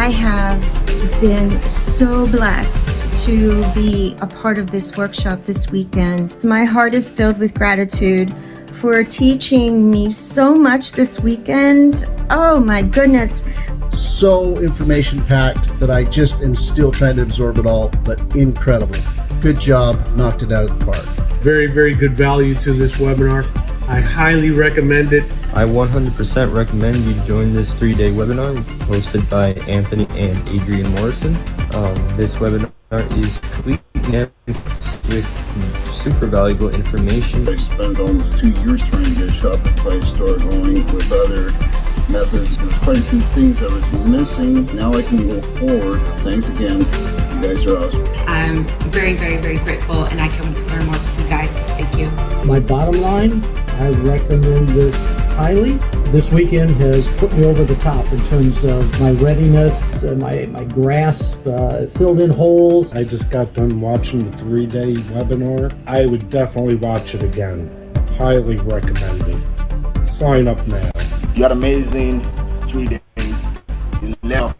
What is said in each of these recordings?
I have been so blessed to be a part of this workshop this weekend. My heart is filled with gratitude for teaching me so much this weekend. Oh my goodness. So information packed that I just am still trying to absorb it all, but incredible. Good job, knocked it out of the park. Very, very good value to this webinar. I highly recommend it. I 100% recommend you join this 3-day webinar hosted by Anthony and Adrian Morrison. This webinar is completely with super valuable information. I spent almost 2 years trying to get a Shopify store going with other methods. There's quite a few things I was missing. Now I can go forward. Thanks again. You guys are awesome. I'm very, very, very grateful, and I can't wait to learn more from you guys. Thank you. My bottom line, I recommend this highly. This weekend has put me over the top in terms of my readiness, my grasp, filled in holes. I just got done watching the 3-day webinar. I would definitely watch it again. Highly recommended. Sign up now. You had amazing 3 days. You left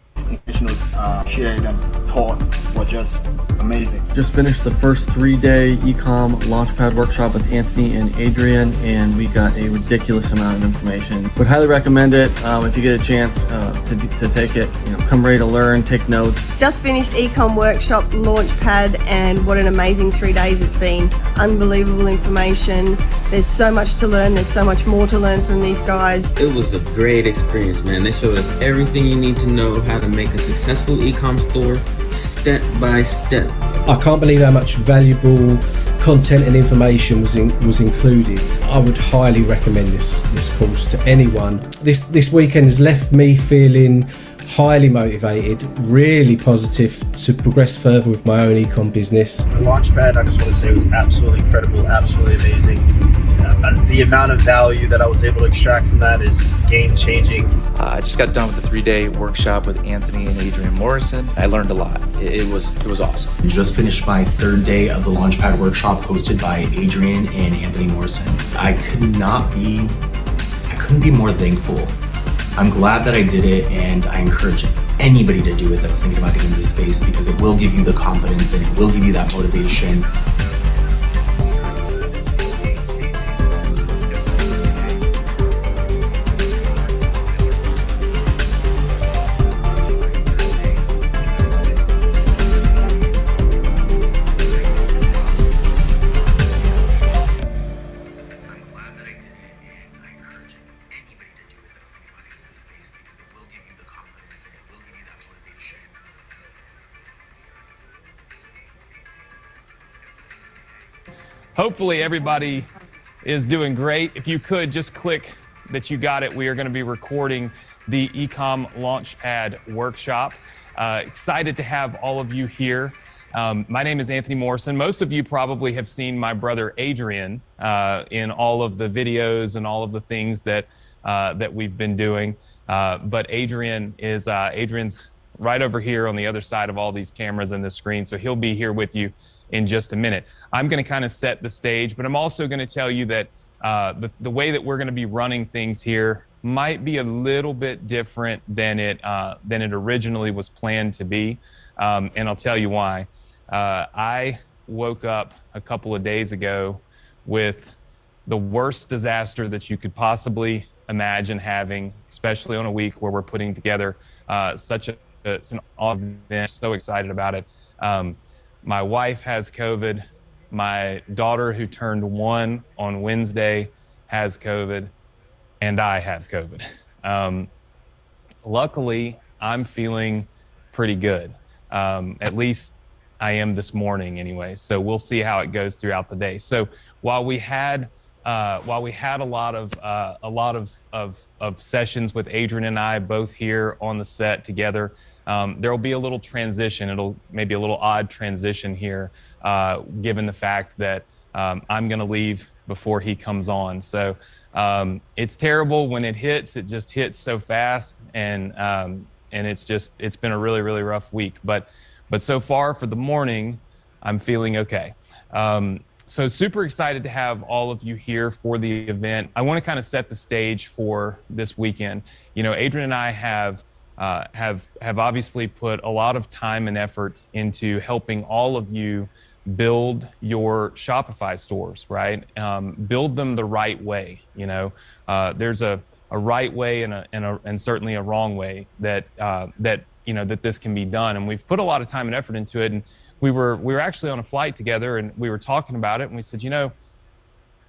shared and taught was just amazing. Just finished the first 3-day ecom launchpad workshop with Anthony and Adrian, and we got a ridiculous amount of information. Would highly recommend it if you get a chance to take it. Come ready to learn, take notes. Just finished ecom workshop launchpad, and what an amazing 3 days it's been. Unbelievable information. There's so much to learn. There's so much more to learn from these guys. It was a great experience, man. They showed us everything you need to know how to make a successful ecom store step by step. I can't believe how much valuable content and information was included. I would highly recommend this course to anyone. This weekend has left me feeling highly motivated, really positive to progress further with my own ecom business. The Launchpad, I just want to say, was absolutely incredible, absolutely amazing. The amount of value that I was able to extract from that is game-changing. I just got done with the 3-day workshop with Anthony and Adrian Morrison. I learned a lot. It was awesome. Just finished my 3rd day of the Launchpad workshop hosted by Adrian and Anthony Morrison. I couldn't be more thankful. I'm glad that I did it, and I encourage anybody to do it that's thinking about getting into this space, because it will give you the confidence and it will give you that motivation. Hopefully everybody is doing great. If you could just click that you got it. We are going to be recording the Ecom Launchpad workshop. Excited to have all of you here. My name is Anthony Morrison. Most of you probably have seen my brother Adrian in all of the videos and all of the things that we've been doing. But Adrian's right over here on the other side of all these cameras and the screen, so he'll be here with you in just a minute. I'm going to kind of set the stage, but I'm also going to tell you that the way that we're going to be running things here might be a little bit different than it originally was planned to be, and I'll tell you why. I woke up a couple of days ago with the worst disaster that you could possibly imagine having, especially on a week where we're putting together such an awesome event. So excited about it. My wife has COVID. My daughter, who turned 1 on Wednesday, has COVID, and I have COVID. Luckily, I'm feeling pretty good. At least I am this morning anyway. So we'll see how it goes throughout the day. So while we had a lot of sessions with Adrian and I both here on the set together, there will be a little transition. It'll maybe a little odd transition here, given the fact that I'm going to leave before he comes on. So it's terrible when it hits. It just hits so fast, and it's been a really, really rough week. But so far for the morning, I'm feeling okay. So super excited to have all of you here for the event. I want to kind of set the stage for this weekend. You know, Adrian and I have have obviously put a lot of time and effort into helping all of you build your Shopify stores, right? Build them the right way. There's a right way and certainly a wrong way that this can be done. And we've put a lot of time and effort into it. And we were actually on a flight together, and we were talking about it, and we said,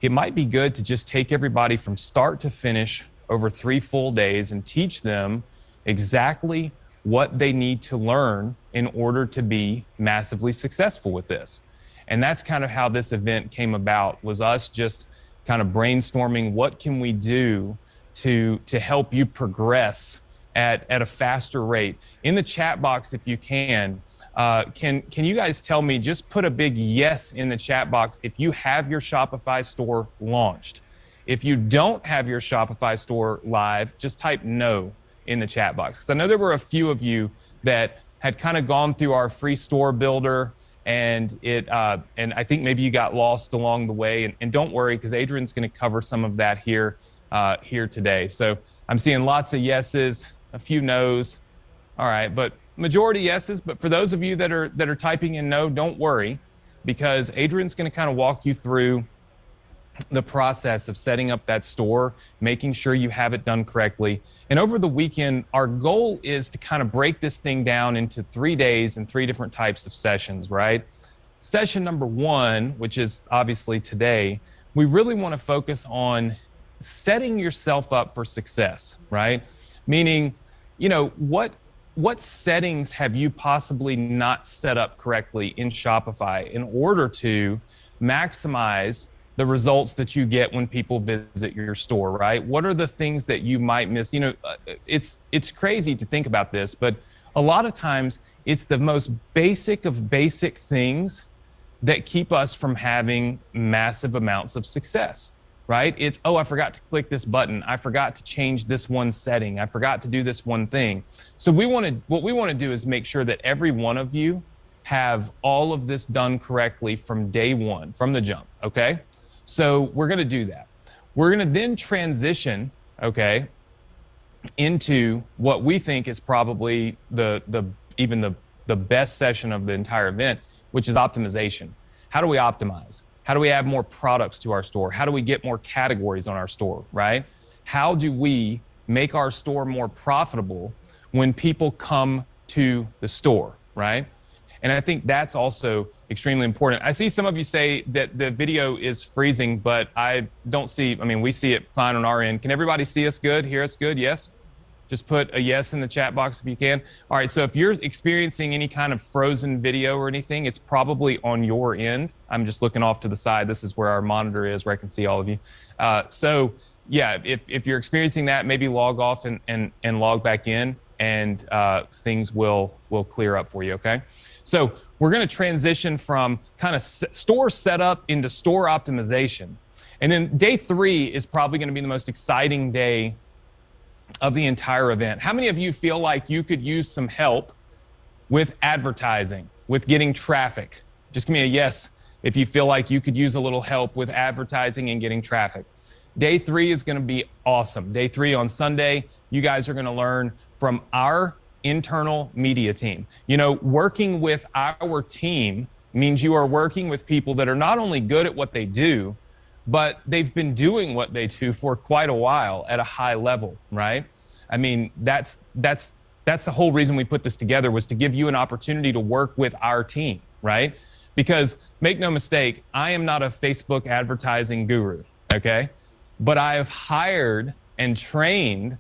it might be good to just take everybody from start to finish over 3 full days and teach them exactly what they need to learn in order to be massively successful with this. And that's kind of how this event came about, was us just kind of brainstorming what can we do to help you progress at a faster rate. In the chat box, if you can you guys tell me, just put a big yes in the chat box if you have your Shopify store launched. If you don't have your Shopify store live, just type no in the chat box. Because I know there were a few of you that had kind of gone through our free store builder, and I think maybe you got lost along the way. And don't worry, because Adrian's going to cover some of that here today. So I'm seeing lots of yeses, a few no's. All right, but majority yeses. But for those of you that are typing in no, don't worry, because Adrian's going to kind of walk you through the process of setting up that store, making sure you have it done correctly. And over the weekend, our goal is to kind of break this thing down into 3 days and 3 different types of sessions, right? Session number 1, which is obviously today, we really want to focus on setting yourself up for success, right? Meaning, what settings have you possibly not set up correctly in Shopify in order to maximize the results that you get when people visit your store, right? What are the things that you might miss? It's crazy to think about this, but a lot of times it's the most basic of basic things that keep us from having massive amounts of success, right? It's, I forgot to click this button. I forgot to change this one setting. I forgot to do this one thing. So what we want to do is make sure that every one of you have all of this done correctly from day one, from the jump, okay? So we're going to do that. We're going to then transition, okay, into what we think is probably the best session of the entire event, which is optimization. How do we optimize? How do we add more products to our store? How do we get more categories on our store, right? How do we make our store more profitable when people come to the store, right? And I think that's also extremely important. I see some of you say that the video is freezing, but I don't see, we see it fine on our end. Can everybody see us good, hear us good? Yes? Just put a yes in the chat box if you can. All right, so if you're experiencing any kind of frozen video or anything, it's probably on your end. I'm just looking off to the side. This is where our monitor is, where I can see all of you. So yeah, if you're experiencing that, maybe log off and log back in, and things will clear up for you, okay? So we're gonna transition from kind of store setup into store optimization. And then day 3 is probably gonna be the most exciting day of the entire event. How many of you feel like you could use some help with advertising, with getting traffic? Just give me a yes if you feel like you could use a little help with advertising and getting traffic. Day 3 is gonna be awesome. Day 3 on Sunday, you guys are gonna learn from our internal media team. Working with our team means you are working with people that are not only good at what they do, but they've been doing what they do for quite a while at a high level, right? That's the whole reason we put this together, was to give you an opportunity to work with our team, right? Because make no mistake, I am not a Facebook advertising guru, okay? But I have hired and trained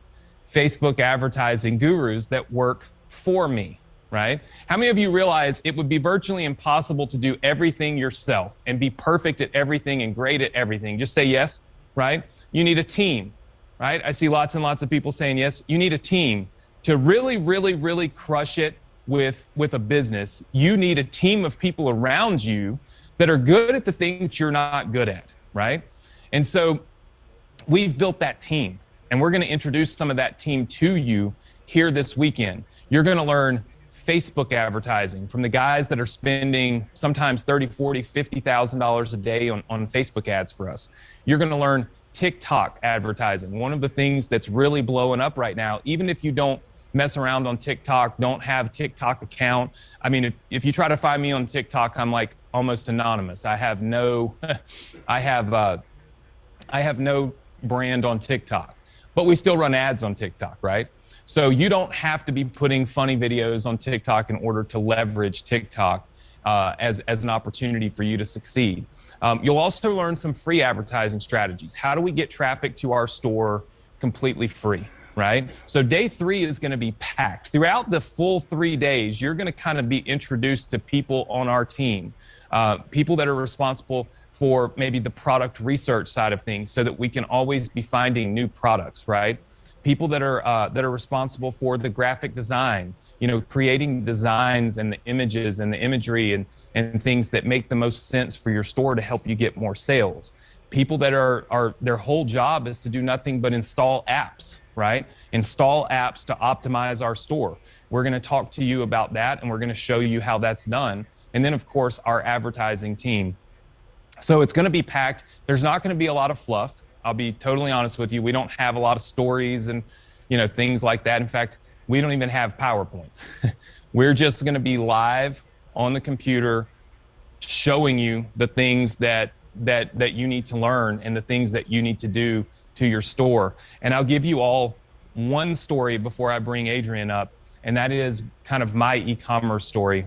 Facebook advertising gurus that work for me, right? How many of you realize it would be virtually impossible to do everything yourself and be perfect at everything and great at everything? Just say yes, right? You need a team, right? I see lots and lots of people saying yes. You need a team to really, really, really crush it with a business. You need a team of people around you that are good at the things you're not good at, right? And so we've built that team, and we're going to introduce some of that team to you here this weekend. You're going to learn Facebook advertising from the guys that are spending sometimes $30,000, $40,000, $50,000 a day on Facebook ads for us. You're going to learn TikTok advertising, one of the things that's really blowing up right now. Even if you don't mess around on TikTok, don't have a TikTok account. I mean, if you try to find me on TikTok, I'm like almost anonymous. I have no, I have no brand on TikTok, but we still run ads on TikTok, right? So you don't have to be putting funny videos on TikTok in order to leverage TikTok as an opportunity for you to succeed. You'll also learn some free advertising strategies. How do we get traffic to our store completely free, right? So day 3 is going to be packed. Throughout the full 3 days, you're going to kind of be introduced to people on our team, people that are responsible for maybe the product research side of things so that we can always be finding new products, right? People that are responsible for the graphic design, creating designs and the images and the imagery and things that make the most sense for your store to help you get more sales. People that are their whole job is to do nothing but install apps, right? Install apps to optimize our store. We're going to talk to you about that, and we're going to show you how that's done. And then, of course, our advertising team. So it's going to be packed. There's not going to be a lot of fluff. I'll be totally honest with you. We don't have a lot of stories and, things like that. In fact, we don't even have PowerPoints. We're just going to be live on the computer showing you the things that you need to learn and the things that you need to do to your store. And I'll give you all one story before I bring Adrian up, and that is kind of my e-commerce story.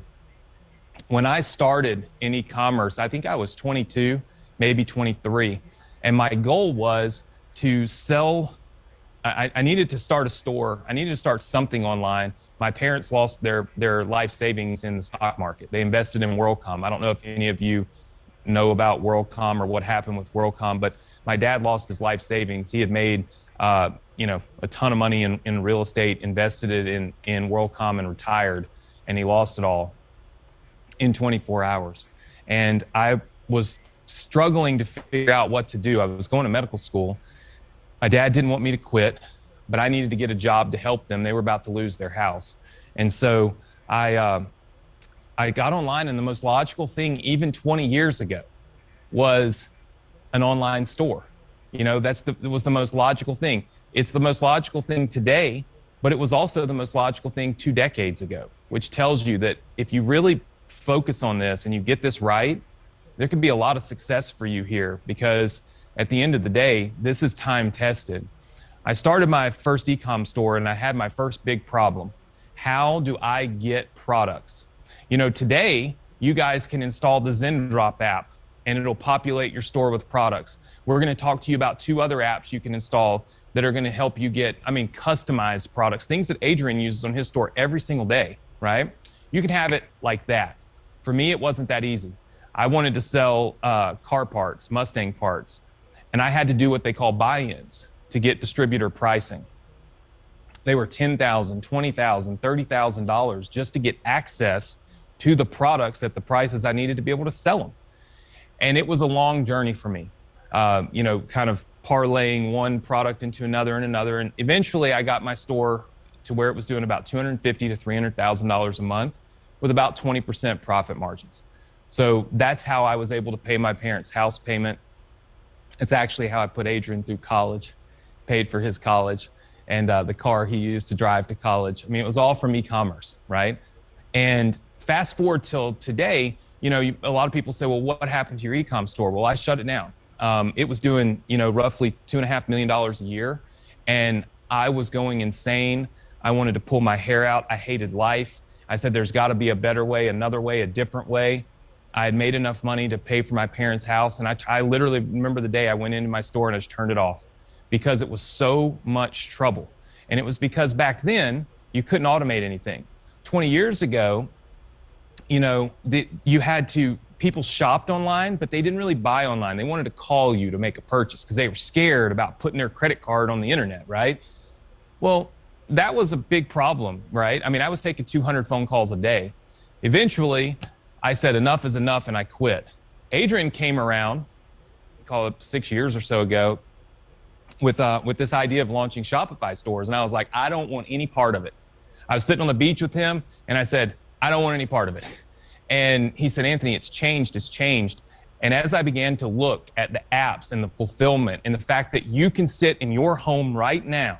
When I started in e-commerce, I think I was 22, maybe 23. And my goal was to sell. I needed to start a store. I needed to start something online. My parents lost their life savings in the stock market. They invested in WorldCom. I don't know if any of you know about WorldCom or what happened with WorldCom, but my dad lost his life savings. He had made a ton of money in real estate, invested it in WorldCom and retired, and he lost it all in 24 hours. And I was struggling to figure out what to do. I was going to medical school. My dad didn't want me to quit, but I needed to get a job to help them. They were about to lose their house. And so I got online, and the most logical thing, even 20 years ago, was an online store. It was the most logical thing. It's the most logical thing today, but it was also the most logical thing 2 decades ago, which tells you that if you really focus on this and you get this right, there could be a lot of success for you here, because at the end of the day, this is time tested. I started my first e-com store, and I had my first big problem. How do I get products? Today, you guys can install the ZenDrop app, and it'll populate your store with products. We're going to talk to you about 2 other apps you can install that are going to help you get, customized products, things that Adrian uses on his store every single day, right? You can have it like that. For me, it wasn't that easy. I wanted to sell car parts, Mustang parts, and I had to do what they call buy-ins to get distributor pricing. They were $10,000, $20,000, $30,000 just to get access to the products at the prices I needed to be able to sell them. And it was a long journey for me, kind of parlaying one product into another and another. And eventually I got my store to where it was doing about $250,000 to $300,000 a month with about 20% profit margins. So that's how I was able to pay my parents' house payment. It's actually how I put Adrian through college, paid for his college, and the car he used to drive to college. It was all from e-commerce, right? And fast forward till today, a lot of people say, well, what happened to your e-com store? Well, I shut it down. It was doing, roughly $2.5 million a year, and I was going insane. I wanted to pull my hair out. I hated life. I said, there's got to be a better way, another way, a different way. I had made enough money to pay for my parents' house, and I literally remember the day I went into my store and I just turned it off because it was so much trouble. And it was because back then you couldn't automate anything. 20 years ago, people shopped online, but they didn't really buy online. They wanted to call you to make a purchase because they were scared about putting their credit card on the internet, right? Well, that was a big problem, right? I was taking 200 phone calls a day. Eventually, I said enough is enough, and I quit. Adrian came around, call it 6 years or so ago, with this idea of launching Shopify stores, and I was like, I don't want any part of it. I was sitting on the beach with him, and I said, I don't want any part of it. And he said, Anthony, it's changed. And as I began to look at the apps and the fulfillment and the fact that you can sit in your home right now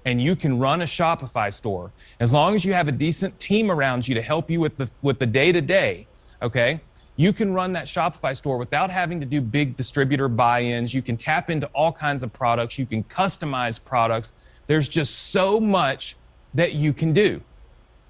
and you can run a Shopify store. As long as you have a decent team around you to help you with the day-to-day, okay, you can run that Shopify store without having to do big distributor buy-ins. You can tap into all kinds of products. You can customize products. There's just so much that you can do.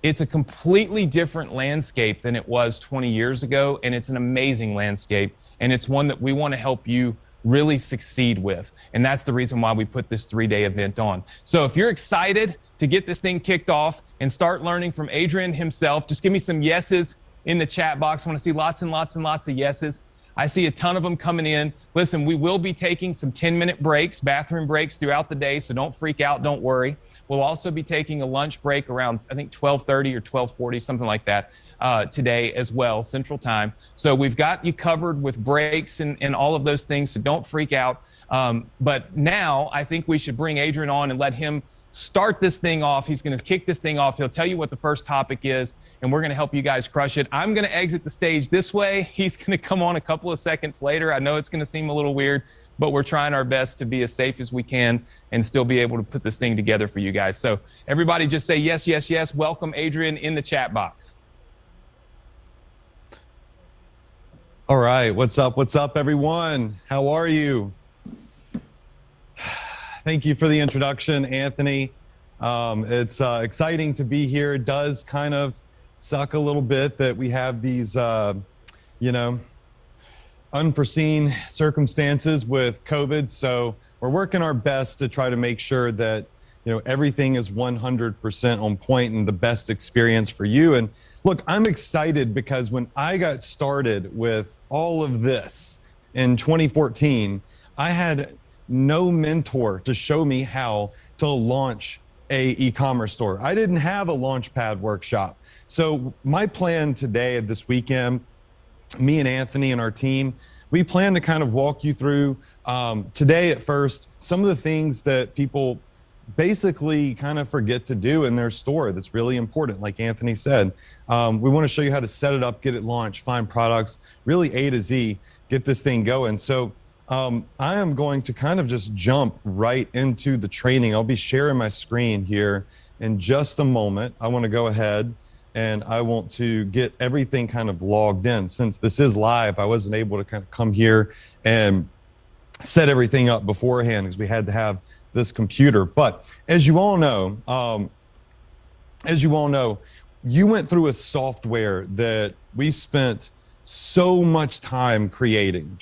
It's a completely different landscape than it was 20 years ago, and it's an amazing landscape, and it's one that we want to help you really succeed with. And that's the reason why we put this 3-day event on. So if you're excited to get this thing kicked off and start learning from Adrian himself, just give me some yeses in the chat box. I want to see lots and lots and lots of yeses. I see a ton of them coming in. Listen, we will be taking some 10-minute breaks, bathroom breaks throughout the day, so don't freak out, don't worry. We'll also be taking a lunch break around, I think, 12:30 or 12:40, something like that, today as well, Central Time. So we've got you covered with breaks and all of those things, so don't freak out. But now I think we should bring Adrian on and let him start this thing off. He's going to kick this thing off. He'll tell you what the first topic is, and we're going to help you guys crush it. I'm going to exit the stage this way. He's going to come on a couple of seconds later. I know it's going to seem a little weird, but we're trying our best to be as safe as we can and still be able to put this thing together for you guys. So everybody just say yes, yes, yes. Welcome Adrian in the chat box. All right. What's up? What's up, everyone? How are you? Thank you for the introduction, Anthony. It's exciting to be here. It does kind of suck a little bit that we have these, unforeseen circumstances with COVID. So we're working our best to try to make sure that, everything is 100% on point and the best experience for you. And look, I'm excited because when I got started with all of this in 2014, I had no mentor to show me how to launch a e-commerce store. I didn't have a Launchpad workshop. So my plan today, this weekend, me and Anthony and our team, we plan to kind of walk you through today at first, some of the things that people basically kind of forget to do in their store that's really important. Like Anthony said, we want to show you how to set it up, get it launched, find products, really A to Z, get this thing going. So I am going to kind of just jump right into the training. I'll be sharing my screen here in just a moment. I want to go ahead and I want to get everything kind of logged in. Since this is live, I wasn't able to kind of come here and set everything up beforehand because we had to have this computer. But as you all know, you went through a software that we spent so much time creating,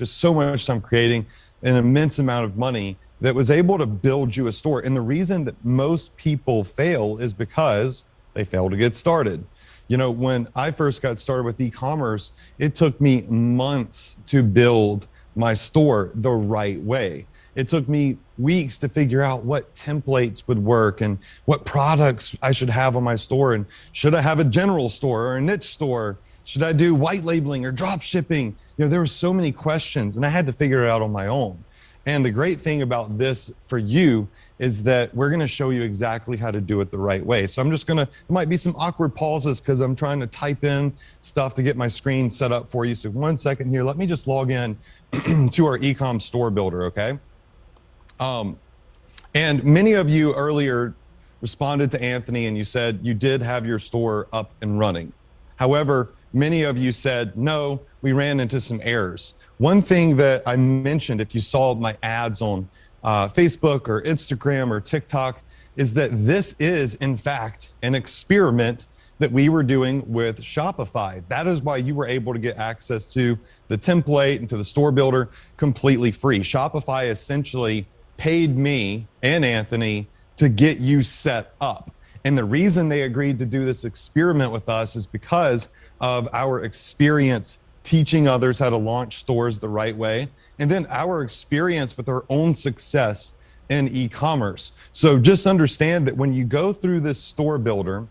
an immense amount of money that was able to build you a store. And the reason that most people fail is because they fail to get started. When I first got started with e-commerce, it took me months to build my store the right way. It took me weeks to figure out what templates would work and what products I should have on my store. And should I have a general store or a niche store? Should I do white labeling or drop shipping? There were so many questions and I had to figure it out on my own. And the great thing about this for you is that we're going to show you exactly how to do it the right way. So there might be some awkward pauses because I'm trying to type in stuff to get my screen set up for you. So 1 second here, let me just log in to our e-com store builder, okay? And many of you earlier responded to Anthony and you said you did have your store up and running. However, many of you said, no, we ran into some errors. One thing that I mentioned, if you saw my ads on Facebook or Instagram or TikTok, is that this is, in fact, an experiment that we were doing with Shopify. That is why you were able to get access to the template and to the store builder completely free. Shopify essentially paid me and Anthony to get you set up. And the reason they agreed to do this experiment with us is because of our experience teaching others how to launch stores the right way, and then our experience with our own success in e-commerce. So just understand that when you go through this store builder,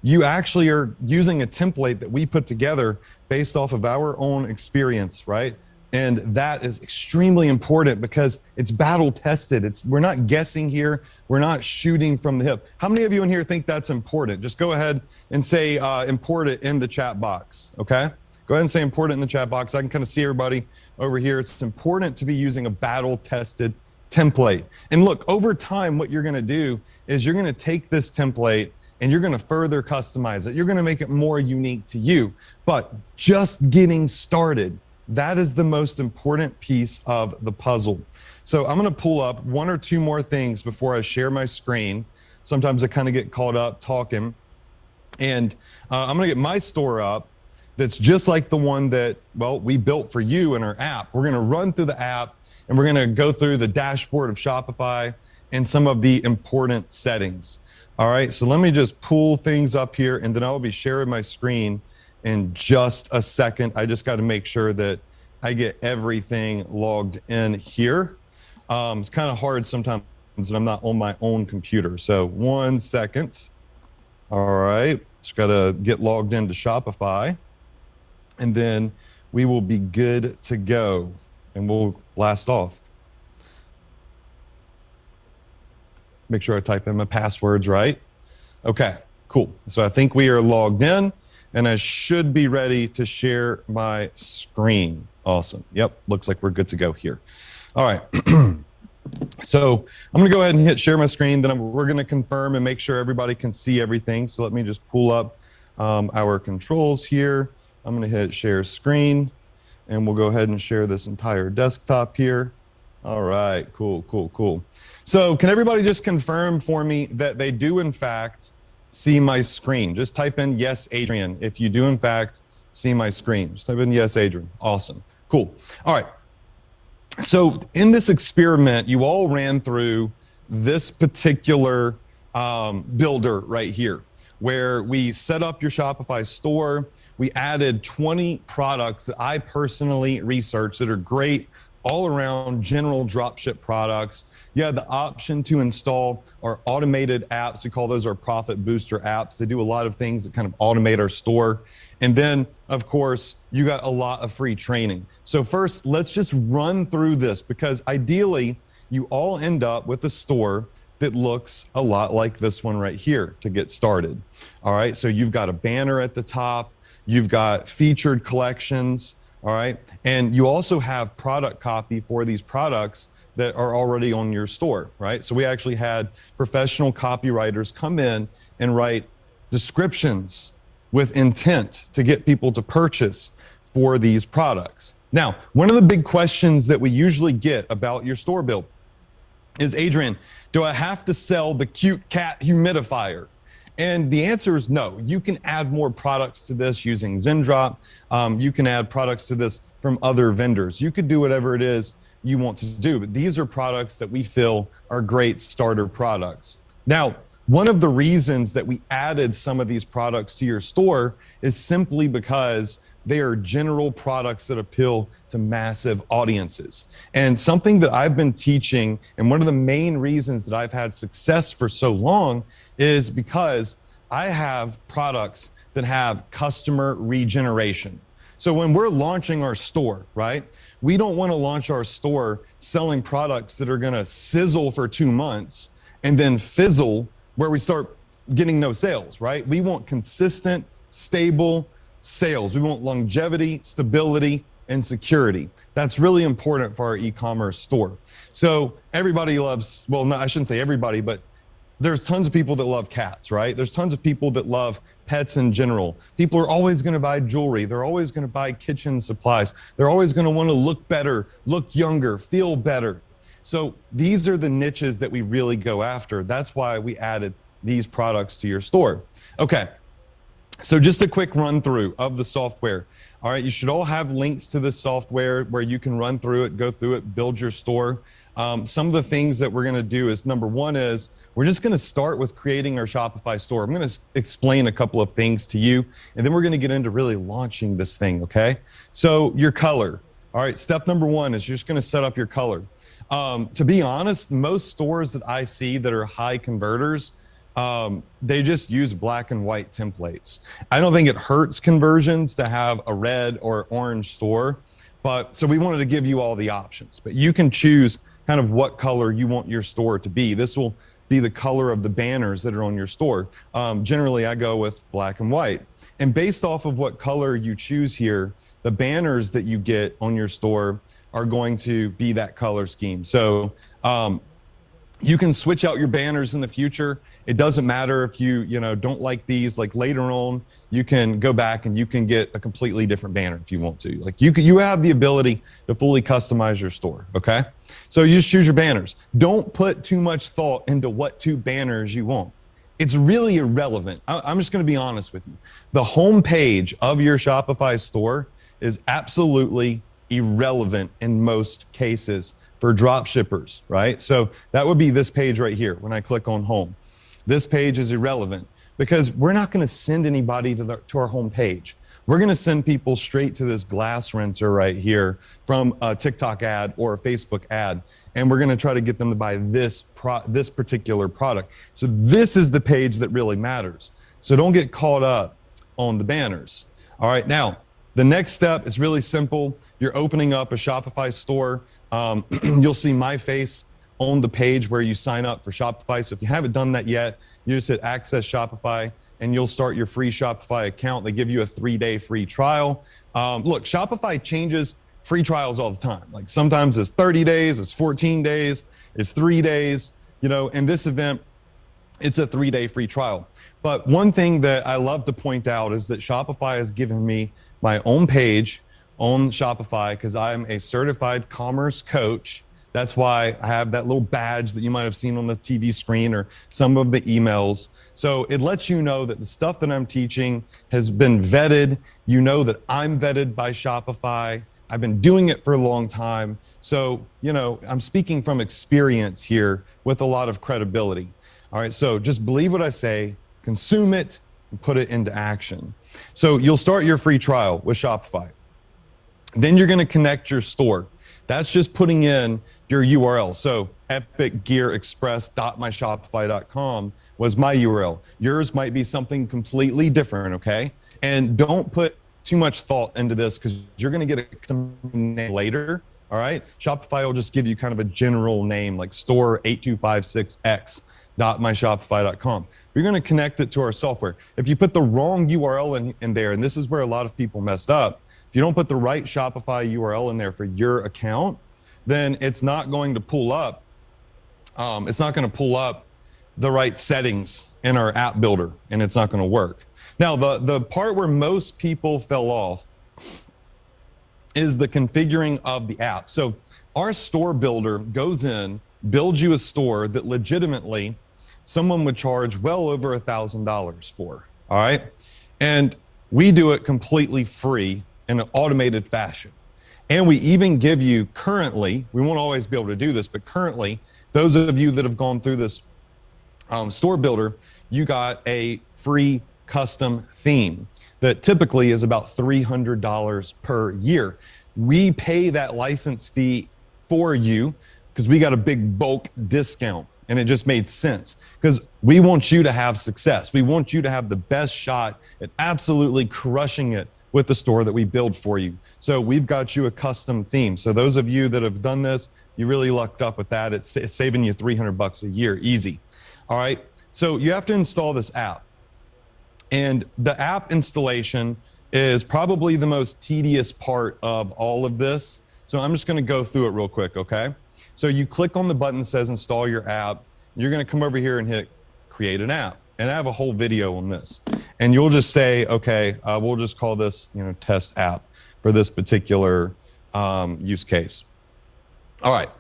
you actually are using a template that we put together based off of our own experience, right? And that is extremely important because it's battle tested. We're not guessing here. We're not shooting from the hip. How many of you in here think that's important? Just go ahead and say important in the chat box, okay? Go ahead and say important in the chat box. I can kind of see everybody over here. It's important to be using a battle tested template. And look, over time, what you're gonna do is you're gonna take this template and you're gonna further customize it. You're gonna make it more unique to you. But just getting started, that is the most important piece of the puzzle. So I'm gonna pull up one or two more things before I share my screen. Sometimes I kind of get caught up talking. And I'm gonna get my store up that's just like the one that, well, we built for you in our app. We're gonna run through the app and we're gonna go through the dashboard of Shopify and some of the important settings. All right, so let me just pull things up here and then I'll be sharing my screen in just a second. I just gotta make sure that I get everything logged in here. It's kind of hard sometimes when I'm not on my own computer. So 1 second. All right, just gotta get logged into Shopify and then we will be good to go and we'll blast off. Make sure I type in my passwords right. Okay, cool. So I think we are logged in and I should be ready to share my screen. Awesome. Yep, looks like we're good to go here. All right. So I'm gonna go ahead and hit share my screen, then we're gonna confirm and make sure everybody can see everything. So let me just pull up our controls here. I'm gonna hit share screen and we'll go ahead and share this entire desktop here. All right, cool, cool, cool. So can everybody just confirm for me that they do in fact see my screen? Just type in yes, Adrian, if you do in fact see my screen. Just type in yes, Adrian. Awesome, cool. All right. So in this experiment, you all ran through this particular builder right here, where we set up your Shopify store. We added 20 products that I personally researched that are great all around general dropship products. You have the option to install our automated apps. We call those our profit booster apps. They do a lot of things that kind of automate our store. And then, of course, you got a lot of free training. So first, let's just run through this because ideally, you all end up with a store that looks a lot like this one right here to get started. All right, so you've got a banner at the top. You've got featured collections. All right, and you also have product copy for these products that are already on your store, right? So we actually had professional copywriters come in and write descriptions with intent to get people to purchase for these products. Now, one of the big questions that we usually get about your store build is, Adrian, do I have to sell the cute cat humidifier? And the answer is no. You can add more products to this using Zendrop. You can add products to this from other vendors. You could do whatever it is you want to do, but these are products that we feel are great starter products. Now, one of the reasons that we added some of these products to your store is simply because they are general products that appeal to massive audiences. And something that I've been teaching, and one of the main reasons that I've had success for so long is because I have products that have customer regeneration. So when we're launching our store, right, we don't want to launch our store selling products that are going to sizzle for 2 months and then fizzle where we start getting no sales, right? We want consistent, stable sales. We want longevity, stability, and security. That's really important for our e-commerce store. So everybody loves, well, no, I shouldn't say everybody, but there's tons of people that love cats, right? There's tons of people that love pets in general. People are always going to buy jewelry. They're always going to buy kitchen supplies. They're always going to want to look better, look younger, feel better. So these are the niches that we really go after. That's why we added these products to your store. Okay, so just a quick run through of the software. All right, you should all have links to this software where you can run through it, go through it, build your store. Some of the things that we're going to do is, number one is we're just going to start with creating our Shopify store. I'm going to explain a couple of things to you, and then we're going to get into really launching this thing, okay? So your color. All right, step number one is you're just going to set up your color. To be honest, most stores that I see that are high converters, they just use black and white templates. I don't think it hurts conversions to have a red or orange store, but so we wanted to give you all the options, but you can choose kind of what color you want your store to be. This will be the color of the banners that are on your store. Generally, I go with black and white. And based off of what color you choose here, the banners that you get on your store are going to be that color scheme. So you can switch out your banners in the future. It doesn't matter if you don't like these. Like later on, you can go back and you can get a completely different banner if you want to. Like you have the ability to fully customize your store. Okay, so you just choose your banners. Don't put too much thought into what 2 banners you want. It's really irrelevant. I'm just going to be honest with you. The home page of your Shopify store is absolutely irrelevant in most cases for drop shippers, right? So that would be this page right here. When I click on home, this page is irrelevant because we're not going to send anybody to our home page. We're going to send people straight to this glass rinser right here from a TikTok ad or a Facebook ad. And we're going to try to get them to buy this particular product. So this is the page that really matters. So don't get caught up on the banners. All right, now the next step is really simple. You're opening up a Shopify store. You'll see my face on the page where you sign up for Shopify. So if you haven't done that yet, you just hit Access Shopify and you'll start your free Shopify account. They give you a 3-day free trial. Look, Shopify changes free trials all the time. Like sometimes it's 30 days, it's 14 days, it's 3 days. In this event, it's a 3-day free trial. But one thing that I love to point out is that Shopify has given me my own page on Shopify because I'm a certified commerce coach. That's why I have that little badge that you might have seen on the TV screen or some of the emails. So it lets you know that the stuff that I'm teaching has been vetted. You know that I'm vetted by Shopify. I've been doing it for a long time. So, I'm speaking from experience here with a lot of credibility. All right, so just believe what I say, consume it, and put it into action. So you'll start your free trial with Shopify. Then you're going to connect your store. That's just putting in your URL. So epicgearexpress.myshopify.com was my URL. Yours might be something completely different, okay? And don't put too much thought into this because you're going to get a custom name later, all right? Shopify will just give you kind of a general name like store8256x.myshopify.com. You're going to connect it to our software. If you put the wrong URL in there, and this is where a lot of people messed up, if you don't put the right Shopify URL in there for your account, then it's not going to pull up. It's not going to pull up the right settings in our app builder, and it's not going to work. Now, the part where most people fell off is the configuring of the app. So our store builder goes in, builds you a store that legitimately someone would charge well over $1,000 for, all right? And we do it completely free in an automated fashion. And we even give you currently, we won't always be able to do this, but currently, those of you that have gone through this store builder, you got a free custom theme that typically is about $300 per year. We pay that license fee for you because we got a big bulk discount, and it just made sense because we want you to have success. We want you to have the best shot at absolutely crushing it with the store that we build for you. So we've got you a custom theme. So those of you that have done this, you really lucked up with that. It's saving you $300 a year, easy. All right, so you have to install this app. And the app installation is probably the most tedious part of all of this. So I'm just gonna go through it real quick, okay? So you click on the button that says install your app. You're gonna come over here and hit create an app. And I have a whole video on this. And you'll just say, okay, we'll just call this, test app for this particular use case. All right.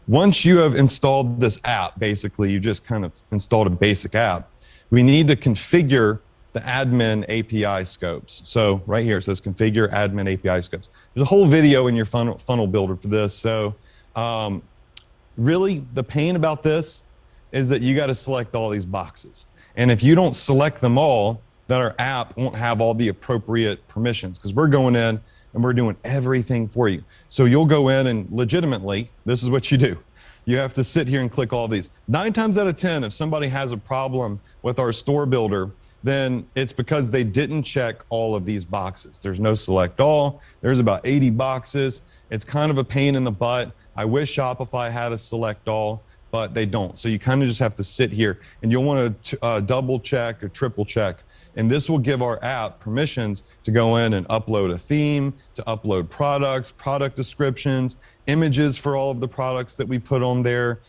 Once you have installed this app, basically you just kind of installed a basic app. We need to configure the admin API scopes. So right here it says configure admin API scopes. There's a whole video in your funnel builder for this. So really the pain about this is that you got to select all these boxes. And if you don't select them all, then our app won't have all the appropriate permissions because we're going in and we're doing everything for you. So you'll go in and legitimately, this is what you do. You have to sit here and click all these. 9 times out of 10, if somebody has a problem with our store builder, then it's because they didn't check all of these boxes. There's no select all. There's about 80 boxes. It's kind of a pain in the butt. I wish Shopify had a select all, but they don't. So you kind of just have to sit here and you'll want to double check or triple check And this will give our app permissions to go in and upload a theme, to upload products, product descriptions, images for all of the products that we put on there,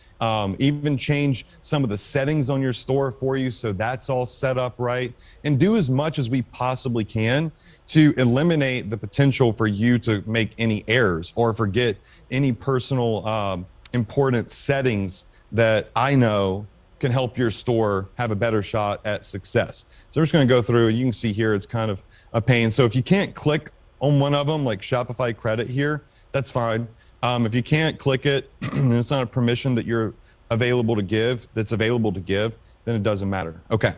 even change some of the settings on your store for you so that's all set up right, and do as much as we possibly can to eliminate the potential for you to make any errors or forget any personal important settings that I know can help your store have a better shot at success. So we're just going to go through. You can see here it's kind of a pain. So if you can't click on one of them, like Shopify credit here, that's fine. If you can't click it and it's not a permission that you're available to give, then it doesn't matter. Okay.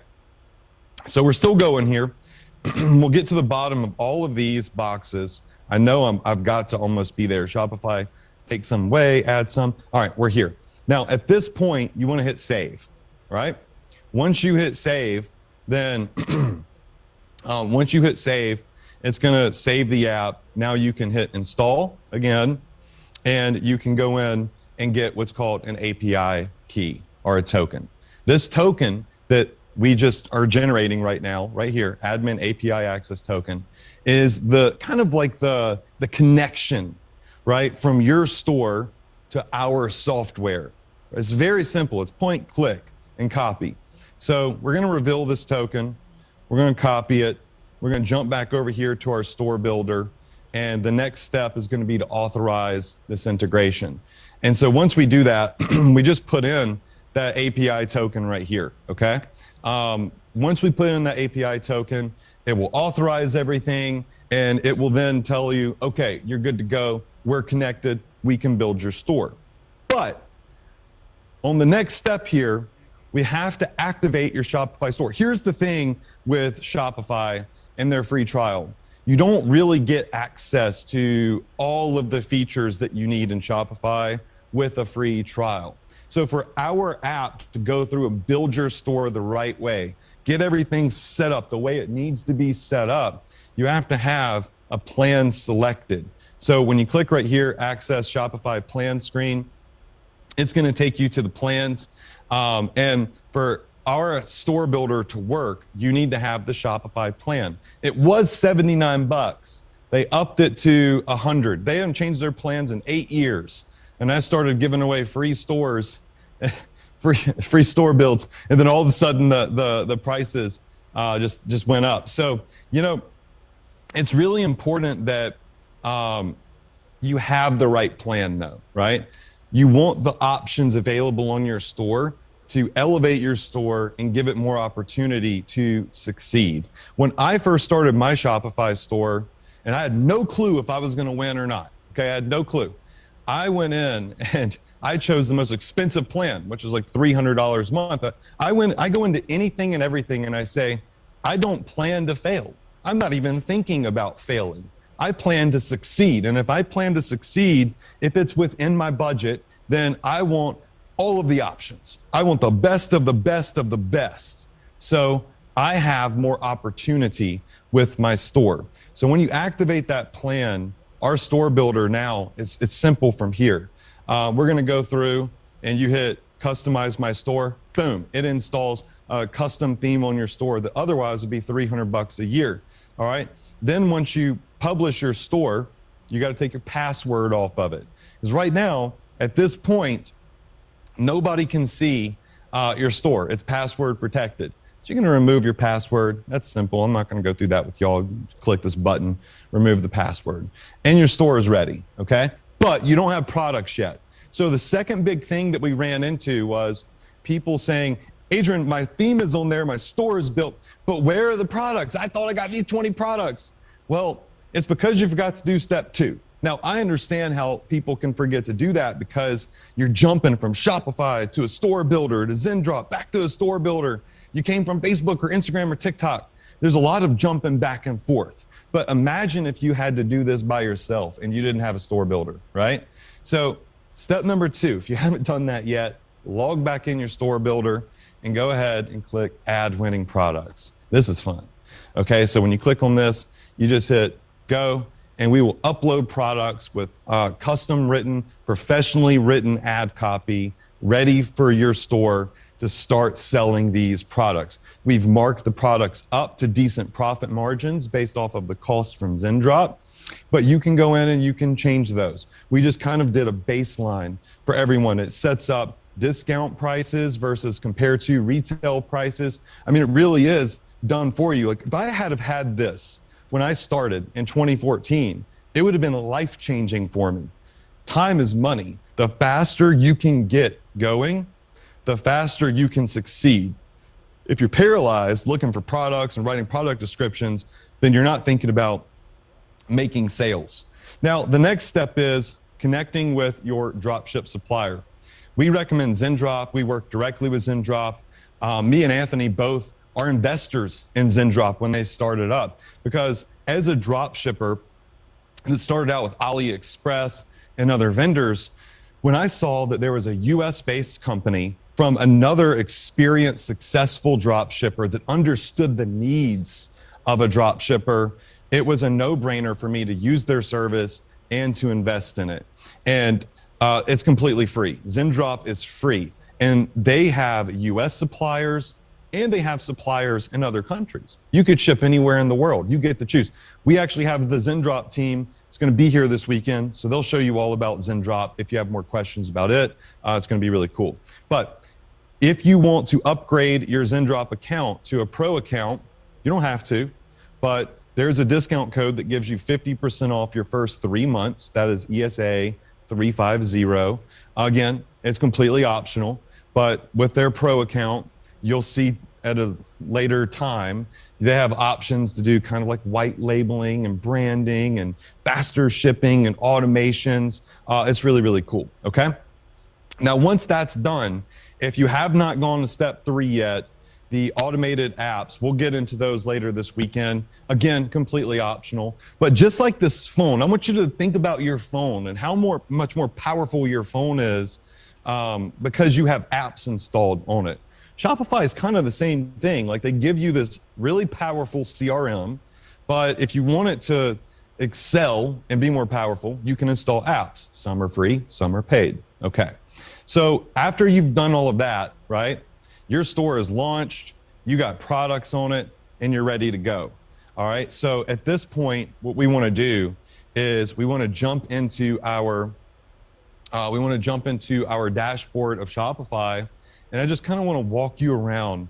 So we're still going here. We'll get to the bottom of all of these boxes. I know I've got to almost be there. Shopify, take some away, add some. All right, we're here. Now, at this point, you want to hit save, right? Once you hit save, then it's going to save the app. Now you can hit install again, and you can go in and get what's called an API key or a token. This token that we just are generating right now, right here, admin API access token, is the kind of like the connection, right, from your store to our software. It's very simple. It's point, click, and copy. So we're going to reveal this token. We're going to copy it. We're going to jump back over here to our store builder. And the next step is going to be to authorize this integration. And so once we do that, we just put in that API token right here, okay? Once we put in that API token, it will authorize everything, and it will then tell you, okay, you're good to go. We're connected. We can build your store. But on the next step here, we have to activate your Shopify store. Here's the thing with Shopify and their free trial. You don't really get access to all of the features that you need in Shopify with a free trial. So for our app to go through and build your store the right way, get everything set up the way it needs to be set up, you have to have a plan selected. So when you click right here, access Shopify plan screen, it's going to take you to the plans. And for our store builder to work, you need to have the Shopify plan. It was $79. They upped it to $100. They haven't changed their plans in 8 years. And I started giving away free stores, free store builds. And then all of a sudden the prices just went up. So, you know, it's really important that you have the right plan though, right? You want the options available on your store to elevate your store and give it more opportunity to succeed. When I first started my Shopify store, and I had no clue if I was gonna win or not, okay, I had no clue. I went in and I chose the most expensive plan, which was like $300 a month. I go into anything and everything and I say, I don't plan to fail. I'm not even thinking about failing. I plan to succeed. And if I plan to succeed, if it's within my budget, then I want all of the options. I want the best of the best of the best. So I have more opportunity with my store. So when you activate that plan, our store builder now, it's simple from here. We're gonna go through and you hit customize my store, boom, it installs a custom theme on your store that otherwise would be $300 a year, all right? Then once you publish your store, you got to take your password off of it. Because right now, at this point, nobody can see your store. It's password protected. So you're going to remove your password. That's simple. I'm not going to go through that with y'all. Click this button, remove the password. And your store is ready, okay? But you don't have products yet. So the second big thing that we ran into was people saying, Adrian, my theme is on there, my store is built, but where are the products? I thought I got these 20 products. Well, it's because you forgot to do step 2. Now, I understand how people can forget to do that because you're jumping from Shopify to a store builder to Zendrop, back to a store builder. You came from Facebook or Instagram or TikTok. There's a lot of jumping back and forth. But imagine if you had to do this by yourself and you didn't have a store builder, right? So step number 2, if you haven't done that yet, log back in your store builder and go ahead and click add winning products. This is fun. Okay, so when you click on this, you just hit go, and we will upload products with custom written, professionally written ad copy ready for your store to start selling these products. We've marked the products up to decent profit margins based off of the cost from ZenDrop, but you can go in and you can change those. We just kind of did a baseline for everyone. It sets up discount prices versus compared to retail prices. I mean, it really is done for you. Like if I had this when I started in 2014, it would have been life-changing for me. Time is money. The faster you can get going, the faster you can succeed. If you're paralyzed looking for products and writing product descriptions, then you're not thinking about making sales. Now, the next step is connecting with your dropship supplier. We recommend ZenDrop. We work directly with ZenDrop. Me and Anthony both are investors in ZenDrop when they started up, because as a drop shipper that started out with AliExpress and other vendors, when I saw that there was a US-based company from another experienced, successful drop shipper that understood the needs of a drop shipper, it was a no-brainer for me to use their service and to invest in it. And it's completely free. ZenDrop is free. And they have US suppliers and they have suppliers in other countries. You could ship anywhere in the world. You get to choose. We actually have the ZenDrop team. It's going to be here this weekend, so they'll show you all about ZenDrop. If you have more questions about it, it's going to be really cool. But if you want to upgrade your ZenDrop account to a pro account, you don't have to, but there's a discount code that gives you 50% off your first 3 months. That is ESA 350. Again, it's completely optional, but with their pro account, you'll see at a later time, they have options to do kind of like white labeling and branding and faster shipping and automations. It's really, really cool, okay? Now, once that's done, if you have not gone to step 3 yet, the automated apps, we'll get into those later this weekend. Again, completely optional. But just like this phone, I want you to think about your phone and how much more powerful your phone is because you have apps installed on it. Shopify is kind of the same thing. Like they give you this really powerful CRM, but if you want it to excel and be more powerful, you can install apps. Some are free, some are paid. Okay. So after you've done all of that, right, your store is launched, you got products on it, and you're ready to go. All right. So at this point, what we want to do is we want to jump into our dashboard of Shopify. And I just kind of want to walk you around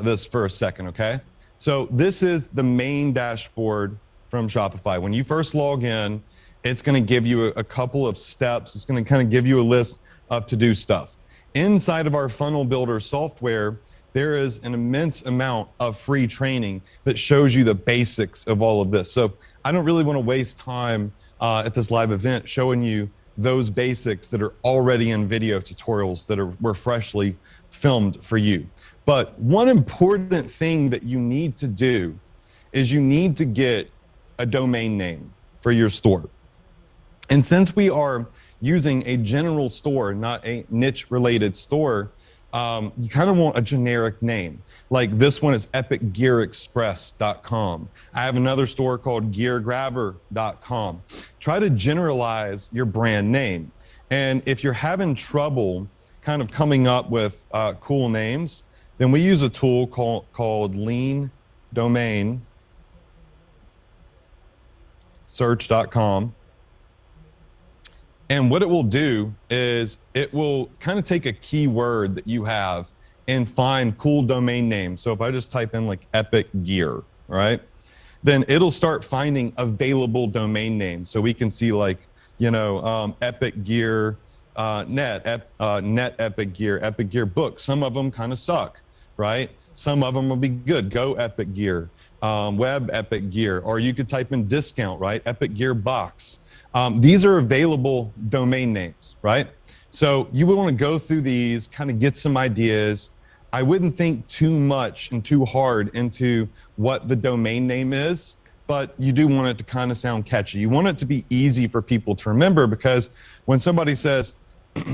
this for a second, okay? So this is the main dashboard from Shopify. When you first log in, it's going to give you a couple of steps. It's going to kind of give you a list of to-do stuff. Inside of our funnel builder software, there is an immense amount of free training that shows you the basics of all of this. So I don't really want to waste time at this live event showing you those basics that are already in video tutorials that were freshly filmed for you. But one important thing that you need to do is you need to get a domain name for your store. And since we are using a general store, not a niche related store, you kind of want a generic name. Like this one is epicgearexpress.com. I have another store called geargrabber.com. Try to generalize your brand name. And if you're having trouble kind of coming up with cool names, then we use a tool called Lean Domain Search.com. And what it will do is it will kind of take a keyword that you have and find cool domain names. So if I just type in like Epic Gear, right? Then it'll start finding available domain names. So we can see like, Epic Gear Net, Net Epic Gear Book. Some of them kind of suck, right? Some of them will be good. Go Epic Gear, Web Epic Gear, or you could type in discount, right? Epic Gear Box. These are available domain names, right? So you would want to go through these, kind of get some ideas. I wouldn't think too much and too hard into what the domain name is, but you do want it to kind of sound catchy. You want it to be easy for people to remember, because when somebody says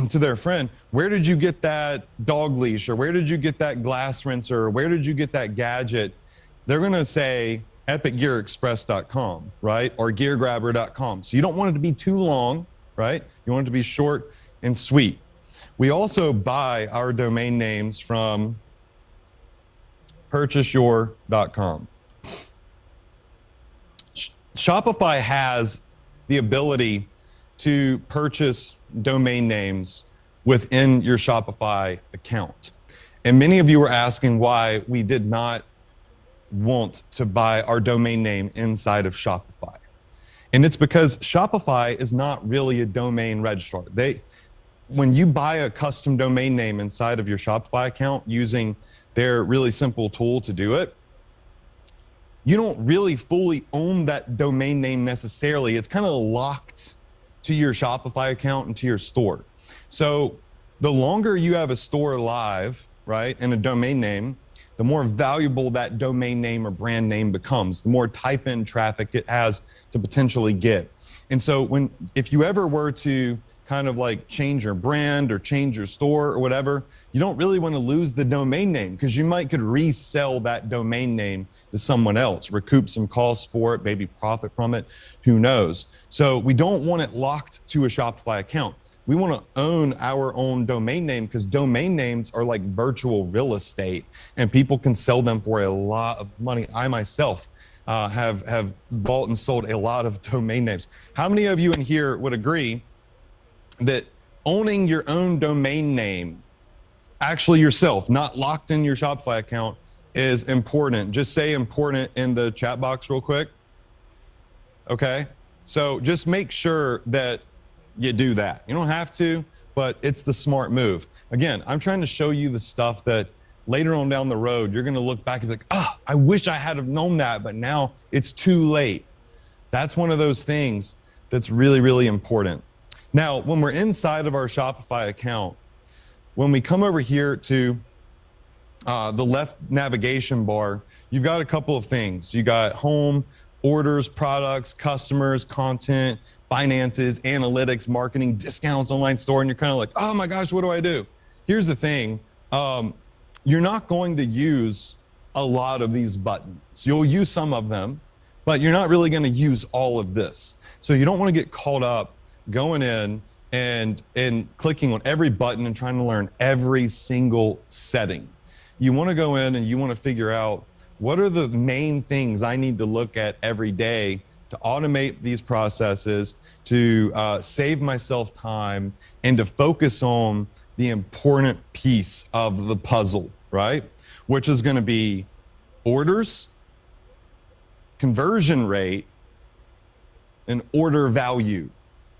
to their friend, where did you get that dog leash, or where did you get that glass rinser, or where did you get that gadget? They're going to say epicgearexpress.com, right? Or geargrabber.com. So you don't want it to be too long, right? You want it to be short and sweet. We also buy our domain names from purchaseyour.com. Shopify has the ability to purchase domain names within your Shopify account. And many of you were asking why we did not want to buy our domain name inside of Shopify. And it's because Shopify is not really a domain registrar. When you buy a custom domain name inside of your Shopify account using their really simple tool to do it, you don't really fully own that domain name necessarily. It's kind of locked to your Shopify account and to your store. So the longer you have a store live, right, and a domain name, the more valuable that domain name or brand name becomes, the more type-in traffic it has to potentially get. And so if you ever were to kind of like change your brand or change your store or whatever, you don't really want to lose the domain name, because you could resell that domain name to someone else, recoup some costs for it, maybe profit from it, who knows. So we don't want it locked to a Shopify account. We want to own our own domain name, because domain names are like virtual real estate and people can sell them for a lot of money. I myself have bought and sold a lot of domain names. How many of you in here would agree that owning your own domain name, actually yourself, not locked in your Shopify account, is important? Just say important in the chat box real quick. Okay, so just make sure that you do that. You don't have to, but it's the smart move. Again, I'm trying to show you the stuff that later on down the road, you're gonna look back and be like, oh, I wish I had have known that, but now it's too late. That's one of those things that's really, really important. Now, when we're inside of our Shopify account, when we come over here to the left navigation bar, you've got a couple of things. You got home, orders, products, customers, content, finances, analytics, marketing, discounts, online store, and you're kind of like, oh my gosh, what do I do? Here's the thing. You're not going to use a lot of these buttons. You'll use some of them, but you're not really going to use all of this. So you don't want to get caught up going in and clicking on every button and trying to learn every single setting. You want to go in and you want to figure out, what are the main things I need to look at every day to automate these processes, to save myself time, and to focus on the important piece of the puzzle, right? Which is going to be orders, conversion rate, and order value.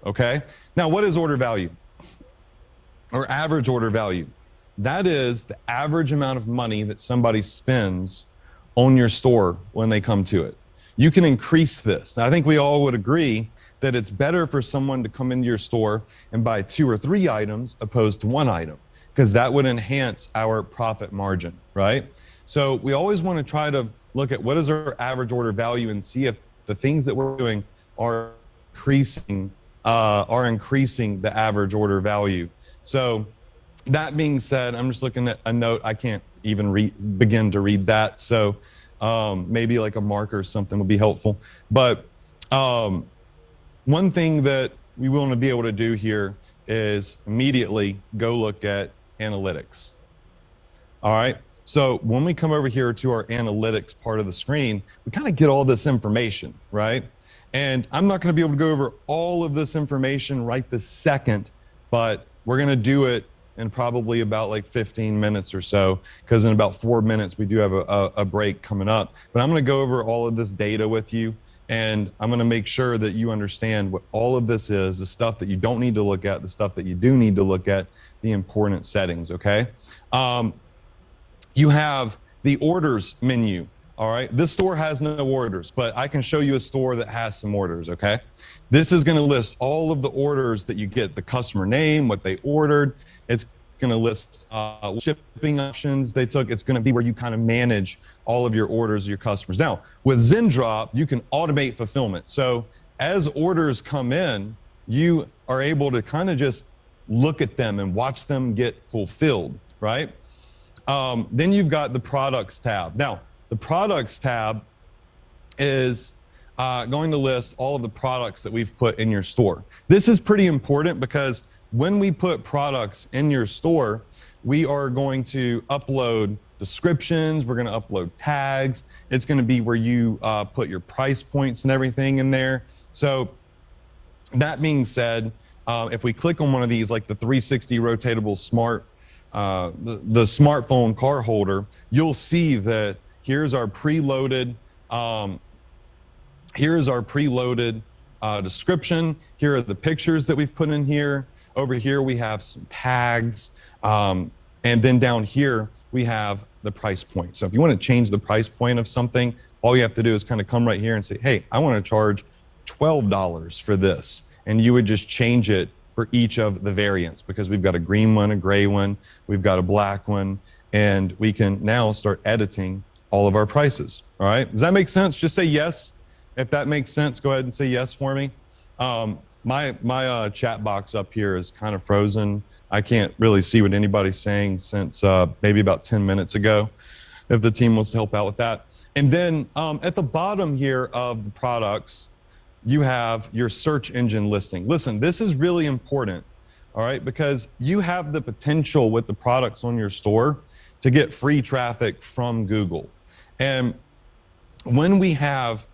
Okay? Now, what is order value? Or average order value? That is the average amount of money that somebody spends on your store when they come to it. You can increase this. Now, I think we all would agree that it's better for someone to come into your store and buy 2 or 3 items opposed to 1 item, because that would enhance our profit margin, right? So we always want to try to look at what is our average order value and see if the things that we're doing are increasing the average order value. So that being said, I'm just looking at a note. I can't even begin to read that. So maybe like a marker or something would be helpful. But one thing that we want to be able to do here is immediately go look at analytics. All right. So when we come over here to our analytics part of the screen, we kind of get all this information, right? And I'm not going to be able to go over all of this information right this second, but we're going to do it in probably about like 15 minutes or so, because in about 4 minutes, we do have a break coming up. But I'm going to go over all of this data with you, and I'm going to make sure that you understand what all of this is, the stuff that you don't need to look at, the stuff that you do need to look at, the important settings, okay? You have the orders menu, all right? This store has no orders, but I can show you a store that has some orders, okay? This is going to list all of the orders that you get, the customer name, what they ordered. It's going to list shipping options they took. It's going to be where you kind of manage all of your orders of your customers. Now, with ZenDrop, you can automate fulfillment. So as orders come in, you are able to kind of just look at them and watch them get fulfilled, right? Then you've got the products tab. Now, the products tab is going to list all of the products that we've put in your store. This is pretty important because when we put products in your store, we are going to upload descriptions, we're going to upload tags. It's going to be where you put your price points and everything in there. So that being said, if we click on one of these, like the 360 rotatable smart, the smartphone car holder, you'll see that here's our preloaded description. Here are the pictures that we've put in here. Over here, we have some tags. And then down here, we have the price point. So if you want to change the price point of something, all you have to do is kind of come right here and say, hey, I want to charge $12 for this. And you would just change it for each of the variants, because we've got a green one, a gray one, we've got a black one, and we can now start editing all of our prices. All right, does that make sense? Just say yes. If that makes sense, go ahead and say yes for me. My chat box up here is kind of frozen. I can't really see what anybody's saying since maybe about 10 minutes ago, if the team wants to help out with that. And then at the bottom here of the products, you have your search engine listing. Listen, this is really important, all right, because you have the potential with the products on your store to get free traffic from Google. And when we have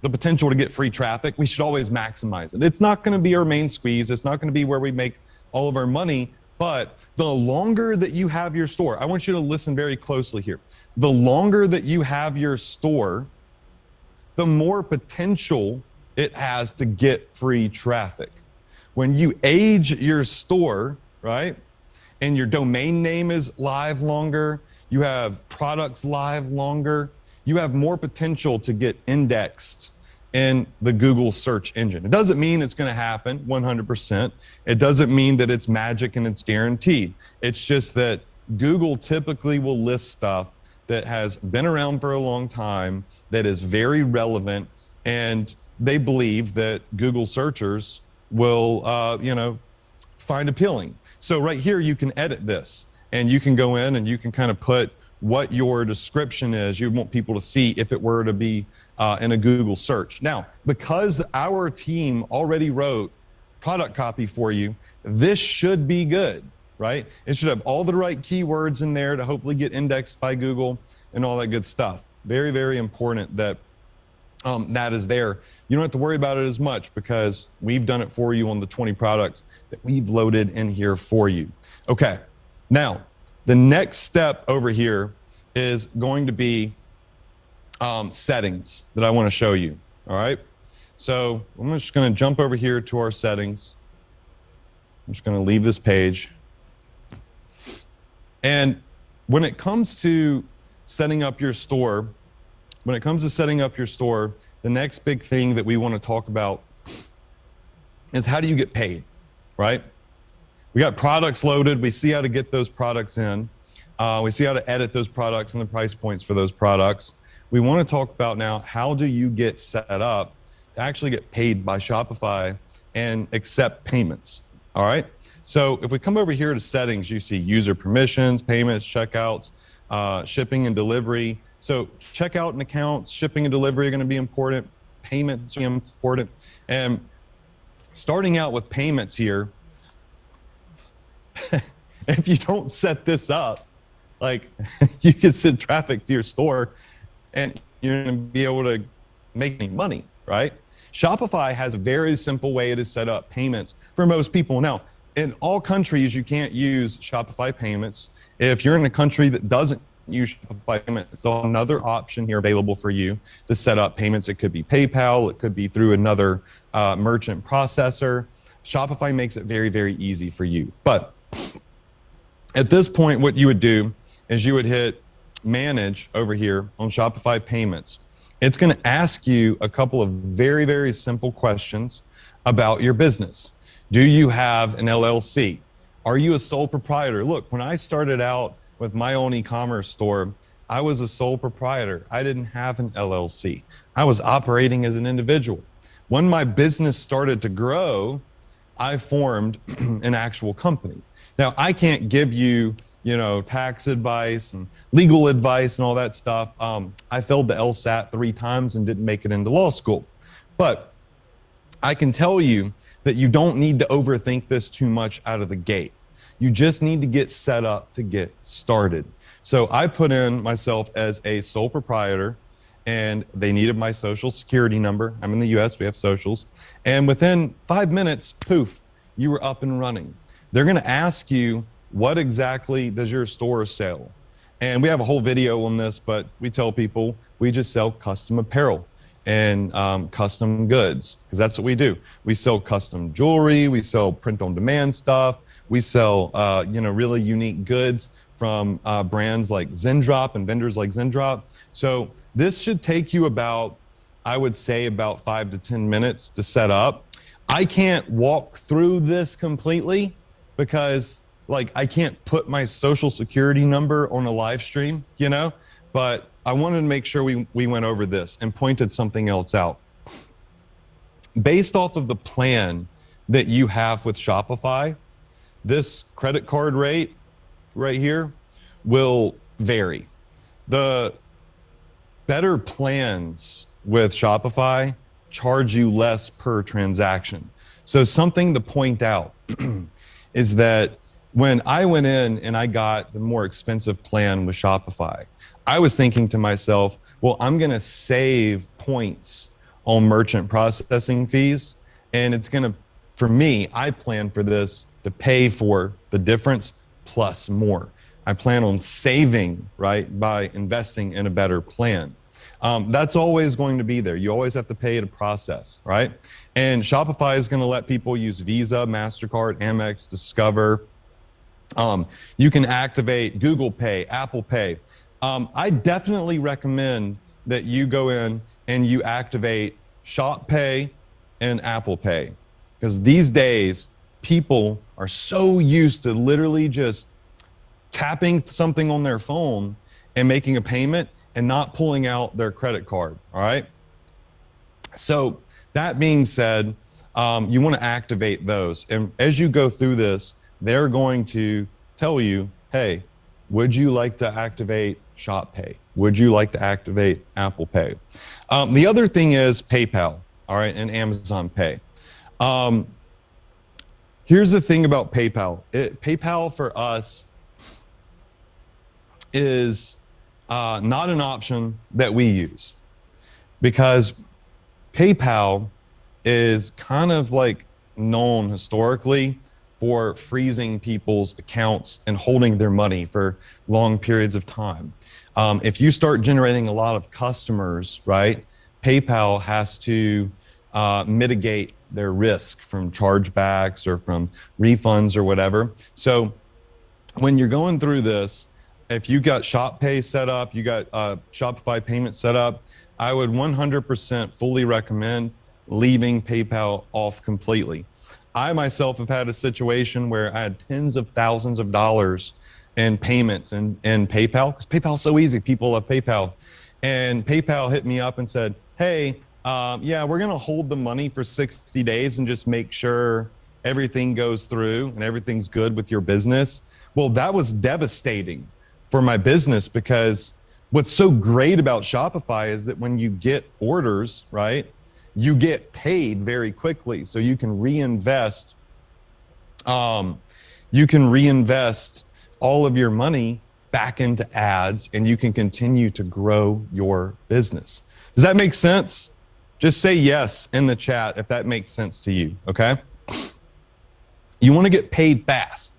the potential to get free traffic, we should always maximize it. It's not going to be our main squeeze. It's not going to be where we make all of our money, but the longer that you have your store, I want you to listen very closely here. The longer that you have your store, the more potential it has to get free traffic. When you age your store, right, and your domain name is live longer, you have products live longer, you have more potential to get indexed in the Google search engine. It doesn't mean it's going to happen 100%. It doesn't mean that it's magic and it's guaranteed. It's just that Google typically will list stuff that has been around for a long time, that is very relevant, and they believe that Google searchers will, find appealing. So right here, you can edit this, and you can go in and you can kind of put what your description is you want people to see if it were to be in a Google search. Now, because our team already wrote product copy for you, this should be good, right? It should have all the right keywords in there to hopefully get indexed by Google and all that good stuff. Very, very important that that is there. You don't have to worry about it as much because we've done it for you on the 20 products that we've loaded in here for you. Okay, now the next step over here is going to be settings that I want to show you. All right, so I'm just going to jump over here to our settings. I'm just going to leave this page. And when it comes to setting up your store, the next big thing that we want to talk about is how do you get paid, right? We got products loaded. We see how to get those products in. We see how to edit those products and the price points for those products. We want to talk about now, how do you get set up to actually get paid by Shopify and accept payments, all right? So if we come over here to settings, you see user permissions, payments, checkouts, shipping and delivery. So checkout and accounts, shipping and delivery are going to be important. Payments are important. And starting out with payments here, if you don't set this up, like you can send traffic to your store and you're going to be able to make any money, right? Shopify has a very simple way to set up payments for most people. Now, in all countries, you can't use Shopify payments. If you're in a country that doesn't use Shopify payments, there's another option here available for you to set up payments. It could be PayPal, it could be through another merchant processor. Shopify makes it very, very easy for you. But at this point, what you would do is you would hit manage over here on Shopify payments. It's going to ask you a couple of very, very simple questions about your business. Do you have an LLC? Are you a sole proprietor? Look, when I started out with my own e-commerce store, I was a sole proprietor. I didn't have an LLC. I was operating as an individual. When my business started to grow, I formed an actual company. Now, I can't give you, tax advice and legal advice and all that stuff. I failed the LSAT 3 times and didn't make it into law school. But I can tell you that you don't need to overthink this too much out of the gate. You just need to get set up to get started. So I put in myself as a sole proprietor, and they needed my social security number. I'm in the US, we have socials. And within 5 minutes, poof, you were up and running. They're gonna ask you, what exactly does your store sell? And we have a whole video on this, but we tell people we just sell custom apparel and custom goods, because that's what we do. We sell custom jewelry, we sell print on demand stuff, we sell really unique goods from brands like Zendrop and vendors like Zendrop. So this should take you about, I would say, about 5 to 10 minutes to set up. I can't walk through this completely because I can't put my social security number on a live stream, but I wanted to make sure we went over this and pointed something else out. Based off of the plan that you have with Shopify, this credit card rate right here will vary. The better plans with Shopify charge you less per transaction. So something to point out is that when I went in and I got the more expensive plan with Shopify, I was thinking to myself, well, I'm gonna save points on merchant processing fees. And it's gonna, for me, I plan for this to pay for the difference plus more. I plan on saving, right, by investing in a better plan. That's always going to be there. You always have to pay to process, right? And Shopify is going to let people use Visa, MasterCard, Amex, Discover. You can activate Google Pay, Apple Pay. I definitely recommend that you go in and you activate Shop Pay and Apple Pay, because these days people are so used to literally just tapping something on their phone and making a payment and not pulling out their credit card, all right? So that being said, you want to activate those. And as you go through this, they're going to tell you, hey, would you like to activate Shop Pay? Would you like to activate Apple Pay? The other thing is PayPal, all right, and Amazon Pay. Here's the thing about PayPal. PayPal for us is not an option that we use, because PayPal is kind of known historically for freezing people's accounts and holding their money for long periods of time. If you start generating a lot of customers, right, PayPal has to mitigate their risk from chargebacks or from refunds or whatever. So when you're going through this, if you got Shop Pay set up, you got Shopify payment set up, I would 100% fully recommend leaving PayPal off completely. I myself have had a situation where I had tens of thousands of dollars in payments in PayPal, because PayPal's so easy. People love PayPal. And PayPal hit me up and said, hey, yeah, we're gonna hold the money for 60 days and just make sure everything goes through and everything's good with your business. Well, that was devastating for my business, because what's so great about Shopify is that when you get orders, right, you get paid very quickly. So you can reinvest, all of your money back into ads, and you can continue to grow your business. Does that make sense? Just say yes in the chat if that makes sense to you, okay? You want to get paid fast.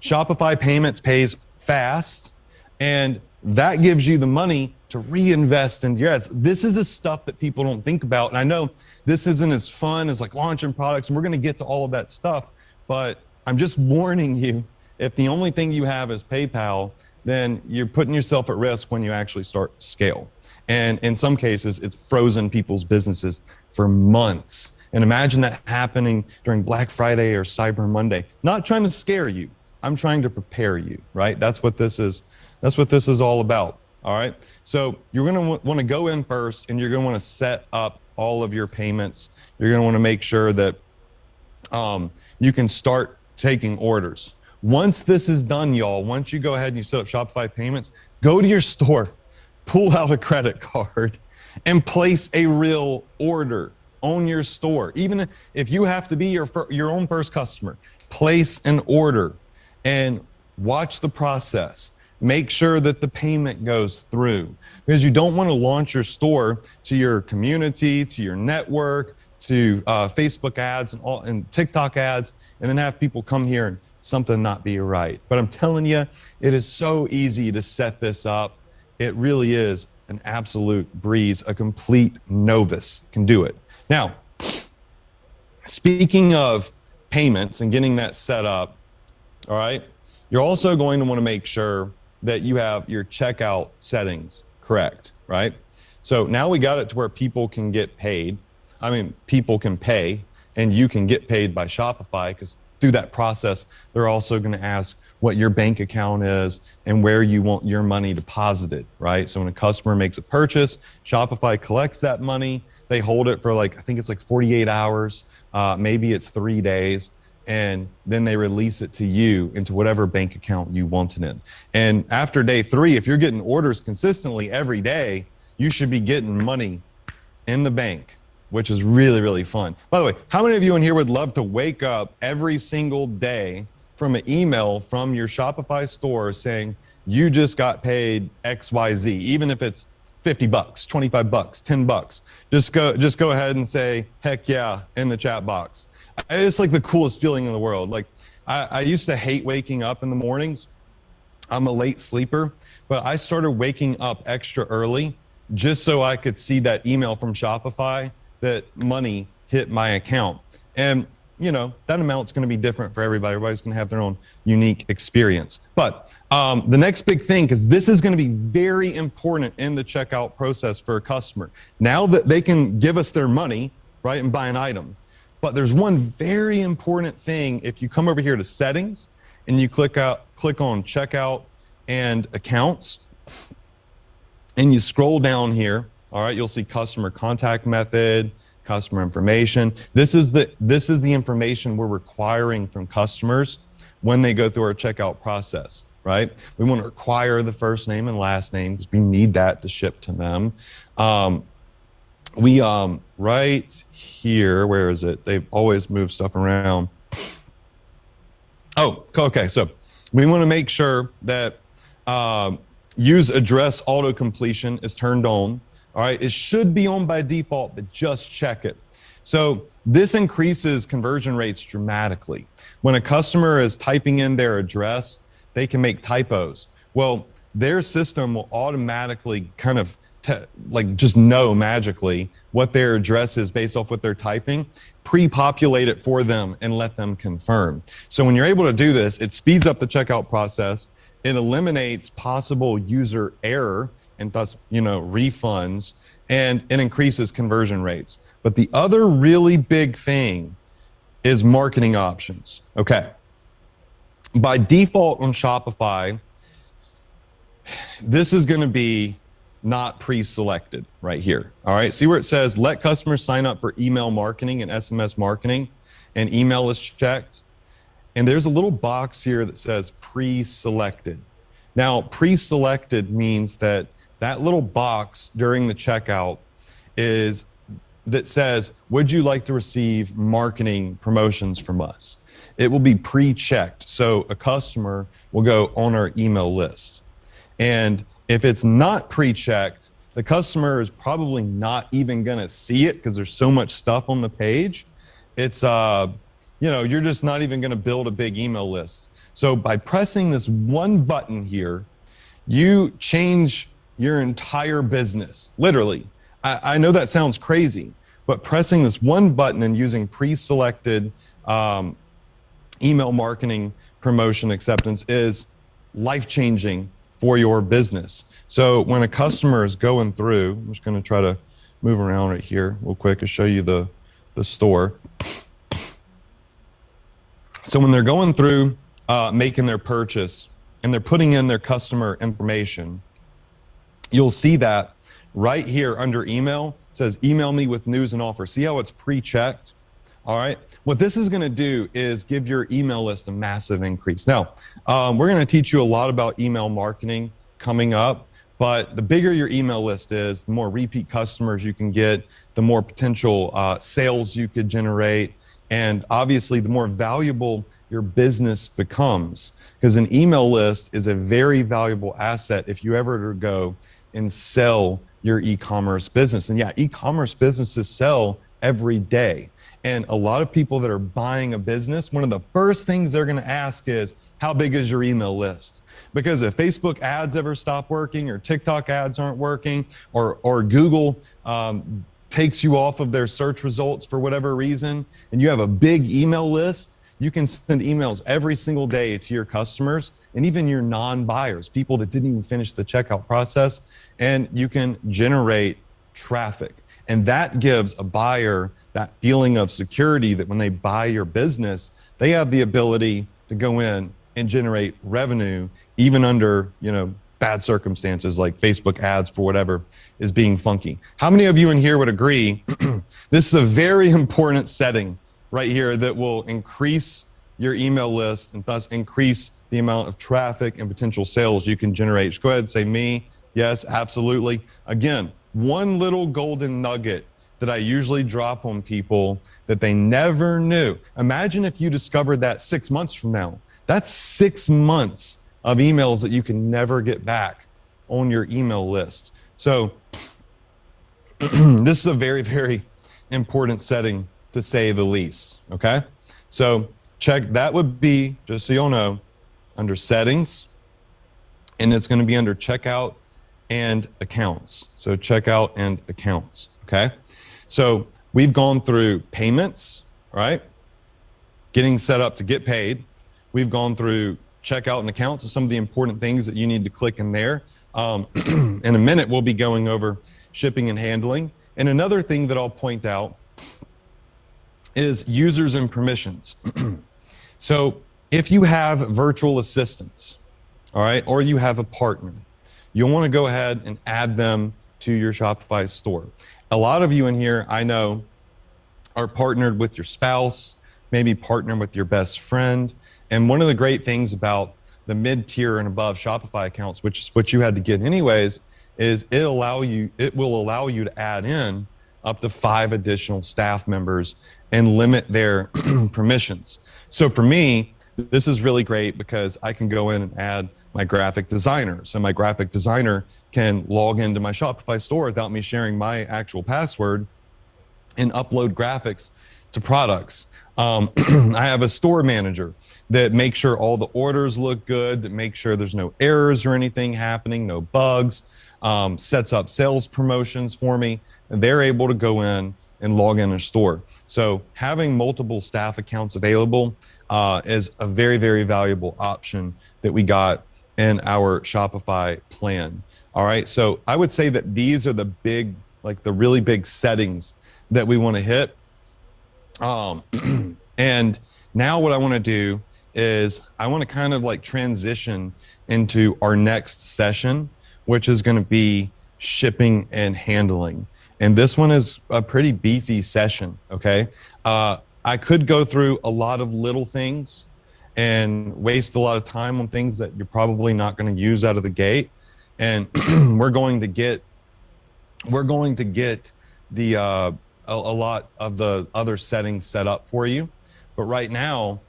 Shopify Payments pays fast, and that gives you the money to reinvest in your ads. This is the stuff that people don't think about. And I know this isn't as fun as launching products, and we're going to get to all of that stuff, but I'm just warning you, if the only thing you have is PayPal, then you're putting yourself at risk when you actually start scale. And in some cases, it's frozen people's businesses for months. And imagine that happening during Black Friday or Cyber Monday. Not trying to scare you. I'm trying to prepare you, right? That's what this is. That's what this is all about, all right? So you're gonna wanna go in first, and you're gonna wanna set up all of your payments. You're gonna wanna make sure that you can start taking orders. Once this is done, y'all, once you go ahead and you set up Shopify Payments, go to your store, pull out a credit card, and place a real order. own your store. Even if you have to be your own first customer, place an order and watch the process. Make sure that the payment goes through, because you don't want to launch your store to your community, to your network, to Facebook ads and TikTok ads, and then have people come here and something not be right. But I'm telling you, it is so easy to set this up. It really is an absolute breeze. A complete novice can do it. Now, speaking of payments and getting that set up, all right, you're also going to want to make sure that you have your checkout settings correct, right? So now we got it to where people can get paid. I mean, people can pay and you can get paid by Shopify, because through that process, they're also going to ask what your bank account is and where you want your money deposited, right? So when a customer makes a purchase, Shopify collects that money. They hold it for I think it's 48 hours. Maybe it's 3 days. And then they release it to you into whatever bank account you want it in. And after day 3, if you're getting orders consistently every day, you should be getting money in the bank, which is really, really fun. By the way, how many of you in here would love to wake up every single day from an email from your Shopify store saying you just got paid XYZ, even if it's $50, $25, $10? Just go ahead and say, heck yeah, in the chat box. It's like the coolest feeling in the world. Like I used to hate waking up in the mornings. I'm a late sleeper, but I started waking up extra early just so I could see that email from Shopify that money hit my account. And you know, that amount's going to be different for everybody. Everybody's going to have their own unique experience. But the next big thing, because this is going to be very important in the checkout process for a customer. Now that they can give us their money, right, and buy an item. But there's one very important thing. If you come over here to settings and you click on checkout and accounts, and you scroll down here, all right, you'll see customer contact method, customer information. This is the information we're requiring from customers when they go through our checkout process, right? We want to require the first name and last name because we need that to ship to them. Right here, where is it? They've always moved stuff around. Oh, okay. So we want to make sure that use address auto completion is turned on. All right, it should be on by default, but just check it. So this increases conversion rates dramatically. When a customer is typing in their address, they can make typos. Well, their system will automatically kind of just know magically what their address is based off what they're typing, pre-populate it for them and let them confirm. So when you're able to do this, it speeds up the checkout process. It eliminates possible user error and thus, refunds, and it increases conversion rates. But the other really big thing is marketing options. Okay. By default on Shopify, this is going to be not pre-selected right here. All right. See where it says, let customers sign up for email marketing and SMS marketing, and email is checked. And there's a little box here that says pre-selected. Now, pre-selected means that little box during the checkout that says, would you like to receive marketing promotions from us? It will be pre-checked. So a customer will go on our email list. And if it's not pre-checked, the customer is probably not even going to see it because there's so much stuff on the page. It's, you're just not even going to build a big email list. So by pressing this one button here, you change your entire business, literally. I know that sounds crazy, but pressing this one button and using pre-selected email marketing promotion acceptance is life-changing for your business. So when a customer is going through, I'm just going to try to move around right here real quick and show you the store. So when they're going through making their purchase and they're putting in their customer information, you'll see that right here under email, it says email me with news and offers. See how it's pre-checked? All right. What this is going to do is give your email list a massive increase. Now, we're going to teach you a lot about email marketing coming up, But the bigger your email list is, the more repeat customers you can get, the more potential sales you could generate, and obviously the more valuable your business becomes. Because an email list is a very valuable asset if you ever go and sell your e-commerce business. And yeah, e-commerce businesses sell every day. And a lot of people that are buying a business, one of the first things they're going to ask is, how big is your email list? Because if Facebook ads ever stop working, or TikTok ads aren't working, or Google takes you off of their search results for whatever reason, and you have a big email list, you can send emails every single day to your customers and even your non-buyers, people that didn't even finish the checkout process, and you can generate traffic. And that gives a buyer that feeling of security that when they buy your business, they have the ability to go in and generate revenue even under, bad circumstances like Facebook ads for whatever is being funky. How many of you in here would agree this is a very important setting right here that will increase your email list and thus increase the amount of traffic and potential sales you can generate? Just go ahead and say me. Yes, absolutely. Again, one little golden nugget that I usually drop on people that they never knew. Imagine if you discovered that 6 months from now. That's 6 months of emails that you can never get back on your email list. So this is a very, very important setting to say the least, okay? So that would be, just so you'll know, under settings, and it's gonna be under checkout and accounts. So checkout and accounts, okay? So we've gone through payments, right? Getting set up to get paid. We've gone through checkout and accounts and some of the important things that you need to click in there. In a minute, we'll be going over shipping and handling. And another thing that I'll point out is users and permissions. So if you have virtual assistants, all right, or you have a partner, you'll want to go ahead and add them to your Shopify store. A lot of you in here, I know, are partnered with your spouse, maybe partnered with your best friend. And one of the great things about the mid-tier and above Shopify accounts, which is what you had to get anyways, is it will allow you to add in up to 5 additional staff members and limit their permissions. So for me, this is really great because I can go in and add my graphic designer. So my graphic designer can log into my Shopify store without me sharing my actual password and upload graphics to products. I have a store manager that makes sure all the orders look good, that makes sure there's no errors or anything happening, no bugs, sets up sales promotions for me, and they're able to go in and log in a store. So having multiple staff accounts available is a very, very valuable option that we got in our Shopify plan. All right, so I would say that these are the big, like the really big settings that we want to hit. And now what I want to do is I want to kind of like transition into our next session, which is going to be shipping and handling. And this one is a pretty beefy session, okay? I could go through a lot of little things and waste a lot of time on things that you're probably not going to use out of the gate. And we're going to get the a lot of the other settings set up for you. But right now,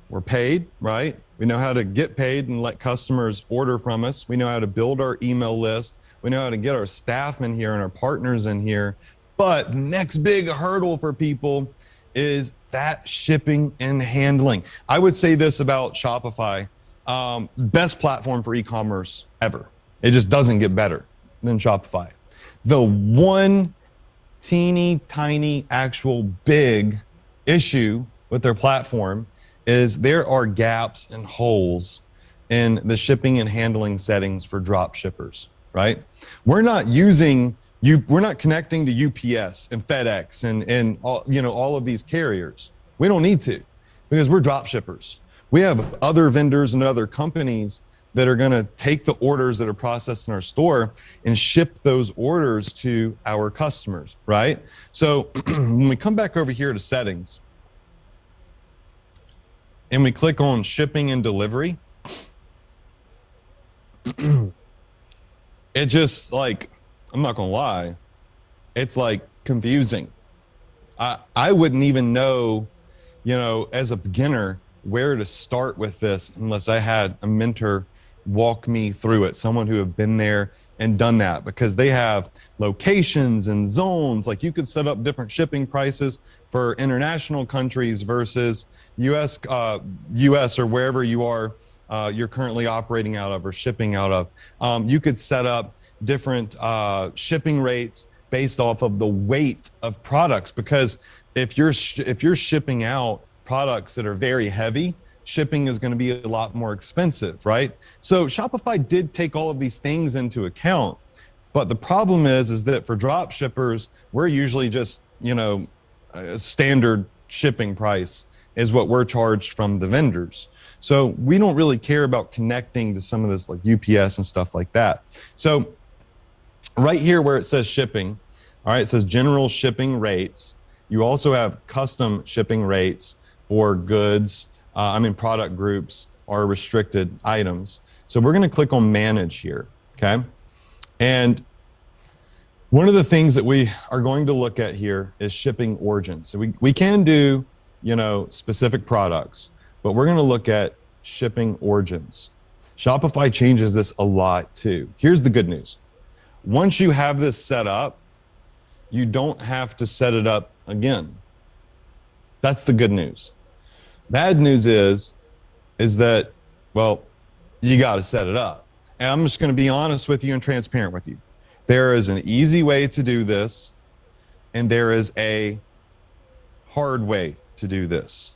we're paid, right? We know how to get paid and let customers order from us. We know how to build our email list. We know how to get our staff in here and our partners in here. But the next big hurdle for people is that shipping and handling. I would say this about Shopify, best platform for e-commerce ever. It just doesn't get better than Shopify. The one teeny tiny actual big issue with their platform is there are gaps and holes in the shipping and handling settings for drop shippers, right? We're not connecting to UPS and FedEx and all of these carriers. We don't need to because we're drop shippers. We have other vendors and other companies that are going to take the orders that are processed in our store and ship those orders to our customers, right? So when we come back over here to settings and we click on shipping and delivery, it just like, I'm not gonna lie, it's like confusing. I wouldn't even know, as a beginner, where to start with this unless I had a mentor walk me through it, someone who have been there and done that, because they have locations and zones. Like, you could set up different shipping prices for international countries versus US or wherever you are, you're currently operating out of or shipping out of. You could set up different shipping rates based off of the weight of products, because if you're shipping out products that are very heavy, shipping is going to be a lot more expensive, right? So Shopify did take all of these things into account, but the problem is that for drop shippers, we're usually just, a standard shipping price is what we're charged from the vendors. So we don't really care about connecting to some of this like UPS and stuff like that. So right here where it says shipping, all right, it says general shipping rates. You also have custom shipping rates for goods, product groups or restricted items. So we're going to click on manage here, okay? And one of the things that we are going to look at here is shipping origins. So we can do, specific products, but we're going to look at shipping origins. Shopify changes this a lot too. Here's the good news. Once you have this set up, you don't have to set it up again. That's the good news. Bad news is that, well, you got to set it up. And I'm just going to be honest with you and transparent with you. There is an easy way to do this, and there is a hard way to do this.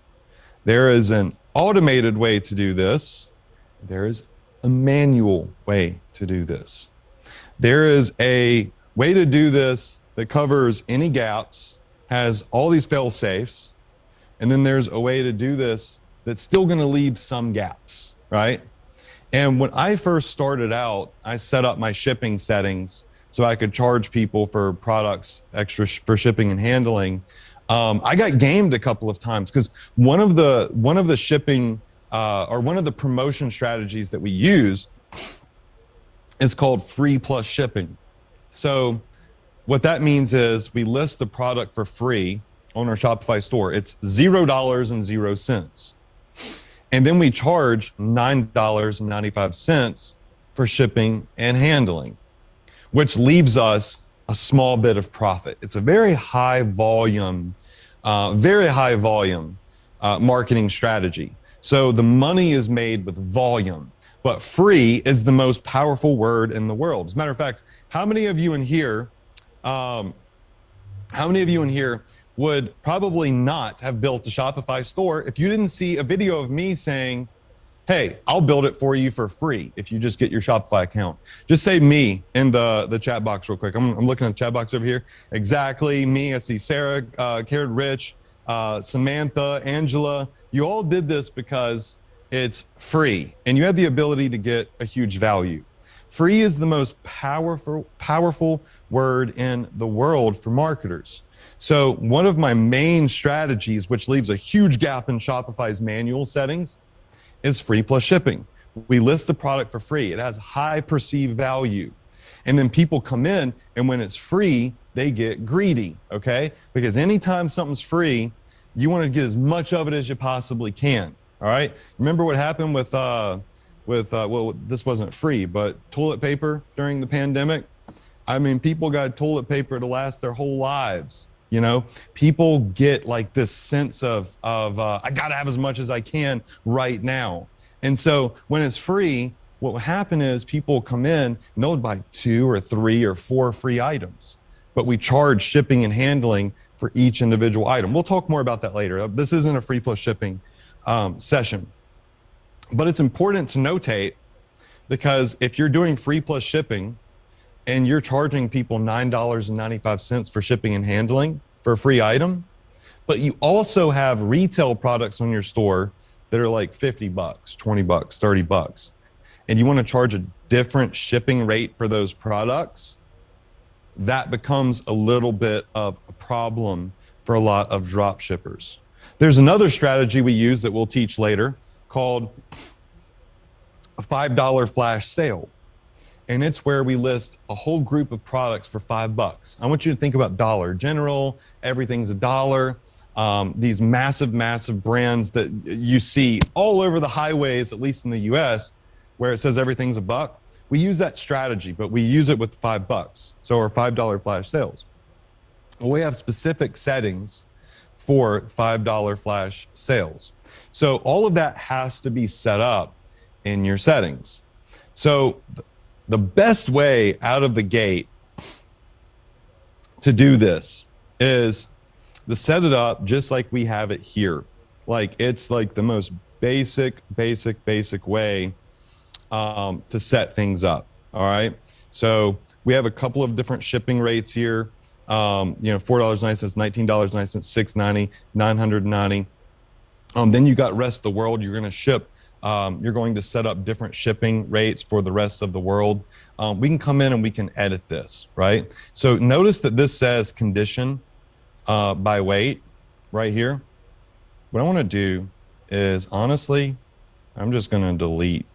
There is an automated way to do this. There is a manual way to do this. There is a way to do this that covers any gaps, has all these fail safes, and then there's a way to do this that's still going to leave some gaps, right? And when I first started out, I set up my shipping settings so I could charge people for products extra for shipping and handling. I got gamed a couple of times because one of the shipping or one of the promotion strategies that we use is called free plus shipping. So what that means is we list the product for free on our Shopify store. It's $0.00. And then we charge $9.95 for shipping and handling, which leaves us a small bit of profit. It's a very high volume marketing strategy. So the money is made with volume, but free is the most powerful word in the world. As a matter of fact, how many of you in here would probably not have built a Shopify store if you didn't see a video of me saying, hey, I'll build it for you for free if you just get your Shopify account? Just say me in the chat box real quick. I'm looking at the chat box over here. Exactly, me. I see Sarah, Karen, Rich, Samantha, Angela. You all did this because it's free and you have the ability to get a huge value. Free is the most powerful word in the world for marketers. So one of my main strategies, which leaves a huge gap in Shopify's manual settings, is free plus shipping. We list the product for free. It has high perceived value. And then people come in, and when it's free, they get greedy, okay? Because anytime something's free, you want to get as much of it as you possibly can, all right? Remember what happened with well, this wasn't free, but toilet paper during the pandemic? I mean, people got toilet paper to last their whole lives. You know, people get like this sense of I got to have as much as I can right now. And so when it's free, what will happen is people come in and they'll buy 2 or 3 or 4 free items, but we charge shipping and handling for each individual item. We'll talk more about that later. This isn't a free plus shipping session, but it's important to notate, because if you're doing free plus shipping and you're charging people $9.95 for shipping and handling for a free item, but you also have retail products on your store that are like $50, $20, $30, and you want to charge a different shipping rate for those products, that becomes a little bit of a problem for a lot of drop shippers. There's another strategy we use that we'll teach later called a $5 flash sale. and it's where we list a whole group of products for $5. I want you to think about Dollar General. Everything's $1. These massive brands that you see all over the highways, at least in the US, where it says everything's $1. We use that strategy, but we use it with $5. So our $5 flash sales. Well, we have specific settings for $5 flash sales. So all of that has to be set up in your settings. So the best way out of the gate to do this is to set it up just like we have it here. Like it's like the most basic way to set things up. All right. So we have a couple of different shipping rates here. $4.90, $19.90, $6.90, $9.90. Then you got rest of the world. You're going to ship. You're going to set up different shipping rates for the rest of the world. We can come in and we can edit this, right? So notice that this says condition by weight right here. What I want to do is, honestly, I'm just going to delete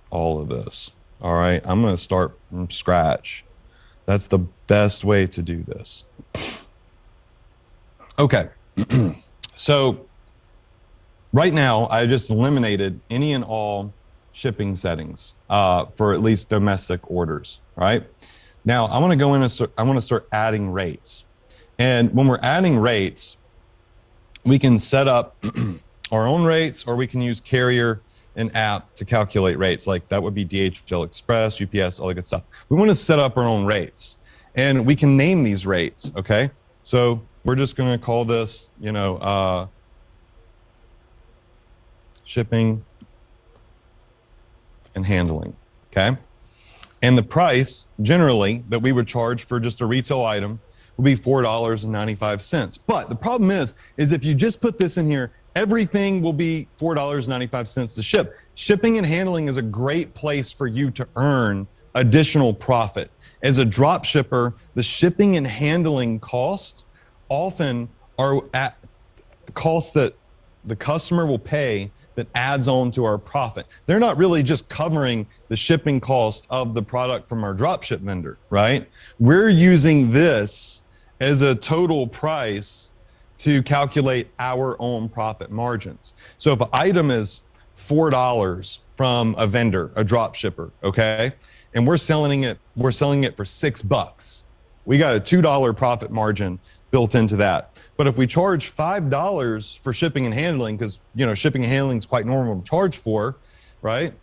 all of this. All right. I'm going to start from scratch. That's the best way to do this. Okay. So right now, I just eliminated any and all shipping settings for at least domestic orders, right? Now, I want to go in and I want to start adding rates. And when we're adding rates, we can set up our own rates, or we can use carrier and app to calculate rates. Like that would be DHL Express, UPS, all that good stuff. We want to set up our own rates, and we can name these rates, okay? So we're just going to call this, shipping and handling, okay? And the price generally that we would charge for just a retail item would be $4.95. But the problem is if you just put this in here, everything will be $4.95 to ship. Shipping and handling is a great place for you to earn additional profit. As a drop shipper, the shipping and handling costs often are at costs that the customer will pay that adds on to our profit. They're not really just covering the shipping cost of the product from our dropship vendor, right? We're using this as a total price to calculate our own profit margins. So if an item is $4 from a vendor, a drop shipper, okay, and we're selling it for $6, we got a $2 profit margin built into that. But if we charge $5 for shipping and handling, because shipping and handling is quite normal to charge for, right?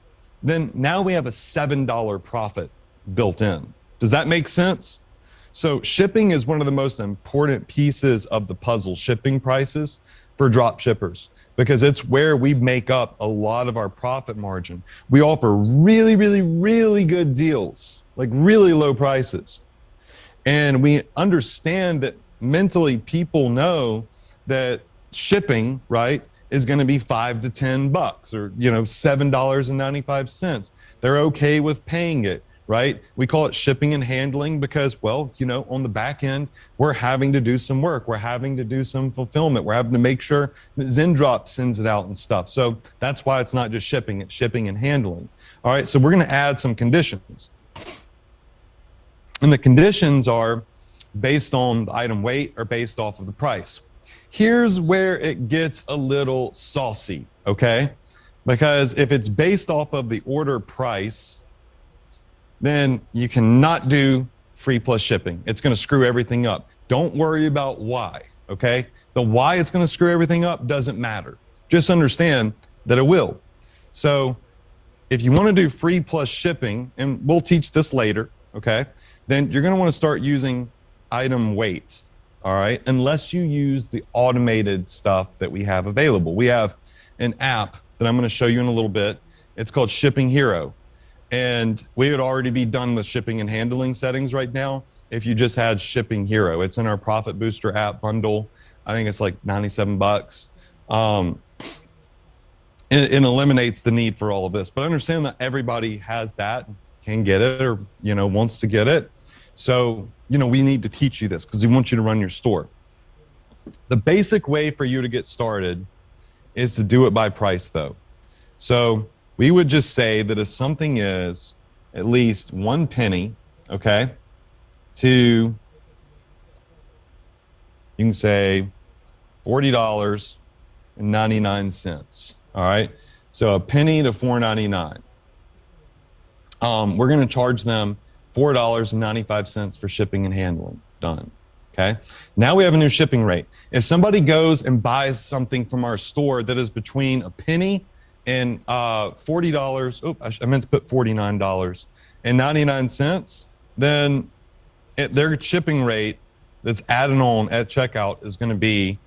Then now we have a $7 profit built in. Does that make sense? So shipping is one of the most important pieces of the puzzle, shipping prices for drop shippers, because it's where we make up a lot of our profit margin. We offer really, really, really good deals, like really low prices. And we understand that mentally people know that shipping, right, is going to be $5 to $10 or, $7.95. They're okay with paying it. Right? We call it shipping and handling because, well, on the back end, we're having to do some work. We're having to do some fulfillment. We're having to make sure that Zendrop sends it out and stuff. So that's why it's not just shipping, it's shipping and handling. All right, so we're going to add some conditions. And the conditions are based on the item weight or based off of the price. Here's where it gets a little saucy, okay? Because if it's based off of the order price, then you cannot do free plus shipping. It's going to screw everything up. Don't worry about why, okay? The why it's going to screw everything up doesn't matter. Just understand that it will. So if you want to do free plus shipping, and we'll teach this later, okay, then you're going to want to start using item weights, all right? Unless you use the automated stuff that we have available. We have an app that I'm going to show you in a little bit. It's called Shipping Hero. And we would already be done with shipping and handling settings right now if you just had Shipping Hero. It's in our Profit Booster app bundle. I think it's like $97. It eliminates the need for all of this. But understand that everybody has that, can get it, or wants to get it. So we need to teach you this because we want you to run your store. The basic way for you to get started is to do it by price, though. So we would just say that if something is at least 1 penny, okay, to, you can say $40.99. All right. So a penny to $4.99. We're going to charge them $4.95 for shipping and handling. Done. Okay. Now we have a new shipping rate. If somebody goes and buys something from our store that is between a penny and $40, I meant to put $49.99, then their shipping rate that's added on at checkout is going to be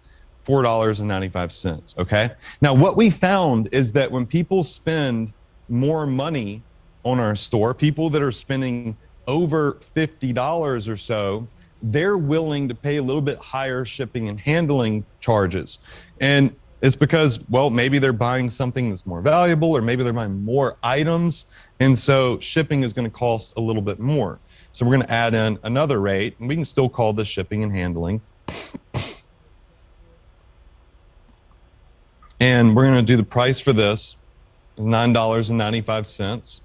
$4.95. Okay. Now, what we found is that when people spend more money on our store, people that are spending over $50 or so, they're willing to pay a little bit higher shipping and handling charges. And it's because, well, maybe they're buying something that's more valuable, or maybe they're buying more items. And so shipping is going to cost a little bit more. So we're going to add in another rate, and we can still call this shipping and handling. And we're going to do the price for this is $9.95.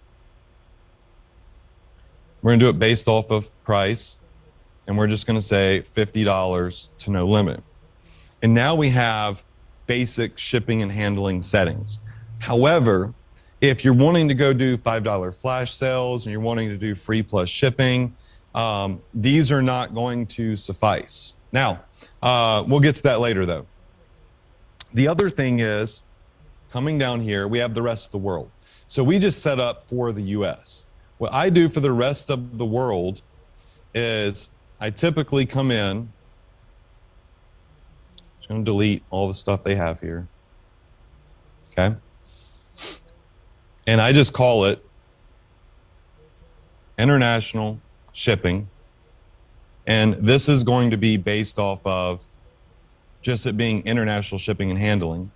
We're going to do it based off of price. And we're just going to say $50 to no limit. And now we have basic shipping and handling settings. However, if you're wanting to go do $5 flash sales and you're wanting to do free plus shipping, these are not going to suffice. Now, we'll get to that later though. The other thing is, coming down here, we have the rest of the world. So we just set up for the US. What I do for the rest of the world is I typically come in, just going to delete all the stuff they have here. Okay. And I just call it international shipping. And this is going to be based off of just it being international shipping and handling.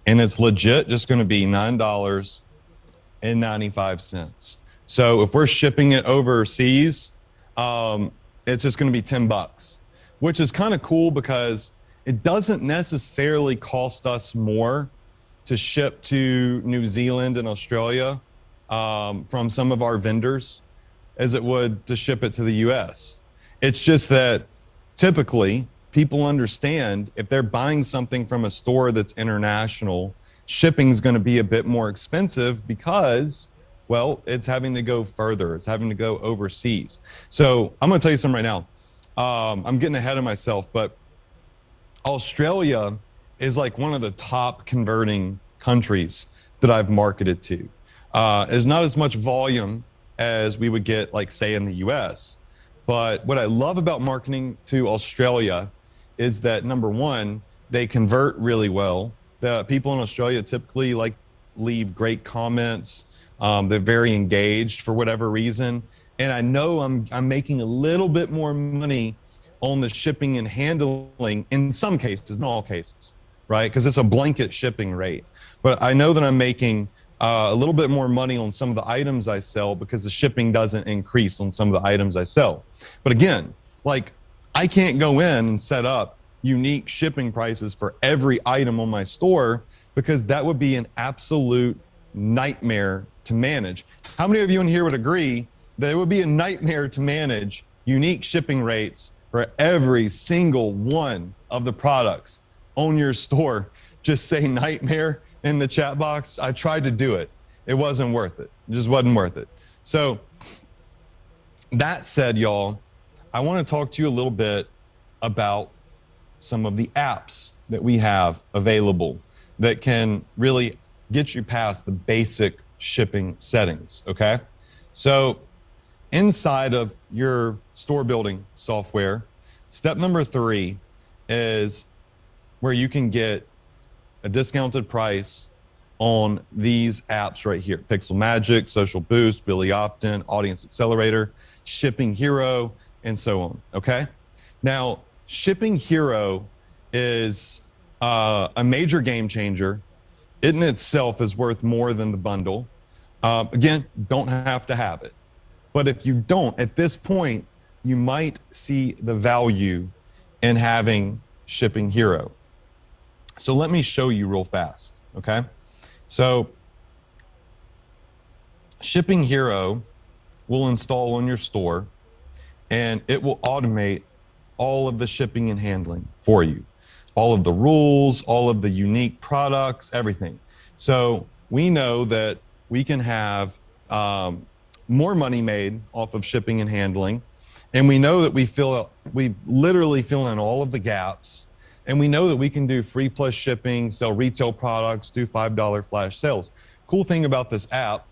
And it's legit just going to be $9.95. So if we're shipping it overseas, it's just going to be $10, which is kind of cool because it doesn't necessarily cost us more to ship to New Zealand and Australia from some of our vendors as it would to ship it to the US. It's just that typically people understand if they're buying something from a store that's international, shipping is going to be a bit more expensive because, well, it's having to go further. It's having to go overseas. So I'm going to tell you something right now. I'm getting ahead of myself, but Australia is like one of the top converting countries that I've marketed to. There's not as much volume as we would get, like, say, in the US. But what I love about marketing to Australia is that, number one, they convert really well. The people in Australia typically leave great comments. They're very engaged for whatever reason. And I know I'm making a little bit more money on the shipping and handling in some cases, not all cases, right? Because it's a blanket shipping rate. But I know that I'm making a little bit more money on some of the items I sell because the shipping doesn't increase on some of the items I sell. But again, like, I can't go in and set up unique shipping prices for every item on my store because that would be an absolute nightmare to manage. How many of you in here would agree that it would be a nightmare to manage unique shipping rates for every single one of the products on your store? Just say nightmare in the chat box. I tried to do it. It wasn't worth it. It just wasn't worth it. So that said, y'all, I want to talk to you a little bit about some of the apps that we have available that can really get you past the basic shipping settings, okay? So inside of your store building software, step number 3 is where you can get a discounted price on these apps right here: Pixel Magic, Social Boost, Billy Optin, Audience Accelerator, Shipping Hero, and so on, okay? Now, Shipping Hero is a major game changer. It in itself is worth more than the bundle. Again, don't have to have it. But if you don't, at this point, you might see the value in having Shipping Hero. So let me show you real fast, okay? So Shipping Hero will install on your store, and it will automate all of the shipping and handling for you. All of the rules, all of the unique products, everything. So we know that we can have more money made off of shipping and handling. And we know that we literally fill in all of the gaps. And we know that we can do free plus shipping, sell retail products, do $5 flash sales. Cool thing about this app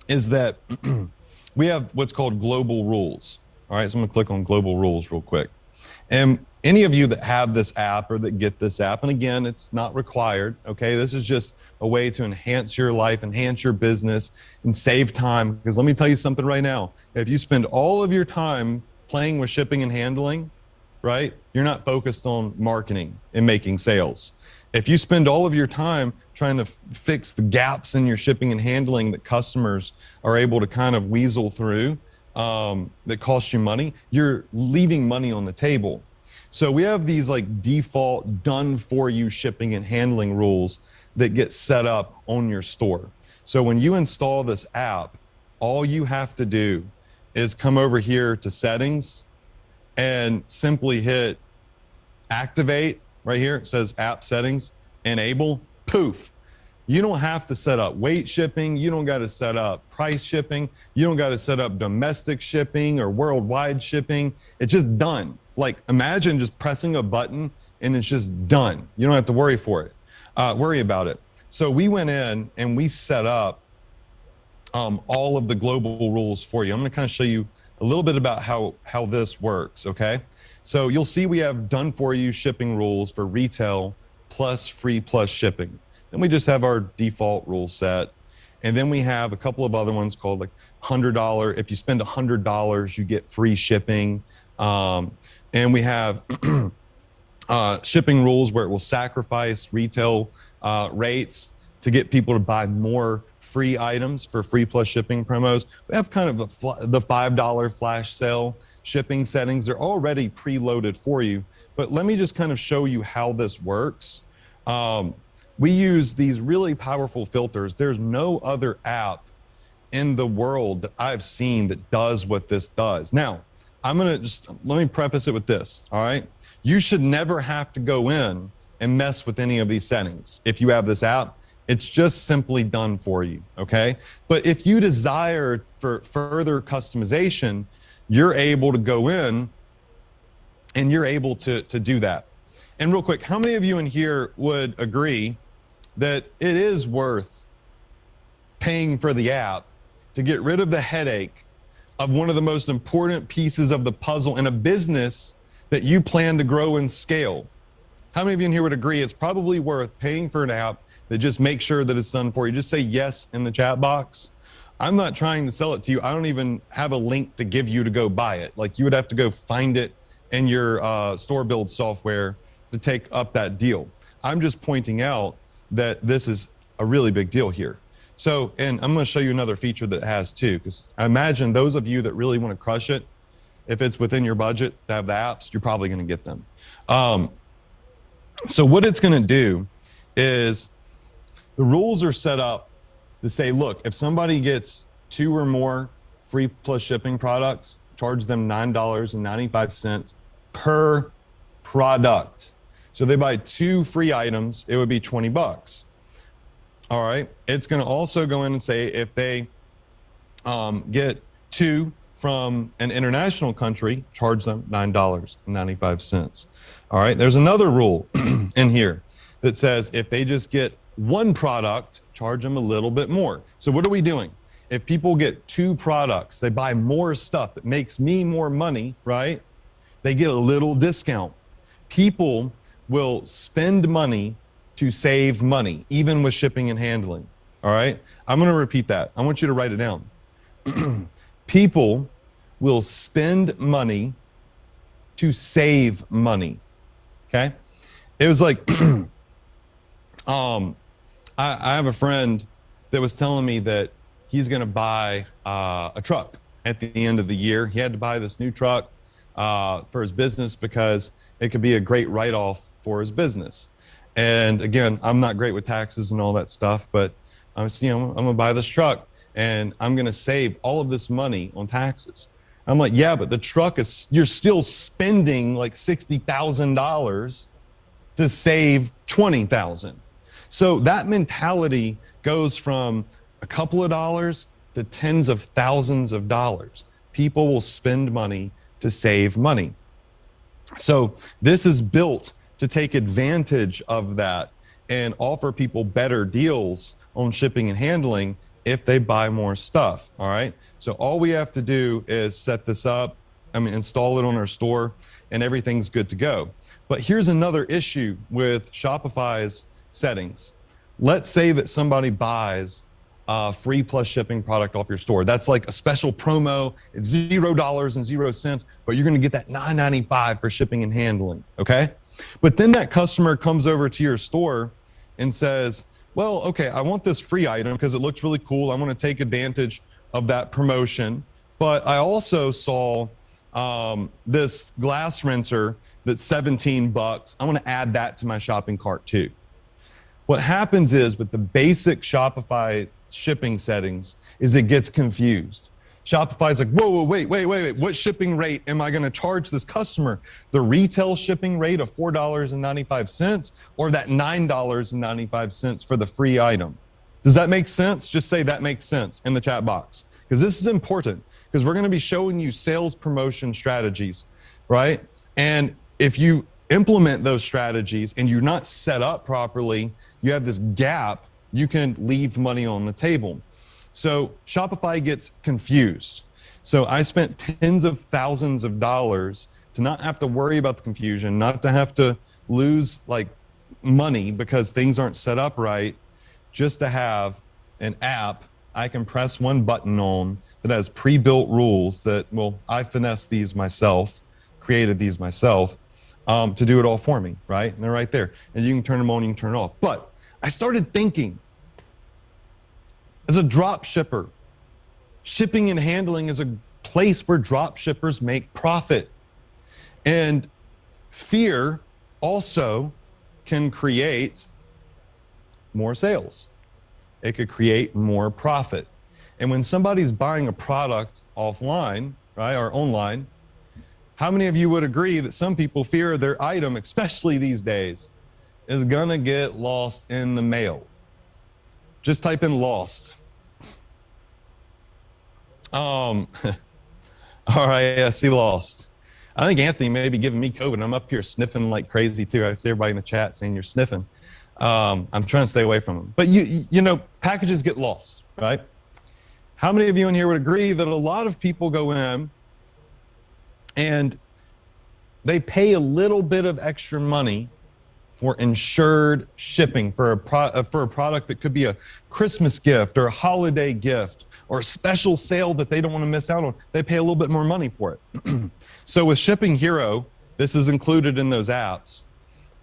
is that we have what's called global rules. All right, so I'm gonna click on global rules real quick. And any of you that have this app or that get this app, and again, it's not required, okay? This is just a way to enhance your life, enhance your business, and save time. Because let me tell you something right now. If you spend all of your time playing with shipping and handling, right, you're not focused on marketing and making sales. If you spend all of your time trying to fix the gaps in your shipping and handling that customers are able to kind of weasel through, that costs you money, you're leaving money on the table. So we have these like default done for you shipping and handling rules that get set up on your store. So when you install this app, all you have to do is come over here to settings and simply hit activate right here. It says app settings, enable, poof. You don't have to set up weight shipping. You don't got to set up price shipping. You don't got to set up domestic shipping or worldwide shipping. It's just done. Like imagine just pressing a button and it's just done. You don't have to worry about it. So we went in and we set up all of the global rules for you. I'm going to kind of show you a little bit about how this works. Okay. So you'll see we have done for you shipping rules for retail plus free plus shipping. Then we just have our default rule set. And then we have a couple of other ones called like $100. If you spend $100, you get free shipping. And we have shipping rules where it will sacrifice retail rates to get people to buy more free items for free plus shipping promos. We have kind of the $5 flash sale shipping settings. They're already preloaded for you. But let me just kind of show you how this works. We use these really powerful filters. There's no other app in the world that I've seen that does what this does. Now, let me preface it with this, all right? You should never have to go in and mess with any of these settings. If you have this app, it's just simply done for you, okay? But if you desire for further customization, you're able to go in and you're able to do that. And real quick, how many of you in here would agree that it is worth paying for the app to get rid of the headache of one of the most important pieces of the puzzle in a business that you plan to grow and scale? How many of you in here would agree it's probably worth paying for an app that just makes sure that it's done for you? Just say yes in the chat box. I'm not trying to sell it to you. I don't even have a link to give you to go buy it. Like you would have to go find it in your store build software to take up that deal. I'm just pointing out that this is a really big deal here. So, and I'm going to show you another feature that it has too, because I imagine those of you that really want to crush it, if it's within your budget to have the apps, you're probably going to get them. So what it's going to do is the rules are set up to say, look, if somebody gets 2 or more free plus shipping products, charge them $9.95 per product. So they buy 2 free items, it would be 20 bucks. All right. It's going to also go in and say if they get 2 from an international country, charge them $9.95. All right. There's another rule in here that says if they just get 1 product, charge them a little bit more. So what are we doing? If people get 2 products, they buy more stuff that makes me more money, right? They get a little discount. People will spend money to save money, even with shipping and handling. All right. I'm going to repeat that. I want you to write it down. People will spend money to save money. Okay. It was like, I have a friend that was telling me that he's going to buy a truck at the end of the year. He had to buy this new truck for his business because it could be a great write-off for his business. And again, I'm not great with taxes and all that stuff, but I'm going to buy this truck. and I'm going to save all of this money on taxes. I'm like, yeah, but the truck is, you're still spending like $60,000 to save 20,000. So that mentality goes from a couple of dollars to tens of thousands of dollars. People will spend money to save money. So this is built to take advantage of that and offer people better deals on shipping and handling if they buy more stuff. All right. So all we have to do is set this up, install it on our store, and everything's good to go. But here's another issue with Shopify's settings. Let's say that somebody buys a free plus shipping product off your store. That's like a special promo. It's $0.00, but you're going to get that $9.95 for shipping and handling. Okay. But then that customer comes over to your store and says, well, okay, I want this free item because it looks really cool. I want to take advantage of that promotion. But I also saw this glass rinser that's $17. I want to add that to my shopping cart too. What happens is with the basic Shopify shipping settings is it gets confused. Shopify's like, whoa, wait. What shipping rate am I going to charge this customer? The retail shipping rate of $4.95 or that $9.95 for the free item? Does that make sense? Just say that makes sense in the chat box, because this is important, because we're going to be showing you sales promotion strategies, right? And if you implement those strategies and you're not set up properly, you have this gap, you can leave money on the table. So Shopify gets confused. So I spent tens of thousands of dollars to not have to worry about the confusion, not to have to lose like money because things aren't set up right, just to have an app I can press one button on that has pre-built rules that, well, I finessed these myself, created these myself, to do it all for me, right? And they're right there. And you can turn them on, you can turn it off. But I started thinking, as a drop shipper, shipping and handling is a place where drop shippers make profit. And fear also can create more sales. It could create more profit. And when somebody's buying a product offline, right, or online, how many of you would agree that some people fear their item, especially these days, is gonna get lost in the mail? Just type in lost. All right, I see lost. I think Anthony may be giving me COVID. I'm up here sniffing like crazy too. I see everybody in the chat saying you're sniffing. I'm trying to stay away from them. But you know, packages get lost, right? How many of you in here would agree that a lot of people go in and they pay a little bit of extra money for insured shipping for a product that could be a Christmas gift or a holiday gift or a special sale that they don't want to miss out on? They pay a little bit more money for it. So with Shipping Hero, this is included in those apps.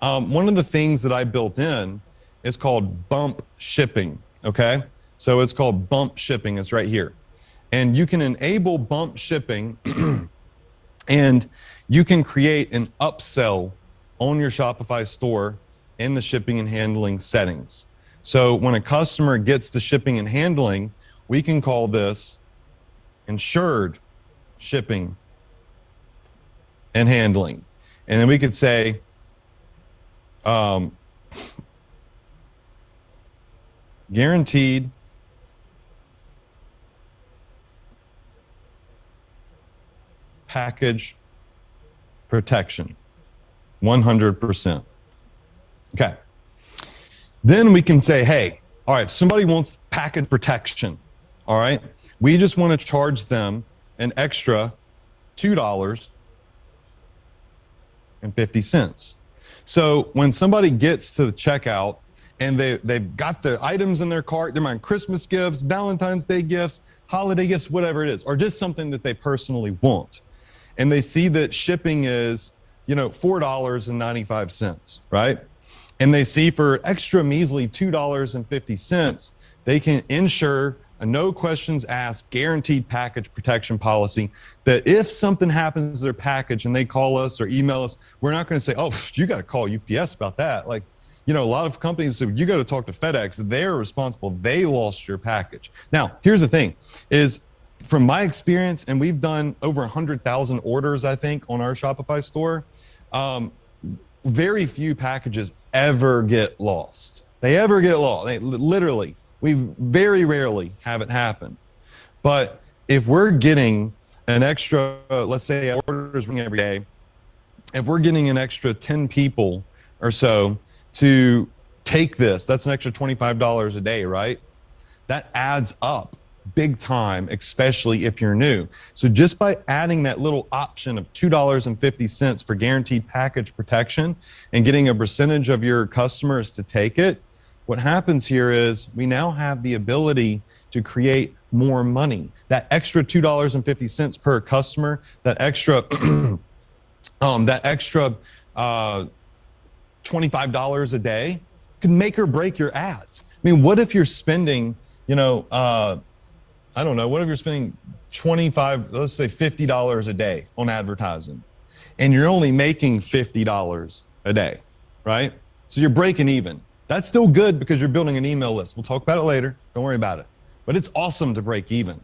One of the things that I built in is called bump shipping, okay? So it's called bump shipping, it's right here. And you can enable bump shipping and you can create an upsell on your Shopify store in the shipping and handling settings. So when a customer gets to shipping and handling, we can call this insured shipping and handling. And then we could say, guaranteed package protection, 100%. Okay. Then we can say, hey, all right, if somebody wants package protection, all right, we just want to charge them an extra $2.50. So when somebody gets to the checkout and they've got the items in their cart, they're buying Christmas gifts, Valentine's Day gifts, holiday gifts, whatever it is, or just something that they personally want, and they see that shipping is, you know, $4.95, right? And they see for extra measly $2.50, they can insure a no questions asked guaranteed package protection policy that if something happens to their package and they call us or email us, we're not going to say, oh, you got to call UPS about that. Like, a lot of companies, so you got to talk to FedEx. They're responsible. They lost your package. Now, here's the thing is, from my experience, and we've done over 100,000 orders, I think, on our Shopify store, very few packages ever get lost. They ever get lost. Literally, we very rarely have it happen. But if we're getting an extra, let's say orders ring every day, if we're getting an extra 10 people or so to take this, that's an extra $25 a day, right? That adds up big time, especially if you're new. So just by adding that little option of $2.50 for guaranteed package protection and getting a percentage of your customers to take it, what happens here is we now have the ability to create more money. That extra $2.50 per customer, that extra $25 a day can make or break your ads. I mean, what if you're spending, I don't know, what if you're spending let's say $50 a day on advertising, and you're only making $50 a day, right? So you're breaking even. That's still good because you're building an email list. We'll talk about it later. Don't worry about it. But it's awesome to break even.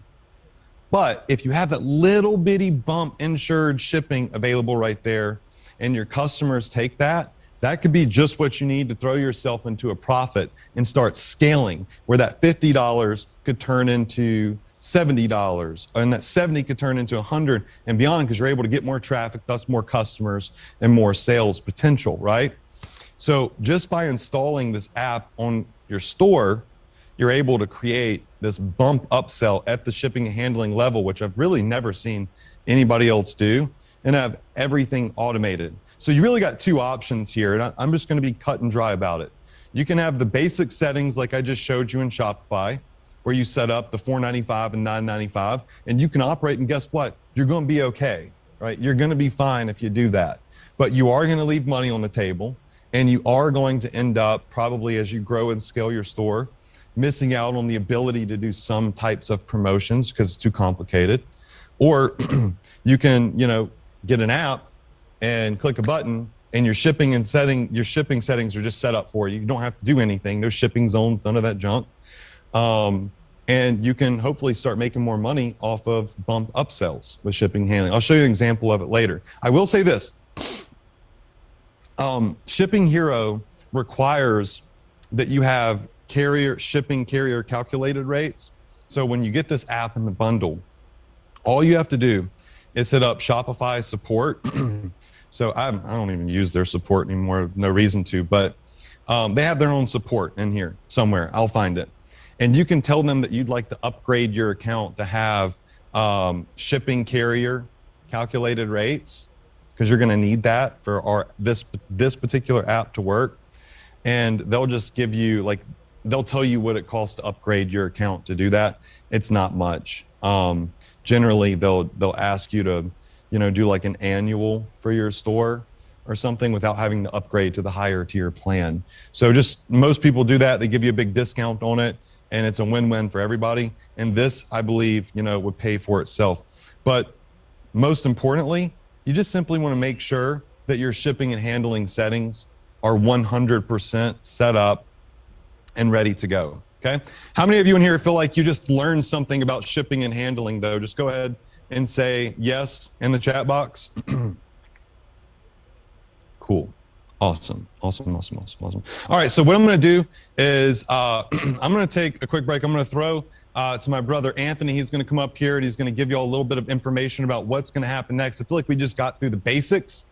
But if you have that little bitty bump insured shipping available right there, and your customers take that, that could be just what you need to throw yourself into a profit and start scaling, where that $50 could turn into $70, and that 70 could turn into 100 and beyond, because you're able to get more traffic, thus more customers and more sales potential, right? So just by installing this app on your store, you're able to create this bump upsell at the shipping and handling level, which I've really never seen anybody else do, and have everything automated. So you really got two options here, and I'm just going to be cut and dry about it. You can have the basic settings like I just showed you in Shopify, where you set up the $4.95 and $9.95, and you can operate, and guess what? You're going to be okay, right? You're going to be fine if you do that. But you are going to leave money on the table, and you are going to end up, probably as you grow and scale your store, missing out on the ability to do some types of promotions because it's too complicated. Or you can, get an app and click a button, and your shipping settings are just set up for you. You don't have to do anything. No shipping zones, none of that junk. And you can hopefully start making more money off of bump upsells with shipping and handling. I'll show you an example of it later. I will say this. Shipping Hero requires that you have shipping carrier calculated rates. So when you get this app in the bundle, all you have to do is hit up Shopify support. So I don't even use their support anymore. No reason to, but they have their own support in here somewhere. I'll find it. And you can tell them that you'd like to upgrade your account to have shipping carrier calculated rates, because you're going to need that for this particular app to work. And they'll just give you, they'll tell you what it costs to upgrade your account to do that. It's not much. Generally, they'll ask you to, do like an annual for your store or something without having to upgrade to the higher tier plan. So just most people do that. They give you a big discount on it, and it's a win-win for everybody. And this, I believe, would pay for itself. But most importantly, you just simply want to make sure that your shipping and handling settings are 100% set up and ready to go. Okay. How many of you in here feel like you just learned something about shipping and handling, though? Just go ahead and say yes in the chat box. Cool. Awesome. All right. So what I'm going to do is I'm going to take a quick break. I'm going to throw to my brother Anthony. He's going to come up here and he's going to give you all a little bit of information about what's going to happen next. I feel like we just got through the basics,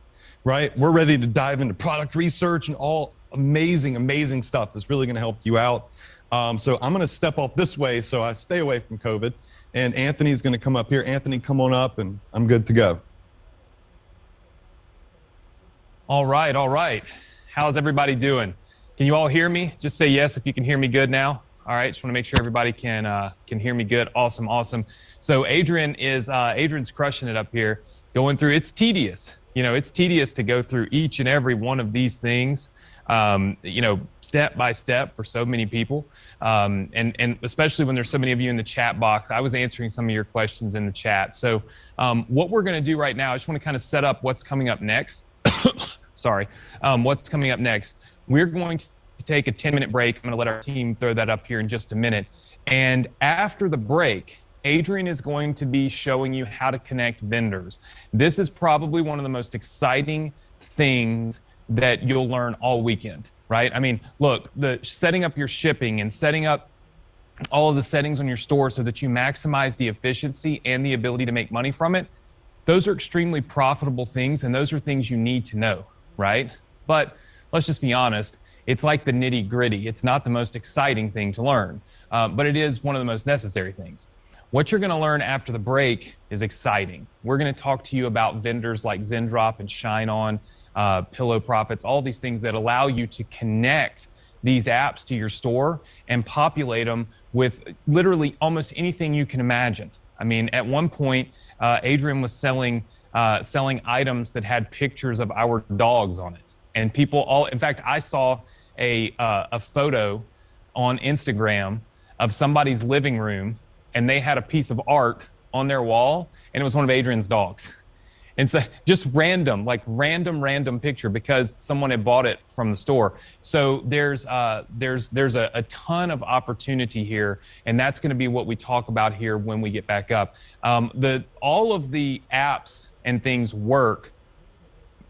right? We're ready to dive into product research and all amazing stuff that's really going to help you out. So I'm going to step off this way so I stay away from COVID. And Anthony's going to come up here. Anthony, come on up, and I'm good to go. All right. How's everybody doing? Can you all hear me? Just say yes if you can hear me good now. All right, just want to make sure everybody can hear me good. Awesome. So Adrian's crushing it up here, going through. It's tedious. It's tedious to go through each and every one of these things, step by step for so many people. And especially when there's so many of you in the chat box. I was answering some of your questions in the chat. So what we're going to do right now, I just want to kind of set up what's coming up next. Sorry. What's coming up next? We're going take a 10-minute break. I'm going to let our team throw that up here in just a minute. And after the break, Adrian is going to be showing you how to connect vendors. This is probably one of the most exciting things that you'll learn all weekend, right? I mean, look, the setting up your shipping and setting up all of the settings on your store so that you maximize the efficiency and the ability to make money from it, those are extremely profitable things, and those are things you need to know, right? But let's just be honest, it's like the nitty-gritty. It's not the most exciting thing to learn, but it is one of the most necessary things. What you're going to learn after the break is exciting. We're going to talk to you about vendors like Zendrop and Shine On, Pillow Profits, all these things that allow you to connect these apps to your store and populate them with literally almost anything you can imagine. I mean, at one point, Adrian was selling items that had pictures of our dogs on it, and people in fact, I saw a photo on Instagram of somebody's living room, and they had a piece of art on their wall, and it was one of Adrian's dogs. And so just random picture because someone had bought it from the store. So there's a ton of opportunity here, and that's going to be what we talk about here when we get back up. All of the apps and things work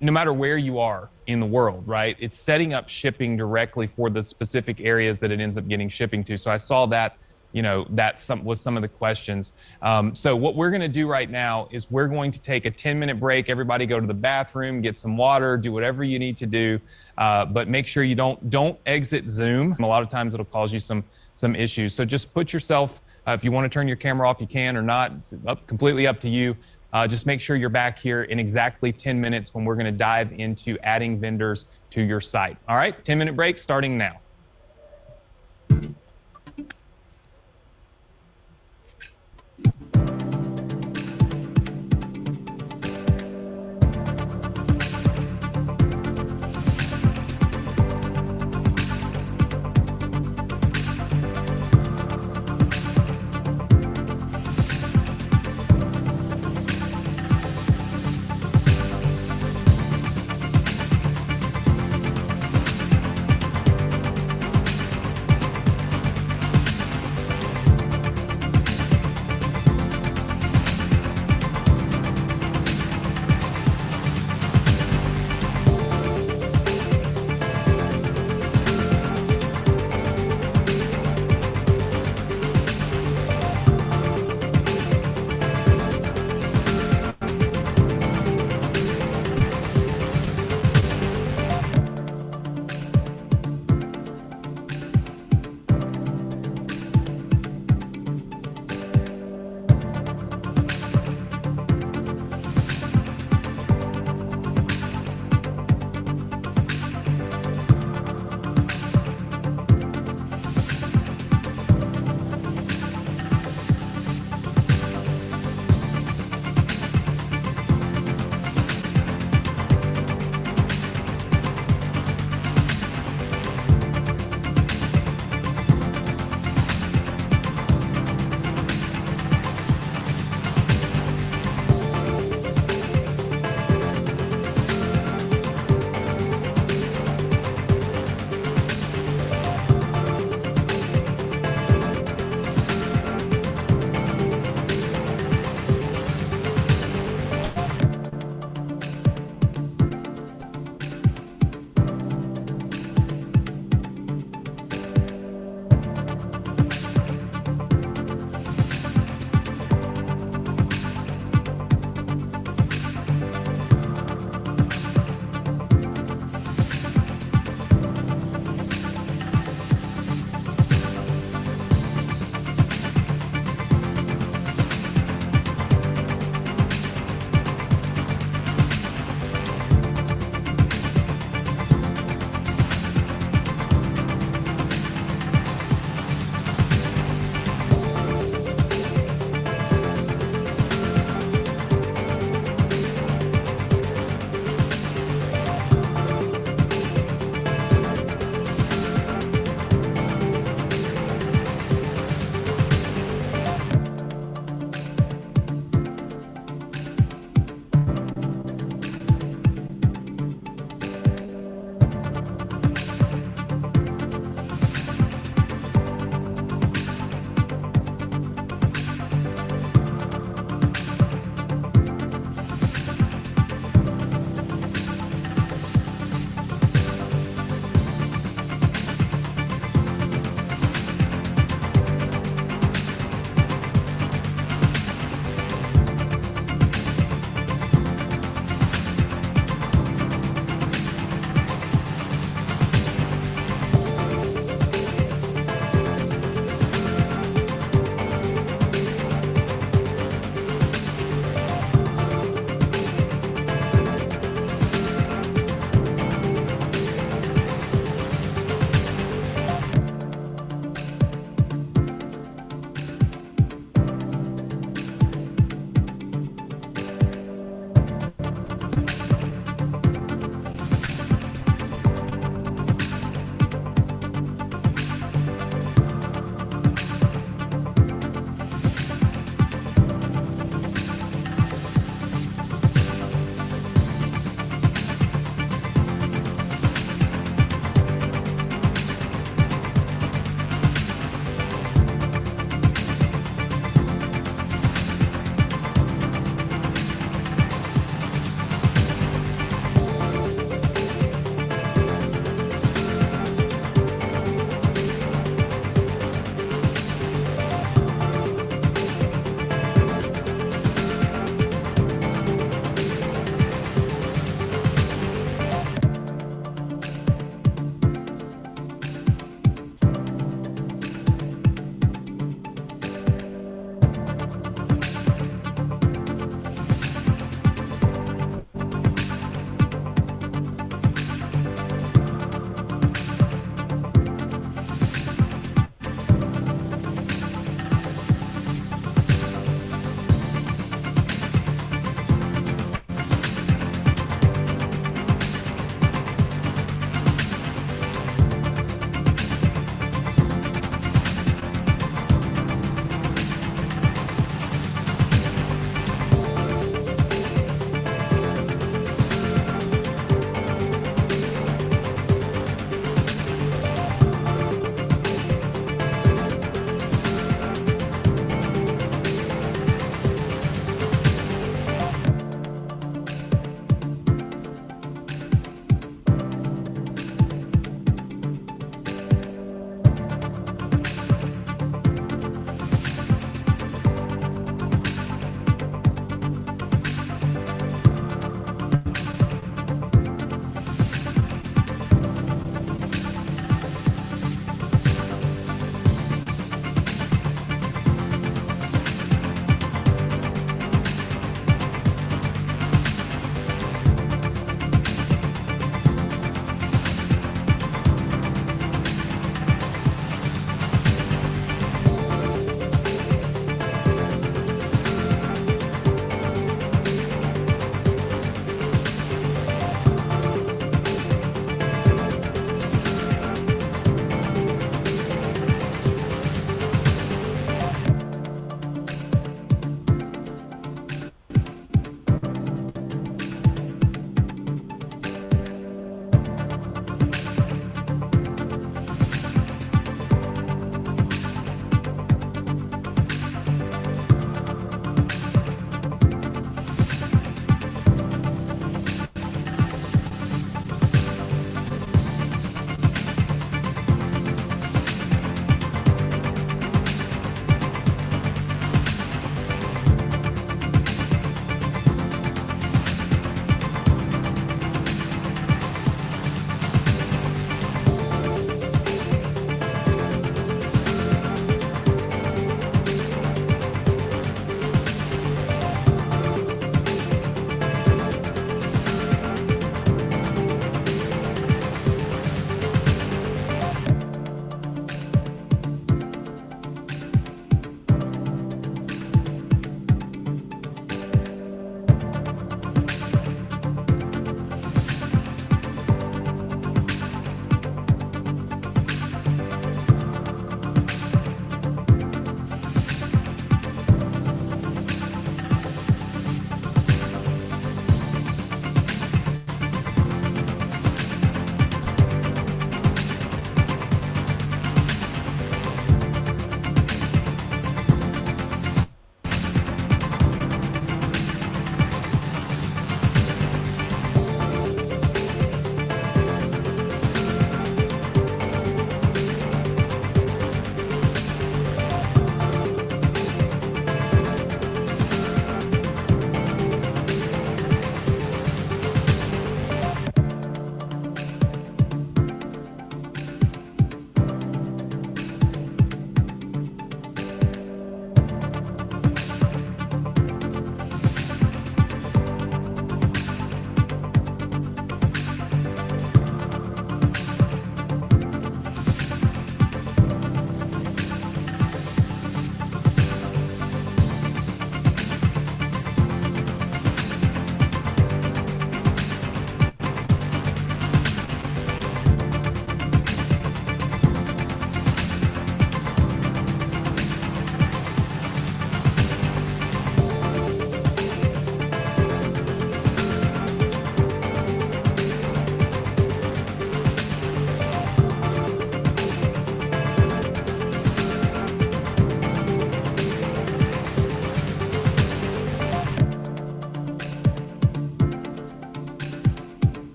no matter where you are in the world, right? It's setting up shipping directly for the specific areas that it ends up getting shipping to. So I saw that. Was some of the questions. So what we're going to do right now is we're going to take a 10-minute break. Everybody go to the bathroom, get some water, do whatever you need to do, but make sure you don't exit Zoom. A lot of times it'll cause you some issues. So just put yourself, if you want to turn your camera off, you can or not. It's completely up to you. Just make sure you're back here in exactly 10 minutes when we're going to dive into adding vendors to your site. All right, 10-minute break starting now.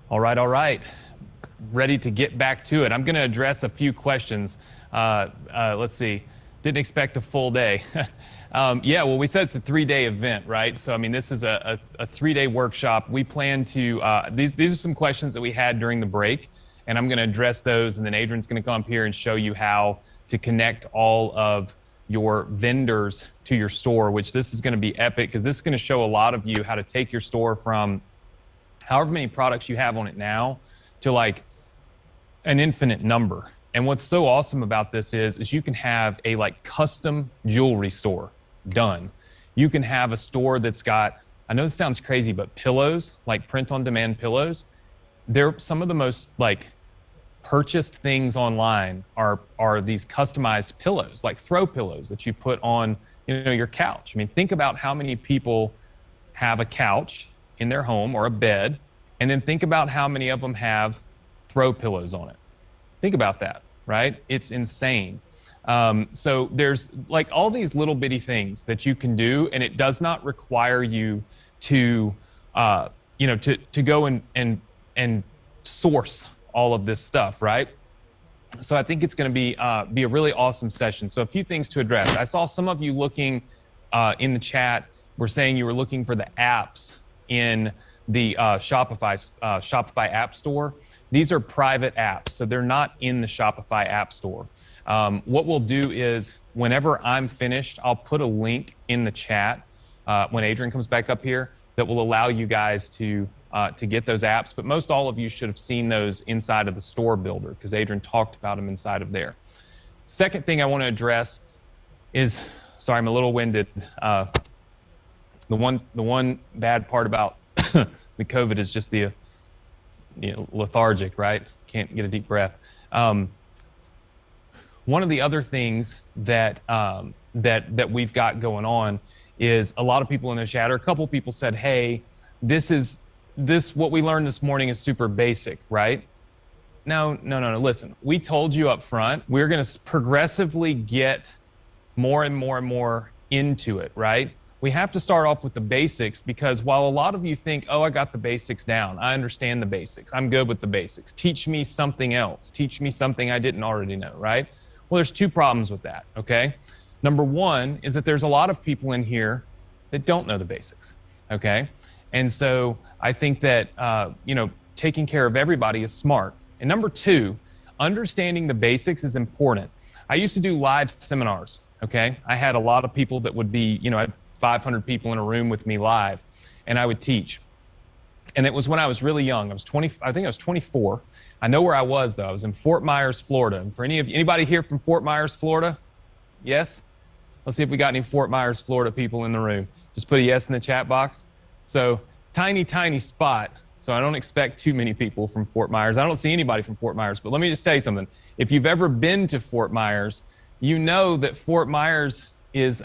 All right. Ready to get back to it. I'm going to address a few questions. Let's see. Didn't expect a full day. Well, we said it's a 3-day event, right? So, I mean, this is a 3-day workshop. We plan to, these are some questions that we had during the break, and I'm going to address those, and then Adrian's going to come up here and show you how to connect all of your vendors to your store, which this is going to be epic, because this is going to show a lot of you how to take your store from however many products you have on it now to like an infinite number. And what's so awesome about this is you can have a like custom jewelry store done. You can have a store that's got, I know this sounds crazy, but pillows, like print on demand pillows. They're some of the most like purchased things online are these customized pillows, like throw pillows that you put on, your couch. I mean, think about how many people have a couch in their home or a bed, and then think about how many of them have throw pillows on it. Think about that, right? It's insane. So there's like all these little bitty things that you can do, and it does not require you to, to go and source all of this stuff, right? So I think it's going to be a really awesome session. So a few things to address. I saw some of you looking in the chat. Were saying you were looking for the apps in the Shopify App Store. These are private apps, so they're not in the Shopify App Store. What we'll do is whenever I'm finished, I'll put a link in the chat when Adrian comes back up here that will allow you guys to get those apps. But most all of you should have seen those inside of the store builder because Adrian talked about them inside of there. Second thing I want to address is, sorry, I'm a little winded. The one bad part about the COVID is just the lethargic, right? Can't get a deep breath. One of the other things that that we've got going on is a lot of people in the chat, or a couple people said, "Hey, what we learned this morning is super basic, right?" No. Listen, we told you up front, we're going to progressively get more and more and more into it, right? We have to start off with the basics because while a lot of you think, oh, I got the basics down, I understand the basics, I'm good with the basics, teach me something else, teach me something I didn't already know, right? Well, there's two problems with that, okay? Number one is that there's a lot of people in here that don't know the basics, okay? And so I think that, taking care of everybody is smart. And number two, understanding the basics is important. I used to do live seminars, okay? I had a lot of people that would be, I had 500 people in a room with me live, and I would teach. And it was when I was really young. I think I was 24. I know where I was though. I was in Fort Myers, Florida. And for anybody here from Fort Myers, Florida? Yes? Let's see if we got any Fort Myers, Florida people in the room. Just put a yes in the chat box. So tiny spot. So I don't expect too many people from Fort Myers. I don't see anybody from Fort Myers, but let me just tell you something. If you've ever been to Fort Myers, you know that Fort Myers is,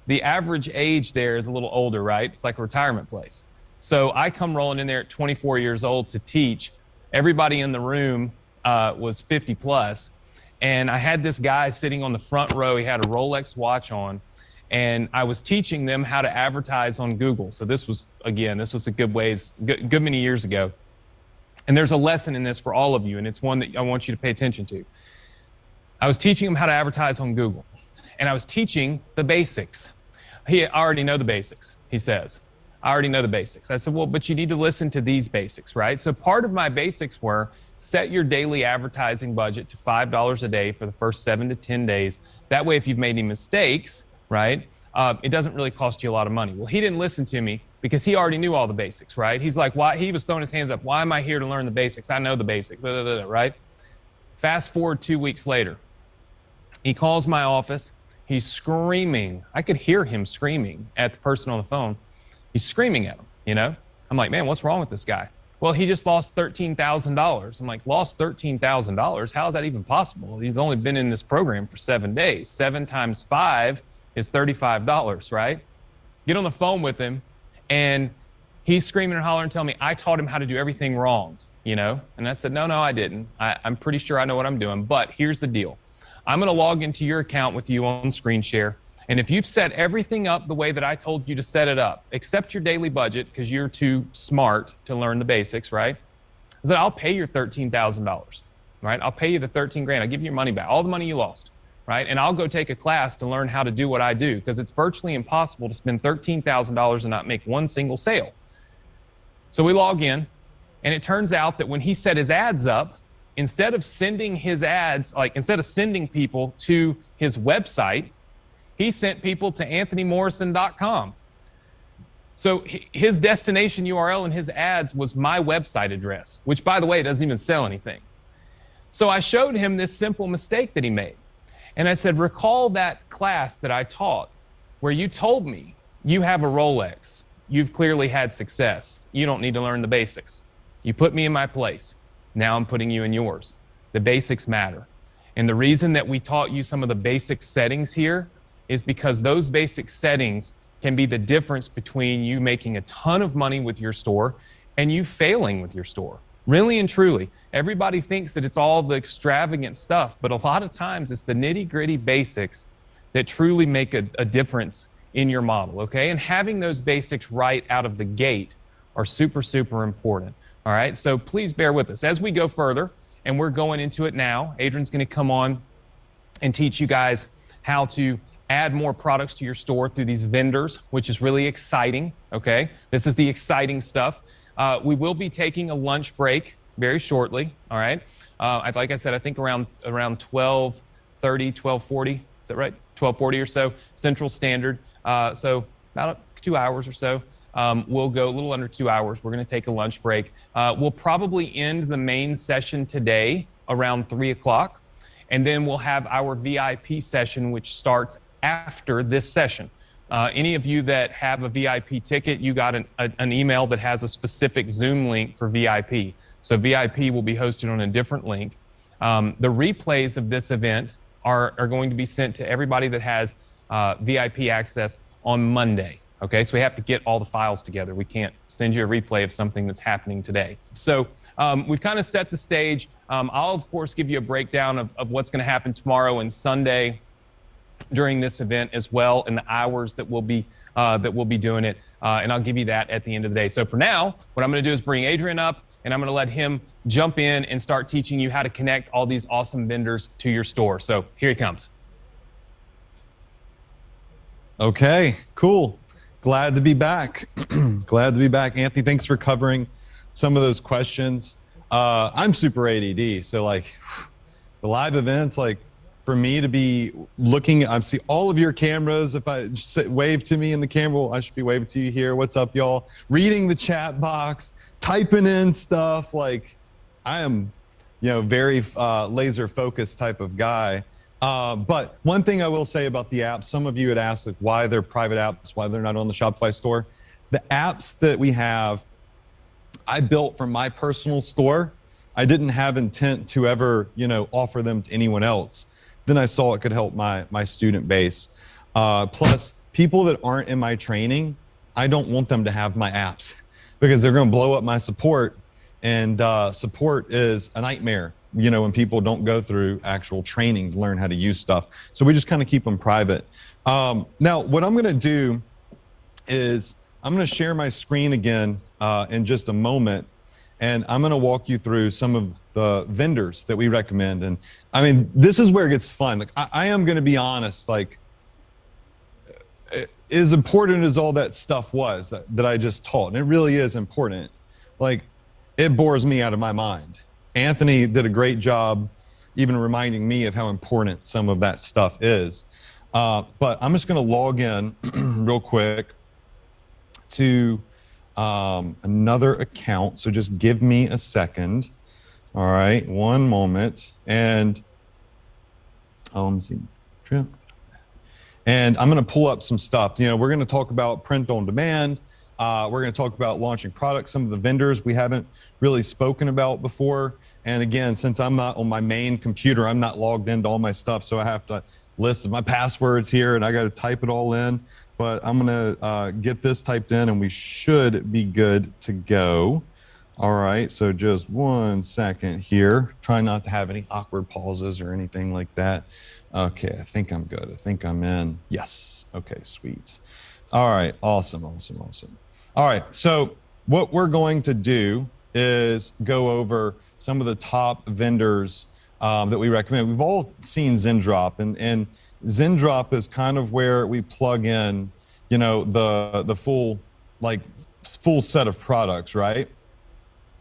the average age there is a little older, right? It's like a retirement place. So I come rolling in there at 24 years old to teach. Everybody in the room was 50 plus. And I had this guy sitting on the front row. He had a Rolex watch on. And I was teaching them how to advertise on Google. So this was a good many years ago. And there's a lesson in this for all of you. And it's one that I want you to pay attention to. I was teaching them how to advertise on Google. And I was teaching the basics. I already know the basics, he says. I already know the basics. I said, well, but you need to listen to these basics, right? So part of my basics were set your daily advertising budget to $5 a day for the first 7 to 10 days. That way, if you've made any mistakes, right, it doesn't really cost you a lot of money. Well, he didn't listen to me because he already knew all the basics, right? He's like, why? He was throwing his hands up. Why am I here to learn the basics? I know the basics, right? Fast forward 2 weeks later. He calls my office. He's screaming. I could hear him screaming at the person on the phone. He's screaming at him, I'm like, man, what's wrong with this guy? Well, he just lost $13,000. I'm like, lost $13,000? How is that even possible? He's only been in this program for 7 days. 7 times 5 is $35, right? Get on the phone with him, and he's screaming and hollering, telling me I taught him how to do everything wrong, And I said, no, I didn't. I'm pretty sure I know what I'm doing. But here's the deal. I'm going to log into your account with you on screen share. And if you've set everything up the way that I told you to set it up, except your daily budget, because you're too smart to learn the basics, right? I said, I'll pay your $13,000, right? I'll pay you the 13 grand. I'll give you your money back, all the money you lost, right? And I'll go take a class to learn how to do what I do, because it's virtually impossible to spend $13,000 and not make one single sale. So we log in, and it turns out that when he set his ads up, instead of sending his ads, instead of sending people to his website, he sent people to anthonymorrison.com. So his destination URL and his ads was my website address, which, by the way, doesn't even sell anything. So I showed him this simple mistake that he made. And I said, recall that class that I taught where you told me you have a Rolex. You've clearly had success. You don't need to learn the basics. You put me in my place. Now I'm putting you in yours. The basics matter. And the reason that we taught you some of the basic settings here is because those basic settings can be the difference between you making a ton of money with your store and you failing with your store. Really and truly, everybody thinks that it's all the extravagant stuff, but a lot of times it's the nitty-gritty basics that truly make a difference in your model, okay? And having those basics right out of the gate are super, super important, all right? So please bear with us. As we go further, and we're going into it now, Adrian's gonna come on and teach you guys how to add more products to your store through these vendors, which is really exciting, okay? This is the exciting stuff. We will be taking a lunch break very shortly, all right? Like I said, I think around 12:30, 12:40, is that right? 12:40 or so, Central Standard. So about 2 hours or so. We'll go a little under 2 hours. We're gonna take a lunch break. We'll probably end the main session today around 3 o'clock. And then we'll have our VIP session, which starts after this session. Any of you that have a VIP ticket, you got an email that has a specific Zoom link for VIP. So VIP will be hosted on a different link. The replays of this event are going to be sent to everybody that has VIP access on Monday. Okay, so we have to get all the files together. We can't send you a replay of something that's happening today. So we've kind of set the stage. I'll, of course, give you a breakdown of what's going to happen tomorrow and Sunday during this event as well, and the hours that we'll be doing it. And I'll give you that at the end of the day. So for now, what I'm going to do is bring Adrian up, and I'm going to let him jump in and start teaching you how to connect all these awesome vendors to your store. So here he comes. Okay, cool. Glad to be back. Glad to be back. Anthony, thanks for covering some of those questions. I'm super ADD, so like the live events, like for me to be looking, I see all of your cameras. If I just wave to me in the camera, well, I should be waving to you here. What's up, y'all? Reading the chat box, typing in stuff. Like I am, very laser focused type of guy. But one thing I will say about the apps, some of you had asked like why they're private apps, why they're not on the Shopify store. The apps that we have, I built for my personal store. I didn't have intent to ever, offer them to anyone else. Then I saw it could help my student base. Plus, people that aren't in my training, I don't want them to have my apps because they're going to blow up my support. And support is a nightmare, when people don't go through actual training to learn how to use stuff. So we just kind of keep them private. Now, what I'm going to do is I'm going to share my screen again in just a moment. And I'm going to walk you through some of the vendors that we recommend. And I mean, this is where it gets fun. Like I am going to be honest, like as important as all that stuff was that I just taught, and it really is important. Like it bores me out of my mind. Anthony did a great job even reminding me of how important some of that stuff is. But I'm just going to log in real quick to another account. So just give me a second. All right, one moment. And let me see. And I'm going to pull up some stuff. We're going to talk about print on demand. We're going to talk about launching products, some of the vendors we haven't really spoken about before. And again, since I'm not on my main computer, I'm not logged into all my stuff. So I have to list my passwords here and I got to type it all in. But I'm going to get this typed in and we should be good to go. All right, so just 1 second here. Try not to have any awkward pauses or anything like that. Okay, I think I'm good. I think I'm in. Yes, okay, sweet. All right, awesome. All right, so what we're going to do is go over some of the top vendors that we recommend. We've all seen Zendrop, and Zendrop is kind of where we plug in, you know, the full set of products, right?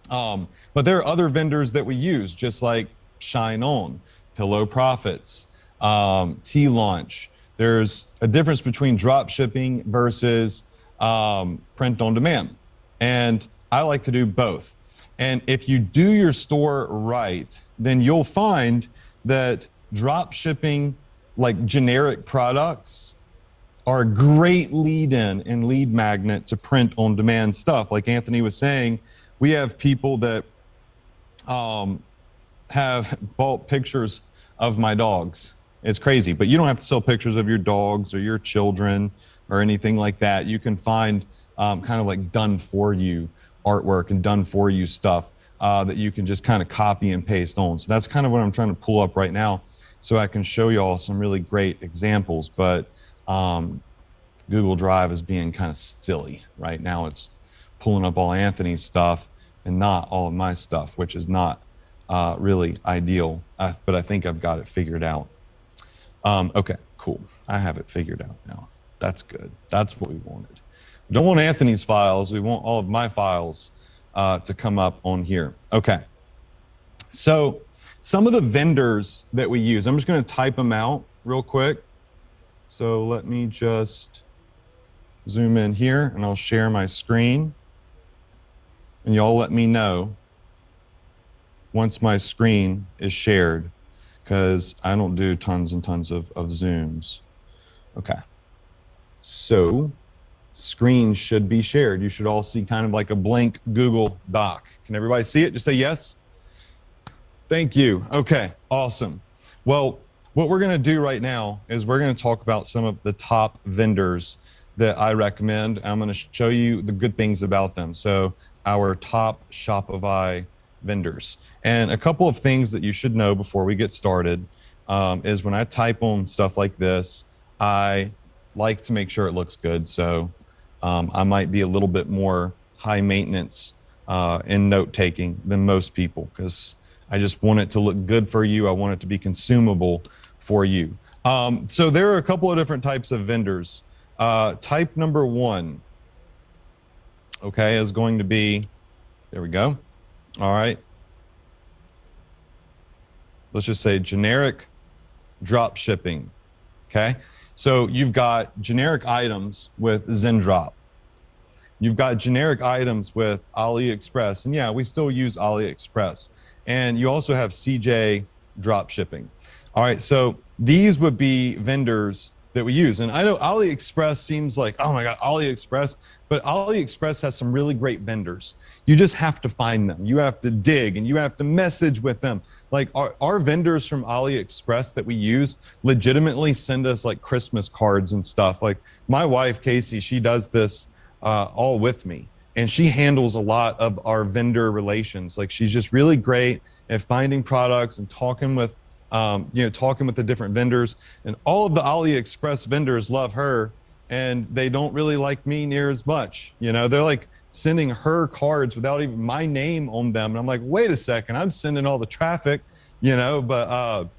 But there are other vendors that we use, just like Shine On, Pillow Profits, T-Launch. There's a difference between drop shipping versus print on demand. And I like to do both. And if you do your store right, then you'll find that drop shipping, like generic products, are a great lead-in and lead magnet to print on demand stuff. Like Anthony was saying, we have people that have bought pictures of my dogs. It's crazy, but you don't have to sell pictures of your dogs or your children or anything like that. You can find kind of like done for you artwork and done for you stuff that you can just kind of copy and paste on. So that's kind of what I'm trying to pull up right now so I can show you all some really great examples. But Google Drive is being kind of silly right now. It's pulling up all Anthony's stuff and not all of my stuff, which is not really ideal, but I think I've got it figured out. Okay, cool. I have it figured out now. That's good. That's what we wanted. We don't want Anthony's files. We want all of my files to come up on here. Okay. So some of the vendors that we use, I'm just going to type them out real quick. So let me just zoom in here and I'll share my screen. And y'all let me know once my screen is shared, because I don't do tons and tons of Zooms. Okay. So screen should be shared. You should all see kind of like a blank Google Doc. Can everybody see it? Just say yes. Thank you. Okay, awesome. Well, what we're gonna do right now is we're gonna talk about some of the top vendors that I recommend. I'm gonna show you the good things about them. So our top Shopify vendors. And a couple of things that you should know before we get started is when I type on stuff like this, I like to make sure it looks good. So I might be a little bit more high maintenance in note taking than most people, because I just want it to look good for you. I want it to be consumable for you. So there are a couple of different types of vendors. Type number one, okay, is going to be, there we go. All right. Let's just say generic drop shipping. Okay. So you've got generic items with Zendrop. You've got generic items with AliExpress. And yeah, we still use AliExpress. And you also have CJ drop shipping. All right. So these would be vendors that we use. And I know AliExpress seems like, oh my God, AliExpress, but AliExpress has some really great vendors. You just have to find them. You have to dig and you have to message with them. Like our vendors from AliExpress that we use legitimately send us like Christmas cards and stuff. Like my wife, Casey, she does this all with me, and she handles a lot of our vendor relations. Like she's just really great at finding products and talking with talking with the different vendors, and all of the AliExpress vendors love her, and they don't really like me near as much. You know, they're like sending her cards without even my name on them. And I'm like, wait a second, I'm sending all the traffic, you know, but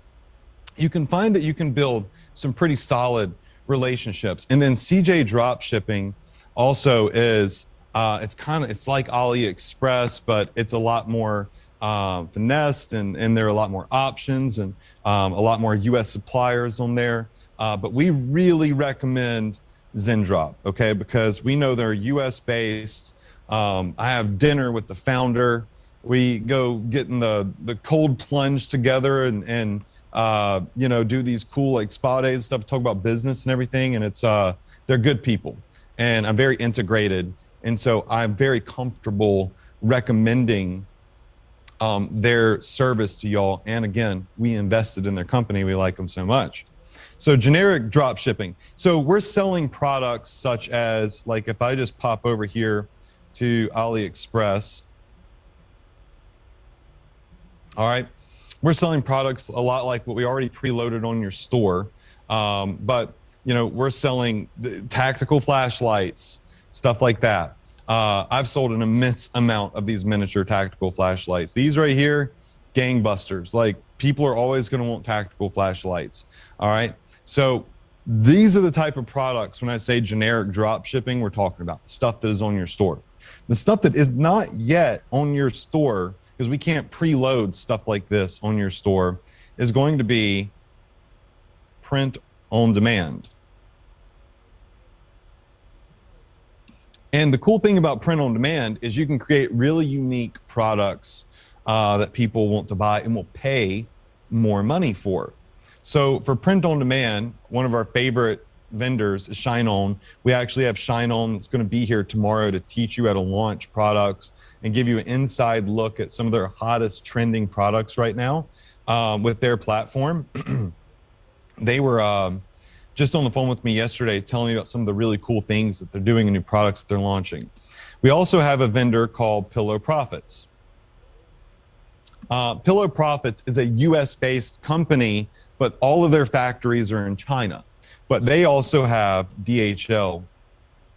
you can find that you can build some pretty solid relationships. And then CJ drop shipping also is, it's like AliExpress, but it's a lot more finessed, and there are a lot more options and a lot more US suppliers on there. But we really recommend Zendrop, okay? Because we know they're US based. I have dinner with the founder. We go get in the cold plunge together and do these cool like spa days and stuff, talk about business and everything. And it's they're good people, and I'm very integrated. And so I'm very comfortable recommending their service to y'all. And again, we invested in their company. We like them so much. So generic drop shipping. So we're selling products such as, like if I just pop over here to AliExpress, all right, we're selling products a lot like what we already preloaded on your store. But, you know, we're selling tactical flashlights, stuff like that. I've sold an immense amount of these miniature tactical flashlights. These right here, gangbusters. Like, people are always going to want tactical flashlights. All right. So these are the type of products, when I say generic drop shipping, we're talking about stuff that is on your store. The stuff that is not yet on your store, because we can't preload stuff like this on your store, is going to be print on demand. And the cool thing about print on demand is you can create really unique products that people want to buy and will pay more money for. So for print on demand, one of our favorite vendors is Shine On. We actually have Shine On that's going to be here tomorrow to teach you how to launch products and give you an inside look at some of their hottest trending products right now with their platform. They were just on the phone with me yesterday telling me about some of the really cool things that they're doing and new products that they're launching. We also have a vendor called Pillow Profits. Pillow Profits is a US-based company, but all of their factories are in China. But they also have DHL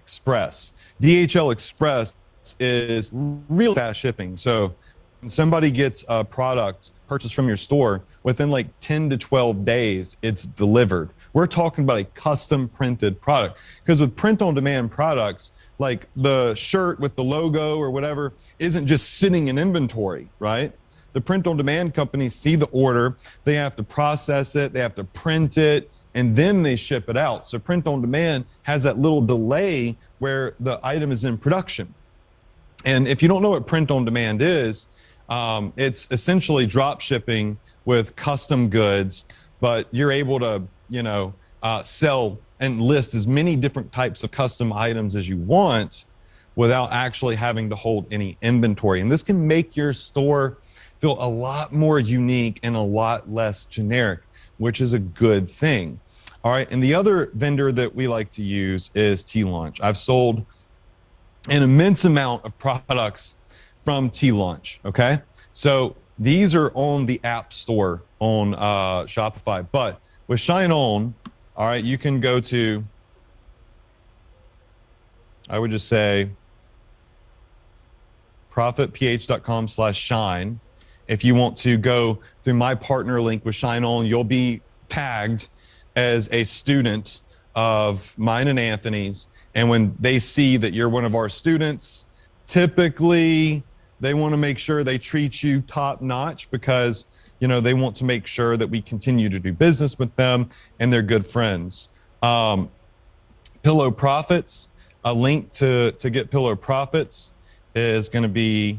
Express. DHL Express is real fast shipping. So when somebody gets a product purchased from your store, within like 10 to 12 days, it's delivered. We're talking about a custom printed product. Because with print on demand products, like the shirt with the logo or whatever isn't just sitting in inventory, right? The print on demand companies see the order, they have to process it, they have to print it, and then they ship it out. So print on demand has that little delay where the item is in production. And if you don't know what print on demand is, it's essentially drop shipping with custom goods, but you're able to, sell and list as many different types of custom items as you want without actually having to hold any inventory. And this can make your store feel a lot more unique and a lot less generic, which is a good thing. All right, and the other vendor that we like to use is T-Launch. I've sold an immense amount of products from T-Launch, okay? So these are on the App Store on Shopify, but with Shine On, all right, you can go to, I would just say, profitph.com/shine. If you want to go through my partner link with Shine On, you'll be tagged as a student of mine and Anthony's. And when they see that you're one of our students, typically they want to make sure they treat you top notch because, they want to make sure that we continue to do business with them and they're good friends. Pillow Profits, a link to get Pillow Profits is going to be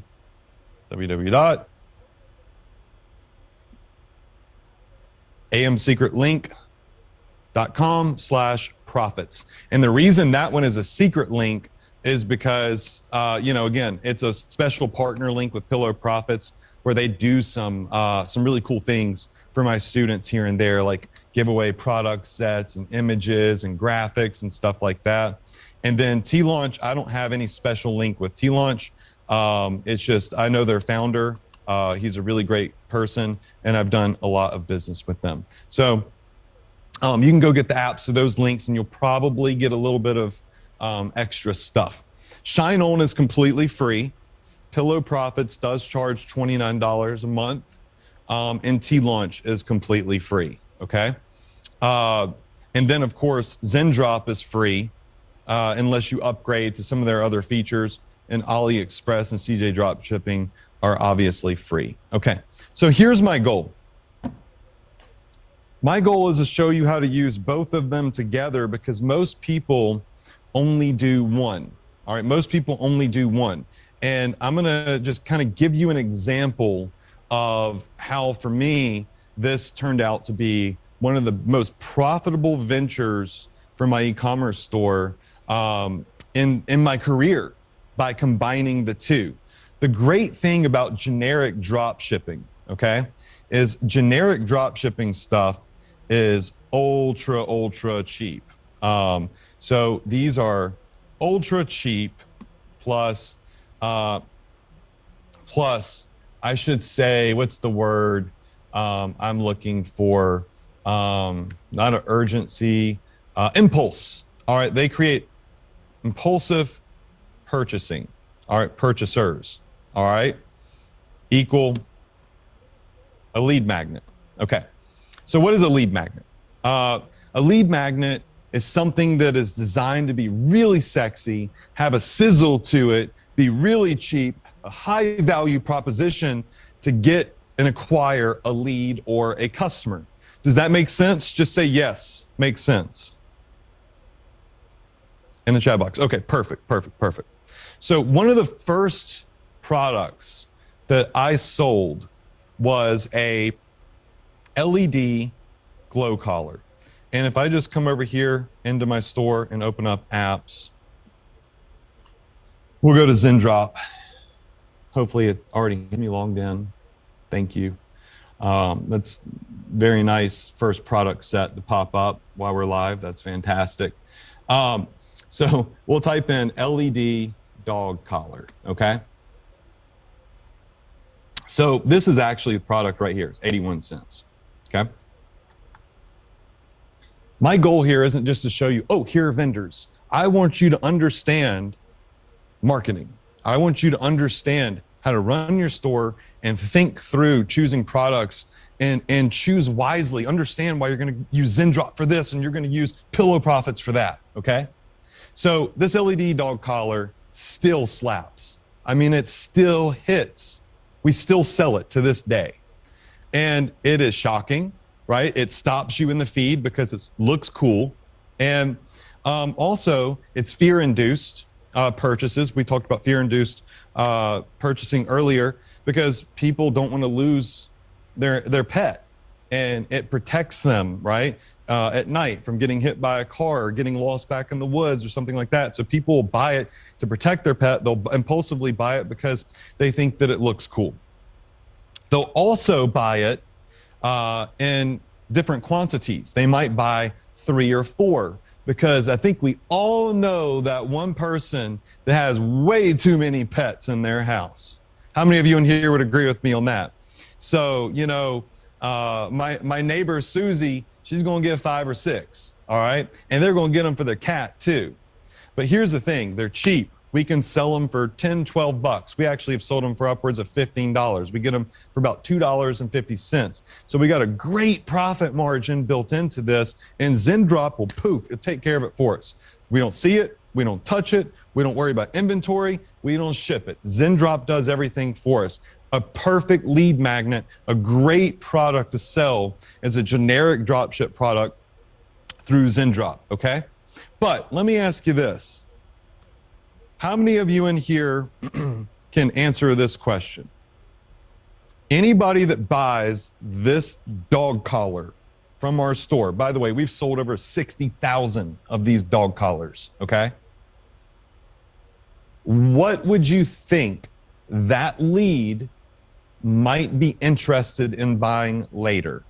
amsecretlink.com/profits. And the reason that one is a secret link is because, again, it's a special partner link with Pillow Profits where they do some really cool things for my students here and there, like give away product sets and images and graphics and stuff like that. And then T-Launch, I don't have any special link with T-Launch. It's just, I know their founder. He's a really great person, and I've done a lot of business with them. So you can go get the apps of those links, and you'll probably get a little bit of extra stuff. Shine On is completely free. Pillow Profits does charge $29 a month, and T-Launch is completely free, okay? And then, of course, ZenDrop is free unless you upgrade to some of their other features, and AliExpress and CJ Dropshipping are obviously free. Okay, so here's my goal. My goal is to show you how to use both of them together because most people only do one. All right, most people only do one. And I'm gonna just kind of give you an example of how, for me, this turned out to be one of the most profitable ventures for my e-commerce store in my career by combining the two. The great thing about generic drop shipping, okay, is generic drop shipping stuff is ultra cheap. So these are ultra cheap plus I should say, what's the word I'm looking for? Not an urgency, impulse. All right, they create impulsive purchasing, all right, purchasers, all right, equal a lead magnet. Okay, so what is a lead magnet? A lead magnet is something that is designed to be really sexy, have a sizzle to it, be really cheap, a high value proposition to get and acquire a lead or a customer. Does that make sense? Just say yes, makes sense. In the chat box. Okay, perfect. So one of the first products that I sold was a LED glow collar. And if I just come over here into my store and open up apps, we'll go to ZenDrop. Hopefully it already got me logged in. Thank you. That's very nice first product set to pop up while we're live. That's fantastic. So we'll type in LED dog collar, okay? So this is actually the product right here. It's 81 cents, okay? My goal here isn't just to show you, oh, here are vendors. I want you to understand marketing. I want you to understand how to run your store and think through choosing products and choose wisely. Understand why you're going to use ZenDrop for this and you're going to use Pillow Profits for that, okay? So this LED dog collar still slaps. I mean, it still hits. We still sell it to this day. And it is shocking, right? It stops you in the feed because it looks cool. And also, it's fear-induced purchases. We talked about fear-induced purchasing earlier because people don't want to lose their pet. And it protects them, right? At night from getting hit by a car or getting lost back in the woods or something like that. So people will buy it to protect their pet. They'll impulsively buy it because they think that it looks cool. They'll also buy it in different quantities. They might buy 3 or 4 because I think we all know that one person that has way too many pets in their house. How many of you in here would agree with me on that? So, you know, my neighbor Susie, she's going to get 5 or 6, all right? And they're going to get them for their cat too. But here's the thing, they're cheap. We can sell them for 10, 12 bucks. We actually have sold them for upwards of $15. We get them for about $2.50. So we got a great profit margin built into this, and ZenDrop will it'll take care of it for us. We don't see it, we don't touch it, we don't worry about inventory, we don't ship it. ZenDrop does everything for us. A perfect lead magnet, a great product to sell as a generic dropship product through ZenDrop, okay? But let me ask you this. How many of you in here can answer this question? Anybody that buys this dog collar from our store, by the way, we've sold over 60,000 of these dog collars, okay? What would you think that lead might be interested in buying later?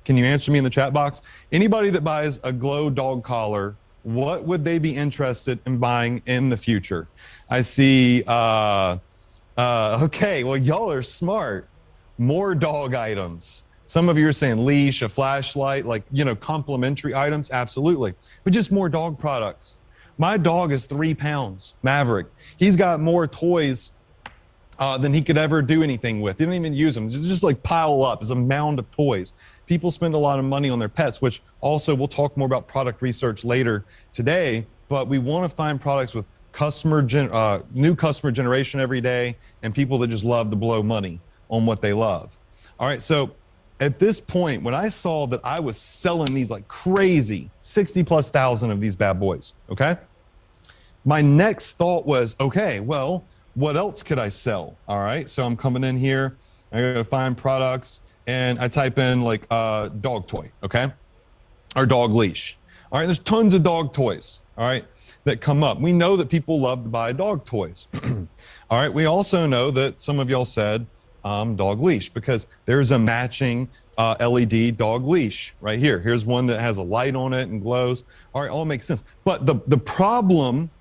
Can you answer me in the chat box? Anybody that buys a glow dog collar, what would they be interested in buying in the future? I see, okay, well, y'all are smart. More dog items. Some of you are saying leash, a flashlight, like, you know, complimentary items, absolutely. But just more dog products. My dog is 3 pounds, Maverick. He's got more toys than he could ever do anything with. He didn't even use them. Just like pile up as a mound of toys. People spend a lot of money on their pets, which also we'll talk more about product research later today, but we want to find products with new customer generation every day and people that just love to blow money on what they love. All right, so at this point, when I saw that I was selling these like crazy, 60,000+ of these bad boys, okay? My next thought was, okay, well, what else could I sell? All right, so I'm coming in here, I gotta find products, and I type in like dog toy, okay? Or dog leash. All right, there's tons of dog toys, all right, that come up. We know that people love to buy dog toys. All right, we also know that some of y'all said dog leash because there's a matching LED dog leash right here. Here's one that has a light on it and glows. All right, all makes sense. But the problem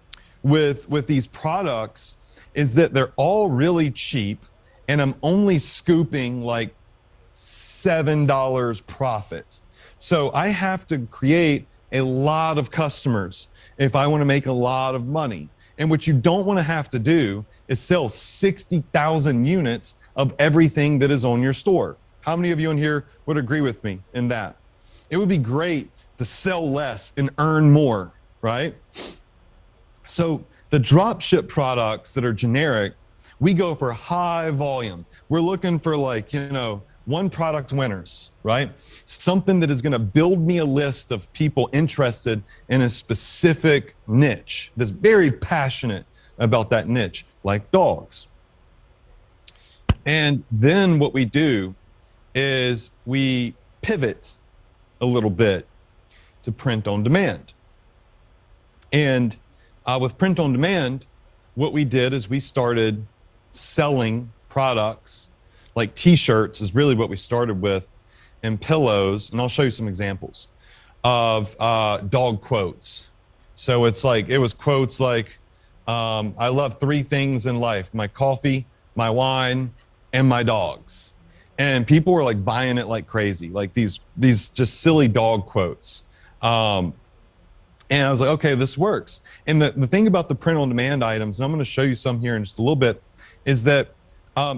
with these products is that they're all really cheap and I'm only scooping like $7 profit. So I have to create a lot of customers if I want to make a lot of money. And what you don't want to have to do is sell 60,000 units of everything that is on your store. How many of you in here would agree with me in that? It would be great to sell less and earn more, right? So the drop ship products that are generic, we go for high volume. We're looking for like, one product winners, right? Something that is going to build me a list of people interested in a specific niche that's very passionate about that niche, like dogs. And then what we do is we pivot a little bit to print on demand. And with print on demand, what we did is we started selling products like t-shirts is really what we started with, and pillows. And I'll show you some examples of dog quotes. So it was quotes like, I love 3 things in life: my coffee, my wine, and my dogs. And people were like buying it like crazy, like these just silly dog quotes. And I was like, okay, this works. And the thing about the print on demand items, and I'm going to show you some here in just a little bit, is that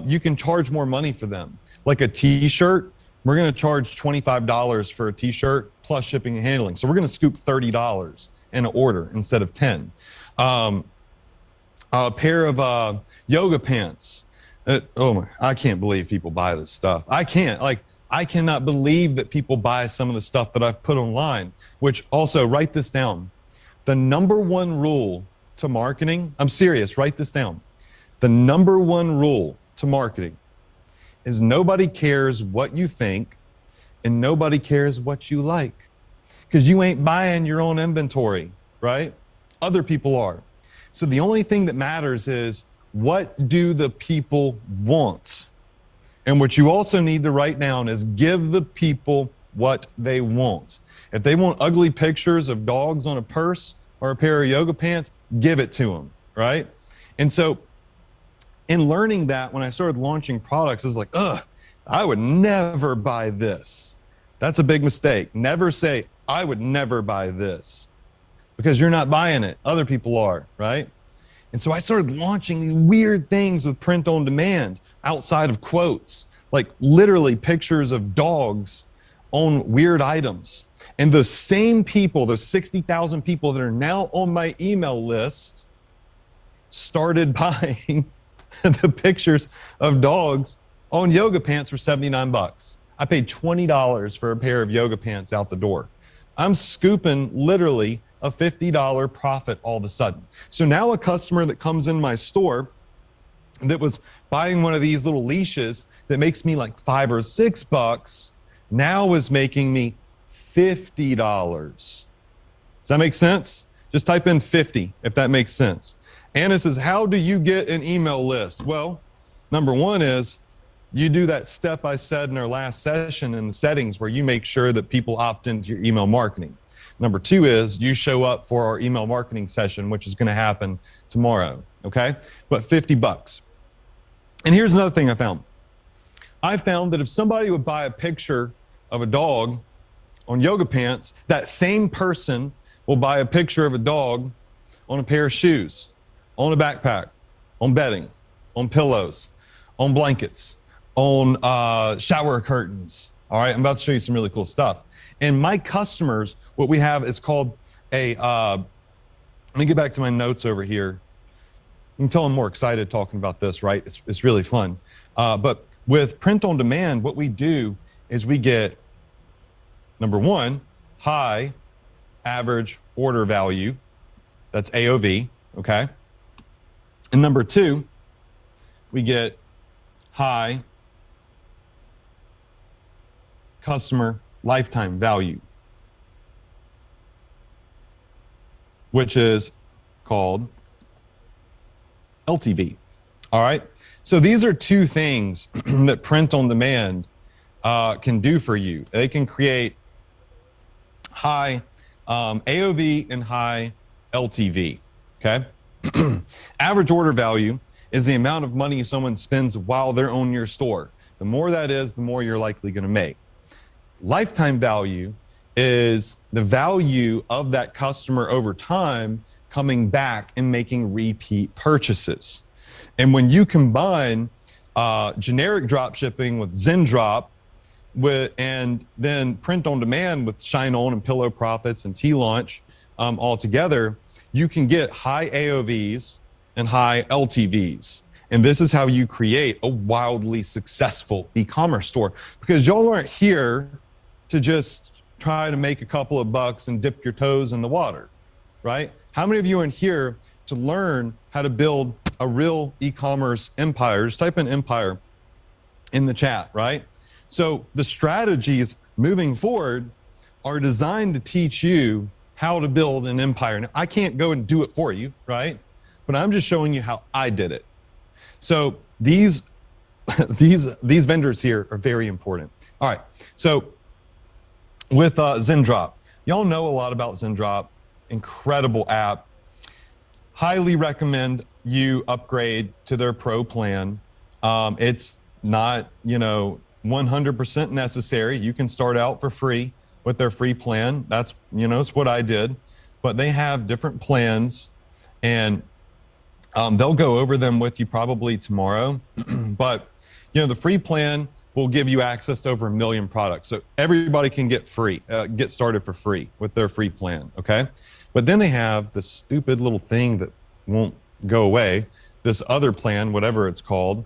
you can charge more money for them. Like a t-shirt, we're going to charge $25 for a t-shirt plus shipping and handling. So we're going to scoop $30 in an order instead of 10. A pair of yoga pants. I can't believe people buy this stuff. I cannot believe that people buy some of the stuff that I've put online, which also, write this down. The number one rule to marketing, I'm serious, write this down. The number one rule to marketing is nobody cares what you think and nobody cares what you like, because you ain't buying your own inventory, right? Other people are. So the only thing that matters is, what do the people want? And what you also need to write down is, give the people what they want. If they want ugly pictures of dogs on a purse or a pair of yoga pants, give it to them, right? And so in learning that, when I started launching products, I was like, I would never buy this. That's a big mistake. Never say, I would never buy this, because you're not buying it. Other people are, right? And so I started launching these weird things with print on demand outside of quotes, like literally pictures of dogs on weird items. And those same people, those 60,000 people that are now on my email list, started buying the pictures of dogs on yoga pants for 79 bucks. I paid $20 for a pair of yoga pants out the door. I'm scooping literally a $50 profit all of a sudden. So now a customer that comes in my store that was buying one of these little leashes that makes me like $5 or $6 now is making me $50. Does that make sense? Just type in 50 if that makes sense. Anna says, how do you get an email list? Well, number one is you do that step I said in our last session in the settings, where you make sure that people opt into your email marketing. Number two is you show up for our email marketing session, which is going to happen tomorrow. Okay. But $50. And here's another thing I found. I found that if somebody would buy a picture of a dog on yoga pants, that same person will buy a picture of a dog on a pair of shoes, on a backpack, on bedding, on pillows, on blankets, on shower curtains. All right, I'm about to show you some really cool stuff. And my customers, what we have is called a, let me get back to my notes over here. You can tell I'm more excited talking about this, right? It's really fun. But with print on demand, what we do is we get, number one, high average order value. That's AOV, okay? And number two, we get high customer lifetime value, which is called LTV. All right. So these are two things that print on demand can do for you. They can create high AOV and high LTV. Okay. Average order value is the amount of money someone spends while they're on your store. The more that is, the more you're likely going to make. Lifetime value is the value of that customer over time coming back and making repeat purchases. And when you combine generic drop shipping with ZenDrop, and then print on demand with Shine On and Pillow Profits and T-Launch all together, you can get high AOVs and high LTVs. And this is how you create a wildly successful e-commerce store, because y'all aren't here to just try to make a couple of bucks and dip your toes in the water, right? How many of you are in here to learn how to build a real e-commerce empire? Just type in empire in the chat, right? So the strategies moving forward are designed to teach you how to build an empire. Now, I can't go and do it for you, right? But I'm just showing you how I did it. So these vendors here are very important. All right, so with ZenDrop, y'all know a lot about ZenDrop. Incredible app. Highly recommend you upgrade to their pro plan. It's not, 100% necessary. You can start out for free with their free plan. That's, it's what I did. But they have different plans, and they'll go over them with you probably tomorrow. But, the free plan will give you access to over 1 million products. So everybody can get started for free with their free plan, okay? But then they have this stupid little thing that won't go away, this other plan, whatever it's called.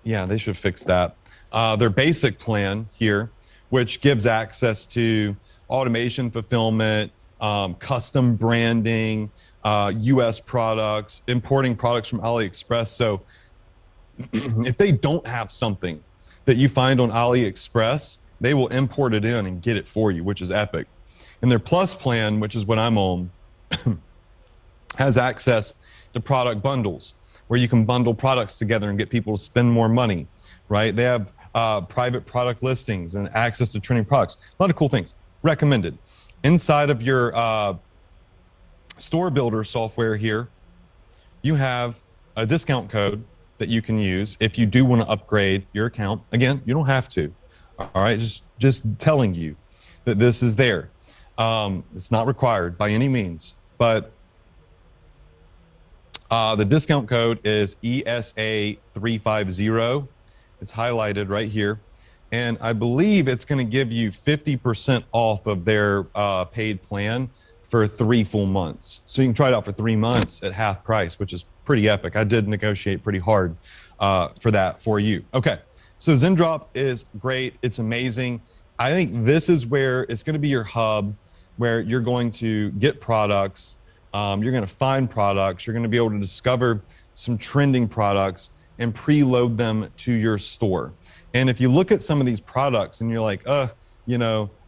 Yeah, they should fix that. Their basic plan here, which gives access to automation fulfillment, custom branding, US products, importing products from AliExpress. So if they don't have something that you find on AliExpress, they will import it in and get it for you, which is epic. And their Plus plan, which is what I'm on, has access to product bundles, where you can bundle products together and get people to spend more money, right? They have private product listings and access to trending products. A lot of cool things. Recommended. Inside of your store builder software here, you have a discount code that you can use if you do want to upgrade your account. Again, you don't have to. All right, just telling you that this is there. It's not required by any means, but the discount code is ESA350. It's highlighted right here. And I believe it's going to give you 50% off of their paid plan for 3 full months. So you can try it out for 3 months at half price, which is pretty epic. I did negotiate pretty hard for that for you. Okay, so ZenDrop is great. It's amazing. I think this is where it's going to be your hub, where you're going to get products. You're going to find products. You're going to be able to discover some trending products and preload them to your store. And if you look at some of these products and you're like, I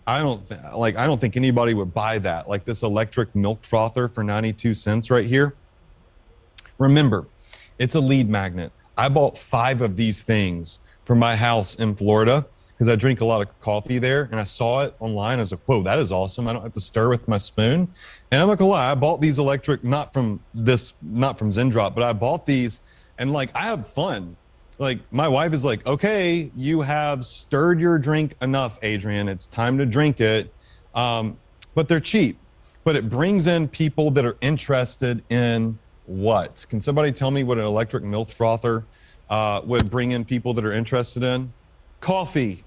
don't think anybody would buy that. Like this electric milk frother for 92 cents right here. Remember, it's a lead magnet. I bought 5 of these things for my house in Florida because I drink a lot of coffee there, and I saw it online. I was like, whoa, that is awesome. I don't have to stir with my spoon. And I'm not gonna lie, I bought these electric, not from ZenDrop, but I bought these, and like, I have fun. Like, my wife is like, okay, you have stirred your drink enough, Adrian. It's time to drink it. But they're cheap. But it brings in people that are interested in what? Can somebody tell me what an electric milk frother would bring in people that are interested in? Coffee.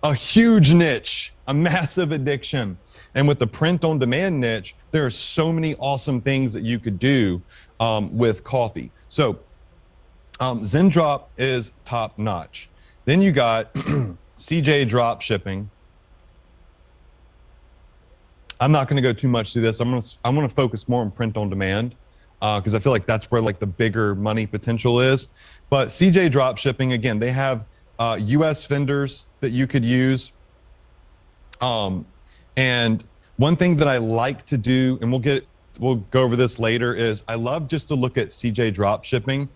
A huge niche, a massive addiction. And with the print on demand niche, there are so many awesome things that you could do with coffee. So ZenDrop is top notch. Then you got CJ drop shipping. I'm not going to go too much through this. I'm going to focus more on print on demand because I feel like that's where like the bigger money potential is. But CJ drop shipping, again, they have US vendors that you could use. And one thing that I like to do, and we'll go over this later, is I love just to look at CJ drop shipping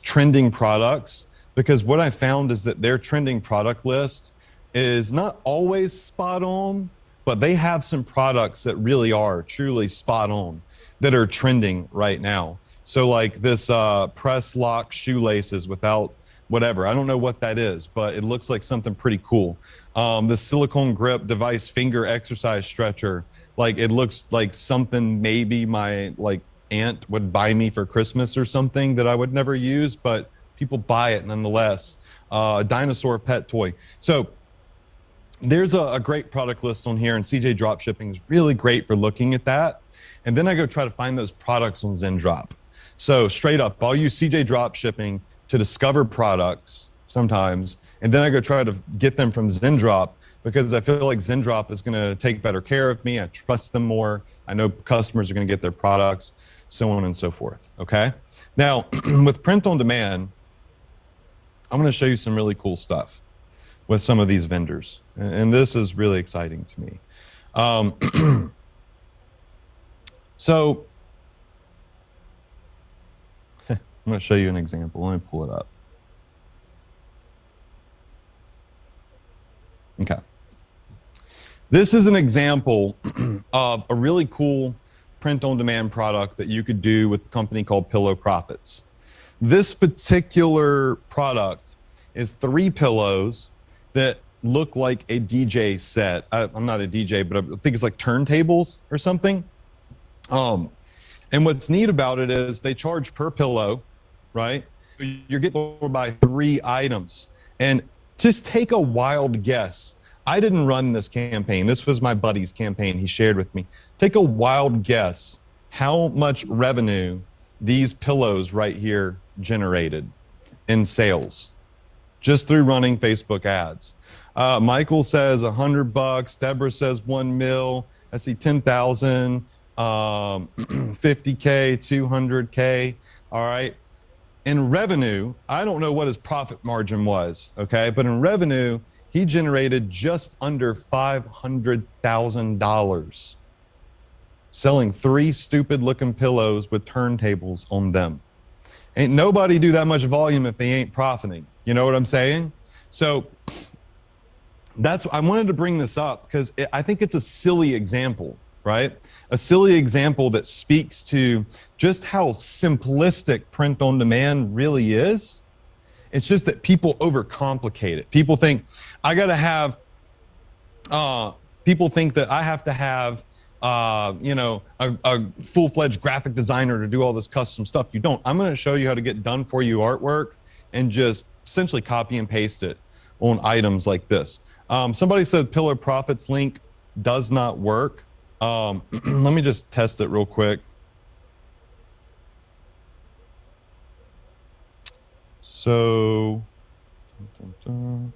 trending products, because what I found is that their trending product list is not always spot on, but they have some products that really are truly spot on that are trending right now. So like this press lock shoelaces without whatever. I don't know what that is, but it looks like something pretty cool. The silicone grip device finger exercise stretcher, like it looks like something maybe my like aunt would buy me for Christmas or something that I would never use, but people buy it nonetheless. A dinosaur pet toy. So there's a great product list on here, and CJ Dropshipping is really great for looking at that. And then I go try to find those products on ZenDrop. So straight up, I'll use CJ Dropshipping to discover products sometimes, and then I go try to get them from ZenDrop because I feel like ZenDrop is going to take better care of me. I trust them more. I know customers are going to get their products, so on and so forth. Okay. Now, with print on demand, I'm going to show you some really cool stuff with some of these vendors. And this is really exciting to me. So I'm going to show you an example. Let me pull it up. Okay. This is an example of a really cool print-on-demand product that you could do with a company called Pillow Profits. This particular product is 3 pillows that look like a DJ set. I'm not a DJ, but I think it's like turntables or something. And what's neat about it is they charge per pillow, right? You're getting to buy 3 items. And just take a wild guess. I didn't run this campaign. This was my buddy's campaign he shared with me. Take a wild guess how much revenue these pillows right here generated in sales just through running Facebook ads. Michael says $100. Deborah says 1 mil. I see 10,000, 50K, 200K. All right. In revenue, I don't know what his profit margin was. Okay. But in revenue, he generated just under $500,000 selling 3 stupid looking pillows with turntables on them. Ain't nobody do that much volume if they ain't profiting. You know what I'm saying? So I wanted to bring this up because I think it's a silly example, right? A silly example that speaks to just how simplistic print on demand really is. It's just that people overcomplicate it. People think I got to have, people think that I have to have, you know, a full-fledged graphic designer to do all this custom stuff. You don't. I'm going to show you how to get done for you artwork and just essentially copy and paste it on items like this. Somebody said Pillar Profits link does not work. Let me just test it real quick. So I'm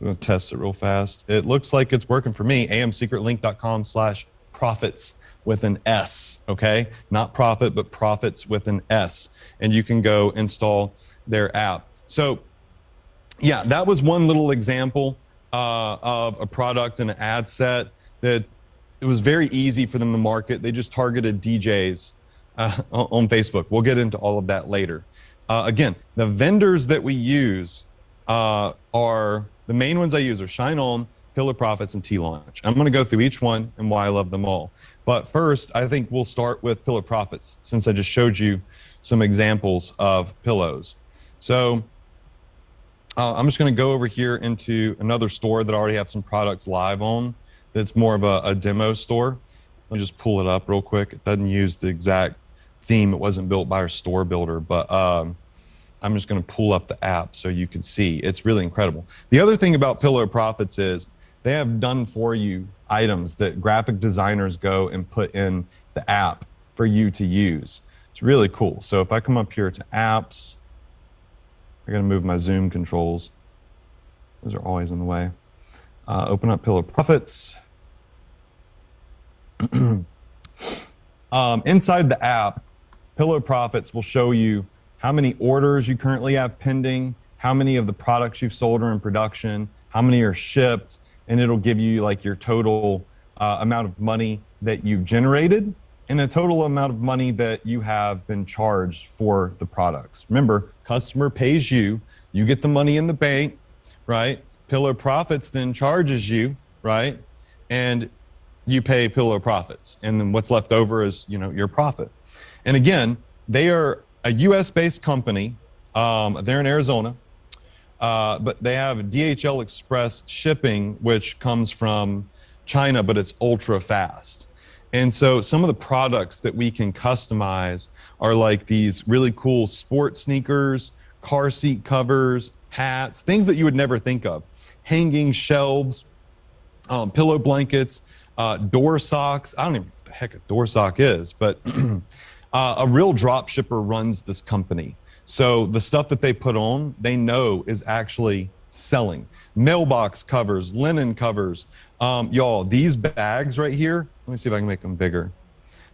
going to test it real fast. It looks like it's working for me. amsecretlink.com/profits with an S, okay? Not profit, but profits with an S. And you can go install their app. So yeah, that was one little example of a product and an ad set that it was very easy for them to market. They just targeted DJs on Facebook. We'll get into all of that later. Again, the vendors that we use are the main ones I use are Shine On, Pillar Profits, and T-Launch. I'm going to go through each one and why I love them all. But first, I think we'll start with Pillar Profits since I just showed you some examples of pillows. So I'm just going to go over here into another store that already have some products live on. That's more of a demo store. Let me just pull it up real quick. It doesn't use the exact theme. It wasn't built by our store builder, but I'm just going to pull up the app so you can see. It's really incredible. The other thing about Pillar Profits is they have done for you items that graphic designers go and put in the app for you to use. It's really cool. So if I come up here to apps, I got to move my zoom controls. Those are always in the way. Open up Pillar Profits. Inside the app, Pillar Profits will show you how many orders you currently have pending, how many of the products you've sold are in production, how many are shipped, and it'll give you like your total amount of money that you've generated and the total amount of money that you have been charged for the products. Remember, customer pays you, you get the money in the bank, right? Pillar Profits then charges you, right? And you pay Pillar Profits, and then what's left over is, you know, your profit. And again, they are a US-based company. They're in Arizona, but they have DHL Express shipping, which comes from China, but it's ultra fast. And so some of the products that we can customize are like these really cool sports sneakers, car seat covers, hats, things that you would never think of, hanging shelves, pillow blankets, door socks. I don't even know what the heck a door sock is, but a real drop shipper runs this company. So the stuff that they put on, they know is actually selling. Mailbox covers, linen covers. Y'all, these bags right here, let me see if I can make them bigger.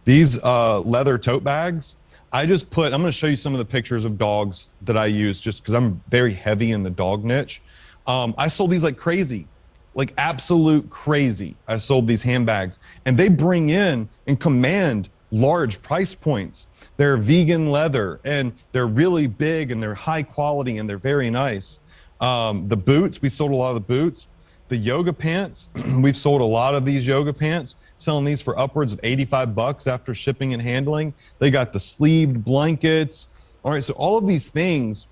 These leather tote bags, I'm gonna show you some of the pictures of dogs that I use just because I'm very heavy in the dog niche. I sold these like crazy, like absolute crazy. I sold these handbags and they bring in and command large price points. They're vegan leather and they're really big and they're high quality and they're very nice. The boots, we sold a lot of the boots. The yoga pants, we've sold a lot of these yoga pants, selling these for upwards of 85 bucks after shipping and handling. They got the sleeved blankets. All right, so all of these things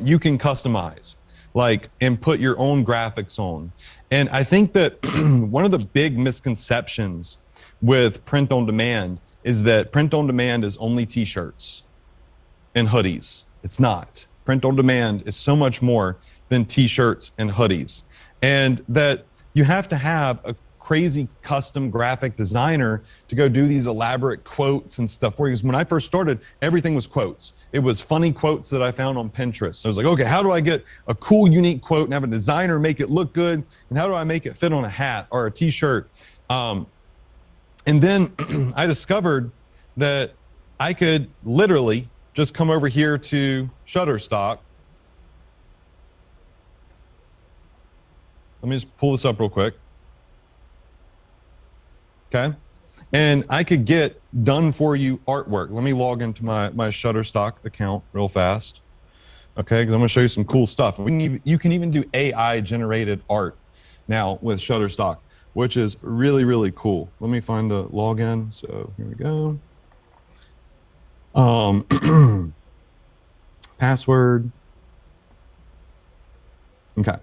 you can customize, like, and put your own graphics on. And I think that one of the big misconceptions with print on demand is that print on demand is only t-shirts and hoodies. It's not. Print on demand is so much more than t-shirts and hoodies. And that you have to have a crazy custom graphic designer to go do these elaborate quotes and stuff for you. Because when I first started, everything was quotes. It was funny quotes that I found on Pinterest. So I was like, okay, how do I get a cool, unique quote and have a designer make it look good? And how do I make it fit on a hat or a t-shirt? And then I discovered that I could literally just come over here to Shutterstock. Let me just pull this up real quick. Okay. And I could get done for you artwork. Let me log into my Shutterstock account real fast. Okay, because I'm gonna show you some cool stuff. You can even do AI generated art now with Shutterstock, which is really, really cool. Let me find the login. So here we go. Password. Okay.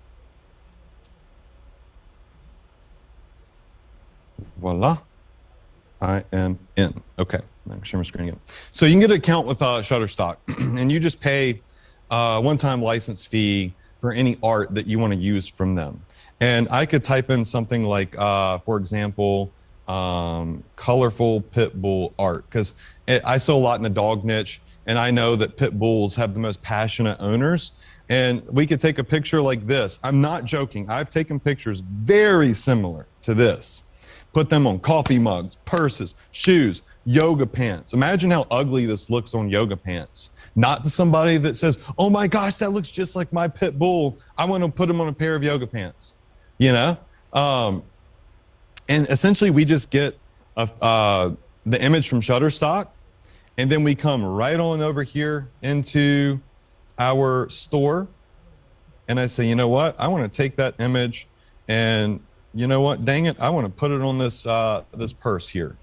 Voila. I am in. Okay. I'm share my screen again. So you can get an account with Shutterstock and you just pay a one-time license fee for any art that you want to use from them. And I could type in something like, for example, colorful pit bull art, because I sell a lot in the dog niche and I know that pit bulls have the most passionate owners. And we could take a picture like this. I'm not joking. I've taken pictures very similar to this. Put them on coffee mugs, purses, shoes, yoga pants. Imagine how ugly this looks on yoga pants. Not to somebody that says, oh my gosh, that looks just like my pit bull. I want to put him on a pair of yoga pants, you know? And essentially we just get the image from Shutterstock, and then we come right on over here into our store. And I say, you know what? I want to take that image and you know what, dang it, I want to put it on this this purse here.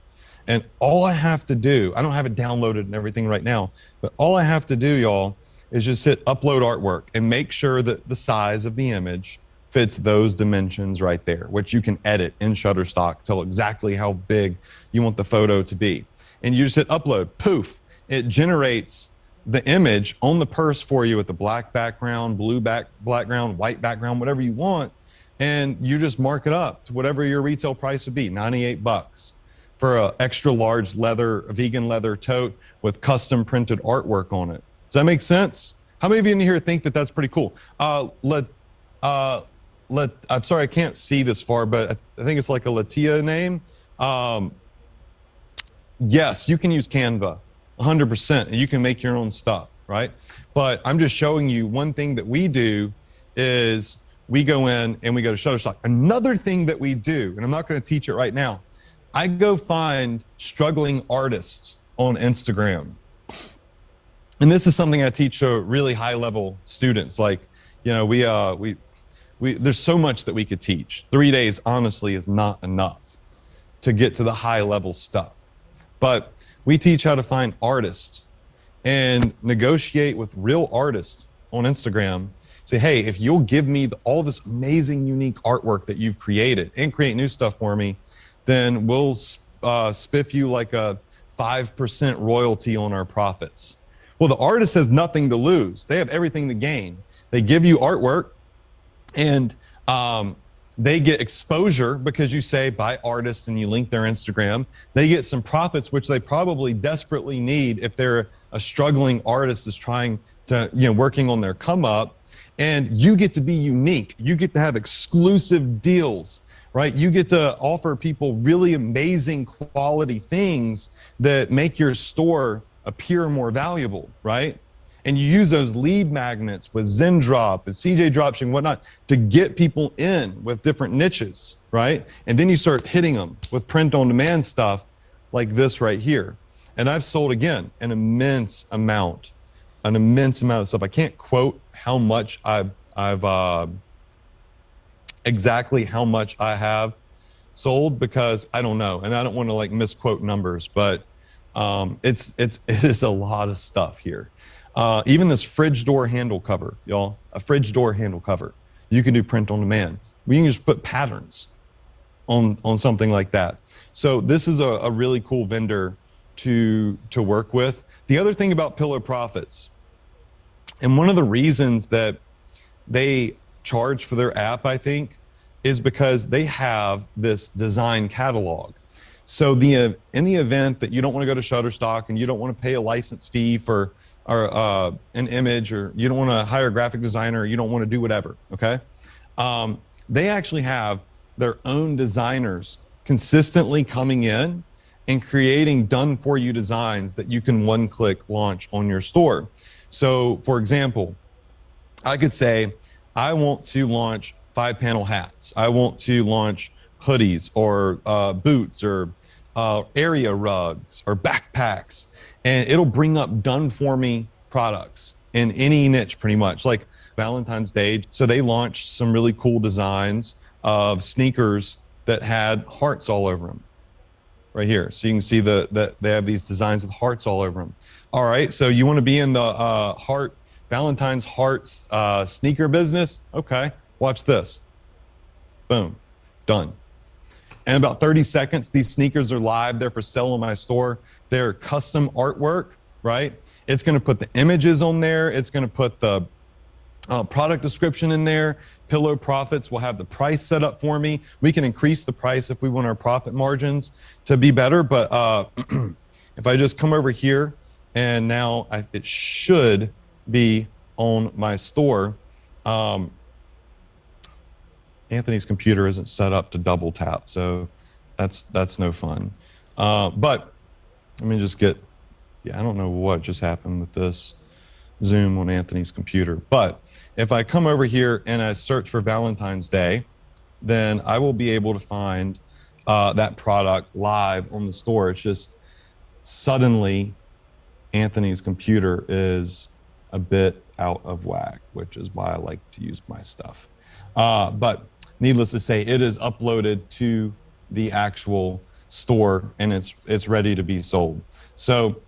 And all I have to do, I don't have it downloaded and everything right now, but all I have to do, y'all, is just hit upload artwork and make sure that the size of the image fits those dimensions right there, which you can edit in Shutterstock, tell exactly how big you want the photo to be. And you just hit upload, poof, it generates the image on the purse for you with the black background, blue background, white background, whatever you want. And you just mark it up to whatever your retail price would be, 98 bucks for an extra large vegan leather tote with custom printed artwork on it. Does that make sense? How many of you in here think that that's pretty cool? I'm sorry, I can't see this far, but I think it's like a Latia name. Yes, you can use Canva 100% and you can make your own stuff, right? But I'm just showing you one thing that we do is we go in and we go to Shutterstock. Another thing that we do, and I'm not going to teach it right now, I go find struggling artists on Instagram. And this is something I teach to really high level students. Like, you know, we there's so much that we could teach. 3 days, honestly, is not enough to get to the high level stuff. But we teach how to find artists and negotiate with real artists on Instagram. Say, hey, if you'll give me all this amazing, unique artwork that you've created and create new stuff for me, then we'll spiff you like a 5% royalty on our profits. Well, the artist has nothing to lose. They have everything to gain. They give you artwork, and they get exposure because you say by artist and you link their Instagram. They get some profits, which they probably desperately need if they're a struggling artist is trying to, working on their come up. And you get to be unique. You get to have exclusive deals, right? You get to offer people really amazing quality things that make your store appear more valuable, right? And you use those lead magnets with ZenDrop and CJ Dropshipping and whatnot to get people in with different niches, right? And then you start hitting them with print on demand stuff like this right here. And I've sold, again, an immense amount of stuff. I can't quote how much I've exactly how much I have sold because I don't know, and I don't want to misquote numbers, but it is a lot of stuff here. Even this fridge door handle cover, y'all, a fridge door handle cover, you can do print on demand. We can just put patterns on something like that. So this is a really cool vendor to work with. The other thing about Pillow Profits, and one of the reasons that they charge for their app, I think, is because they have this design catalog. So in the event that you don't want to go to Shutterstock and you don't want to pay a license fee for an image, or you don't want to hire a graphic designer, or you don't want to do whatever, okay? They actually have their own designers consistently coming in and creating done-for-you designs that you can one-click launch on your store. So, for example, I could say, I want to launch 5-panel hats. I want to launch hoodies or boots or area rugs or backpacks. And it'll bring up done-for-me products in any niche pretty much. Like Valentine's Day, so they launched some really cool designs of sneakers that had hearts all over them. Right here. So you can see that they have these designs with hearts all over them. All right, so you want to be in the Valentine's hearts sneaker business? Okay, watch this. Boom, done. In about 30 seconds, these sneakers are live. They're for sale in my store. They're custom artwork, right? It's going to put the images on there. It's going to put the product description in there. Pillow Profits will have the price set up for me. We can increase the price if we want our profit margins to be better. But if I just come over here, and now it should be on my store. Anthony's computer isn't set up to double tap, so that's no fun. But let me just I don't know what just happened with this Zoom on Anthony's computer. But if I come over here and I search for Valentine's Day, then I will be able to find that product live on the store. It's just suddenly Anthony's computer is a bit out of whack, which is why I like to use my stuff. But needless to say, it is uploaded to the actual store and it's ready to be sold. So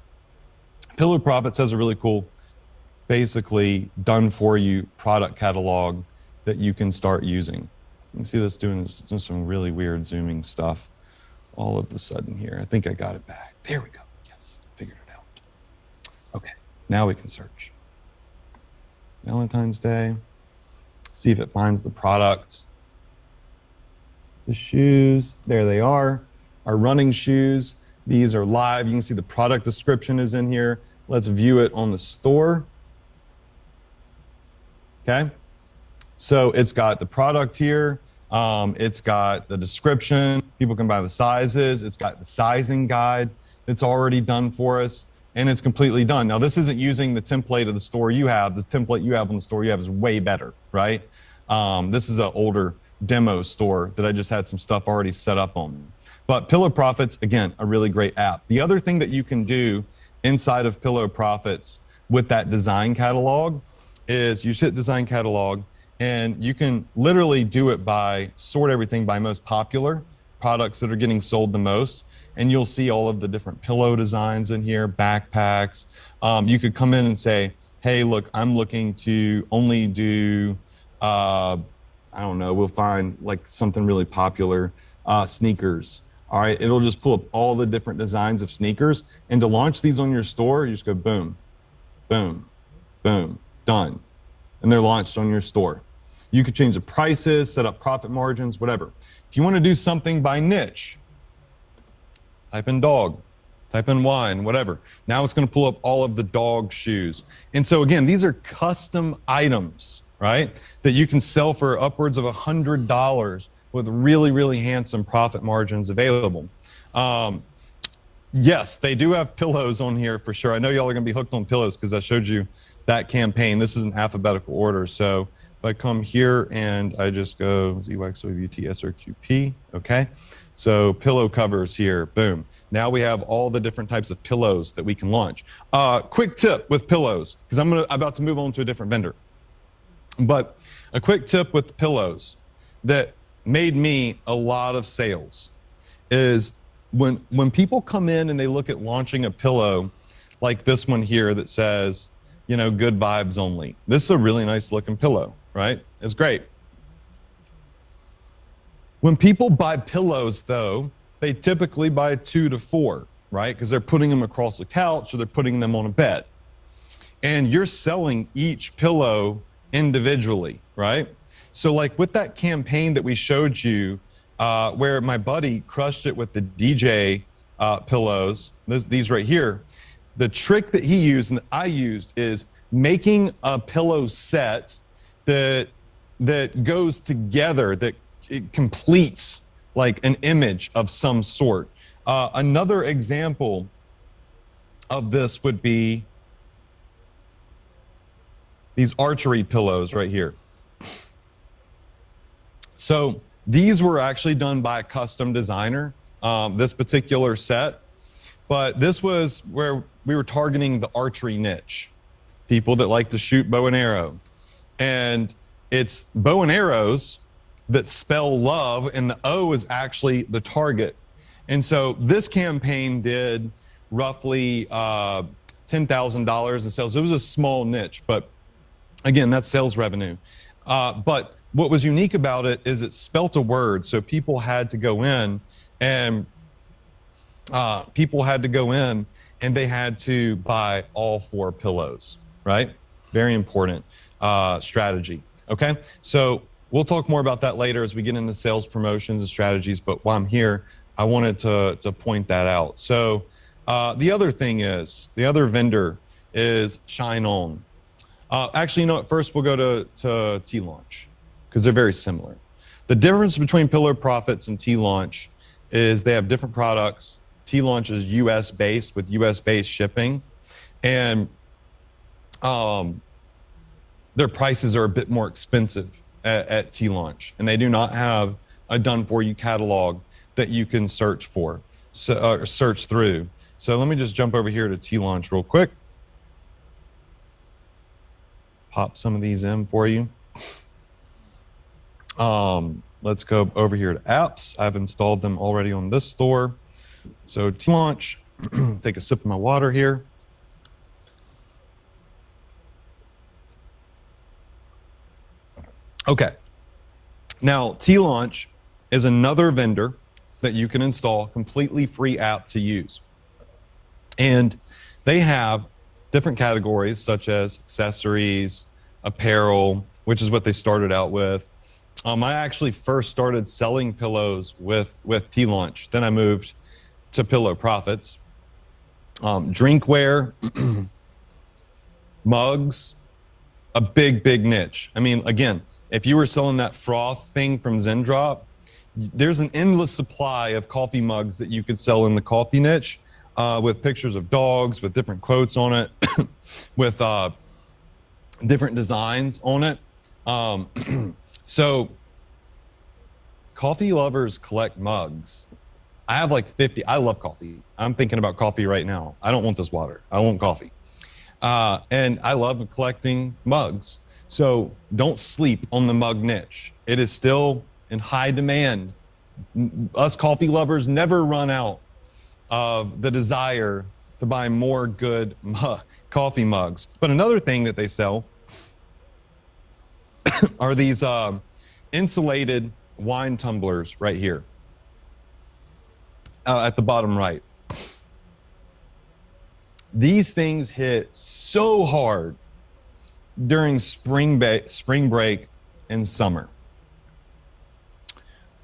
Pillow Profits has a really cool, basically done for you product catalog that you can start using. You can see this doing some really weird zooming stuff all of a sudden here. I think I got it back. There we go. Yes, figured it out. Okay, now we can search. Valentine's Day. See if it finds the products. The shoes, there they are. Our running shoes. These are live. You can see the product description is in here. Let's view it on the store. Okay, so it's got the product here. It's got the description. People can buy the sizes. It's got the sizing guide that's already done for us, and it's completely done. Now, this isn't using the template of the store you have. The template you have on the store you have is way better, right? This is an older demo store that I just had some stuff already set up on. But Pillow Profits, again, a really great app. The other thing that you can do inside of Pillow Profits with that design catalog is you hit design catalog and you can literally do it by sort everything by most popular products that are getting sold the most. and you'll see all of the different pillow designs in here, backpacks. You could come in and say, hey, look, I'm looking to only do, I don't know, we'll find like something really popular, sneakers. All right, it'll just pull up all the different designs of sneakers. And to launch these on your store, you just go boom, boom, boom, done. And they're launched on your store. You could change the prices, set up profit margins, whatever. If you want to do something by niche, type in dog, type in wine, whatever. Now it's going to pull up all of the dog shoes. And so again, these are custom items, right? That you can sell for upwards of $100 with really, really handsome profit margins available. Yes, they do have pillows on here for sure. I know y'all are going to be hooked on pillows because I showed you that campaign. This is in alphabetical order. So if I come here and I just go ZYXOWTSRQP, okay? So pillow covers here, boom. Now we have all the different types of pillows that we can launch. Quick tip with pillows, because I'm about to move on to a different vendor. But a quick tip with pillows that made me a lot of sales is when people come in and they look at launching a pillow like this one here that says, you know, good vibes only. This is a really nice looking pillow, right? It's great. When people buy pillows though, they typically buy 2 to 4, right? Because they're putting them across the couch or they're putting them on a bed. And you're selling each pillow individually, right? So like with that campaign that we showed you, where my buddy crushed it with the DJ pillows, these right here, the trick that he used and that I used is making a pillow set that goes together, that it completes like an image of some sort. Another example of this would be these archery pillows right here. So these were actually done by a custom designer, this particular set, but this was where we were targeting the archery niche, people that like to shoot bow and arrow. And it's bow and arrows that spell love, and the O is actually the target. And so this campaign did roughly $10,000 in sales. It was a small niche, but again, that's sales revenue. But what was unique about it is it spelt a word. So people had to go in and they had to buy all 4 pillows, right? Very important strategy. Okay, so we'll talk more about that later as we get into sales promotions and strategies. But while I'm here, I wanted to point that out. So the other thing is, the other vendor is Shine On. Actually, you know what? First, we'll go to T-Launch because they're very similar. The difference between Pillow Profits and T-Launch is they have different products. T-Launch is US based with US based shipping, and their prices are a bit more expensive at T-Launch, and they do not have a done-for-you catalog that you can search for, search through. So let me just jump over here to T-Launch real quick. Pop some of these in for you. Let's go over here to apps. I've installed them already on this store. So T-Launch, take a sip of my water here. Okay. Now, T-Launch is another vendor that you can install, completely free app to use. And they have different categories such as accessories, apparel, which is what they started out with. I actually first started selling pillows with T-Launch. Then I moved to Pillow Profits. Drinkware, mugs, a big niche. I mean, again, if you were selling that froth thing from Zendrop, there's an endless supply of coffee mugs that you could sell in the coffee niche with pictures of dogs, with different quotes on it, with different designs on it. So coffee lovers collect mugs. I have like 50. I love coffee. I'm thinking about coffee right now. I don't want this water. I want coffee. And I love collecting mugs. So don't sleep on the mug niche. It is still in high demand. Us coffee lovers never run out of the desire to buy more good coffee mugs. But another thing that they sell are these insulated wine tumblers right here at the bottom right. These things hit so hard during spring break and summer.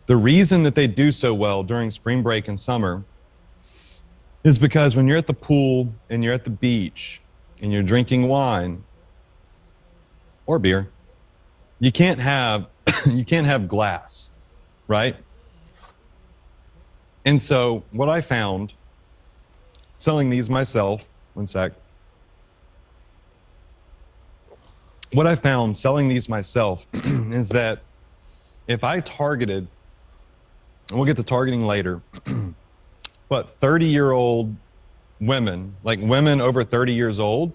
The reason that they do so well during spring break and summer is because when you're at the pool and you're at the beach and you're drinking wine or beer, you can't have glass, right? And so what I found selling these myself, one sec. What I found selling these myself is that if I targeted, and we'll get to targeting later, but 30-year-old women, like women over 30 years old,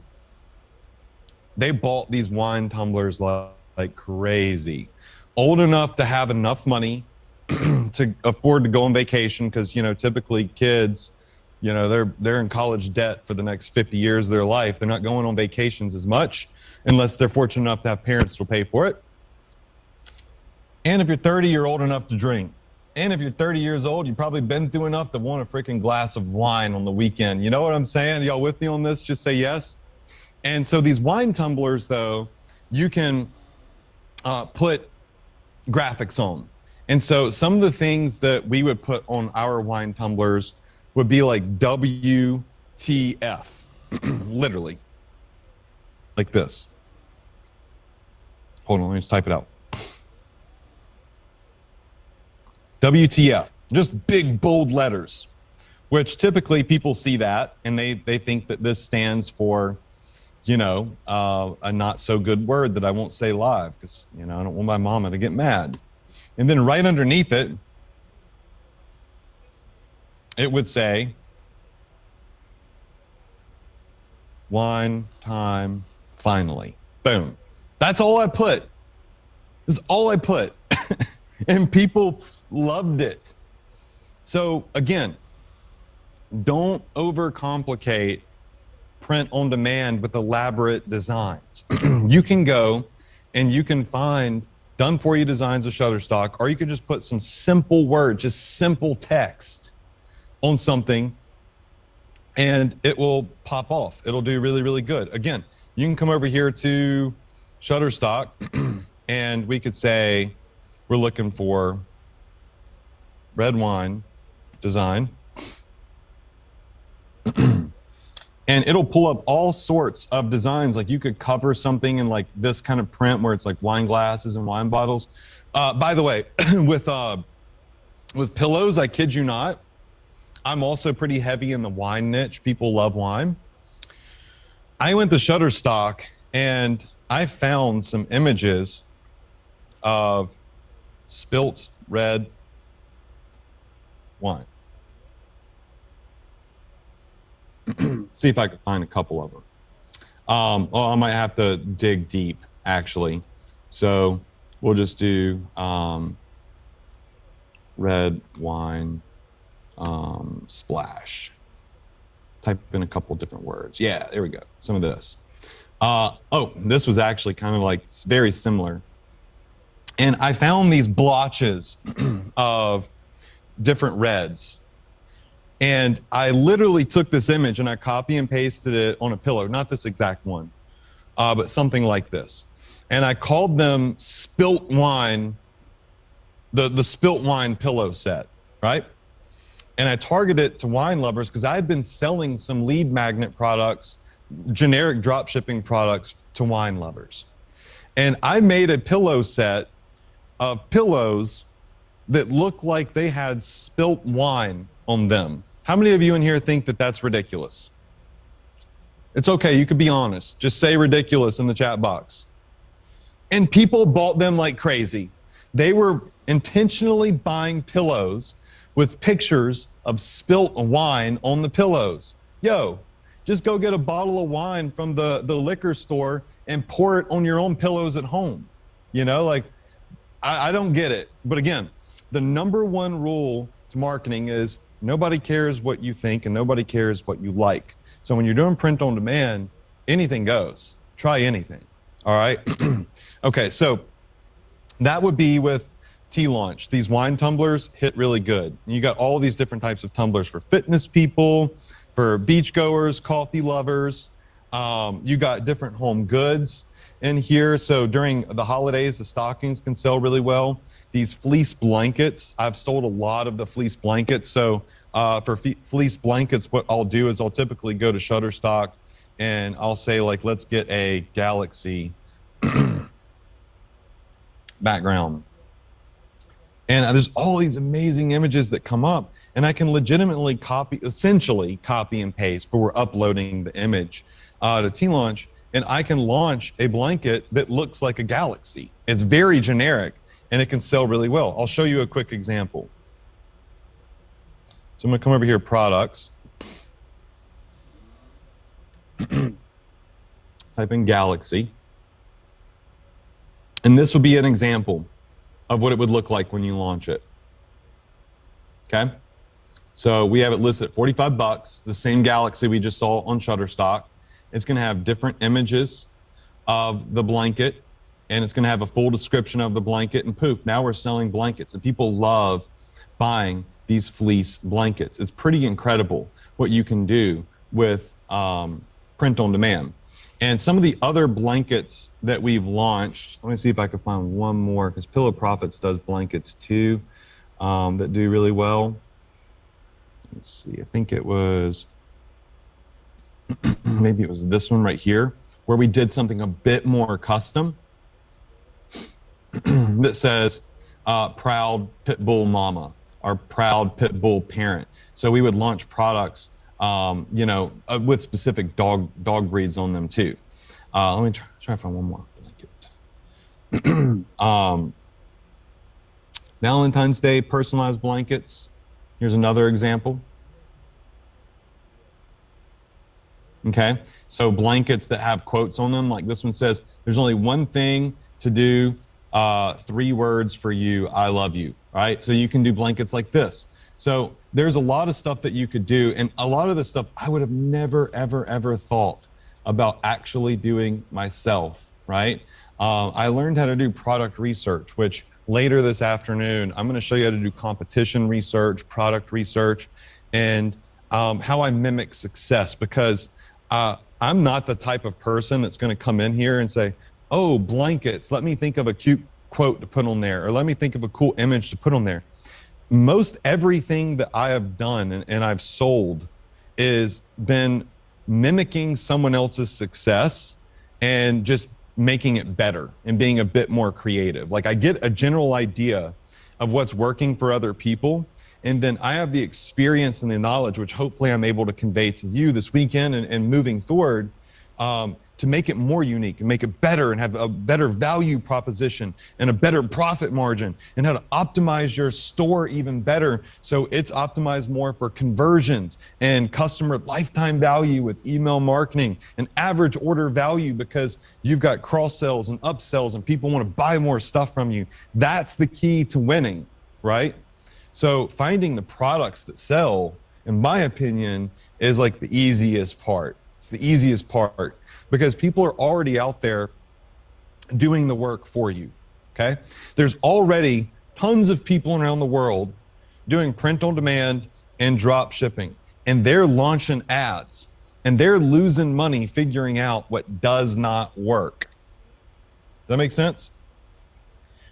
they bought these wine tumblers like crazy. Old enough to have enough money to afford to go on vacation, because, you know, typically kids, you know, they're in college debt for the next 50 years of their life. They're not going on vacations as much unless they're fortunate enough to have parents who'll pay for it. And if you're 30, you're old enough to drink. And if you're 30 years old, you've probably been through enough to want a freaking glass of wine on the weekend. You know what I'm saying? Y'all with me on this? Just say yes. And so these wine tumblers, though, you can put graphics on. And so some of the things that we would put on our wine tumblers would be like WTF, literally, like this. Hold on, let me just type it out. WTF, just big bold letters, which typically people see that and they think that this stands for, you know, a not so good word that I won't say live because, you know, I don't want my mama to get mad. And then right underneath it, it would say, wine time finally. Boom. That's all I put. That's all I put. And people loved it. So again, don't overcomplicate print on demand with elaborate designs. You can go and you can find done for you designs of Shutterstock, or you could just put some simple words, just simple text on something, and it will pop off. It'll do really, really good. Again, you can come over here to Shutterstock and we could say, we're looking for red wine design. And it'll pull up all sorts of designs. Like you could cover something in like this kind of print where it's like wine glasses and wine bottles. By the way, with pillows, I kid you not, I'm also pretty heavy in the wine niche. People love wine. I went to Shutterstock and I found some images of spilt red wine. See if I could find a couple of them. I might have to dig deep, actually. So we'll just do red wine splash. Type in a couple different words. Yeah, there we go. Some of this. Oh, this was actually kind of like very similar. And I found these blotches of different reds. And I literally took this image and I copy and pasted it on a pillow, not this exact one, but something like this. And I called them spilt wine, the spilt wine pillow set, right? And I targeted it to wine lovers because I had been selling some lead magnet products, generic drop shipping products to wine lovers. And I made a pillow set of pillows that looked like they had spilt wine on them. How many of you in here think that that's ridiculous? It's okay, you could be honest. Just say ridiculous in the chat box. And people bought them like crazy. They were intentionally buying pillows with pictures of spilt wine on the pillows. Yo, just go get a bottle of wine from the liquor store and pour it on your own pillows at home. You know, like, I don't get it. But again, the number one rule to marketing is Nobody cares what you think and nobody cares what you like. So when you're doing print on demand, anything goes. Try anything. All right. Okay, so that would be with T-Launch. These wine tumblers hit really good. You got all these different types of tumblers for fitness people, for beachgoers, coffee lovers. You got different home goods in here. So during the holidays, the stockings can sell really well. These fleece blankets, I've sold a lot of the fleece blankets. So for fleece blankets, what I'll do is I'll typically go to Shutterstock and I'll say, like, let's get a galaxy background. And there's all these amazing images that come up, and I can legitimately essentially copy and paste, but we're uploading the image to T-Launch, and I can launch a blanket that looks like a galaxy. It's very generic, and it can sell really well. I'll show you a quick example. So I'm gonna come over here, products. Type in galaxy. And this will be an example of what it would look like when you launch it. Okay? So we have it listed at 45 bucks, the same galaxy we just saw on Shutterstock. It's gonna have different images of the blanket, and it's gonna have a full description of the blanket, and poof, now we're selling blankets. And people love buying these fleece blankets. It's pretty incredible what you can do with print on demand. And some of the other blankets that we've launched, let me see if I can find one more, because Pillow Profits does blankets too, that do really well. Let's see, I think it was, maybe it was this one right here, where we did something a bit more custom that says, proud pit bull mama, or proud pit bull parent. So we would launch products with specific dog breeds on them too. Let me try to find one more blanket. Valentine's Day personalized blankets. Here's another example. Okay, so blankets that have quotes on them, like this one says, there's only one thing to do, 3 words for you, I love you, right? So you can do blankets like this. So there's a lot of stuff that you could do, and a lot of the stuff I would have never, ever thought about actually doing myself, right? I learned how to do product research, which later this afternoon, I'm gonna show you how to do competition research, product research, and how I mimic success, because I'm not the type of person that's gonna come in here and say, oh, blankets, let me think of a cute quote to put on there, or let me think of a cool image to put on there. Most everything that I have done and I've sold is been mimicking someone else's success and just making it better and being a bit more creative. Like, I get a general idea of what's working for other people, and then I have the experience and the knowledge, which hopefully I'm able to convey to you this weekend and moving forward, to make it more unique and make it better and have a better value proposition and a better profit margin, and how to optimize your store even better so it's optimized more for conversions and customer lifetime value with email marketing and average order value, because you've got cross sells and upsells and people want to buy more stuff from you. That's the key to winning, right? So finding the products that sell, in my opinion, is like the easiest part. It's the easiest part, because people are already out there doing the work for you, okay? There's already tons of people around the world doing print on demand and drop shipping, and they're launching ads, and they're losing money figuring out what does not work. Does that make sense?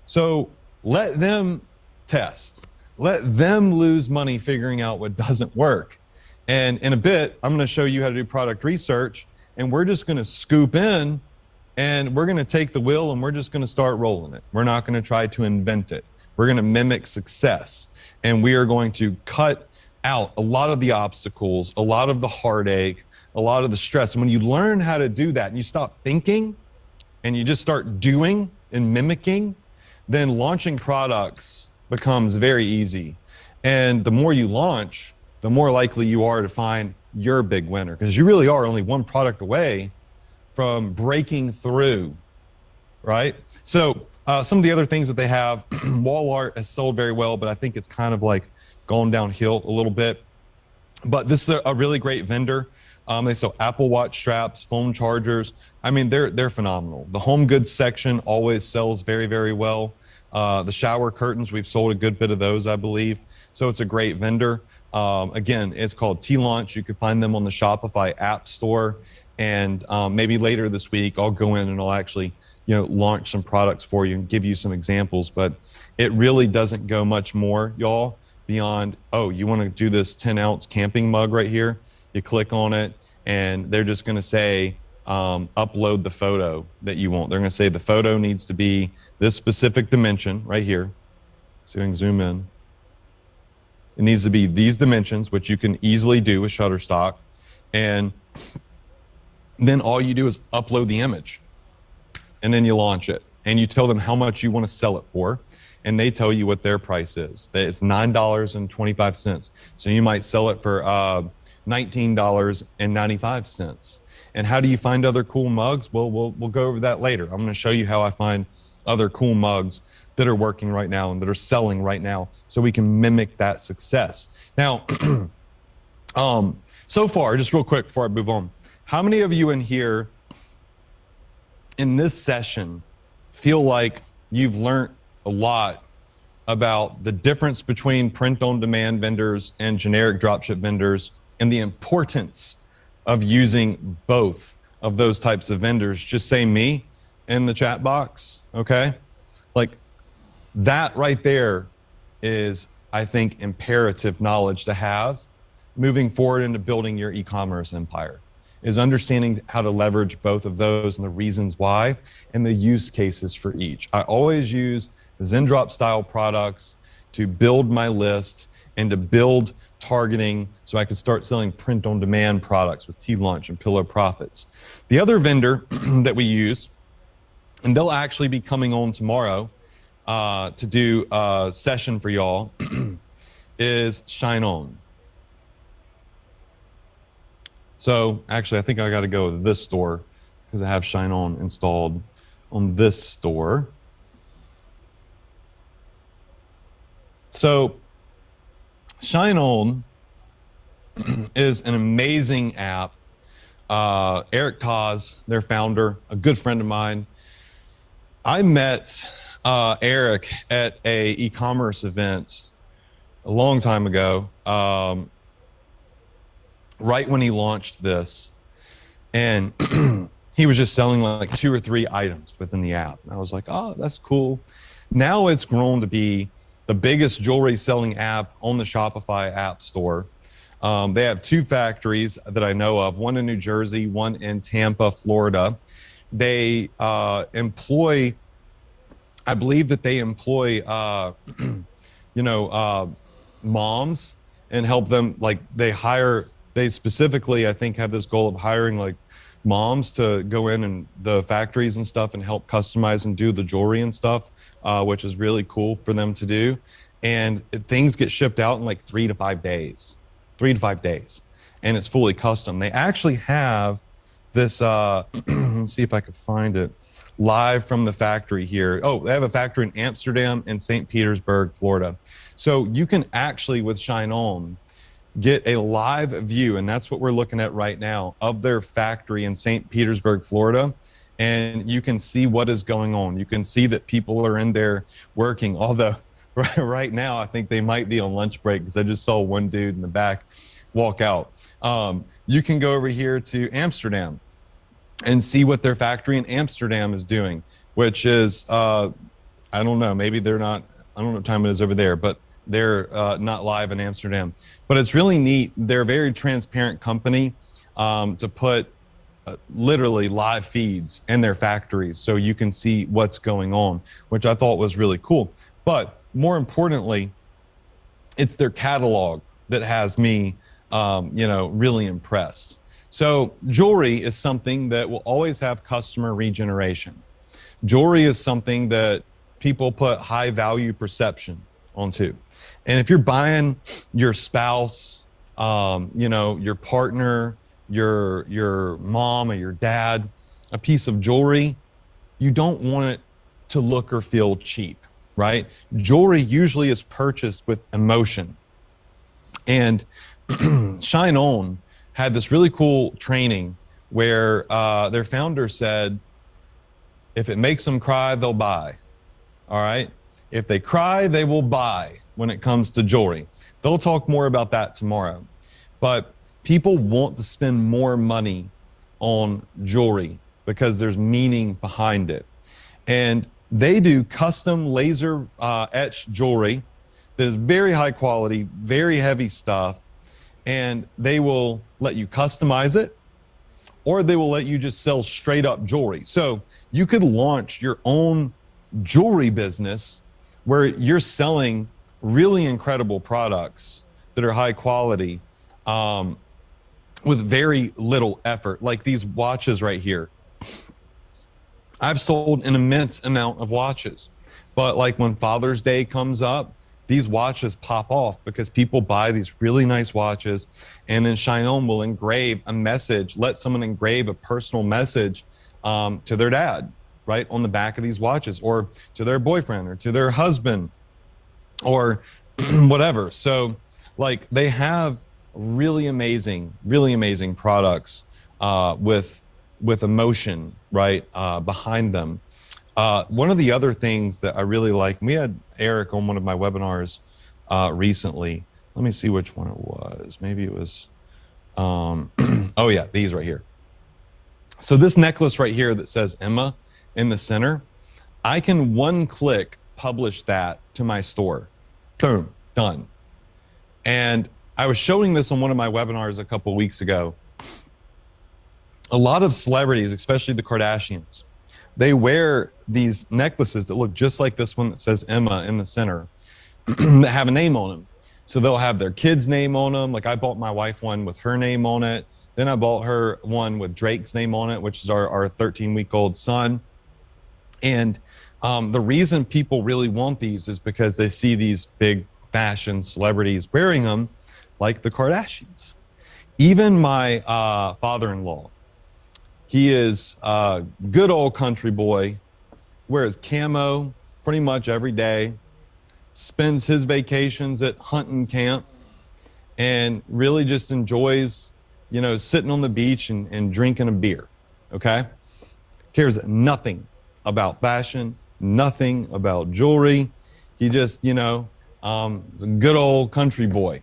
So let them test. Let them lose money figuring out what doesn't work. And in a bit, I'm gonna show you how to do product research, and we're just gonna scoop in and we're gonna take the wheel and we're just gonna start rolling it. We're not gonna try to invent it. We're gonna mimic success, and we are going to cut out a lot of the obstacles, a lot of the heartache, a lot of the stress. And when you learn how to do that and you stop thinking and you just start doing and mimicking, then launching products becomes very easy. And the more you launch, the more likely you are to find your big winner, because you really are only one product away from breaking through, right? So some of the other things that they have, wall art has sold very well, but I think it's kind of like gone downhill a little bit. But this is a really great vendor. They sell Apple Watch straps, phone chargers. I mean, they're phenomenal. The home goods section always sells very, very well. The shower curtains, we've sold a good bit of those, I believe. So it's a great vendor. Again, it's called T-Launch. You can find them on the Shopify app store. And maybe later this week, I'll go in and I'll actually, launch some products for you and give you some examples. But it really doesn't go much more, y'all, beyond, oh, you want to do this 10-ounce camping mug right here? You click on it, and they're just going to say, upload the photo that you want. They're going to say the photo needs to be this specific dimension right here. So you can zoom in. It needs to be these dimensions, which you can easily do with Shutterstock. And then all you do is upload the image, and then you launch it. And you tell them how much you want to sell it for, and they tell you what their price is. It's $9.25. So you might sell it for $19.95. And how do you find other cool mugs? Well, we'll go over that later. I'm going to show you how I find other cool mugs that are working right now and that are selling right now, so we can mimic that success. Now, so far, just real quick before I move on, how many of you in here in this session feel like you've learned a lot about the difference between print-on-demand vendors and generic dropship vendors, and the importance of using both of those types of vendors? Just say me in the chat box, okay? Like, that right there is, I think, imperative knowledge to have moving forward into building your e-commerce empire, is understanding how to leverage both of those and the reasons why and the use cases for each. I always use Zendrop style products to build my list and to build targeting so I can start selling print on demand products with T-Launch and Pillow Profits. The other vendor that we use, and they'll actually be coming on tomorrow to do a session for y'all, is Shine On. So actually, I think I got to go to this store because I have Shine On installed on this store. So Shine On is an amazing app. Eric Taz, their founder, a good friend of mine. I met Eric at a e-commerce event a long time ago, right when he launched this, and he was just selling like 2 or 3 items within the app. And I was like, oh, that's cool. Now it's grown to be the biggest jewelry selling app on the Shopify app store. They have 2 factories that I know of, one in New Jersey, one in Tampa, Florida. They employ, I believe that they employ, moms and help them, like they specifically, I think, have this goal of hiring like moms to go in and the factories and stuff and help customize and do the jewelry and stuff, which is really cool for them to do. And things get shipped out in like 3 to 5 days, 3 to 5 days, and it's fully custom. They actually have this, let's see if I could find it, live from the factory here. Oh, they have a factory in Amsterdam and St. Petersburg, Florida. So you can actually, with Shine On, get a live view, and that's what we're looking at right now, of their factory in St. Petersburg, Florida. And you can see what is going on. You can see that people are in there working, although right now I think they might be on lunch break because I just saw one dude in the back walk out. You can go over here to Amsterdam and see what their factory in Amsterdam is doing, which is, I don't know, maybe they're not, I don't know what time it is over there, but they're not live in Amsterdam. But it's really neat. They're a very transparent company to put literally live feeds in their factories so you can see what's going on, which I thought was really cool. But more importantly, it's their catalog that has me, really impressed. So jewelry is something that will always have customer regeneration. Jewelry is something that people put high value perception onto. And if you're buying your spouse, your partner, your mom or your dad a piece of jewelry, you don't want it to look or feel cheap, right? Jewelry usually is purchased with emotion. And Shine On had this really cool training where their founder said, if it makes them cry, they'll buy. All right. If they cry, they will buy when it comes to jewelry. They'll talk more about that tomorrow. But people want to spend more money on jewelry because there's meaning behind it. And they do custom laser etched jewelry that is very high quality, very heavy stuff. And they will let you customize it, or they will let you just sell straight up jewelry. So you could launch your own jewelry business where you're selling really incredible products that are high quality with very little effort. Like these watches right here. I've sold an immense amount of watches, but like when Father's Day comes up, these watches pop off because people buy these really nice watches, and then Shine On will engrave a message, let someone engrave a personal message to their dad, right, on the back of these watches, or to their boyfriend, or to their husband, or whatever. So like they have really amazing products with emotion, right, behind them. One of the other things that I really like, we had Eric on one of my webinars recently. Let me see which one it was. Maybe it was, oh yeah, these right here. So this necklace right here that says Emma in the center, I can one click publish that to my store. Boom, done. And I was showing this on one of my webinars a couple of weeks ago. A lot of celebrities, especially the Kardashians, they wear these necklaces that look just like this one that says Emma in the center that have a name on them. So they'll have their kid's name on them. Like I bought my wife one with her name on it. Then I bought her one with Drake's name on it, which is our 13-week-old son. And the reason people really want these is because they see these big fashion celebrities wearing them, like the Kardashians. Even my father-in-law, he is a good old country boy, wears camo pretty much every day, spends his vacations at hunting camp, and really just enjoys, you know, sitting on the beach and drinking a beer, okay? Cares nothing about fashion, nothing about jewelry. He just, you know, is a good old country boy.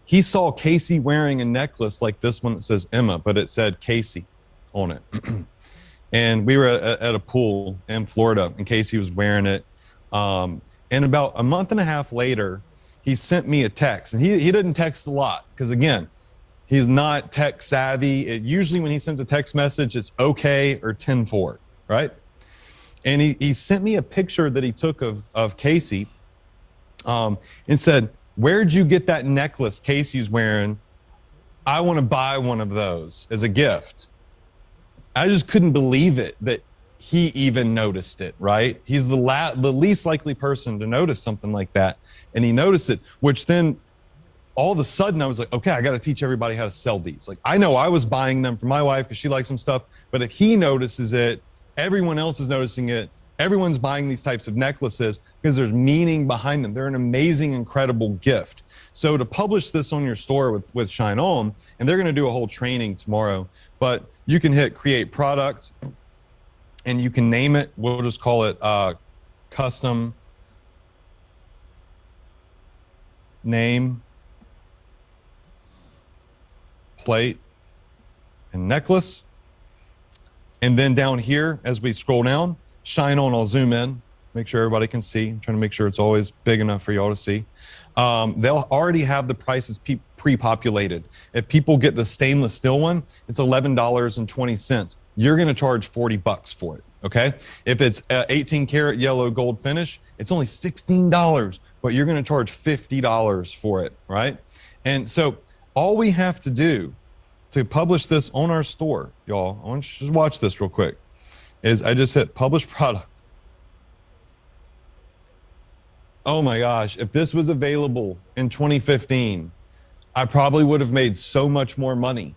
He saw Casey wearing a necklace like this one that says Emma, but it said Casey on it. And we were at a pool in Florida, and Casey was wearing it. And about a month and a half later, he sent me a text. And he didn't text a lot because, again, he's not tech savvy. Usually when he sends a text message, it's okay or 10-4, right? And he sent me a picture that he took of Casey and said, "Where'd you get that necklace Casey's wearing? I want to buy one of those as a gift." I just couldn't believe it that he even noticed it, right? He's the least likely person to notice something like that. And he noticed it, which then all of a sudden I was like, okay, I got to teach everybody how to sell these. Like I know I was buying them for my wife because she likes some stuff, but if he notices it, everyone else is noticing it. Everyone's buying these types of necklaces because there's meaning behind them. They're an amazing, incredible gift. So to publish this on your store with Shine On, and they're going to do a whole training tomorrow, but you can hit create product and you can name it. We'll just call it custom name plate and necklace. And then down here, as we scroll down, Shine On, I'll zoom in, make sure everybody can see. I'm trying to make sure it's always big enough for y'all to see. They'll already have the prices pre-populated. If people get the stainless steel one, it's $11.20. You're going to charge $40 for it, okay? If it's 18 karat yellow gold finish, it's only $16, but you're going to charge $50 for it, right? And so all we have to do to publish this on our store, y'all, I want you to just watch this real quick, is I just hit publish product. Oh my gosh, if this was available in 2015, I probably would have made so much more money.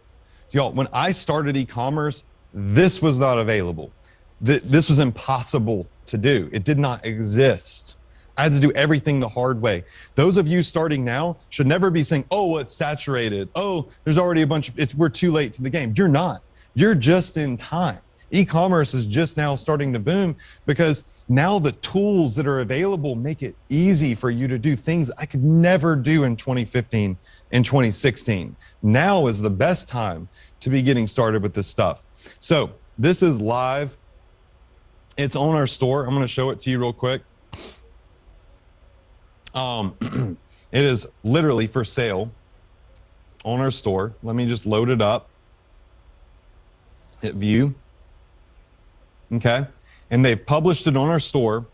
Y'all, when I started e-commerce, this was not available. This was impossible to do. It did not exist. I had to do everything the hard way. Those of you starting now should never be saying, oh, it's saturated. Oh, there's already a bunch of, we're too late to the game. You're not. You're just in time. E-commerce is just now starting to boom because now the tools that are available make it easy for you to do things I could never do in 2015 and 2016. Now is the best time to be getting started with this stuff. So this is live. It's on our store. I'm going to show it to you real quick. It is literally for sale on our store. Let me just load it up. Hit view. Okay. And they've published it on our store,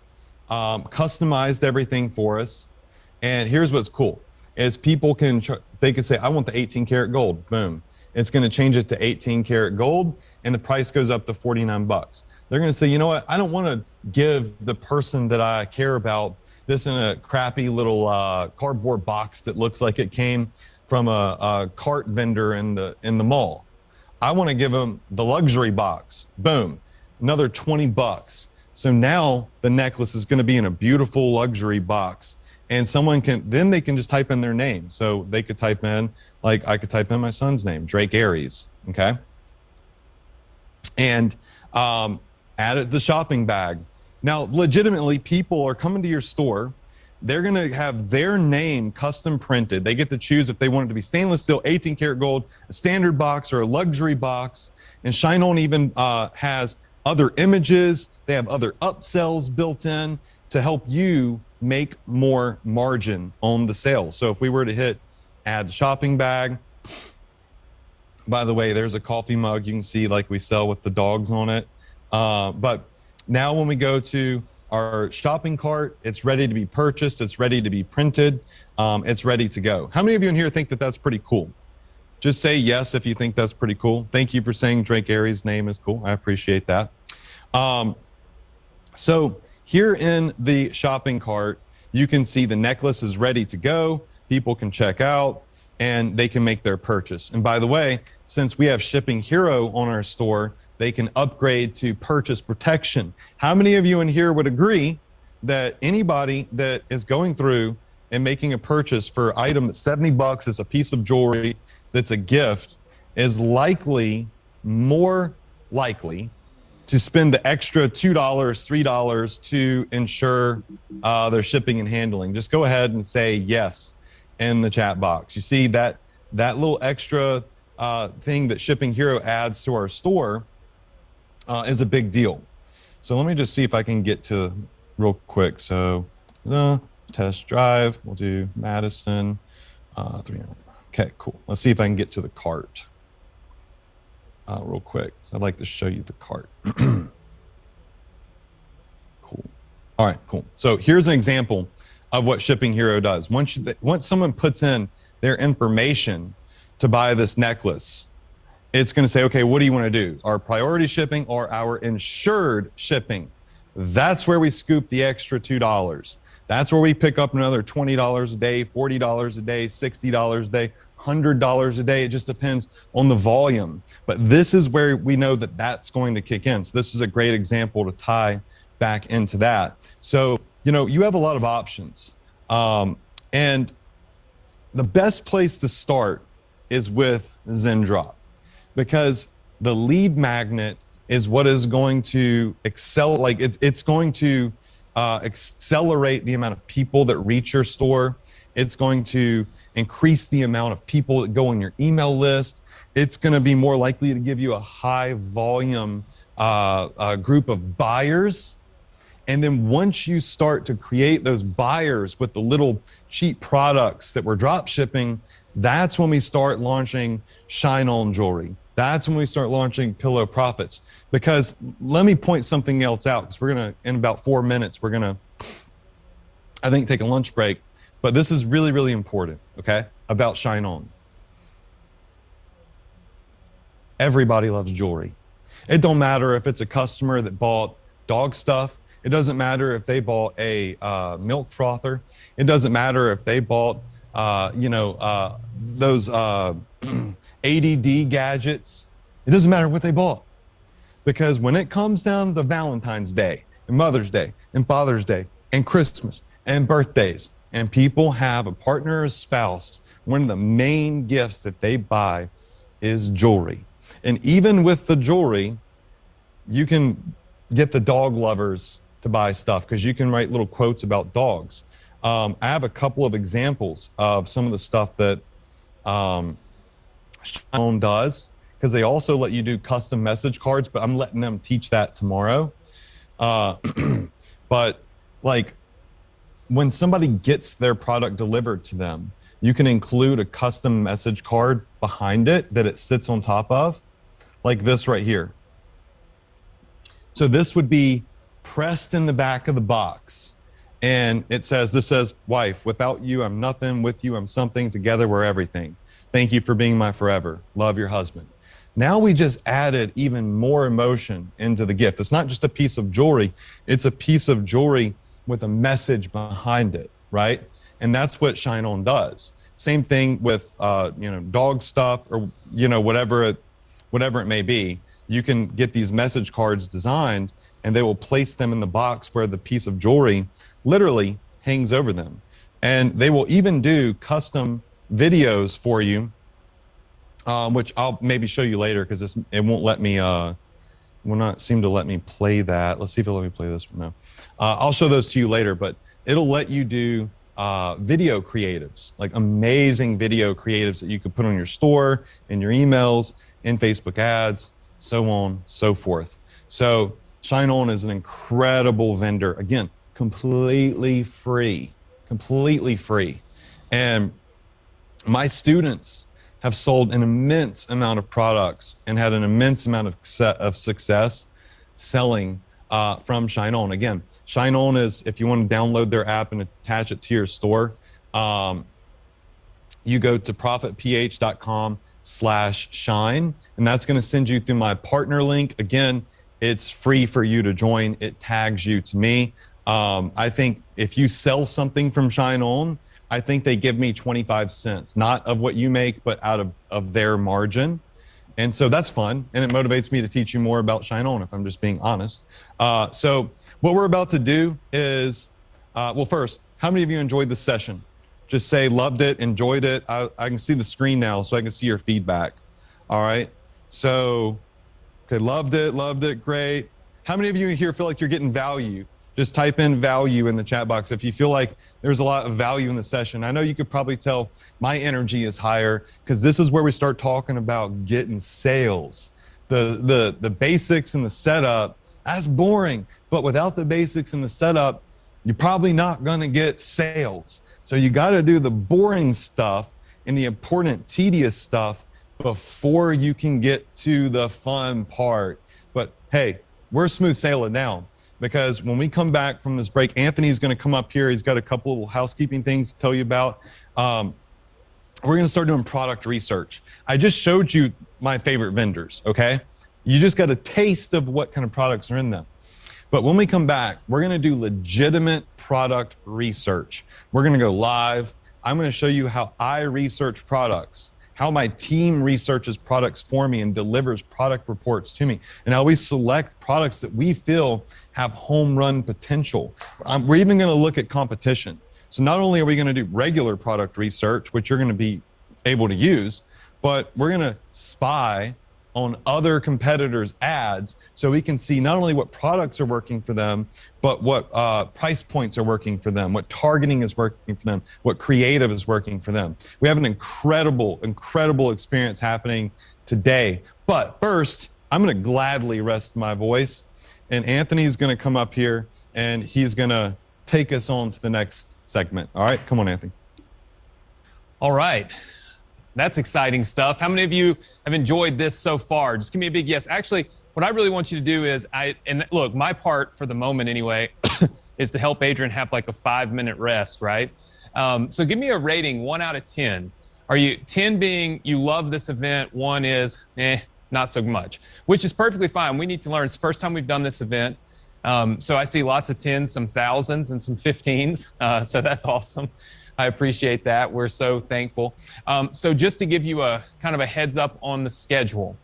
customized everything for us. And here's what's cool is people can, they can say, I want the 18 karat gold. Boom. It's going to change it to 18 karat gold and the price goes up to 49 bucks. They're going to say, you know what? I don't want to give the person that I care about this in a crappy little cardboard box that looks like it came from a cart vendor in the mall. I want to give them the luxury box. Boom, another 20 bucks. So now the necklace is going to be in a beautiful luxury box, and someone can they can just type in their name. So they could type in, like I could type in my son's name, Drake Aries. Okay, and add it to the shopping bag. Now, legitimately, people are coming to your store. They're going to have their name custom printed. They get to choose if they want it to be stainless steel, 18 karat gold, a standard box, or a luxury box. And Shine On even has other images. They have other upsells built in to help you make more margin on the sale. So if we were to hit add shopping bag, by the way, there's a coffee mug you can see like we sell with the dogs on it. But now when we go to our shopping cart, it's ready to be purchased. It's ready to be printed. It's ready to go. How many of you in here think that that's pretty cool? Just say yes if you think that's pretty cool. Thank you for saying Drake Aries' name is cool. I appreciate that. So here in the shopping cart, you can see the necklace is ready to go. People can check out and they can make their purchase. And by the way, since we have Shipping Hero on our store, they can upgrade to purchase protection. How many of you in here would agree that anybody that is going through and making a purchase for an item that's 70 bucks, is a piece of jewelry, that's a gift, is more likely to spend the extra $2, $3 to ensure their shipping and handling? Just go ahead and say yes in the chat box. You see that little extra thing that Shipping Hero adds to our store is a big deal. So let me just see if I can get to real quick. So test drive, we'll do Madison. 300. Okay, cool. Let's see if I can get to the cart real quick. I'd like to show you the cart. Cool. All right, cool. So here's an example of what Shipping Hero does. Once someone puts in their information to buy this necklace, it's going to say, okay, what do you want to do? Our priority shipping or our insured shipping? That's where we scoop the extra $2. That's where we pick up another $20 a day, $40 a day, $60 a day, $100 a day. It just depends on the volume. But this is where we know that that's going to kick in. So this is a great example to tie back into that. So, you have a lot of options. And the best place to start is with ZenDrop, because the lead magnet is what is going to it's going to accelerate the amount of people that reach your store. It's going to increase the amount of people that go on your email list. It's going to be more likely to give you a high volume group of buyers. And then once you start to create those buyers with the little cheap products that we're drop shipping, that's when we start launching Shine On jewelry. That's when we start launching Pillow Profits. Because let me point something else out, because we're going to, in about 4 minutes, we're going to, I think, take a lunch break. But this is really, really important, okay, about Shine On. Everybody loves jewelry. It don't matter if it's a customer that bought dog stuff. It doesn't matter if they bought a milk frother. It doesn't matter if they bought, those ADD gadgets. It doesn't matter what they bought. Because when it comes down to Valentine's Day and Mother's Day and Father's Day and Christmas and birthdays, and people have a partner or a spouse, one of the main gifts that they buy is jewelry. And even with the jewelry, you can get the dog lovers to buy stuff because you can write little quotes about dogs. I have a couple of examples of some of the stuff that Shine does, because they also let you do custom message cards, but I'm letting them teach that tomorrow. But like when somebody gets their product delivered to them, you can include a custom message card behind it that it sits on top of, like this right here. So this would be pressed in the back of the box. And it says, this says, wife, without you, I'm nothing. With you, I'm something. Together, we're everything. Thank you for being my forever. Love, your husband. Now we just added even more emotion into the gift. It's not just a piece of jewelry. It's a piece of jewelry with a message behind it, right? And that's what Shine On does. Same thing with, dog stuff or, whatever it may be. You can get these message cards designed and they will place them in the box where the piece of jewelry literally hangs over them. And they will even do custom videos for you, which I'll maybe show you later because it won't let me, will not seem to let me play that. Let's see if it'll let me play this one now. I'll show those to you later, but it'll let you do video creatives, like amazing video creatives that you could put on your store, in your emails, in Facebook ads, so on, so forth. So Shine On is an incredible vendor. Again, completely free. And my students have sold an immense amount of products and had an immense amount of success selling from Shine On. Again, Shine On is, if you want to download their app and attach it to your store, you go to profitph.com/shine, and that's going to send you through my partner link. Again, it's free for you to join. It tags you to me. I think if you sell something from Shine On, I think they give me 25 cents, not of what you make, but out of their margin. And so that's fun. And it motivates me to teach you more about Shine On, if I'm just being honest. So what we're about to do is, well, first, how many of you enjoyed this session? Just say loved it, enjoyed it. I can see the screen now, so I can see your feedback. All right. So, okay, loved it, great. How many of you here feel like you're getting value? Just type in value in the chat box if you feel like there's a lot of value in the session. I know you could probably tell my energy is higher because this is where we start talking about getting sales. The basics and the setup, that's boring. But without the basics and the setup, you're probably not gonna get sales. So you gotta do the boring stuff and the important, tedious stuff before you can get to the fun part. But hey, we're smooth sailing now. Because when we come back from this break, Anthony's going to come up here. He's got a couple of housekeeping things to tell you about. We're going to start doing product research. I just showed you my favorite vendors, okay? You just got a taste of what kind of products are in them. But when we come back, we're going to do legitimate product research. We're going to go live. I'm going to show you how I research products, how my team researches products for me and delivers product reports to me, and how we select products that we feel have home run potential. We're even going to look at competition. So not only are we going to do regular product research, which you're going to be able to use, but we're going to spy on other competitors' ads so we can see not only what products are working for them, but what price points are working for them, what targeting is working for them, what creative is working for them. We have an incredible experience happening today. But first, I'm going to gladly rest my voice, and Anthony's going to come up here and he's going to take us on to the next segment. All right, come on, Anthony. All right. That's exciting stuff. How many of you have enjoyed this so far? Just give me a big yes. Actually, what I really want you to do is, and look, my part for the moment anyway, is to help Adrian have like a 5-minute rest, right? So give me a rating, 1 out of 10. Are you 10 being you love this event, 1 is not so much, which is perfectly fine. We need to learn. It's the first time we've done this event. So I see lots of 10s, some thousands, and some 15s. So that's awesome. I appreciate that. We're so thankful. So just to give you a kind of a heads up on the schedule,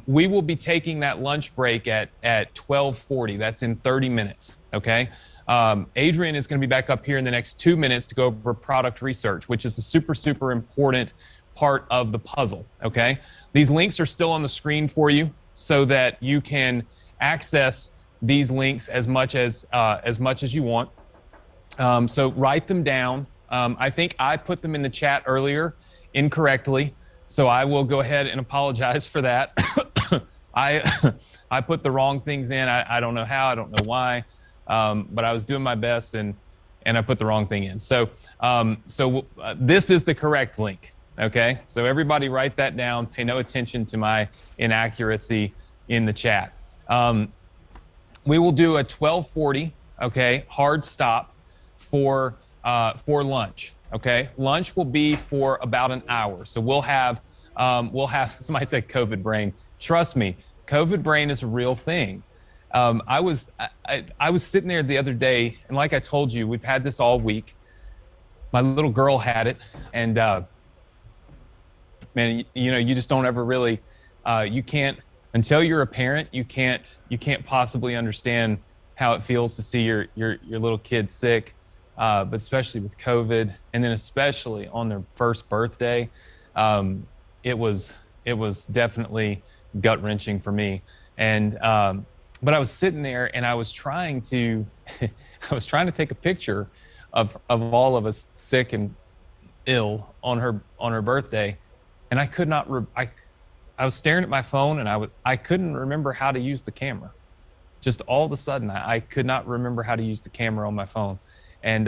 we will be taking that lunch break at 12:40. That's in 30 minutes, okay? Adrian is going to be back up here in the next 2 minutes to go over product research, which is a super, super important part of the puzzle, okay? These links are still on the screen for you so that you can access these links as much as you want. So write them down. I think I put them in the chat earlier incorrectly, so I will go ahead and apologize for that. I put the wrong things in. I don't know how, I don't know why, but I was doing my best and I put the wrong thing in. So this is the correct link, okay? So everybody write that down. Pay no attention to my inaccuracy in the chat. We will do a 12:40, okay, hard stop for lunch, okay? Lunch will be for about an hour. So we'll have somebody said COVID brain. Trust me, COVID brain is a real thing. I was sitting there the other day, and like I told you, we've had this all week. My little girl had it, and man, you just don't ever really, you can't, until you're a parent, you can't possibly understand how it feels to see your little kid sick, but especially with COVID, and then especially on their first birthday, it was definitely gut wrenching for me. And but I was sitting there and I was trying to take a picture of all of us sick and ill on her birthday, and I could not. I was staring at my phone and I couldn't remember how to use the camera. Just all of a sudden, I could not remember how to use the camera on my phone, and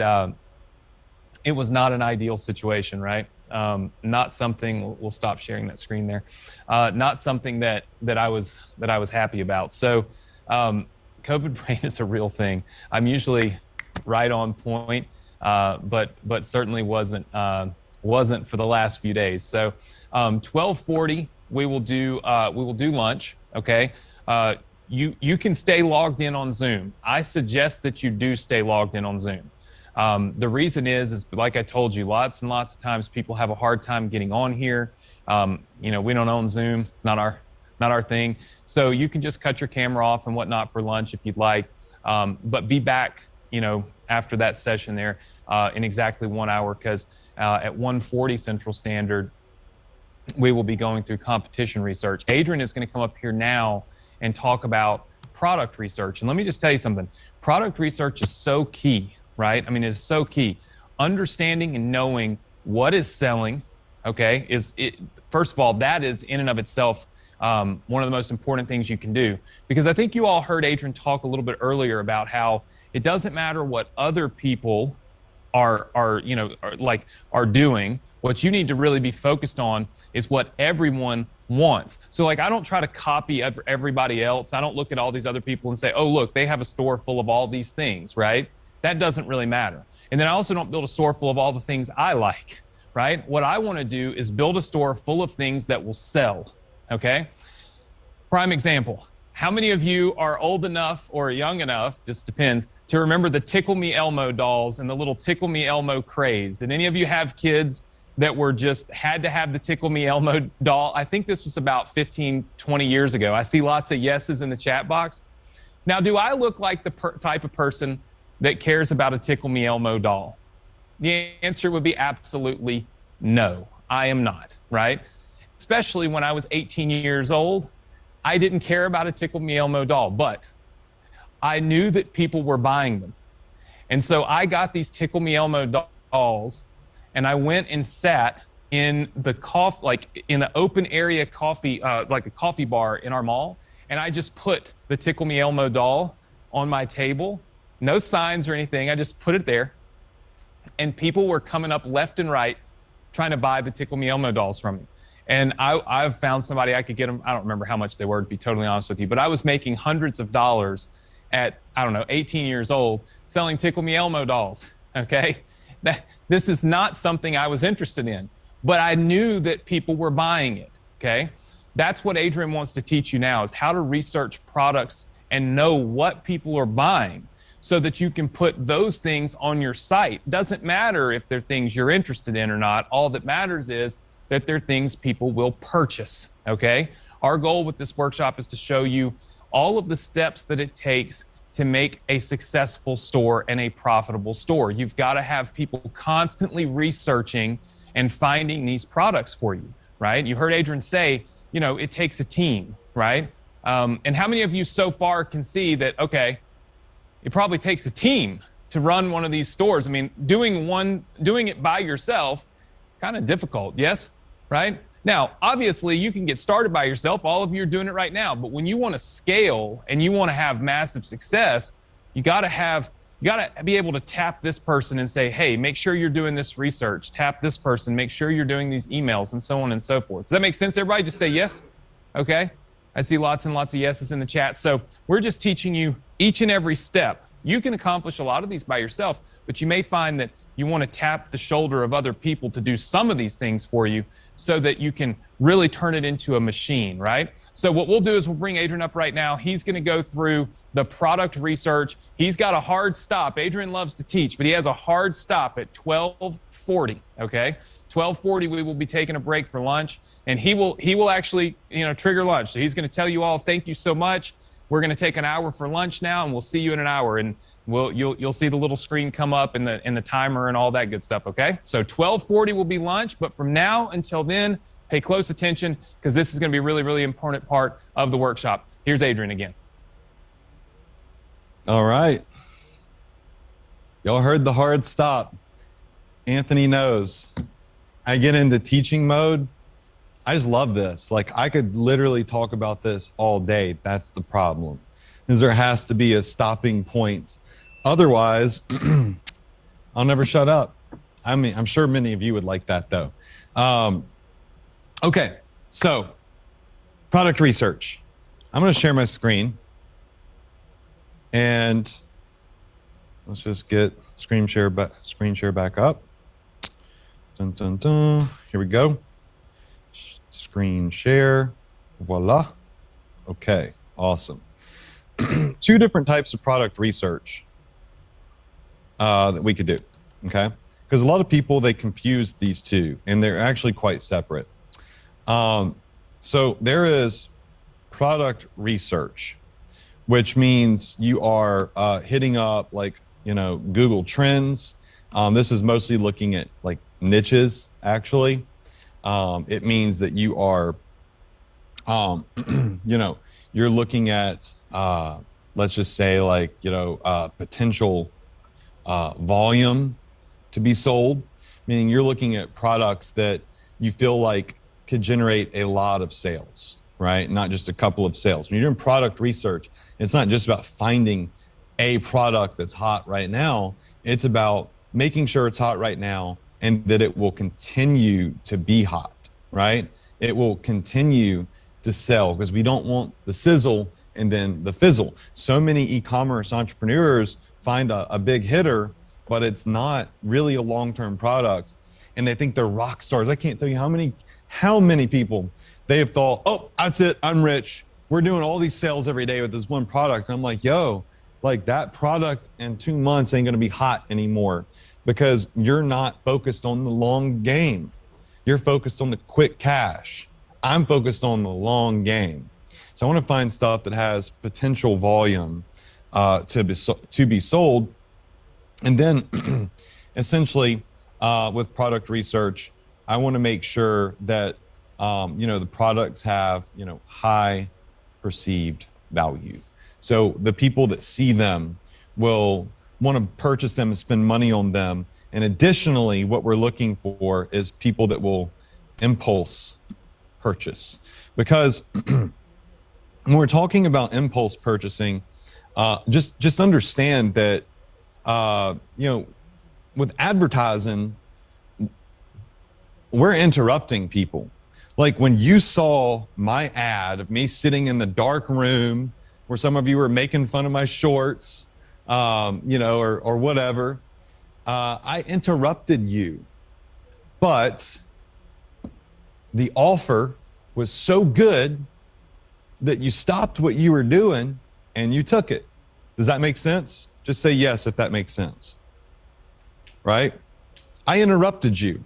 it was not an ideal situation, right? Not something. We'll stop sharing that screen there. Not something that I was happy about. So, COVID brain is a real thing. I'm usually right on point, but certainly wasn't for the last few days. So, 12:40 we will do lunch. Okay. You can stay logged in on Zoom. I suggest that you do stay logged in on Zoom. The reason is like I told you, lots and lots of times people have a hard time getting on here. We don't own Zoom, not our thing. So you can just cut your camera off and whatnot for lunch if you'd like. But be back, after that session there in exactly 1 hour, because at 1:40 Central Standard, we will be going through competition research. Adrian is going to come up here now and talk about product research. And let me just tell you something. Product research is so key, right? I mean, it's so key. Understanding and knowing what is selling, okay, first of all, that is in and of itself one of the most important things you can do. Because I think you all heard Adrian talk a little bit earlier about how it doesn't matter what other people are doing. What you need to really be focused on is what everyone wants. So I don't try to copy everybody else. I don't look at all these other people and say, oh, look, they have a store full of all these things, right? That doesn't really matter. And then I also don't build a store full of all the things I like, right? What I want to do is build a store full of things that will sell, okay? Prime example. How many of you are old enough or young enough, just depends, to remember the Tickle Me Elmo dolls and the little Tickle Me Elmo craze? Did any of you have kids that were just had to have the Tickle Me Elmo doll? I think this was about 15, 20 years ago. I see lots of yeses in the chat box. Now, do I look like the type of person that cares about a Tickle Me Elmo doll? The answer would be absolutely no. I am not, right? Especially when I was 18 years old, I didn't care about a Tickle Me Elmo doll, but I knew that people were buying them. And so I got these Tickle Me Elmo dolls, and I went and sat in the in the open area coffee, like a coffee bar in our mall, and I just put the Tickle Me Elmo doll on my table. No signs or anything. I just put it there, and people were coming up left and right trying to buy the Tickle Me Elmo dolls from me. And I've found somebody I could get them. I don't remember how much they were, to be totally honest with you, but I was making hundreds of dollars at, 18 years old selling Tickle Me Elmo dolls, okay? This is not something I was interested in, but I knew that people were buying it, okay? That's what Adrian wants to teach you now, is how to research products and know what people are buying so that you can put those things on your site. Doesn't matter if they're things you're interested in or not. All that matters is that they're things people will purchase, okay? Our goal with this workshop is to show you all of the steps that it takes to make a successful store and a profitable store. You've got to have people constantly researching and finding these products for you, right? You heard Adrian say, you know, it takes a team, right? And how many of you so far can see that, okay, it probably takes a team to run one of these stores? I mean, doing it by yourself, kind of difficult, yes? Right? Now, obviously, you can get started by yourself. All of you are doing it right now. But when you want to scale and you want to have massive success, you got to be able to tap this person and say, hey, make sure you're doing this research. Tap this person, make sure you're doing these emails, and so on and so forth. Does that make sense, everybody? Just say yes. Okay. I see lots and lots of yeses in the chat. So we're just teaching you each and every step. You can accomplish a lot of these by yourself, but you may find that you want to tap the shoulder of other people to do some of these things for you so that you can really turn it into a machine, right? So what we'll do is we'll bring Adrian up right now. He's going to go through the product research. He's got a hard stop. Adrian loves to teach, but he has a hard stop at 12:40, okay? 12:40, we will be taking a break for lunch, and he will actually, you know, trigger lunch. So he's going to tell you all, thank you so much. We're going to take an hour for lunch now, and we'll see you in an hour. And you'll see the little screen come up and the timer and all that good stuff. Okay. So 12:40 will be lunch, but from now until then, pay close attention because this is going to be a really, really important part of the workshop. Here's Adrian again. All right. Y'all heard the hard stop. Anthony knows. I get into teaching mode. I just love this. Like, I could literally talk about this all day. That's the problem, is there has to be a stopping point. Otherwise, I'll never shut up. I mean, I'm sure many of you would like that though. Okay, so product research. I'm going to share my screen, and let's just get screen share back up. Dun, dun, dun. Here we go. Screen share. Voila. Okay, awesome. Two different types of product research that we could do, okay? Because a lot of people, they confuse these two, and they're actually quite separate. So there is product research, which means you are hitting up, like, you know, Google Trends. This is mostly looking at like niches, actually. It means that you are, you know, you're looking at, let's just say, like, you know, potential volume to be sold, meaning you're looking at products that you feel like could generate a lot of sales, right? Not just a couple of sales. When you're doing product research, it's not just about finding a product that's hot right now. It's about making sure it's hot right now and that it will continue to be hot, right? It will continue to sell, because we don't want the sizzle and then the fizzle. So many e-commerce entrepreneurs find a big hitter, but it's not really a long-term product, and they think they're rock stars. I can't tell you how many people they have thought, oh, that's it, I'm rich. We're doing all these sales every day with this one product. And I'm like, yo, like, that product in 2 months ain't gonna be hot anymore, because you're not focused on the long game. You're focused on the quick cash. I'm focused on the long game. So I want to find stuff that has potential volume to be sold. And then essentially with product research, I want to make sure that you know, the products have, you know, high perceived value. So the people that see them will want to purchase them and spend money on them. And additionally, what we're looking for is people that will impulse purchase. Because when we're talking about impulse purchasing, just understand that, you know, with advertising, we're interrupting people. Like, when you saw my ad of me sitting in the dark room where some of you were making fun of my shorts, you know, or whatever, I interrupted you, but the offer was so good that you stopped what you were doing and you took it. Does that make sense? Just say yes if that makes sense, right? I interrupted you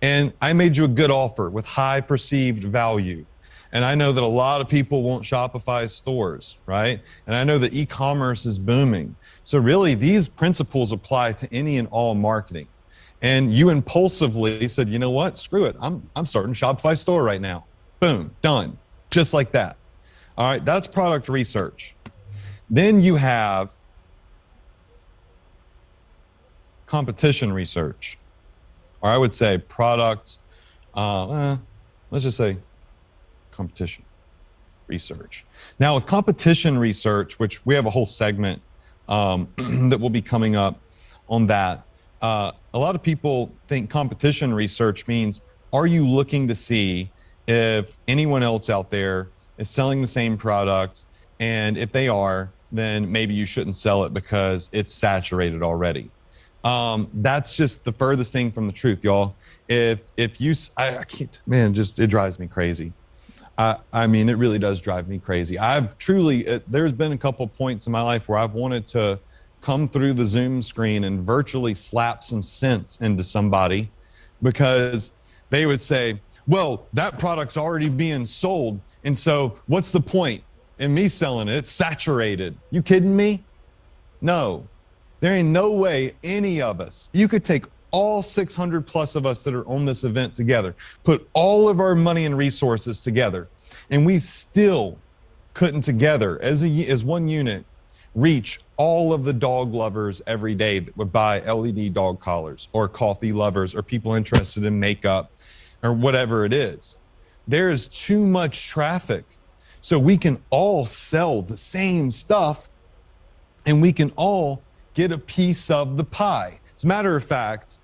and I made you a good offer with high perceived value. And I know that a lot of people want Shopify stores, right? And I know that e-commerce is booming. So really, these principles apply to any and all marketing. And you impulsively said, you know what? Screw it. I'm starting a Shopify store right now. Boom, done. Just like that. All right, that's product research. Then you have competition research. Or I would say product, let's just say competition research. Now with competition research, which we have a whole segment that will be coming up on that, a lot of people think competition research means, are you looking to see if anyone else out there is selling the same product? And if they are, then maybe you shouldn't sell it because it's saturated already. That's just the furthest thing from the truth, y'all. If you, I can't, man, just, it drives me crazy. I mean, it really does drive me crazy. I've truly, there's been a couple points in my life where I've wanted to come through the Zoom screen and virtually slap some sense into somebody, because they would say, well, that product's already being sold, and so what's the point in me selling it? It's saturated. You kidding me? No, there ain't no way any of us, you could take all 600 plus of us that are on this event together, put all of our money and resources together, and we still couldn't together as one unit reach all of the dog lovers every day that would buy LED dog collars, or coffee lovers, or people interested in makeup, or whatever it is. There is too much traffic. So we can all sell the same stuff, and we can all get a piece of the pie. As a matter of fact,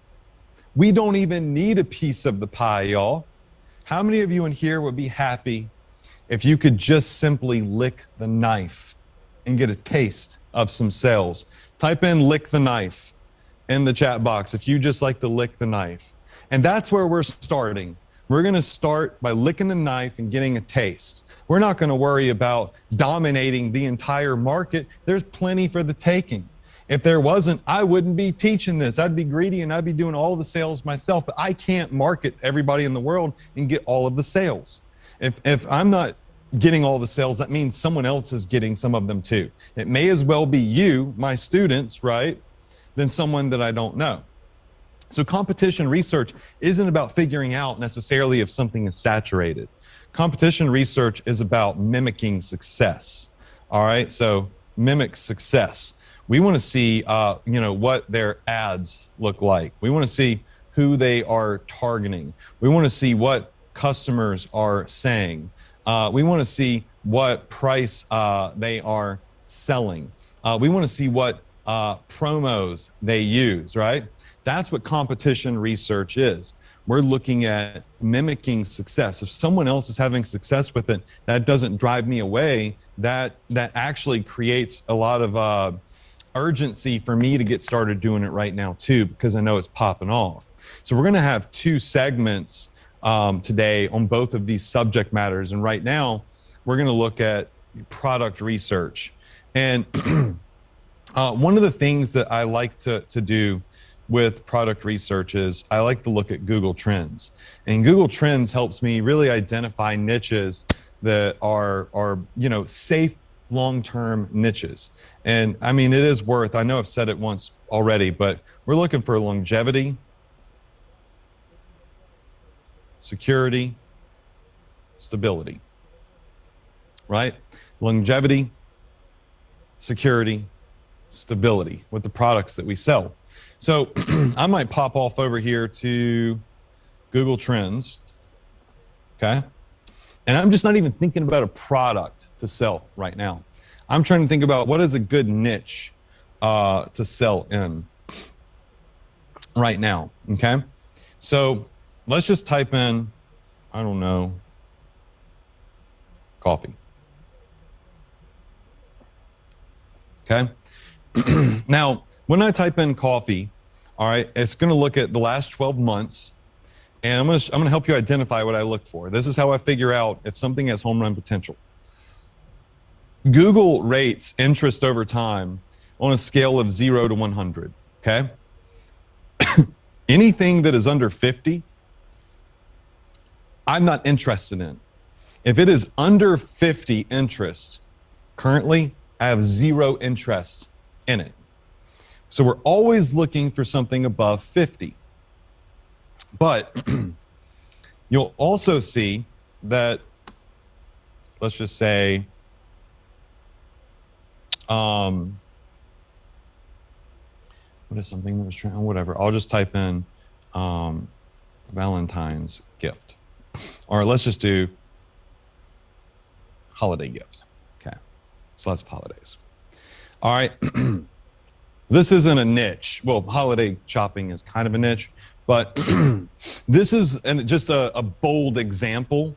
we don't even need a piece of the pie, y'all. How many of you in here would be happy if you could just simply lick the knife and get a taste of some sales? Type in lick the knife in the chat box if you just like to lick the knife. And that's where we're starting. We're gonna start by licking the knife and getting a taste. We're not gonna worry about dominating the entire market. There's plenty for the taking. If there wasn't, I wouldn't be teaching this. I'd be greedy and I'd be doing all the sales myself, but I can't market to everybody in the world and get all of the sales. If I'm not getting all the sales, that means someone else is getting some of them too. It may as well be you, my students, right, than someone that I don't know. So competition research isn't about figuring out necessarily if something is saturated. Competition research is about mimicking success. All right, so mimic success. We want to see, what their ads look like. We want to see who they are targeting. We want to see what customers are saying. We want to see what price they are selling. We want to see what promos they use, right? That's what competition research is. We're looking at mimicking success. If someone else is having success with it, that doesn't drive me away. That actually creates a lot of urgency for me to get started doing it right now too, because I know it's popping off. So we're going to have two segments today on both of these subject matters. And right now, we're going to look at product research. And one of the things that I like to do with product research is I like to look at Google Trends. And Google Trends helps me really identify niches that are safe long-term niches. And I mean, it is worth, I know I've said it once already, but we're looking for longevity, security, stability, right? Longevity, security, stability with the products that we sell. So I might pop off over here to Google Trends, okay? And I'm just not even thinking about a product to sell right now. I'm trying to think about what is a good niche to sell in right now, okay? So let's just type in, I don't know, coffee. Okay? Now, when I type in coffee, all right, it's going to look at the last 12 months, and I'm going to help you identify what I look for. This is how I figure out if something has home run potential. Google rates interest over time on a scale of 0 to 100, okay? Anything that is under 50, I'm not interested in. If it is under 50 interest, currently I have 0 interest in it. So we're always looking for something above 50. But you'll also see that, let's just say, what is something that was trying, whatever. I'll just type in Valentine's gift. Or let's just do holiday gift. Okay. So that's holidays. All right. This isn't a niche. Well, holiday shopping is kind of a niche, but this is just a bold example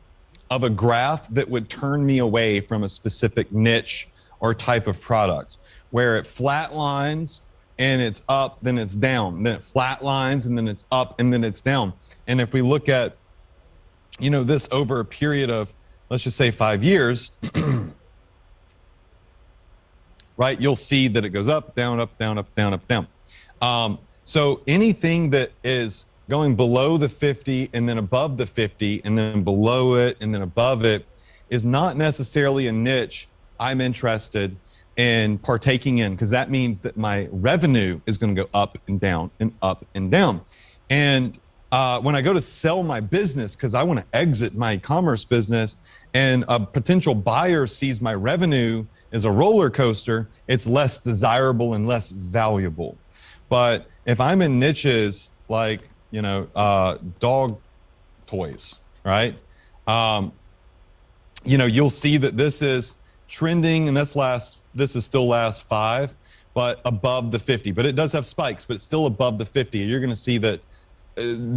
of a graph that would turn me away from a specific niche or type of product, where it flatlines and it's up, then it's down, then it flatlines and then it's up and then it's down. And if we look at, you know, this over a period of, let's just say 5 years, right, you'll see that it goes up, down, up, down, up, down, up, down. So anything that is going below the 50 and then above the 50 and then below it and then above it is not necessarily a niche I'm interested in partaking in, because that means that my revenue is going to go up and down and up and down. And when I go to sell my business, because I want to exit my e-commerce business, and a potential buyer sees my revenue as a roller coaster, it's less desirable and less valuable. But if I'm in niches like, you know, dog toys, right? You know, you'll see that this is trending, and this is still last 5, but above the 50. But it does have spikes, but it's still above the 50. You're going to see that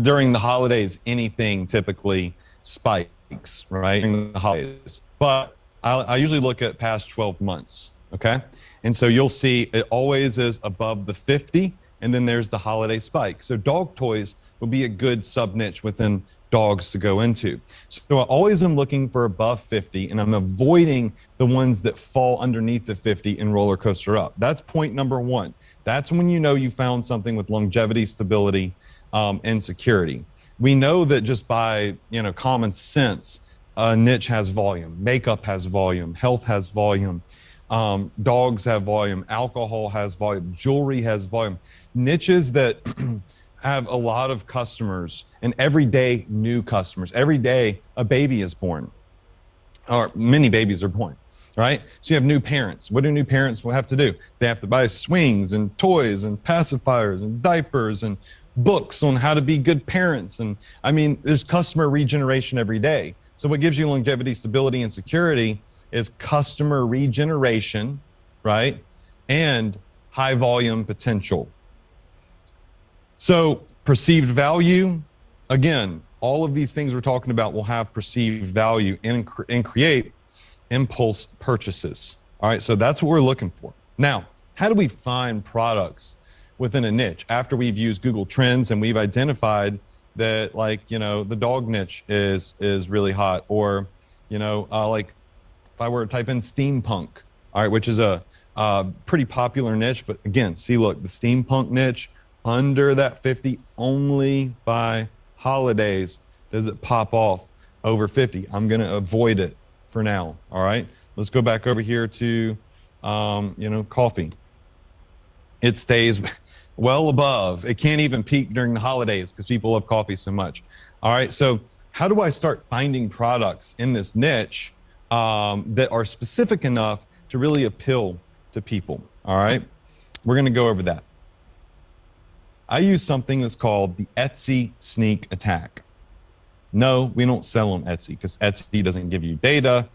during the holidays, anything typically spikes, right? During the holidays. But I usually look at past 12 months, okay? And so you'll see it always is above the 50, and then there's the holiday spike. So dog toys will be a good sub niche within dogs to go into. So I always am looking for above 50, and I'm avoiding the ones that fall underneath the 50 and roller coaster up. That's point number 1. That's when you know you found something with longevity, stability, and security. We know that just by, you know, common sense, a niche has volume, makeup has volume, health has volume, dogs have volume, alcohol has volume, jewelry has volume. Niches that have a lot of customers, and every day new customers. Every day a baby is born, or many babies are born, right? So you have new parents. What do new parents have to do? They have to buy swings and toys and pacifiers and diapers and books on how to be good parents. And I mean, there's customer regeneration every day. So what gives you longevity, stability, and security is customer regeneration, right? And high volume potential. So perceived value, again, all of these things we're talking about will have perceived value and create impulse purchases. All right, so that's what we're looking for. Now, how do we find products within a niche after we've used Google Trends and we've identified that, like, you know, the dog niche is really hot, or, you know, like if I were to type in steampunk, all right, which is a pretty popular niche, but again, see, look, the steampunk niche, under that 50, only by holidays does it pop off over 50. I'm going to avoid it for now. All right, let's go back over here to, you know, coffee. It stays well above. It can't even peak during the holidays because people love coffee so much. All right, so how do I start finding products in this niche that are specific enough to really appeal to people? All right, we're going to go over that. I use something that's called the Etsy sneak attack. No, we don't sell on Etsy because Etsy doesn't give you data.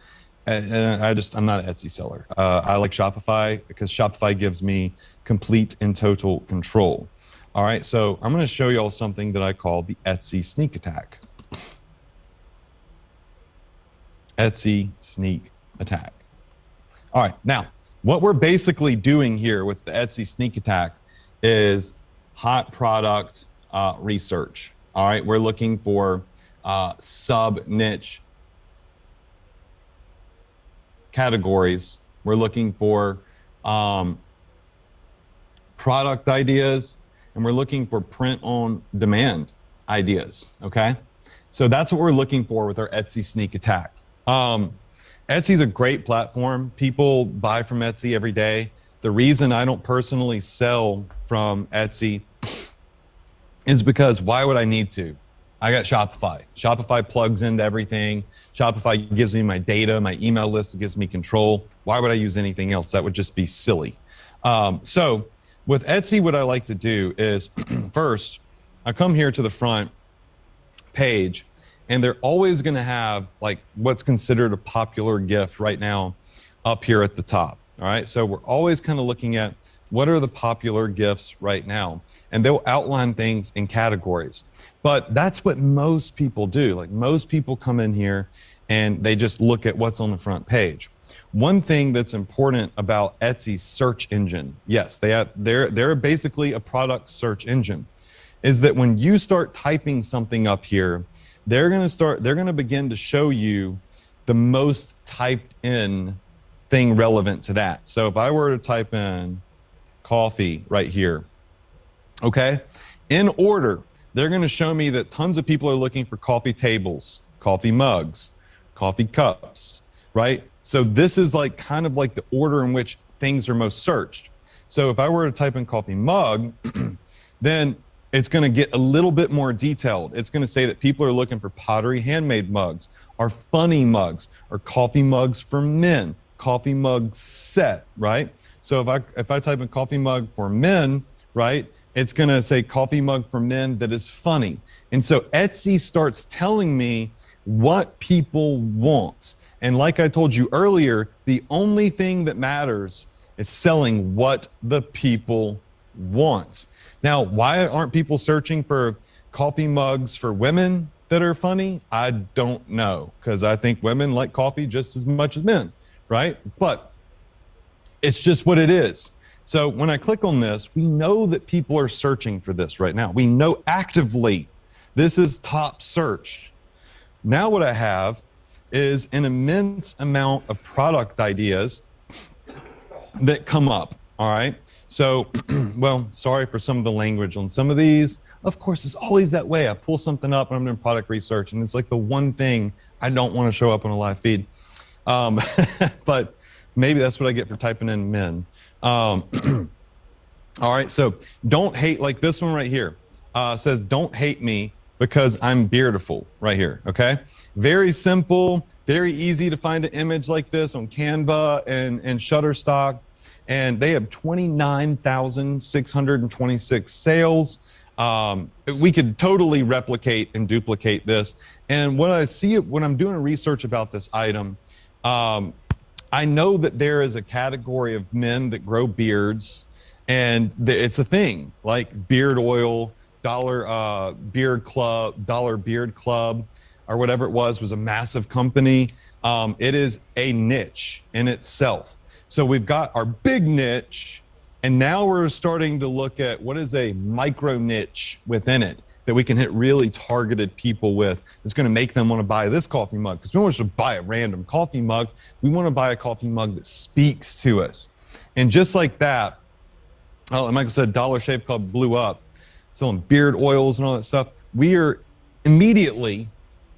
And I'm not an Etsy seller. I like Shopify because Shopify gives me complete and total control. All right, so I'm going to show y'all something that I call the Etsy sneak attack. Etsy sneak attack. All right, now what we're basically doing here with the Etsy sneak attack is hot product research. All right, we're looking for sub niche categories. We're looking for product ideas, and we're looking for print on demand ideas. Okay, so that's what we're looking for with our Etsy sneak attack. Etsy's a great platform. People buy from Etsy every day. The reason I don't personally sell from Etsy is because why would I need to? I got Shopify. Shopify plugs into everything. Shopify gives me my data, my email list, it gives me control. Why would I use anything else? That would just be silly. So with Etsy, what I like to do is first, I come here to the front page, and they're always going to have like what's considered a popular gift right now up here at the top. All right. So we're always kind of looking at what are the popular gifts right now, and they'll outline things in categories. But that's what most people do. Like most people come in here and they just look at what's on the front page. One thing that's important about Etsy's search engine, yes, they're basically a product search engine, is that when you start typing something up here, they're going to begin to show you the most typed in thing relevant to that. So if I were to type in coffee right here, okay, in order, they're going to show me that tons of people are looking for coffee tables, coffee mugs, coffee cups, right? So this is like kind of like the order in which things are most searched. So if I were to type in coffee mug, then it's going to get a little bit more detailed. It's going to say that people are looking for pottery handmade mugs, or funny mugs, or coffee mugs for men, coffee mug set, right? So if I type in coffee mug for men, right, it's going to say coffee mug for men that is funny. And so Etsy starts telling me what people want. And like I told you earlier, the only thing that matters is selling what the people want. Now, why aren't people searching for coffee mugs for women that are funny? I don't know, because I think women like coffee just as much as men, right? But it's just what it is. So when I click on this, we know that people are searching for this right now. We know actively this is top search. Now what I have is an immense amount of product ideas that come up, all right? So, well, sorry for some of the language on some of these. Of course, it's always that way. I pull something up and I'm doing product research, and it's like the one thing I don't want to show up on a live feed. But maybe that's what I get for typing in men. All right, so don't hate, like this one right here says, don't hate me because I'm beautiful right here, okay? Very simple, very easy to find an image like this on Canva and Shutterstock. And they have 29,626 sales. We could totally replicate and duplicate this. And what I see when I'm doing research about this item, I know that there is a category of men that grow beards, and it's a thing, like beard oil, dollar beard club, or whatever it was a massive company. It is a niche in itself. So we've got our big niche, and now we're starting to look at what is a micro niche within it that we can hit really targeted people with. It's going to make them want to buy this coffee mug, because we don't want to buy a random coffee mug. We want to buy a coffee mug that speaks to us. And just like that, and Michael said Dollar Shave Club blew up, selling beard oils and all that stuff. We are immediately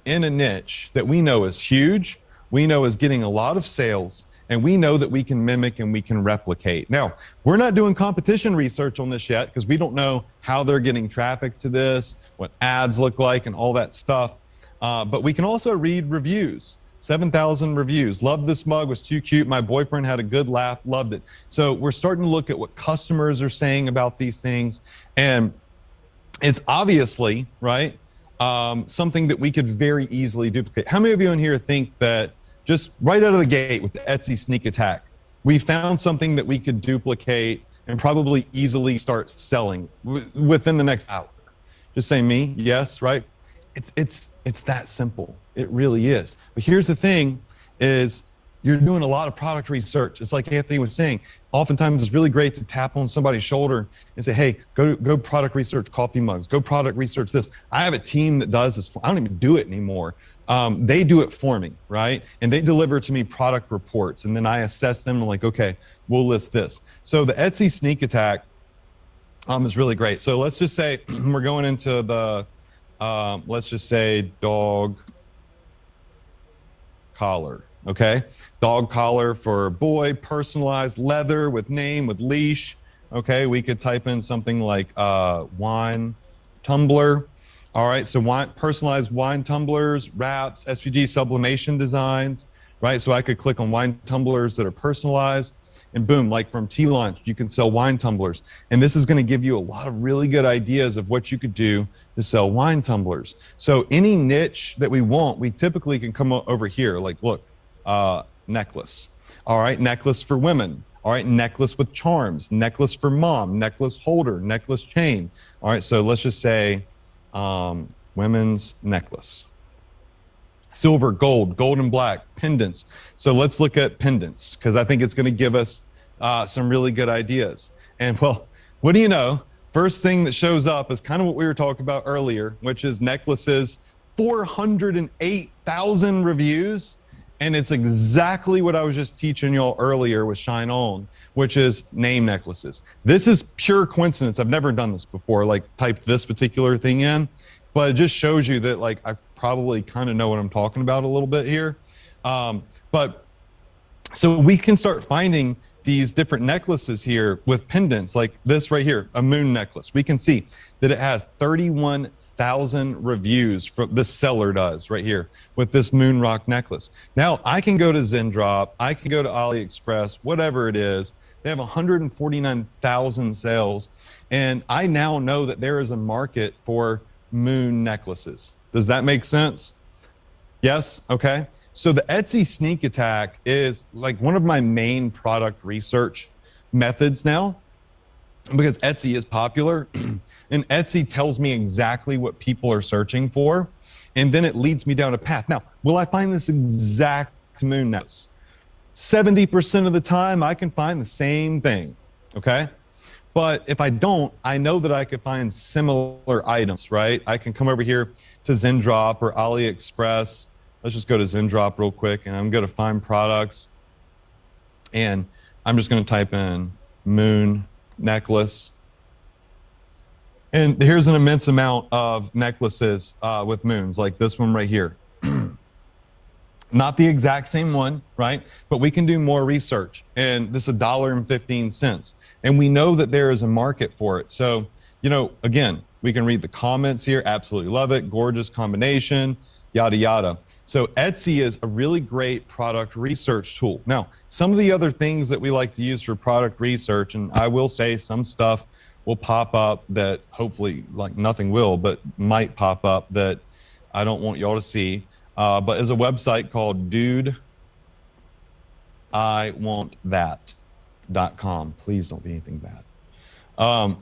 in a niche that we know is huge, we know is getting a lot of sales, and we know that we can mimic and we can replicate. Now, we're not doing competition research on this yet, because we don't know how they're getting traffic to this, what ads look like, and all that stuff. But we can also read reviews. 7,000 reviews. Loved this mug, was too cute. My boyfriend had a good laugh, loved it. So we're starting to look at what customers are saying about these things. And it's obviously, right, something that we could very easily duplicate. How many of you in here think that just right out of the gate with the Etsy sneak attack, we found something that we could duplicate and probably easily start selling within the next hour? Just say me, yes, right? It's that simple. It really is. But here's the thing is you're doing a lot of product research. It's like Anthony was saying, oftentimes it's really great to tap on somebody's shoulder and say, hey, go product research coffee mugs, go product research this. I have a team that does this. I don't even do it anymore. They do it for me, right? And they deliver to me product reports, and then I assess them and I'm like, okay, we'll list this. So the Etsy sneak attack is really great. So let's just say we're going into the, let's just say dog collar. Okay, dog collar for a boy, personalized leather with name, with leash. Okay, we could type in something like wine tumbler. All right, so personalized wine tumblers, wraps, SVG sublimation designs, right? So I could click on wine tumblers that are personalized, and boom, like from Tea Launch, you can sell wine tumblers. And this is going to give you a lot of really good ideas of what you could do to sell wine tumblers. So any niche that we want, we typically can come over here. Like, look, necklace. All right, necklace for women. All right, necklace with charms, necklace for mom, necklace holder, necklace chain. All right, so let's just say women's necklace. Silver, gold, gold and black, pendants. So let's look at pendants, because I think it's going to give us some really good ideas. And well, what do you know? First thing that shows up is kind of what we were talking about earlier, which is necklaces, 408,000 reviews. And it's exactly what I was just teaching y'all earlier with Shine On, which is name necklaces. This is pure coincidence. I've never done this before, like typed this particular thing in, but it just shows you that like I probably kind of know what I'm talking about a little bit here. But so we can start finding these different necklaces here with pendants like this right here, a moon necklace. We can see that it has 31,000 reviews from this seller does right here with this moon rock necklace. Now I can go to Zendrop, I can go to AliExpress, whatever it is. They have 149,000 sales. And I now know that there is a market for moon necklaces. Does that make sense? Yes? Okay. So the Etsy sneak attack is like one of my main product research methods now, because Etsy is popular and Etsy tells me exactly what people are searching for. And then it leads me down a path. Now, will I find this exact moon necklace? 70% of the time I can find the same thing. Okay. But if I don't, I know that I could find similar items, right? I can come over here to Zendrop or AliExpress. Let's just go to Zendrop real quick, and I'm going to find products. And I'm just going to type in moon necklace. And here's an immense amount of necklaces with moons, like this one right here. Not the exact same one, right? But we can do more research. And this is $1.15. And we know that there is a market for it. So, you know, again, we can read the comments here. Absolutely love it. Gorgeous combination, yada, yada. So Etsy is a really great product research tool. Now, some of the other things that we like to use for product research, and I will say some stuff will pop up that hopefully, like nothing will, but might pop up that I don't want y'all to see. But is a website called DudeIWantThat.com. Please don't be anything bad.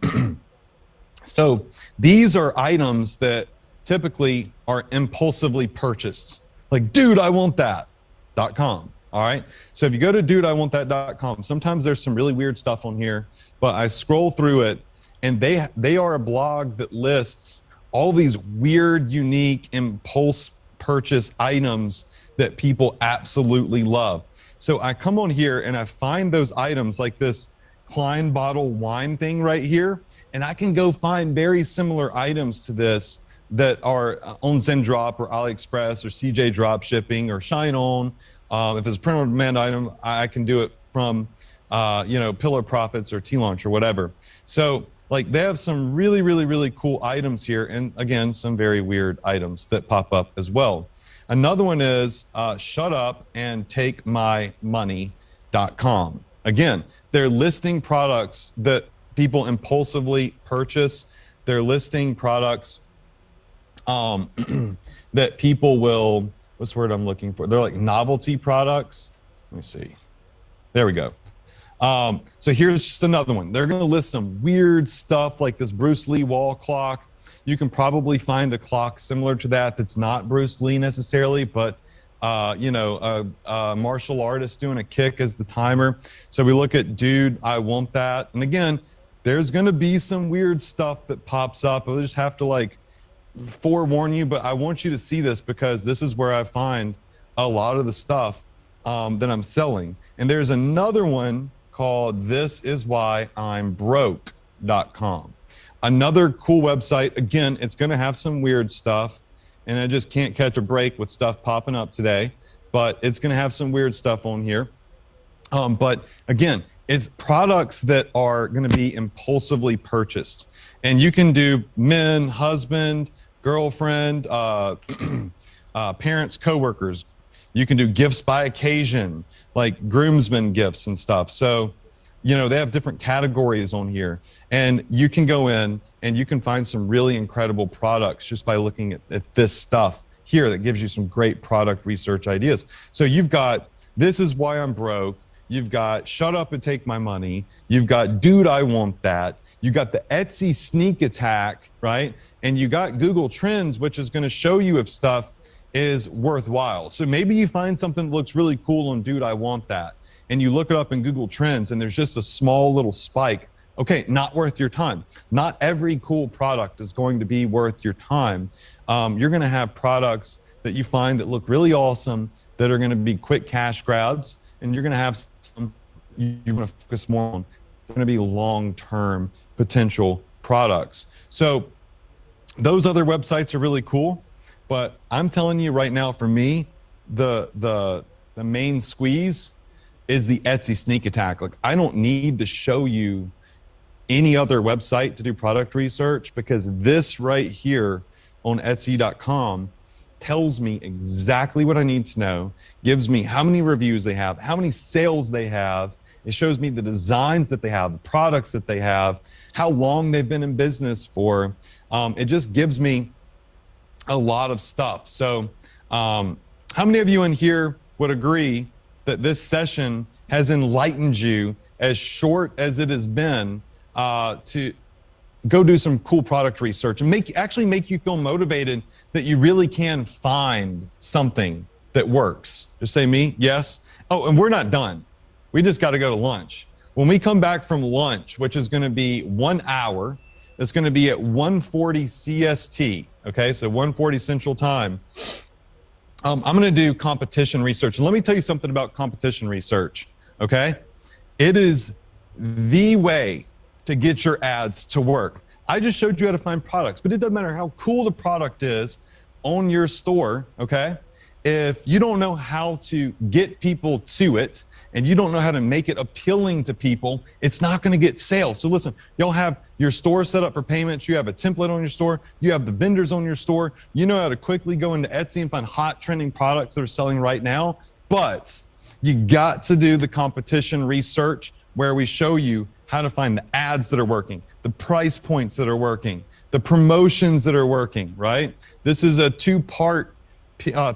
So these are items that typically are impulsively purchased. Like, dude, I want that.com. All right. So if you go to DudeIWantThat.com, sometimes there's some really weird stuff on here, but I scroll through it and they are a blog that lists all these weird, unique, impulse purchase items that people absolutely love. So I come on here and I find those items like this Klein bottle wine thing right here. And I can go find very similar items to this that are on Zendrop or AliExpress or CJ Drop Shipping or Shine On. If it's a print on demand item, I can do it from, Pillar Profits or Tea Launch or whatever. So like they have some really, really, really cool items here. And again, some very weird items that pop up as well. Another one is shutupandtakemymoney.com. Again, they're listing products that people impulsively purchase. They're listing products that people will, what's the word I'm looking for? They're like novelty products. Let me see. There we go. So here's just another one. They're going to list some weird stuff like this Bruce Lee wall clock. You can probably find a clock similar to that that's not Bruce Lee necessarily, but a martial artist doing a kick as the timer. So we look at Dude, I Want That. And again, there's going to be some weird stuff that pops up. I just have to like forewarn you, but I want you to see this because this is where I find a lot of the stuff that I'm selling. And there's another one called ThisIsWhyI'mBroke.com. Another cool website. Again, it's going to have some weird stuff, and I just can't catch a break with stuff popping up today. but it's going to have some weird stuff on here. But again, it's products that are going to be impulsively purchased. And you can do men, husband, girlfriend, parents, coworkers. You can do gifts by occasion, like groomsmen gifts and stuff. So, you know, they have different categories on here. And you can go in and you can find some really incredible products just by looking at this stuff here that gives you some great product research ideas. So you've got, this is why I'm broke. You've got shut up and take my money. You've got dude, I want that. You got the Etsy sneak attack, right? And you got Google Trends, which is going to show you if stuff is worthwhile. So maybe you find something that looks really cool on dude, I want that. And you look it up in Google Trends and there's just a small little spike. Okay, not worth your time. Not every cool product is going to be worth your time. You're going to have products that you find that look really awesome that are going to be quick cash grabs, and you're going to have some you want to focus more on. They're going to be long-term potential products. So those other websites are really cool, but I'm telling you right now, for me, the main squeeze is the Etsy sneak attack. Like, I don't need to show you any other website to do product research, because this right here on Etsy.com tells me exactly what I need to know, gives me how many reviews they have, how many sales they have. It shows me the designs that they have, the products that they have, how long they've been in business for. It just gives me a lot of stuff. So how many of you in here would agree that this session has enlightened you, as short as it has been, to go do some cool product research and actually make you feel motivated that you really can find something that works? Just say me, yes. Oh, and we're not done. We just got to go to lunch. When we come back from lunch, which is going to be 1 hour, it's going to be at 1:40 CST. Okay, so 1:40 Central Time. I'm going to do competition research. And let me tell you something about competition research. Okay, it is the way to get your ads to work. I just showed you how to find products, but it doesn't matter how cool the product is on your store, okay? If you don't know how to get people to it, and you don't know how to make it appealing to people, it's not gonna get sales. So listen, you'll have your store set up for payments, you have a template on your store, you have the vendors on your store, you know how to quickly go into Etsy and find hot trending products that are selling right now, but you got to do the competition research where we show you how to find the ads that are working, the price points that are working, the promotions that are working, right? This is a two-part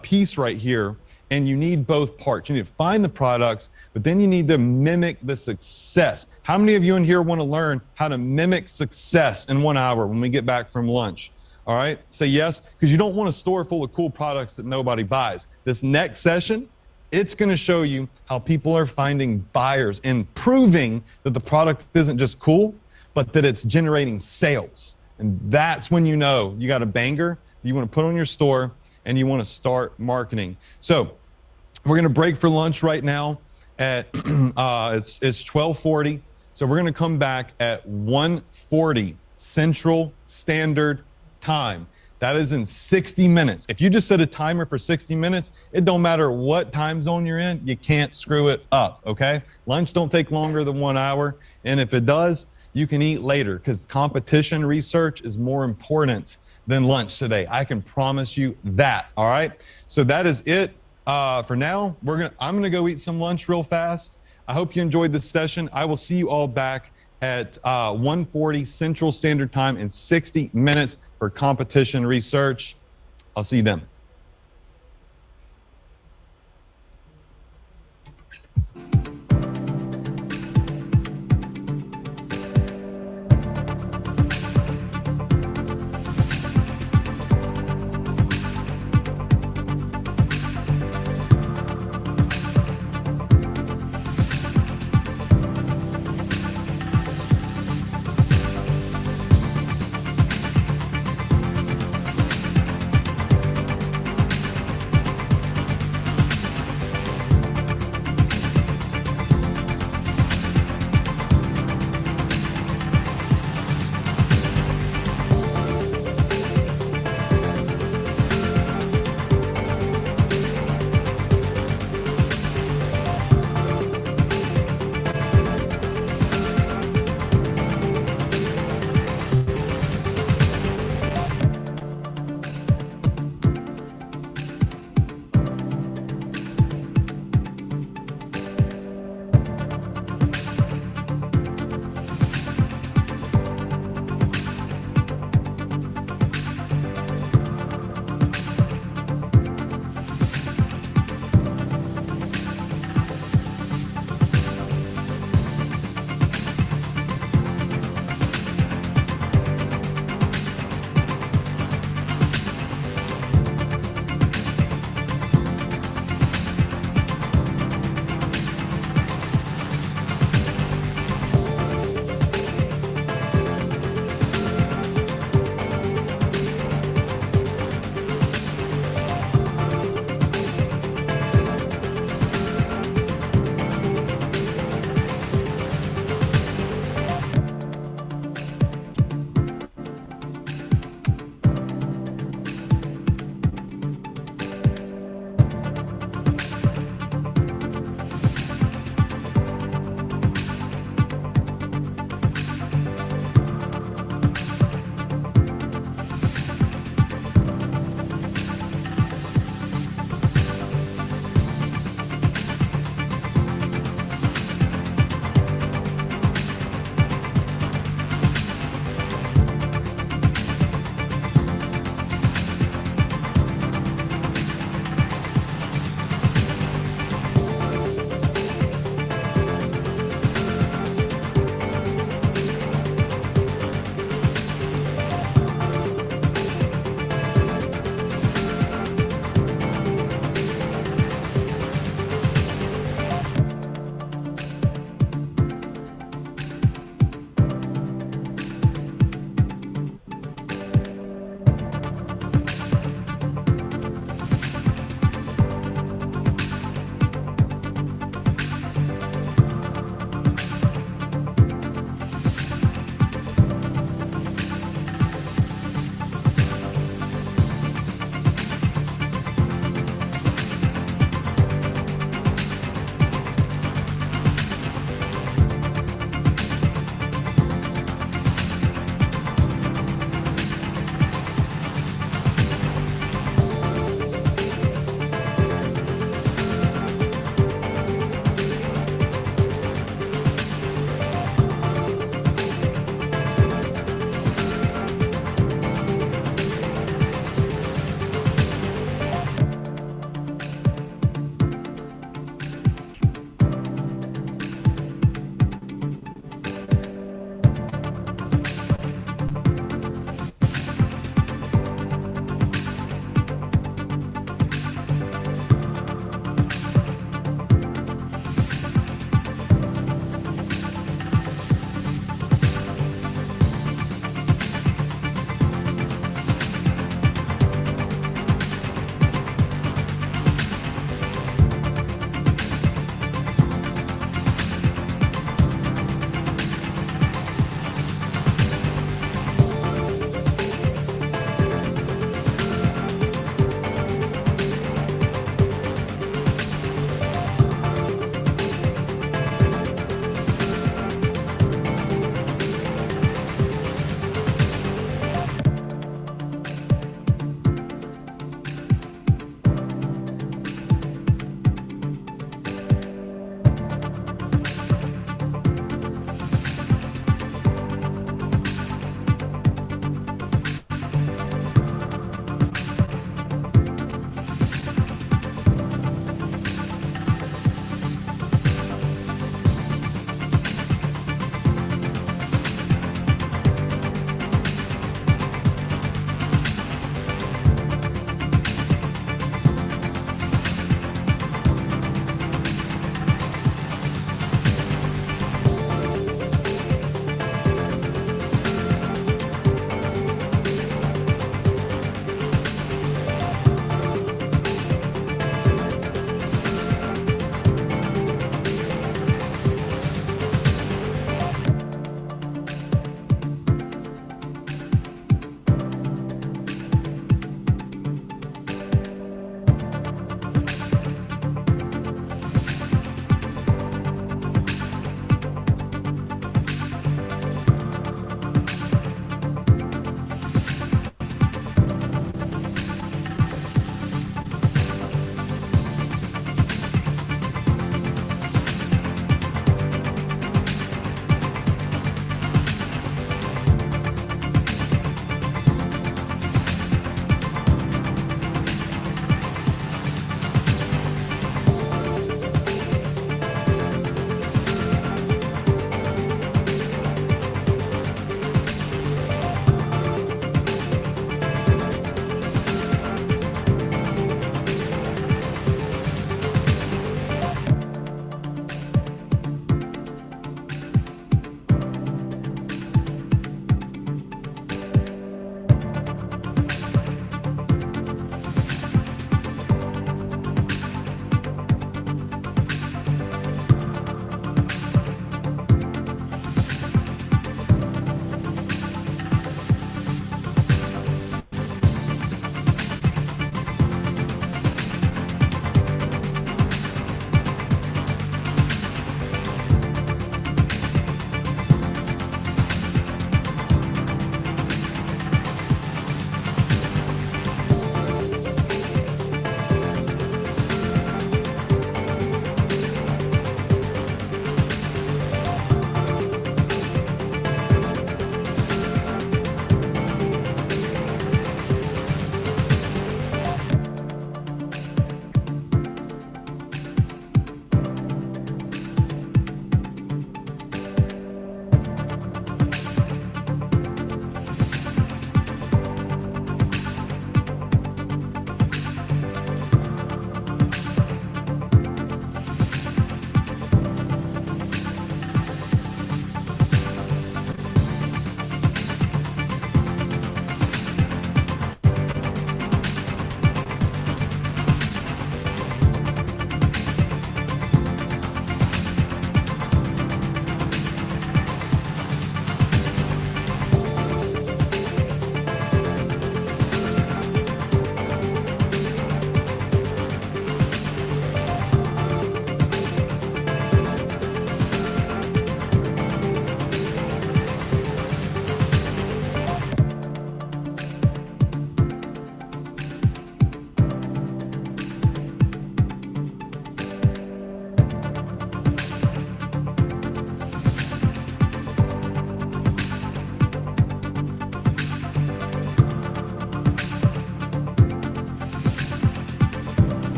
piece right here, and you need both parts. You need to find the products, but then you need to mimic the success. How many of you in here want to learn how to mimic success in 1 hour when we get back from lunch? All right, say yes, because you don't want a store full of cool products that nobody buys. This next session, it's going to show you how people are finding buyers and proving that the product isn't just cool, but that it's generating sales. And that's when you know you got a banger that you want to put on your store and you want to start marketing. So we're going to break for lunch right now at it's 12:40. So we're going to come back at 1:40 Central Standard Time. That is in 60 minutes. If you just set a timer for 60 minutes, it don't matter what time zone you're in, you can't screw it up, okay? Lunch don't take longer than 1 hour. And if it does, you can eat later, because competition research is more important than lunch today. I can promise you that, all right? So that is it for now. I'm gonna go eat some lunch real fast. I hope you enjoyed this session. I will see you all back at 1:40 Central Standard Time in 60 minutes for competition research. I'll see you then.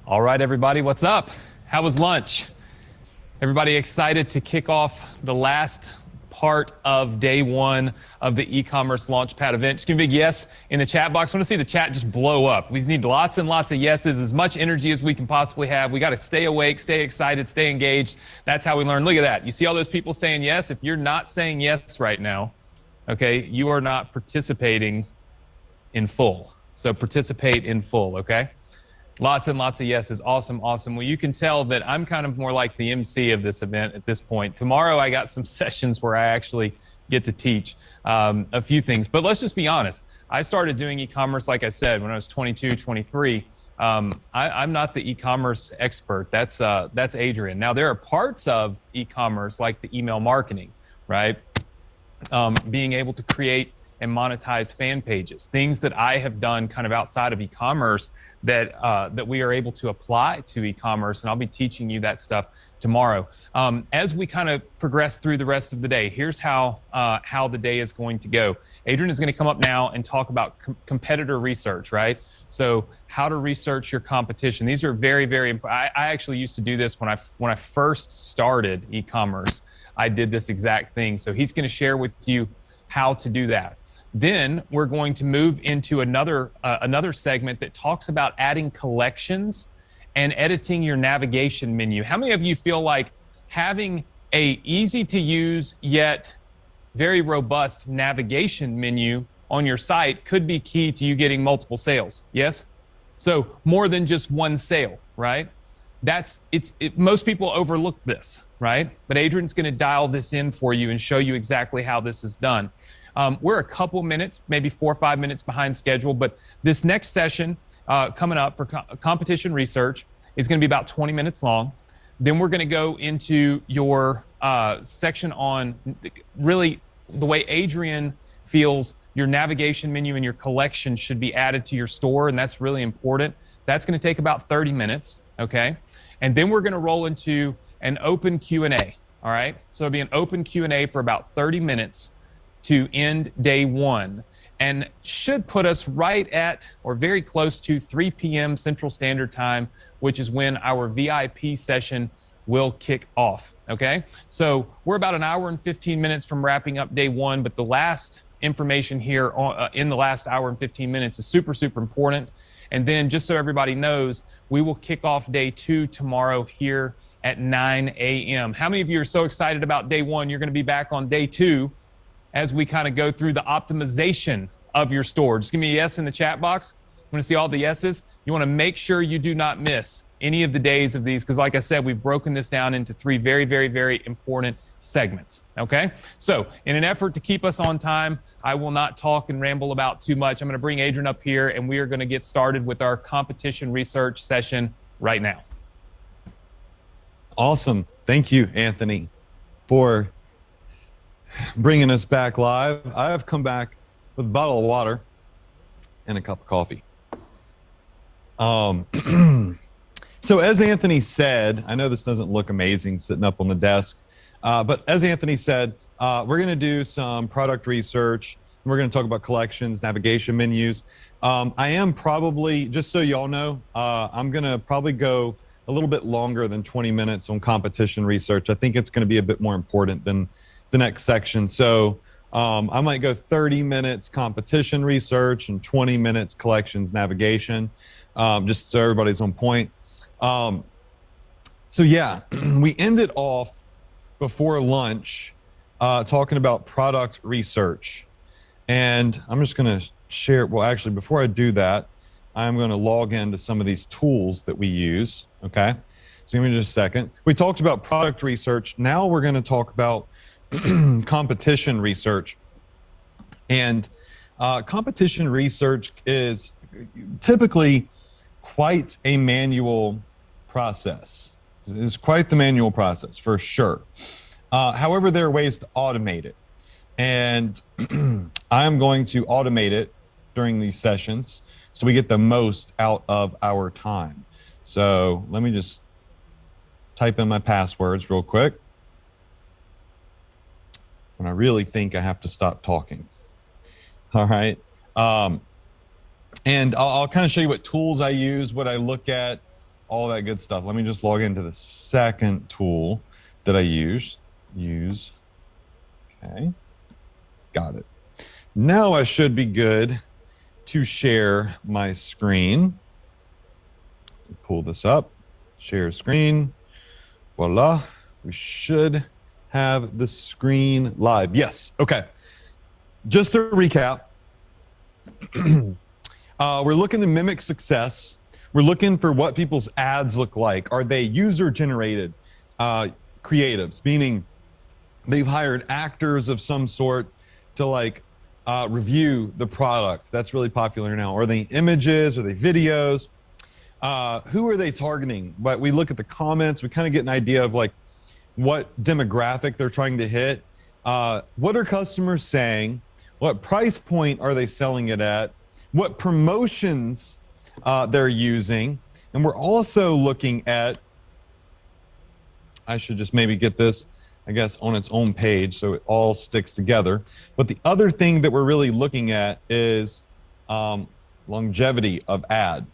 All right, everybody, what's up? How was lunch? Everybody excited to kick off the last part of day one of the e-commerce launchpad event? Just give me a big yes in the chat box. I want to see the chat just blow up. We need lots and lots of yeses, as much energy as we can possibly have. We got to stay awake, stay excited, stay engaged. That's how we learn. Look at that. You see all those people saying yes? If you're not saying yes right now, okay, you are not participating in full. So participate in full, okay? Lots and lots of yeses. Awesome, awesome. Well, you can tell that I'm kind of more like the MC of this event at this point. Tomorrow, I got some sessions where I actually get to teach a few things. But let's just be honest. I started doing e-commerce, like I said, when I was 22, 23. I'm not the e-commerce expert. That's Adrian. Now, there are parts of e-commerce, like the email marketing, right? Being able to create and monetize fan pages, things that I have done kind of outside of e-commerce that we are able to apply to e-commerce, and I'll be teaching you that stuff tomorrow. As we kind of progress through the rest of the day, here's how the day is going to go. Adrian is going to come up now and talk about competitor research, right? So how to research your competition. These are very, very important. I actually used to do this when I first started e-commerce. I did this exact thing. So he's going to share with you how to do that. Then we're going to move into another segment that talks about adding collections and editing your navigation menu. How many of you feel like having a easy to use yet very robust navigation menu on your site could be key to you getting multiple sales? Yes? So more than just one sale, right? Most people overlook this, right? But Adrian's going to dial this in for you and show you exactly how this is done. We're a couple minutes, maybe 4 or 5 minutes behind schedule, but this next session coming up for competition research is going to be about 20 minutes long. Then we're going to go into your section on really the way Adrian feels your navigation menu and your collection should be added to your store, and that's really important. That's going to take about 30 minutes, okay? And then we're going to roll into an open Q&A, all right? So it'll be an open Q&A for about 30 minutes to end day one, and should put us right at or very close to 3 p.m. Central Standard Time, which is when our VIP session will kick off, okay? So we're about an hour and 15 minutes from wrapping up day one, but the last information here in the last hour and 15 minutes is super, super important. And then just so everybody knows, we will kick off day two tomorrow here at 9 a.m. How many of you are so excited about day one, you're going to be back on day two as we kind of go through the optimization of your store? Just give me a yes in the chat box. I want to see all the yeses. You want to make sure you do not miss any of the days of these, because like I said, we've broken this down into 3 very, very, very important segments, okay? So in an effort to keep us on time, I will not talk and ramble about too much. I'm going to bring Adrian up here, and we are going to get started with our competition research session right now. Awesome. Thank you, Anthony, for bringing us back live. I have come back with a bottle of water and a cup of coffee. So as Anthony said, I know this doesn't look amazing sitting up on the desk, but as Anthony said, we're going to do some product research. And we're going to talk about collections, navigation menus. I am probably, just so y'all know, I'm going to probably go a little bit longer than 20 minutes on competition research. I think it's going to be a bit more important than the next section. So I might go 30 minutes competition research and 20 minutes collections navigation, just so everybody's on point. So yeah, we ended off before lunch talking about product research. And I'm just going to share, well, actually, before I do that, I'm going to log into some of these tools that we use, okay? So give me just a second. We talked about product research. Now we're going to talk about competition research. And competition research is typically quite a manual process. It's quite the manual process for sure. However, there are ways to automate it. And I'm going to automate it during these sessions so we get the most out of our time. So let me just type in my passwords real quick when I really think I have to stop talking. All right. And I'll kind of show you what tools I use, what I look at. all that good stuff. Let me just log into the second tool that I use. Okay, got it. Now I should be good to share my screen. Pull this up, share screen. Voila, we should have the screen live. Yes, okay. Just to recap, we're looking to mimic success. We're looking for what people's ads look like. Are they user-generated creatives, meaning they've hired actors of some sort to like review the product? That's really popular now. Are they images? Are they videos? Who are they targeting? But we look at the comments, we kind of get an idea of like what demographic they're trying to hit. What are customers saying? What price point are they selling it at? What promotions they're using? And we're also looking at, I should just maybe get this, I guess, on its own page so it all sticks together. But the other thing that we're really looking at is longevity of ad.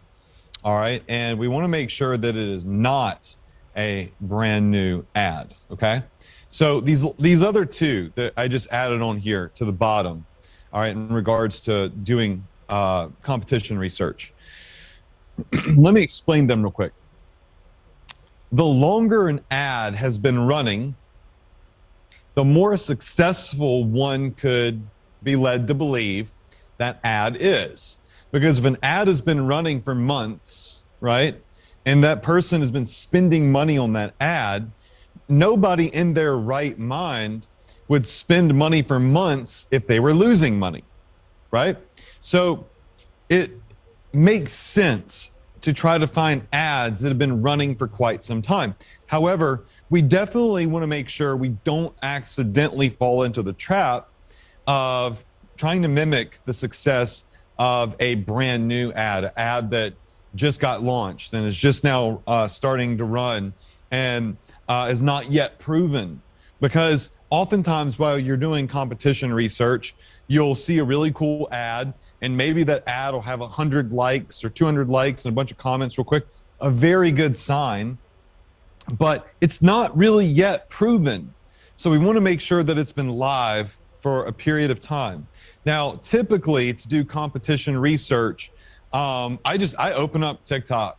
All right, and we want to make sure that it is not a brand new ad, okay? So these other two that I just added on here to the bottom, all right, in regards to doing competition research. Let me explain them real quick. The longer an ad has been running, the more successful one could be led to believe that ad is. Because if an ad has been running for months, right, and that person has been spending money on that ad, nobody in their right mind would spend money for months if they were losing money, right? So it makes sense to try to find ads that have been running for quite some time. However, we definitely want to make sure we don't accidentally fall into the trap of trying to mimic the success of a brand new ad, an ad that just got launched and is just now starting to run and is not yet proven. Because oftentimes while you're doing competition research, you'll see a really cool ad, and maybe that ad will have 100 likes or 200 likes and a bunch of comments real quick, a very good sign, but it's not really yet proven. So we want to make sure that it's been live for a period of time. Now, typically to do competition research, I open up TikTok,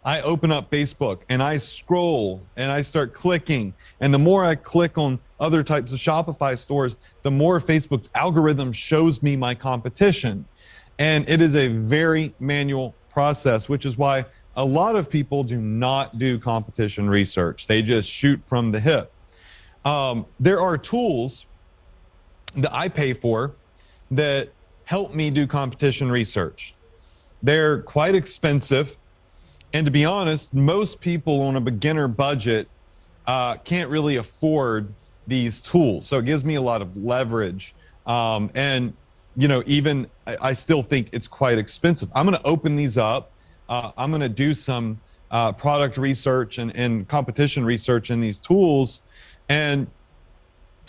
I open up Facebook, and I scroll and I start clicking. And the more I click on other types of Shopify stores, the more Facebook's algorithm shows me my competition. And it is a very manual process, which is why a lot of people do not do competition research. They just shoot from the hip. There are tools that I pay for that help me do competition research. They're quite expensive. And to be honest, most people on a beginner budget can't really afford these tools. So it gives me a lot of leverage. And, you know, even I still think it's quite expensive. I'm going to open these up. I'm going to do some product research and competition research in these tools. And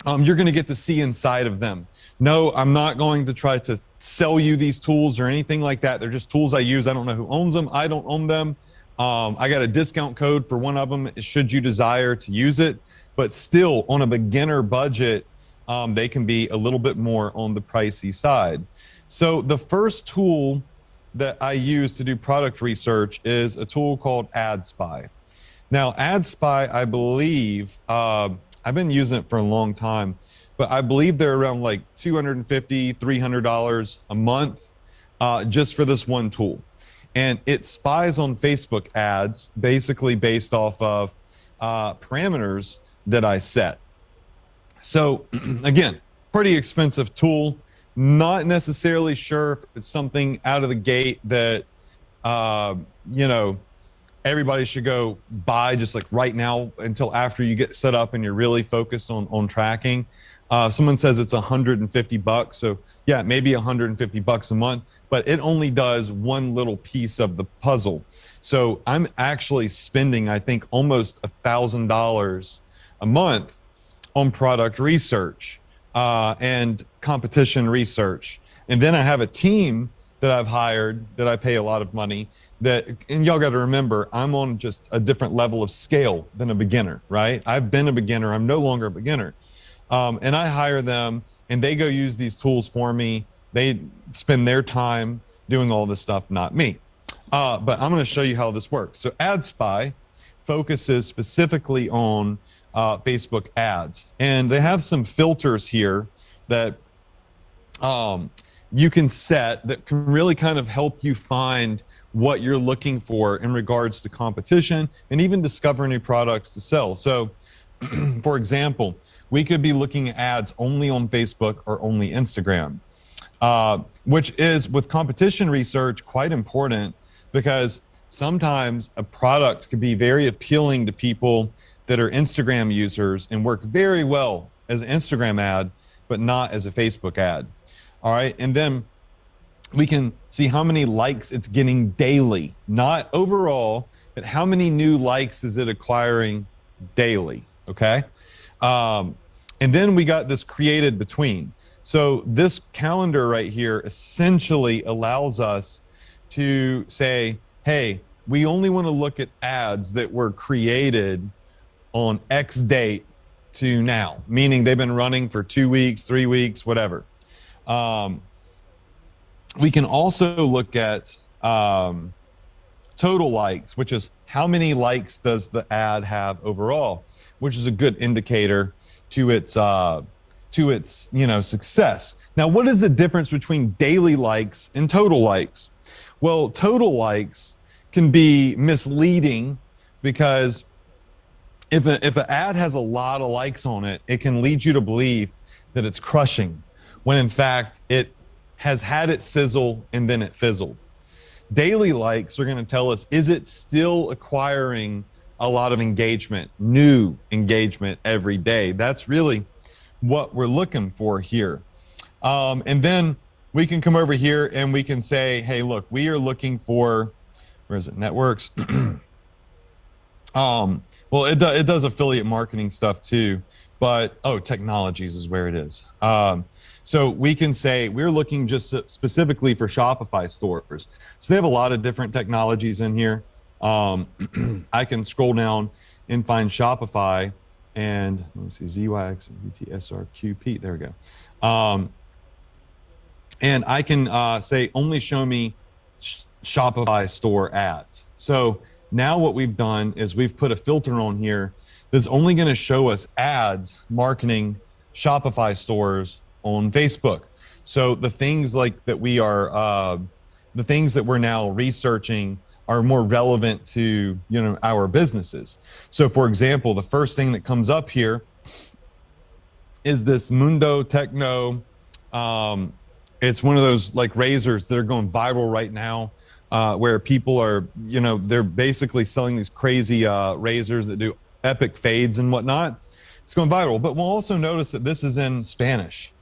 you're going to get to see inside of them. No, I'm not going to try to sell you these tools or anything like that. They're just tools I use. I don't know who owns them. I don't own them. I got a discount code for one of them should you desire to use it. But still, on a beginner budget, they can be a little bit more on the pricey side. So the first tool that I use to do product research is a tool called AdSpy. Now, AdSpy, I believe, I've been using it for a long time, but I believe they're around like $250, $300 a month just for this one tool. And it spies on Facebook ads basically based off of parameters that I set. So again, pretty expensive tool. Not necessarily sure if it's something out of the gate that, you know, everybody should go buy just like right now until after you get set up and you're really focused on tracking. Someone says it's $150. So yeah, maybe $150 a month, but it only does one little piece of the puzzle. So I'm actually spending, I think, almost $1,000 a month on product research and competition research. And then I have a team that I've hired that I pay a lot of money that, and y'all got to remember, I'm on just a different level of scale than a beginner, right? I've been a beginner. I'm no longer a beginner. And I hire them and they go use these tools for me. They spend their time doing all this stuff, not me. But I'm going to show you how this works. So AdSpy focuses specifically on Facebook ads. And they have some filters here that you can set that can really kind of help you find what you're looking for in regards to competition and even discover new products to sell. So for example, we could be looking at ads only on Facebook or only Instagram, which is, with competition research, quite important because sometimes a product could be very appealing to people that are Instagram users and work very well as an Instagram ad, but not as a Facebook ad. All right. And then we can see how many likes it's getting daily, not overall, but how many new likes is it acquiring daily. Okay. And then we got this created between. So this calendar right here essentially allows us to say, hey, we only want to look at ads that were created on X date to now, meaning they've been running for 2 weeks, 3 weeks, whatever. We can also look at total likes, which is how many likes does the ad have overall, which is a good indicator to its success. Now, what is the difference between daily likes and total likes? Well, total likes can be misleading because if an ad has a lot of likes on it, it can lead you to believe that it's crushing, when in fact it has had it sizzle and then it fizzled. Daily likes are going to tell us, is it still acquiring a lot of engagement, new engagement every day? That's really what we're looking for here. And then we can come over here and we can say, hey, look, we are looking for, where is it, networks? Well, it does affiliate marketing stuff too, but, technologies is where it is. So we can say we're looking just specifically for Shopify stores. So they have a lot of different technologies in here. I can scroll down and find Shopify and let me see, ZYX, VTSRQP, there we go. And I can say only show me Shopify store ads. So now what we've done is we've put a filter on here that's only going to show us ads marketing Shopify stores on Facebook. So the things like that we are, the things that we're now researching are more relevant to, our businesses. So for example, the first thing that comes up here is this Mundo Techno. It's one of those like razors that are going viral right now, where people are, they're basically selling these crazy razors that do epic fades and whatnot. It's going viral, but we'll also notice that this is in Spanish.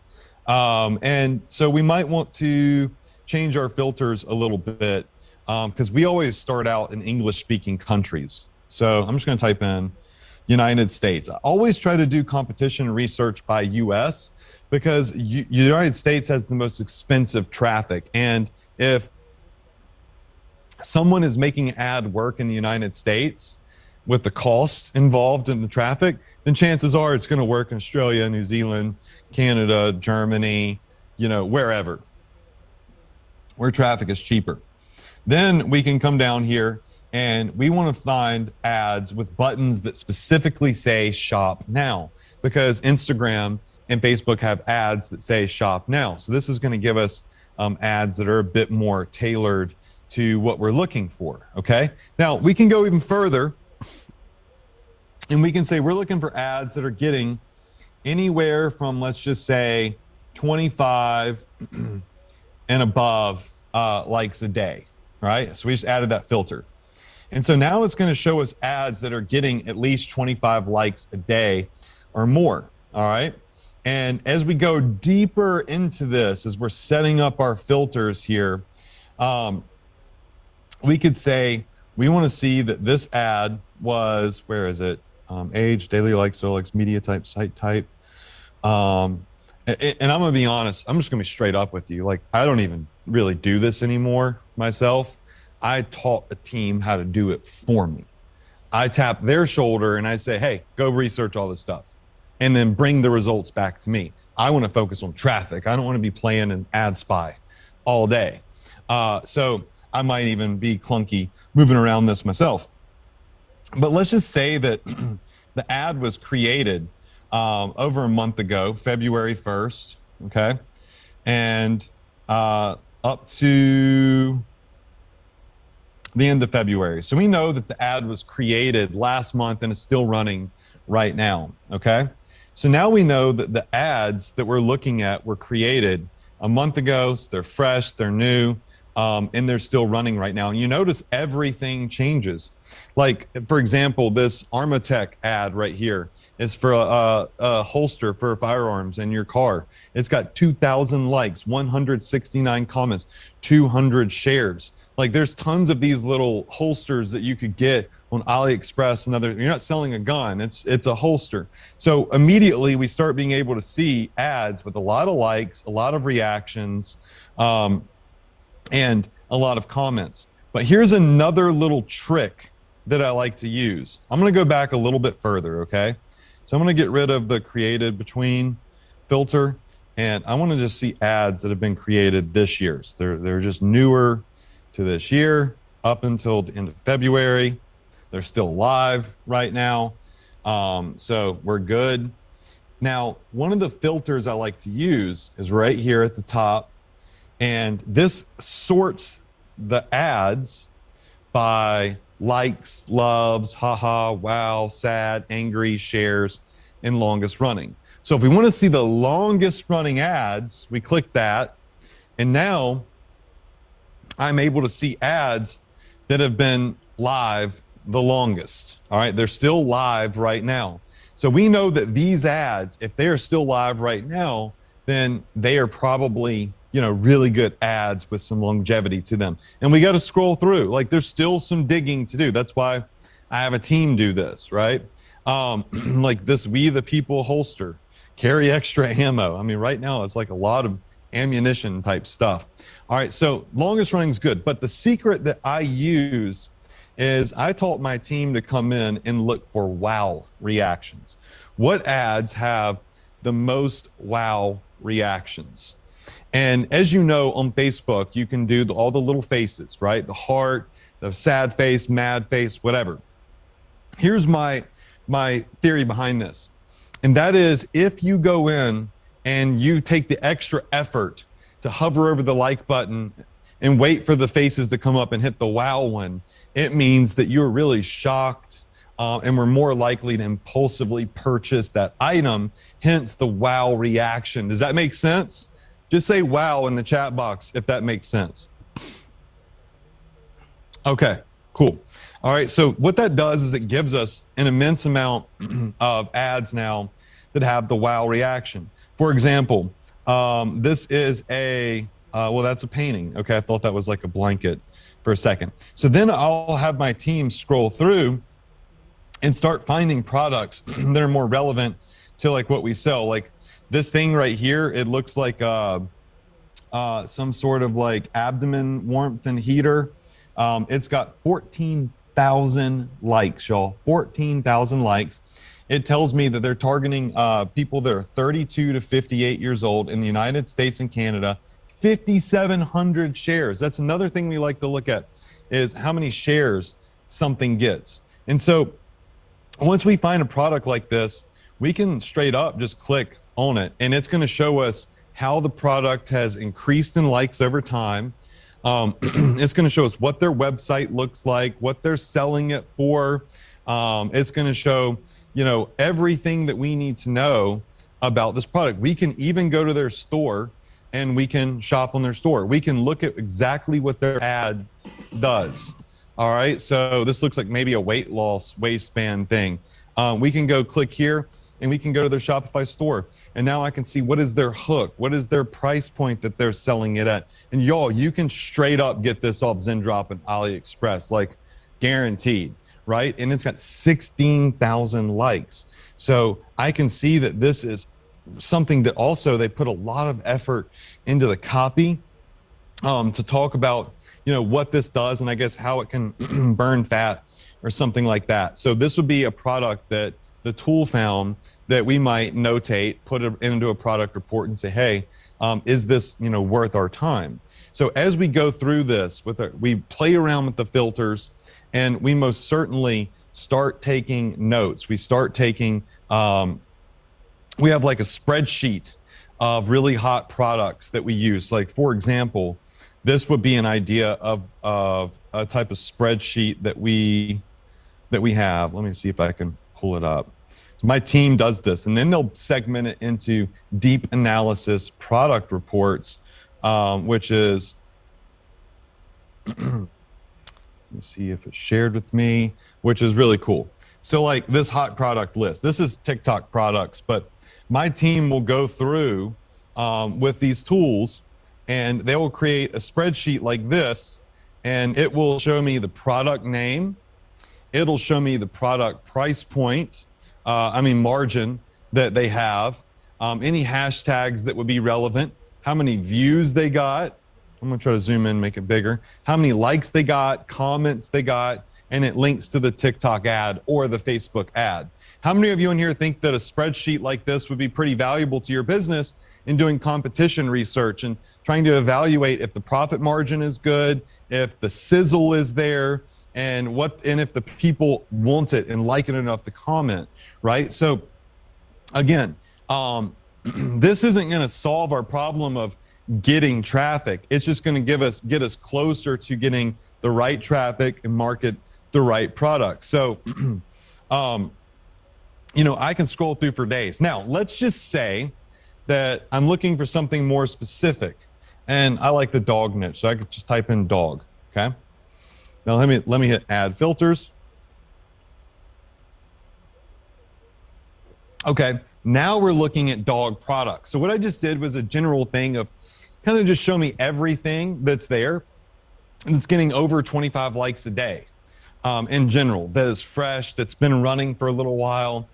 And so we might want to change our filters a little bit because we always start out in English speaking countries. So I'm just going to type in United States. I always try to do competition research by US because United States has the most expensive traffic. And if someone is making ad work in the United States with the cost involved in the traffic, then chances are it's going to work in Australia, New Zealand, Canada, Germany, wherever, where traffic is cheaper. Then we can come down here and we want to find ads with buttons that specifically say shop now, because Instagram and Facebook have ads that say shop now. So this is going to give us ads that are a bit more tailored to what we're looking for. Okay. Now we can go even further and we can say we're looking for ads that are getting anywhere from, let's just say, 25 and above likes a day, right? So we just added that filter. And so now it's going to show us ads that are getting at least 25 likes a day or more, all right? And as we go deeper into this, as we're setting up our filters here, we could say we want to see that this ad was, where is it? Age, daily likes, so likes, media type, site type. And I'm gonna be honest, I'm just gonna be straight up with you. Like, I don't even really do this anymore myself. I taught a team how to do it for me. I tap their shoulder and I say, hey, go research all this stuff and then bring the results back to me. I want to focus on traffic. I don't want to be playing an ad spy all day. So I might even be clunky moving around this myself. But let's just say that the ad was created over a month ago, February 1st, okay? And up to the end of February. So we know that the ad was created last month and is still running right now, okay? So now we know that the ads that we're looking at were created a month ago, so they're fresh, they're new, and they're still running right now. And you notice everything changes. Like, for example, this Armatech ad right here is for a holster for firearms in your car. It's got 2,000 likes, 169 comments, 200 shares. Like, there's tons of these little holsters that you could get on AliExpress and other. You're not selling a gun, it's a holster. So immediately we start being able to see ads with a lot of likes, a lot of reactions, and a lot of comments. But here's another little trick that I like to use. I'm gonna go back a little bit further, okay? So I'm gonna get rid of the created between filter, and I wanna just see ads that have been created this year. So they're just newer to this year, up until the end of February. They're still live right now. So we're good. Now, one of the filters I like to use is right here at the top. And this sorts the ads by likes, loves, haha, wow, sad, angry, shares, and longest running. So if we want to see the longest running ads, we click that. And now I'm able to see ads that have been live the longest. All right, they're still live right now. So we know that these ads, if they are still live right now, then they are probably, you know, really good ads with some longevity to them. And we got to scroll through. Like, there's still some digging to do. That's why I have a team do this, right? Like this We the People holster, carry extra ammo. I mean, right now it's like a lot of ammunition type stuff. All right, so longest running is good. But the secret that I use is I taught my team to come in and look for wow reactions. What ads have the most wow reactions? And as you know, on Facebook, you can do all the little faces, right? The heart, the sad face, mad face, whatever. Here's my theory behind this. And that is, if you go in and you take the extra effort to hover over the like button and wait for the faces to come up and hit the wow one, it means that you're really shocked and we're more likely to impulsively purchase that item, hence the wow reaction. Does that make sense? Just say wow in the chat box if that makes sense. Okay, cool. All right, so what that does is it gives us an immense amount of ads now that have the wow reaction. For example, this is a, well, that's a painting. Okay, I thought that was like a blanket for a second. So then I'll have my team scroll through and start finding products that are more relevant to like what we sell. Like this thing right here, it looks like some sort of like abdomen warmth and heater. It's got 14,000 likes, y'all, 14,000 likes. It tells me that they're targeting people that are 32 to 58 years old in the United States and Canada, 5,700 shares. That's another thing we like to look at, is how many shares something gets. And so once we find a product like this, we can straight up just click on it, and it's going to show us how the product has increased in likes over time. It's going to show us what their website looks like, what they're selling it for. It's going to show, you know, everything that we need to know about this product. We can even go to their store and we can shop on their store. We can look at exactly what their ad does. All right, so this looks like maybe a weight loss waistband thing. We can go click here and we can go to their Shopify store. And now I can see what is their hook, what is their price point that they're selling it at. And y'all, you can straight up get this off Zendrop and AliExpress, like guaranteed, right? And it's got 16,000 likes. So I can see that this is something that also they put a lot of effort into the copy to talk about, what this does and I guess how it can burn fat or something like that. So this would be a product that the tool found that we might notate, put it into a product report and say, hey, is this, worth our time? So as we go through this, we play around with the filters, and we most certainly start taking notes. We start taking, we have like a spreadsheet of really hot products that we use. Like, for example, this would be an idea of a type of spreadsheet that we have. Let me see if I can pull it up. So my team does this, and then they'll segment it into deep analysis product reports, which is, let me see if it's shared with me, which is really cool. So like this hot product list, this is TikTok products, but my team will go through with these tools, and they will create a spreadsheet like this, and it will show me the product name. It'll show me the product price point, margin that they have, any hashtags that would be relevant, how many views they got. I'm gonna try to zoom in, make it bigger. How many likes they got, comments they got, and it links to the TikTok ad or the Facebook ad. How many of you in here think that a spreadsheet like this would be pretty valuable to your business in doing competition research and trying to evaluate if the profit margin is good, if the sizzle is there, and if the people want it and like it enough to comment, right? So again, this isn't going to solve our problem of getting traffic. It's just going to get us closer to getting the right traffic and market the right product. So, I can scroll through for days. Now, let's just say that I'm looking for something more specific, and I like the dog niche, so I could just type in dog. Okay. Now let me hit add filters. Okay, now we're looking at dog products. So what I just did was a general thing of kind of just show me everything that's there, and it's getting over 25 likes a day in general, that is fresh, that's been running for a little while.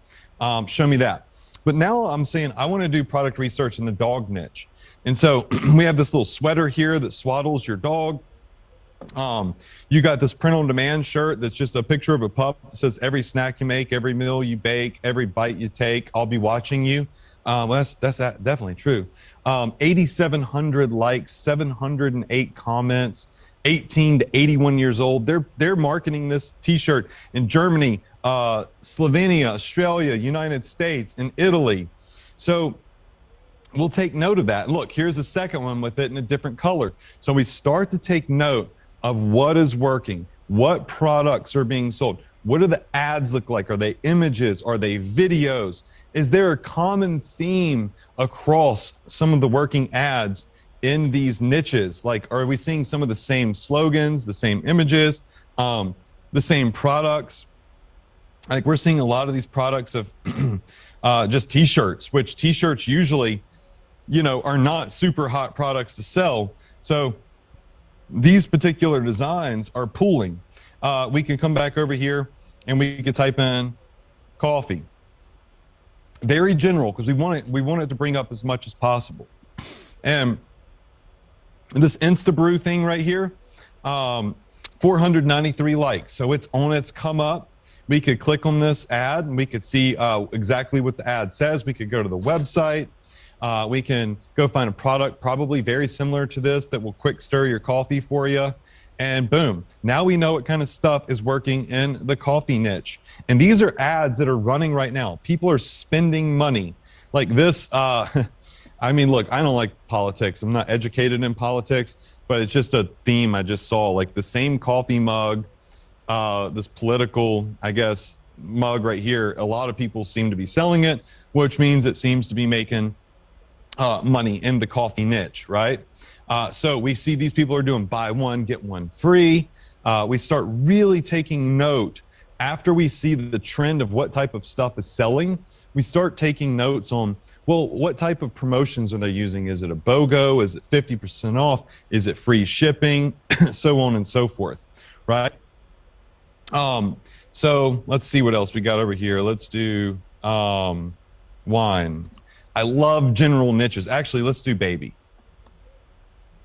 Show me that. But now I'm saying I want to do product research in the dog niche. And so we have this little sweater here that swaddles your dog. You got this print on demand shirt that's just a picture of a pup that says every snack you make, every meal you bake, every bite you take, I'll be watching you. That's definitely true. 8,700 likes, 708 comments, 18 to 81 years old. They're marketing this t-shirt in Germany, Slovenia, Australia, United States, and Italy. So we'll take note of that. Look, here's a second one with it in a different color. So we start to take note of what is working, what products are being sold, what do the ads look like? Are they images? Are they videos? Is there a common theme across some of the working ads in these niches? Like, are we seeing some of the same slogans, the same images, the same products? Like, we're seeing a lot of these products of just t-shirts, which t-shirts usually, are not super hot products to sell. So these particular designs are pooling. We can come back over here and we can type in coffee. Very general, because we want it to bring up as much as possible. And this Instabrew thing right here, 493 likes. So it's on its come up. We could click on this ad and we could see exactly what the ad says. We could go to the website. We can go find a product probably very similar to this that will quick stir your coffee for you. And boom, now we know what kind of stuff is working in the coffee niche. And these are ads that are running right now. People are spending money like this. Look, I don't like politics. I'm not educated in politics, but it's just a theme I just saw. Like the same coffee mug, this political, I guess, mug right here. A lot of people seem to be selling it, which means it seems to be making money in the coffee niche, right? So we see these people are doing buy one, get one free. We start really taking note after we see the trend of what type of stuff is selling. We start taking notes on, well, what type of promotions are they using? Is it a BOGO? Is it 50% off? Is it free shipping? So on and so forth, right? So let's see what else we got over here. Let's do wine. I love general niches. Actually, let's do baby.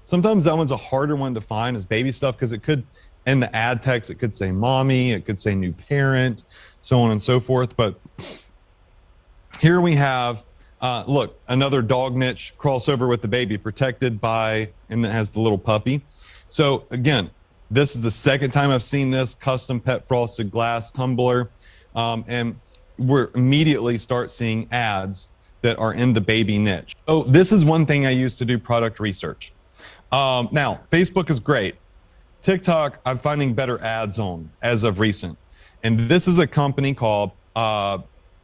Sometimes that one's a harder one to find, is baby stuff, because it could, in the ad text, it could say mommy, it could say new parent, so on and so forth. But here we have, look, another dog niche crossover with the baby, protected by, and it has the little puppy. So again, this is the second time I've seen this custom pet frosted glass tumbler. And we're immediately start seeing ads that are in the baby niche. Oh, this is one thing I use to do product research. Now, Facebook is great. TikTok, I'm finding better ads on as of recent. And this is a company called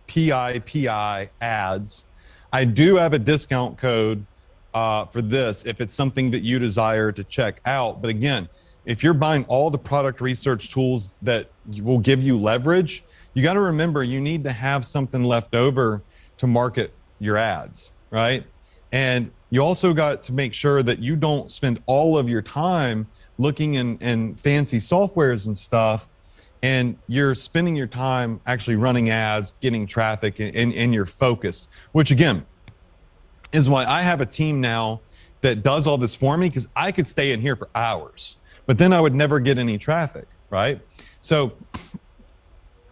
PIPI Ads. I do have a discount code for this if it's something that you desire to check out. But again, if you're buying all the product research tools that will give you leverage, you got to remember you need to have something left over to market your ads, right? And you also got to make sure that you don't spend all of your time looking in fancy softwares and stuff, and you're spending your time actually running ads, getting traffic, in your focus, which again is why I have a team now that does all this for me, because I could stay in here for hours, but then I would never get any traffic, right? So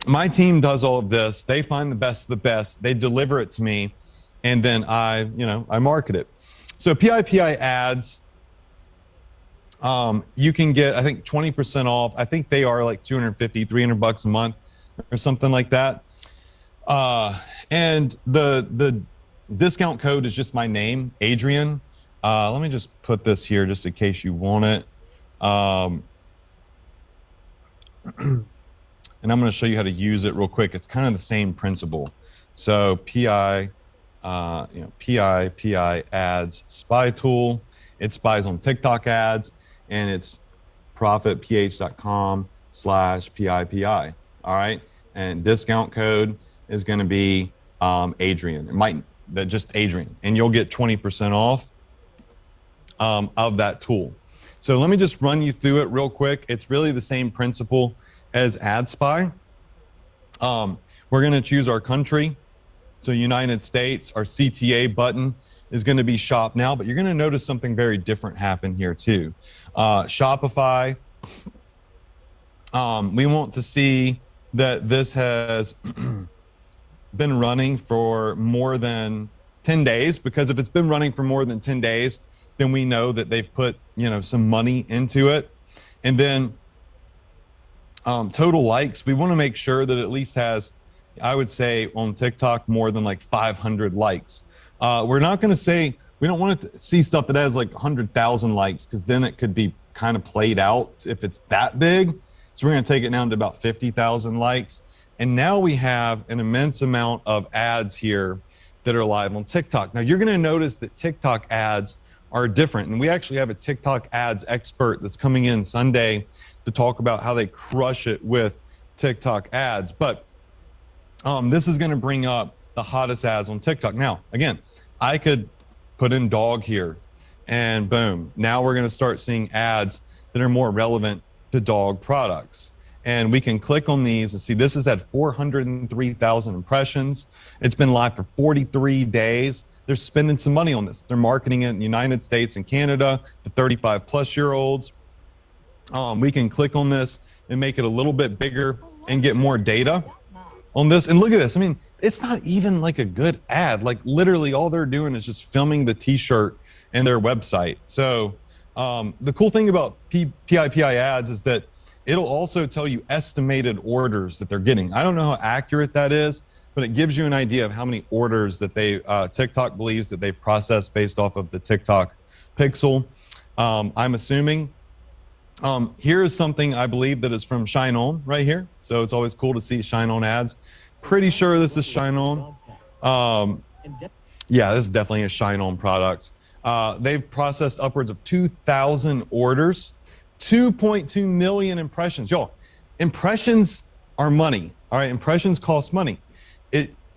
my team does all of this. They find the best of the best, they deliver it to me, and then I market it. So PIPI ads, you can get, I think, 20% off. I think they are like $250, $300 a month or something like that. And the discount code is just my name, Adrian. Let me just put this here just in case you want it. And I'm going to show you how to use it real quick. It's kind of the same principle. So PIPI ads spy tool. It spies on TikTok ads, and it's profitph.com/PIPI. All right. And discount code is going to be Adrian. It might just Adrian, and you'll get 20% off of that tool. So let me just run you through it real quick. It's really the same principle as AdSpy. We're going to choose our country. So United States, our CTA button is going to be shop now, but you're going to notice something very different happen here too. Shopify, we want to see that this has been running for more than 10 days, because if it's been running for more than 10 days, then we know that they've put, some money into it. And then total likes, we want to make sure that it at least has, I would say on TikTok, more than like 500 likes. We're not going to say, we don't want to see stuff that has like 100,000 likes, because then it could be kind of played out if it's that big. So we're going to take it down to about 50,000 likes. And now we have an immense amount of ads here that are live on TikTok. Now you're going to notice that TikTok ads are different. And we actually have a TikTok ads expert that's coming in Sunday to talk about how they crush it with TikTok ads. But this is going to bring up the hottest ads on TikTok. Now, again, I could put in dog here, and boom, now we're going to start seeing ads that are more relevant to dog products. And we can click on these and see this is at 403,000 impressions. It's been live for 43 days. They're spending some money on this. They're marketing it in the United States and Canada to 35-plus-year-olds. We can click on this and make it a little bit bigger and get more data on this. And look at this. I mean, it's not even like a good ad. Like literally all they're doing is just filming the t-shirt and their website. So the cool thing about PIPI ads is that it'll also tell you estimated orders that they're getting. I don't know how accurate that is, but it gives you an idea of how many orders that TikTok believes that they processed based off of the TikTok pixel. I'm assuming. Here's something I believe that is from Shine On right here. So it's always cool to see Shine On ads. Pretty sure this is Shine On. Yeah, this is definitely a Shine On product. They've processed upwards of 2,000 orders, 2.2 million impressions. Y'all, impressions are money. All right, impressions cost money.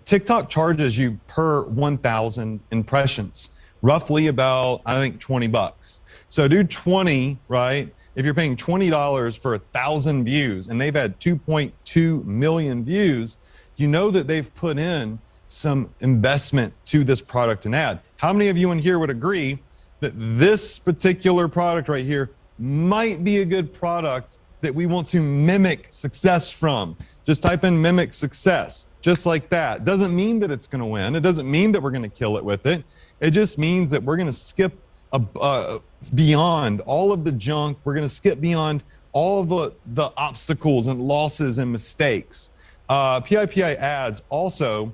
TikTok charges you per 1,000 impressions, roughly about, I think, $20. So do 20, right? If you're paying $20 for 1,000 views and they've had 2.2 million views, you know that they've put in some investment to this product and ad. How many of you in here would agree that this particular product right here might be a good product that we want to mimic success from? Just type in mimic success, just like that. Doesn't mean that it's going to win. It doesn't mean that we're going to kill it with it. It just means that we're going to skip beyond all of the junk. We're going to skip beyond all of the obstacles and losses and mistakes. PIPI ads also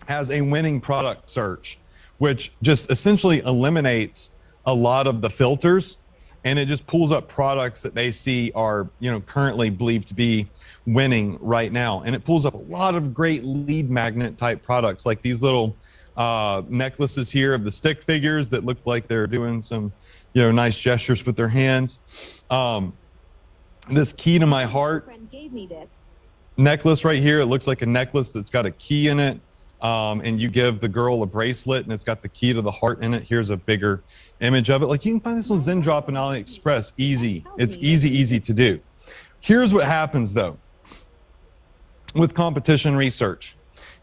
has a winning product search, which just essentially eliminates a lot of the filters, and it just pulls up products that they see are, currently believed to be winning right now. And it pulls up a lot of great lead magnet type products, like these little necklaces here of the stick figures that look like they're doing some, nice gestures with their hands. This key to my heart necklace right here, it looks like a necklace that's got a key in it. And you give the girl a bracelet and it's got the key to the heart in it. Here's a bigger image of it. Like, you can find this on ZenDrop and AliExpress. Easy. It's easy to do. Here's what happens though with competition research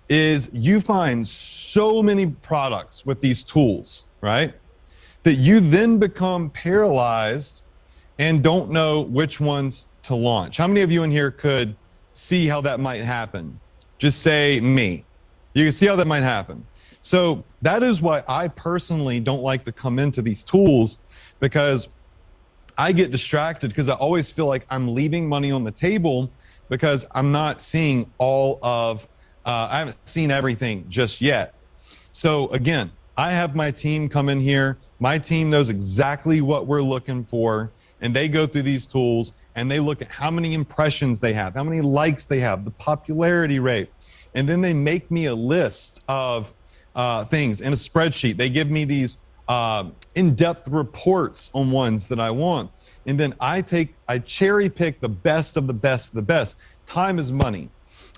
is you find so many products with these tools, right? That you then become paralyzed and don't know which ones to launch. How many of you in here could see how that might happen? Just say me. You can see how that might happen. So that is why I personally don't like to come into these tools, because I get distracted because I always feel like I'm leaving money on the table because I'm not seeing all of, I haven't seen everything just yet. So again, I have my team come in here. My team knows exactly what we're looking for, and they go through these tools and they look at how many impressions they have, how many likes they have, the popularity rate. And then they make me a list of things in a spreadsheet. They give me these in-depth reports on ones that I want. And then I cherry pick the best of the best of the best. Time is money.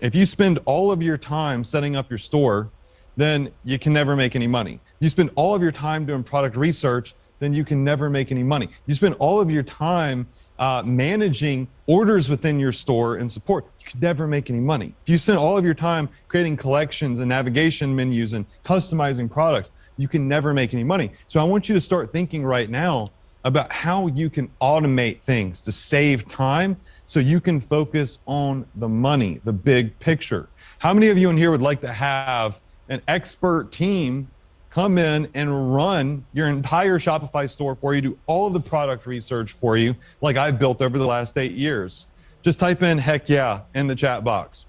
If you spend all of your time setting up your store, then you can never make any money. You spend all of your time doing product research, then you can never make any money. You spend all of your time managing orders within your store and support, you could never make any money. If you spend all of your time creating collections and navigation menus and customizing products, you can never make any money. So I want you to start thinking right now about how you can automate things to save time so you can focus on the money, the big picture. How many of you in here would like to have an expert team come in and run your entire Shopify store for you, do all of the product research for you, like I've built over the last 8 years? Just type in heck yeah in the chat box.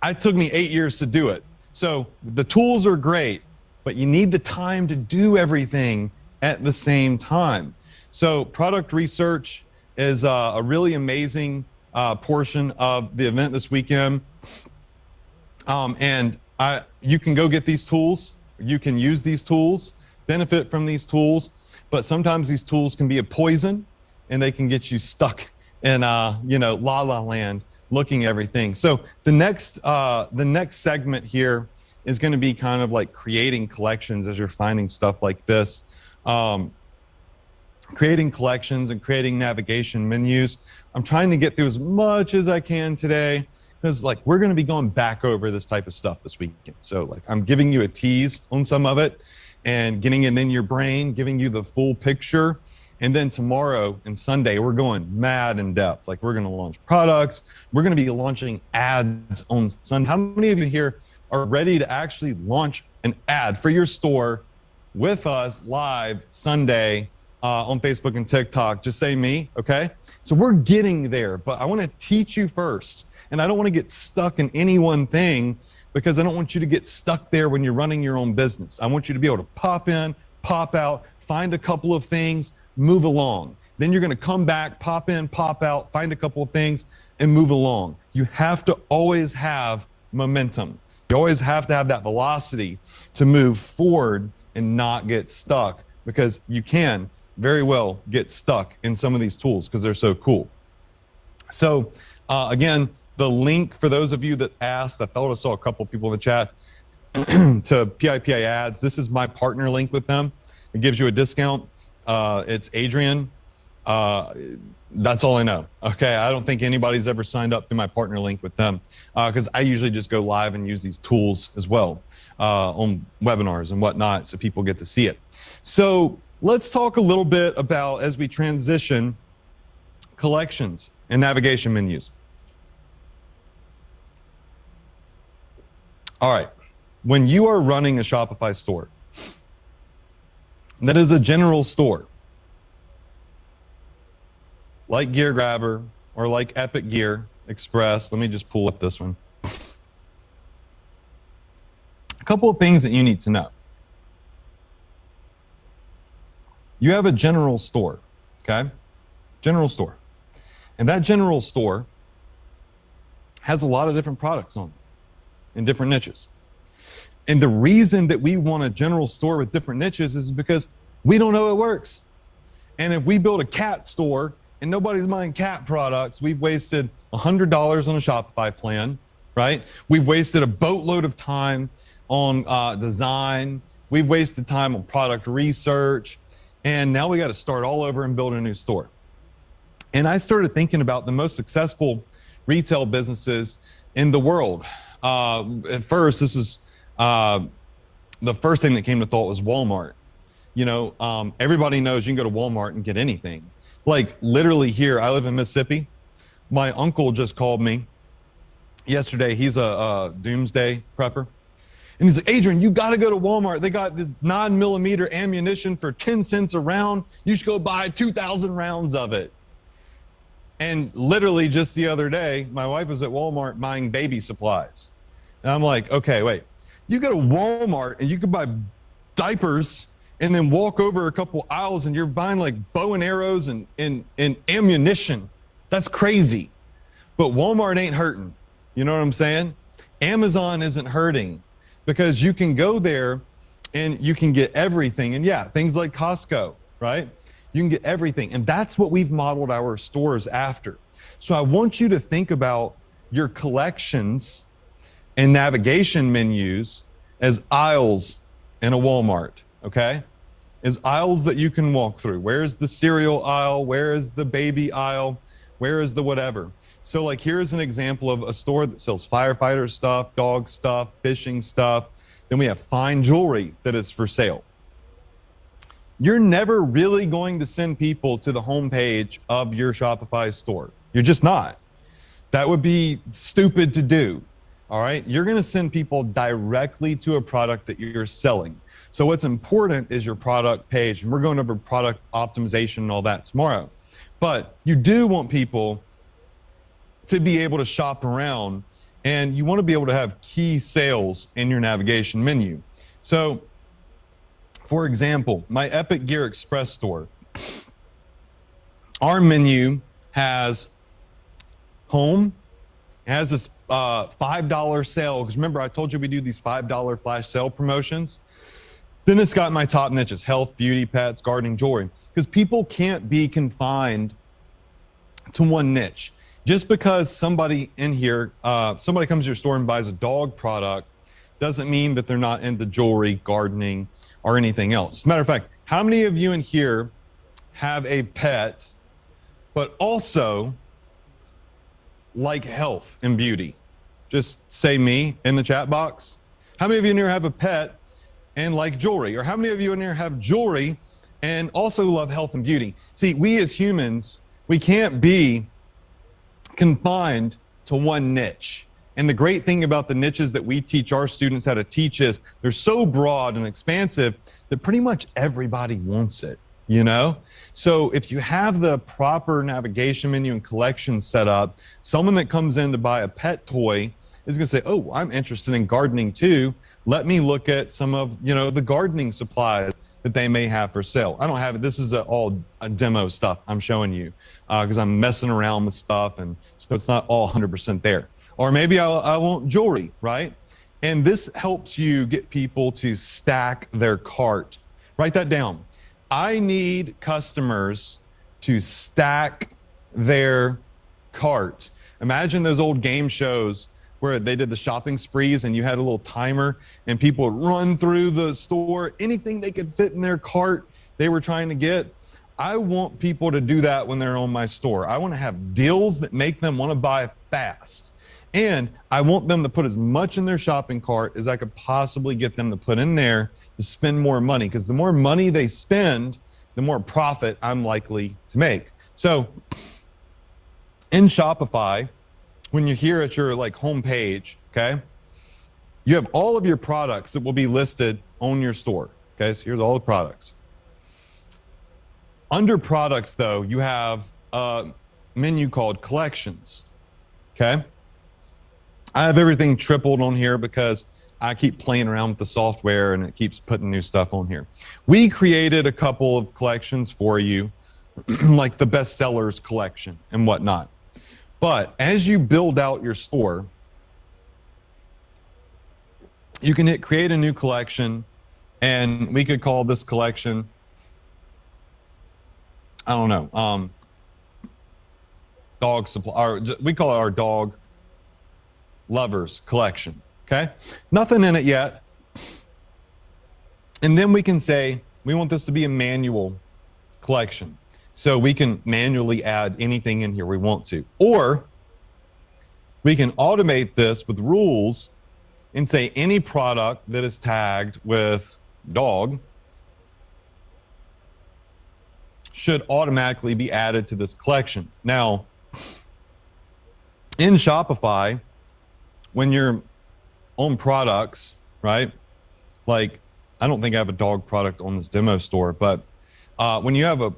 It took me 8 years to do it. So the tools are great, but you need the time to do everything at the same time. So product research is a really amazing portion of the event this weekend. And you can go get these tools. You can use these tools, benefit from these tools, but sometimes these tools can be a poison and they can get you stuck in la la land looking at everything. So the next segment here is going to be kind of like creating collections as you're finding stuff like this. Creating collections and creating navigation menus. I'm trying to get through as much as I can today, because we're going to be going back over this type of stuff this weekend. So I'm giving you a tease on some of it and getting it in your brain, giving you the full picture. And then tomorrow and Sunday, we're going mad in depth. We're going to launch products. We're going to be launching ads on Sunday. How many of you here are ready to actually launch an ad for your store with us live Sunday on Facebook and TikTok? Just say me, okay? So we're getting there, but I want to teach you first. And I don't want to get stuck in any one thing, because I don't want you to get stuck there when you're running your own business. I want you to be able to pop in, pop out, find a couple of things, move along. Then you're going to come back, pop in, pop out, find a couple of things, and move along. You have to always have momentum. You always have to have that velocity to move forward and not get stuck, because you can very well get stuck in some of these tools because they're so cool. So again, the link for those of you that asked, I thought I saw a couple of people in the chat, to PIPI ads. This is my partner link with them. It gives you a discount. It's Adrian. That's all I know. Okay. I don't think anybody's ever signed up through my partner link with them because I usually just go live and use these tools as well on webinars and whatnot so people get to see it. So let's talk a little bit about, as we transition, collections and navigation menus. All right. When you are running a Shopify store, that is a general store, like Gear Grabber or like Epic Gear Express. Let me just pull up this one. A couple of things that you need to know. You have a general store, okay? General store. And that general store has a lot of different products on it in different niches. And the reason that we want a general store with different niches is because we don't know it works. And if we build a cat store and nobody's buying cat products, we've wasted $100 on a Shopify plan, right? We've wasted a boatload of time on design. We've wasted time on product research. And now we got to start all over and build a new store. And I started thinking about the most successful retail businesses in the world. At first, this is the first thing that came to thought was Walmart. You know, everybody knows you can go to Walmart and get anything. Like literally here, I live in Mississippi. My uncle just called me yesterday. He's a doomsday prepper. And he's like, Adrian, you got to go to Walmart. They got this 9mm ammunition for 10 cents a round. You should go buy 2,000 rounds of it. And literally just the other day, my wife was at Walmart buying baby supplies. And I'm like, okay, wait. You go to Walmart and you can buy diapers and then walk over a couple aisles and you're buying like bow and arrows and ammunition. That's crazy. But Walmart ain't hurting. You know what I'm saying? Amazon isn't hurting because you can go there and you can get everything. And yeah, things like Costco, right? You can get everything. And that's what we've modeled our stores after. So I want you to think about your collections and navigation menus as aisles in a Walmart, okay? As aisles that you can walk through. Where's the cereal aisle? Where is the baby aisle? Where is the whatever? So like here's an example of a store that sells firefighter stuff, dog stuff, fishing stuff. Then we have fine jewelry that is for sale. You're never really going to send people to the homepage of your Shopify store. You're just not. That would be stupid to do. All right. You're going to send people directly to a product that you're selling. So what's important is your product page. And we're going over product optimization and all that tomorrow. But you do want people to be able to shop around, and you want to be able to have key sales in your navigation menu. So for example, my Epic Gear Express store, our menu has home. It has this $5 sale, because remember I told you we do these $5 flash sale promotions. Then it's got my top niches: health, beauty, pets, gardening, jewelry, because people can't be confined to one niche. Just because somebody in here, somebody comes to your store and buys a dog product doesn't mean that they're not into jewelry, gardening, or anything else. As a matter of fact, how many of you in here have a pet, but also like health and beauty? Just say me in the chat box. How many of you in here have a pet and like jewelry? Or how many of you in here have jewelry and also love health and beauty? See, we as humans, we can't be confined to one niche. And the great thing about the niches that we teach our students how to teach is they're so broad and expansive that pretty much everybody wants it, you know? So if you have the proper navigation menu and collection set up, someone that comes in to buy a pet toy is gonna say, oh, I'm interested in gardening too. Let me look at some of, you know, the gardening supplies that they may have for sale. I don't have it. This is all a demo stuff I'm showing you because I'm messing around with stuff, and so it's not all 100% there. Or maybe I want jewelry, right? And this helps you get people to stack their cart. Write that down. I need customers to stack their cart. Imagine those old game shows where they did the shopping sprees and you had a little timer and people would run through the store, anything they could fit in their cart they were trying to get. I want people to do that when they're on my store. I want to have deals that make them want to buy fast. And I want them to put as much in their shopping cart as I could possibly get them to put in there to spend more money. Because the more money they spend, the more profit I'm likely to make. So in Shopify, when you're here at your like home page, okay, you have all of your products that will be listed on your store. Okay, so here's all the products. Under products, though, you have a menu called collections. Okay, I have everything tripled on here because I keep playing around with the software and it keeps putting new stuff on here. We created a couple of collections for you, like the bestsellers collection and whatnot. But as you build out your store, you can hit create a new collection, and we could call this collection, I don't know, dog supply, or we call it our dog lovers collection. Okay, nothing in it yet. And then we can say we want this to be a manual collection, so we can manually add anything in here we want to, or we can automate this with rules and say any product that is tagged with dog should automatically be added to this collection. Now, in Shopify, when you're on products, right? Like, I don't think I have a dog product on this demo store, but when you have a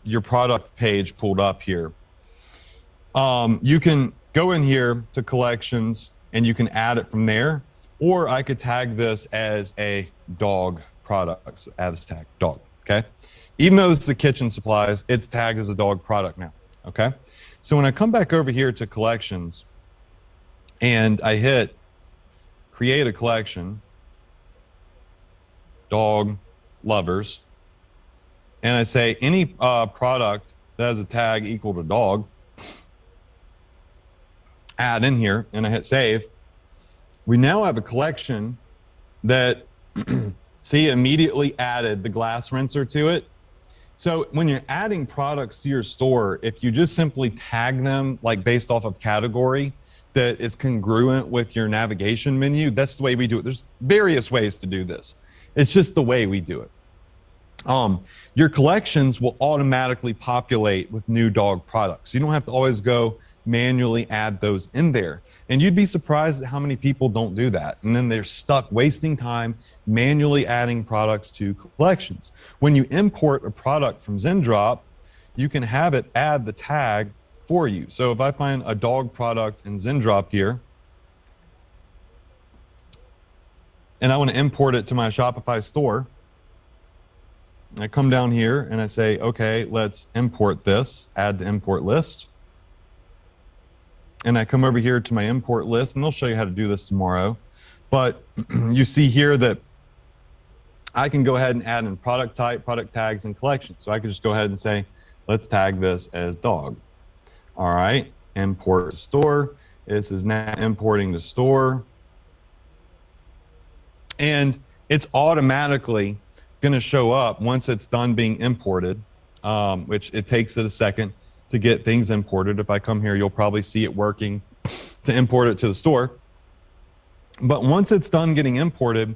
your product page pulled up here, you can go in here to collections and you can add it from there, or I could tag this as a dog product. So add this tag, dog, okay? Even though this is a kitchen supplies, it's tagged as a dog product now, okay? So when I come back over here to collections and I hit create a collection, dog lovers, and I say any product that has a tag equal to dog, add in here, and I hit save, we now have a collection that, see, immediately added the glass rinser to it. So when you're adding products to your store, if you just simply tag them like based off of category that is congruent with your navigation menu, that's the way we do it. There's various ways to do this. It's just the way we do it. Your collections will automatically populate with new dog products. You don't have to always go manually add those in there. And you'd be surprised at how many people don't do that. And then they're stuck wasting time manually adding products to collections. When you import a product from Zendrop, you can have it add the tag for you. So if I find a dog product in Zendrop here, and I want to import it to my Shopify store, I come down here and I say, okay, let's import this, add to import list. And I come over here to my import list, and they'll show you how to do this tomorrow. But you see here that I can go ahead and add in product type, product tags, and collections. So I can just go ahead and say, let's tag this as dog. All right, import to store. This is now importing to store. And it's automatically going to show up once it's done being imported, which it takes it a second to get things imported. If I come here, you'll probably see it working to import it to the store. But once it's done getting imported,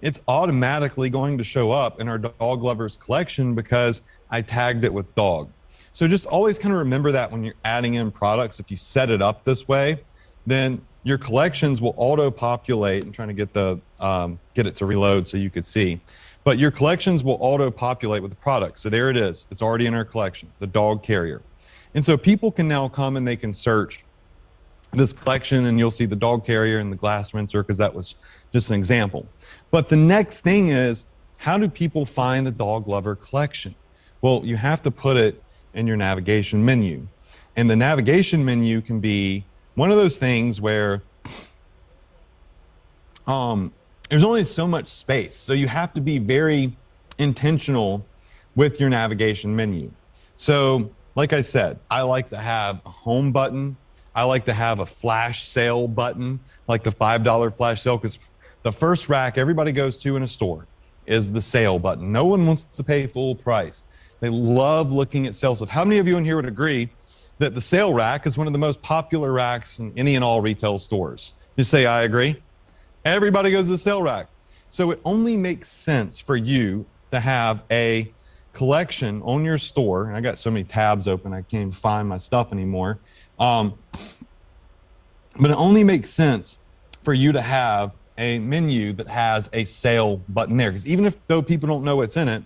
it's automatically going to show up in our dog lovers collection because I tagged it with dog. So just always kind of remember that when you're adding in products. If you set it up this way, then your collections will auto-populate. I'm trying to get the get it to reload so you could see. But your collections will auto-populate with the product. So there it is. It's already in our collection, the dog carrier. And so people can now come and they can search this collection, and you'll see the dog carrier and the glass rinser, because that was just an example. But the next thing is, how do people find the dog lover collection? Well, you have to put it in your navigation menu. And the navigation menu can be one of those things where there's only so much space. So you have to be very intentional with your navigation menu. So like I said, I like to have a home button. I like to have a flash sale button, like the $5 flash sale, because the first rack everybody goes to in a store is the sale button. No one wants to pay full price. They love looking at sales stuff. How many of you in here would agree that the sale rack is one of the most popular racks in any and all retail stores? Just say, I agree. Everybody goes to the sale rack. So it only makes sense for you to have a collection on your store. I got so many tabs open, I can't even find my stuff anymore. But it only makes sense for you to have a menu that has a sale button there. Because even if though people don't know what's in it,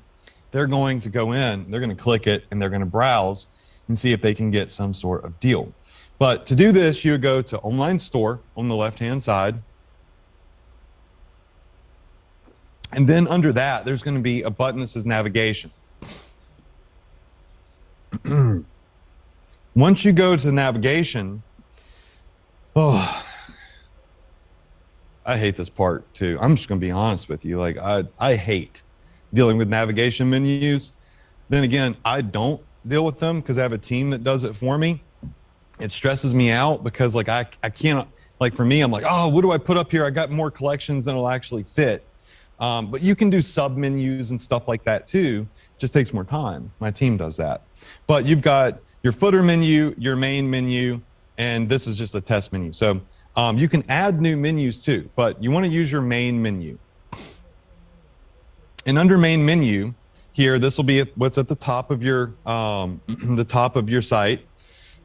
they're going to go in, they're going to click it, and they're going to browse and see if they can get some sort of deal. But to do this, you would go to online store on the left-hand side. And then under that, there's going to be a button that says navigation. Once you go to navigation, oh, I hate this part too. I'm just going to be honest with you. Like I hate dealing with navigation menus. Then again, I don't deal with them because I have a team that does it for me. It stresses me out because like I can't, like for me, I'm like, oh, what do I put up here? I got more collections than will actually fit. But you can do sub menus and stuff like that too. It just takes more time. My team does that. But you've got your footer menu, your main menu, and this is just a test menu. So you can add new menus too, but you want to use your main menu. And under main menu here, this will be what's at the top of your site.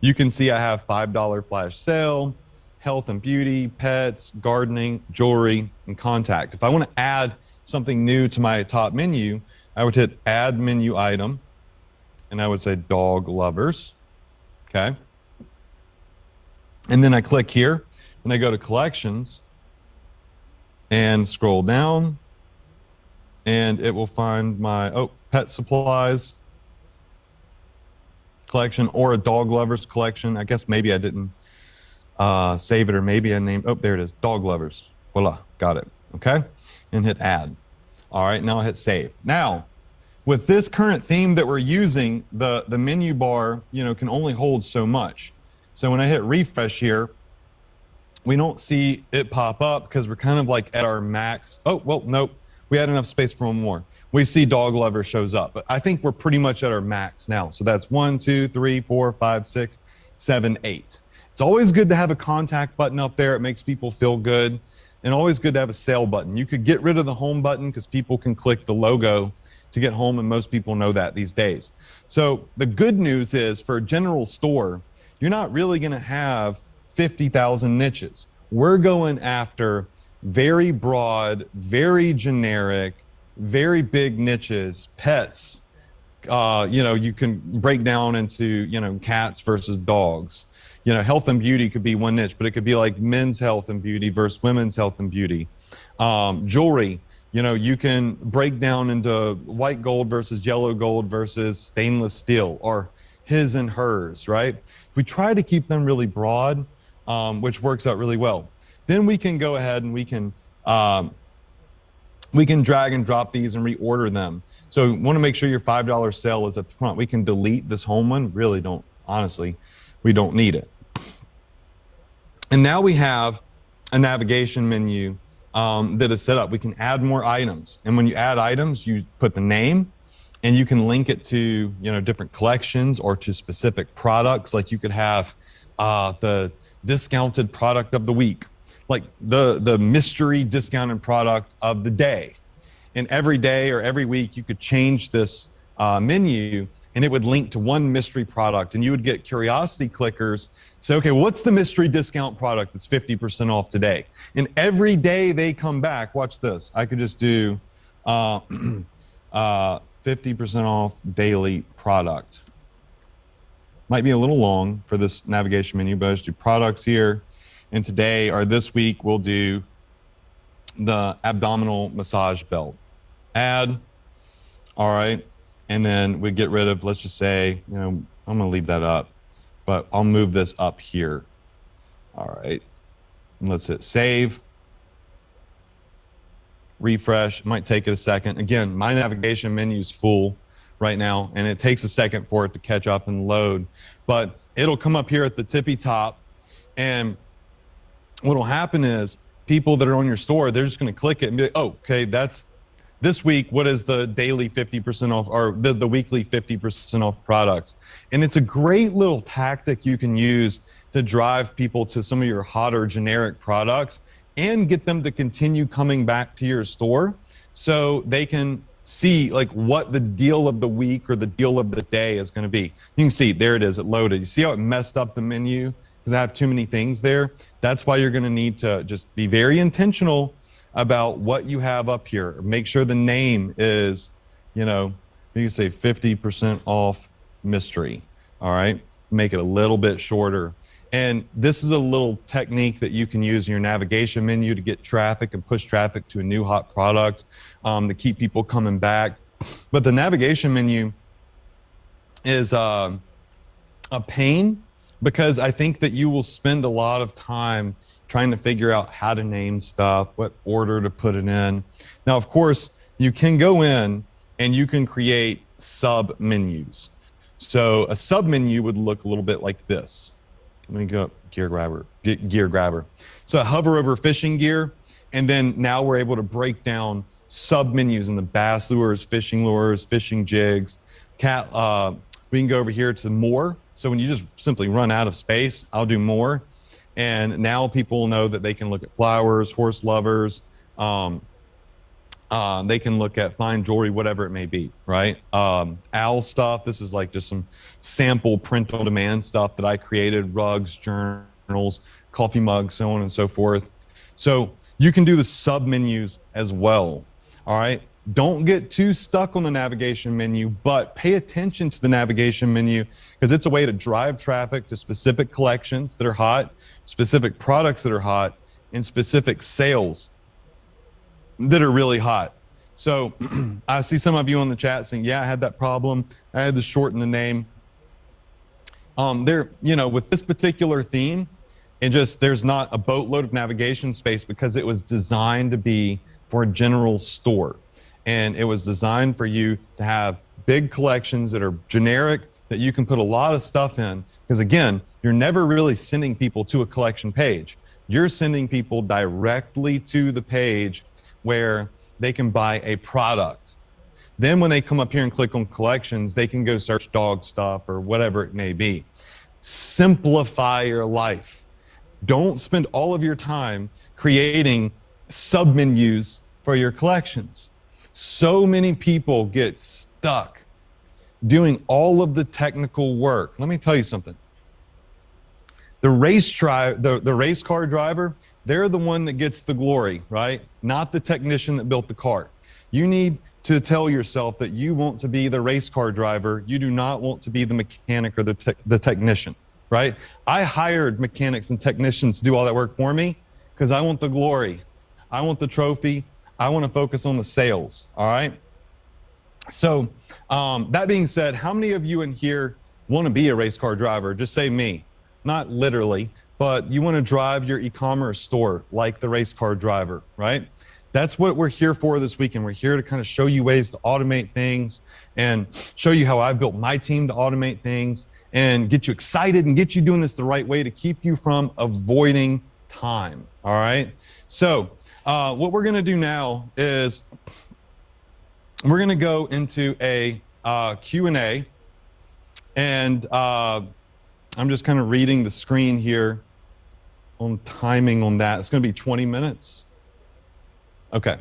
You can see I have $5 flash sale, health and beauty, pets, gardening, jewelry, and contact. If I want to add something new to my top menu, I would hit add menu item, and I would say dog lovers, okay? And then I click here, and I go to collections, and scroll down, and it will find my, pet supplies collection, or a dog lovers collection. I guess maybe I didn't save it, or maybe I named, there it is, dog lovers. Voila, got it, okay? And hit add. All right, now I hit save. Now, with this current theme that we're using, the menu bar, can only hold so much. So when I hit refresh here, we don't see it pop up because we're kind of like at our max. Oh, well, nope, we had enough space for one more. We see dog lover shows up, but I think we're pretty much at our max now. So that's 1, 2, 3, 4, 5, 6, 7, 8. It's always good to have a contact button up there. It makes people feel good. And always good to have a sale button. You could get rid of the home button because people can click the logo to get home, and most people know that these days. So the good news is for a general store, you're not really gonna have 50,000 niches. We're going after very broad, very generic, very big niches, pets. You can break down into, cats versus dogs. Health and beauty could be one niche, but it could be like men's health and beauty versus women's health and beauty. Jewelry, you can break down into white gold versus yellow gold versus stainless steel, or his and hers, right? We try to keep them really broad, which works out really well. Then we can go ahead and we can drag and drop these and reorder them. So we want to make sure your $5 sale is at the front. We can delete this home one. Really don't, honestly, we don't need it. And now we have a navigation menu that is set up. We can add more items. And when you add items, you put the name, and you can link it to different collections or to specific products. Like you could have the discounted product of the week, like the mystery discounted product of the day. And every day or every week, you could change this menu, and it would link to one mystery product, and you would get curiosity clickers say, okay, what's the mystery discount product that's 50% off today? And every day they come back, watch this. I could just do 50% off daily product. Might be a little long for this navigation menu, but I just do products here. And today, or this week, we'll do the abdominal massage belt. Add, all right. And then we get rid of, let's just say, I'm gonna leave that up, but I'll move this up here. All right, and let's hit save. Refresh, it might take it a second. Again, my navigation menu is full right now, and it takes a second for it to catch up and load, but it'll come up here at the tippy top, and what'll happen is people that are on your store, they're just gonna click it and be like, oh, okay, that's this week, what is the daily 50% off or the weekly 50% off products? And it's a great little tactic you can use to drive people to some of your hotter generic products and get them to continue coming back to your store so they can see like what the deal of the week or the deal of the day is going to be. You can see, there it is, it loaded. You see how it messed up the menu because I have too many things there? That's why you're going to need to just be very intentional about what you have up here. Make sure the name is, you know, you can say 50% off mystery. All right. Make it a little bit shorter. And this is a little technique that you can use in your navigation menu to get traffic and push traffic to a new hot product, to keep people coming back. But the navigation menu is a pain because I think that you will spend a lot of time trying to figure out how to name stuff, what order to put it in. Now, of course, you can go in and you can create sub menus. So a sub menu would look a little bit like this. Let me go up gear grabber. So I hover over fishing gear, and then now we're able to break down sub menus in the bass lures, fishing jigs. We can go over here to more. So when you just simply run out of space, I'll do more. And now people know that they can look at flowers, horse lovers. They can look at fine jewelry, whatever it may be, right? Owl stuff. This is like just some sample print on demand stuff that I created, rugs, journals, coffee mugs, so on and so forth. So you can do the sub menus as well. All right. Don't get too stuck on the navigation menu, but pay attention to the navigation menu because it's a way to drive traffic to specific collections that are hot, specific products that are hot, and specific sales that are really hot. So I see some of you on the chat saying, yeah, I had that problem. I had to shorten the name. With this particular theme, there's not a boatload of navigation space because it was designed to be for a general store. And it was designed for you to have big collections that are generic, that you can put a lot of stuff in. Because again, you're never really sending people to a collection page. You're sending people directly to the page where they can buy a product. Then when they come up here and click on collections, they can go search dog stuff or whatever it may be. Simplify your life. Don't spend all of your time creating sub-menus for your collections. So many people get stuck doing all of the technical work. Let me tell you something. The race car driver, they're the one that gets the glory, right? Not the technician that built the car. You need to tell yourself that you want to be the race car driver. You do not want to be the mechanic or the technician, right? I hired mechanics and technicians to do all that work for me because I want the glory. I want the trophy. I want to focus on the sales, all right? So that being said, how many of you in here want to be a race car driver? Just say me, not literally, but you want to drive your e-commerce store like the race car driver, right? That's what we're here for this weekend. We're here to kind of show you ways to automate things and show you how I've built my team to automate things and get you excited and get you doing this the right way to keep you from avoiding time, all right? So what we're going to do now is we're going to go into a Q&A, and I'm just kind of reading the screen here on timing on that. It's going to be 20 minutes. Okay.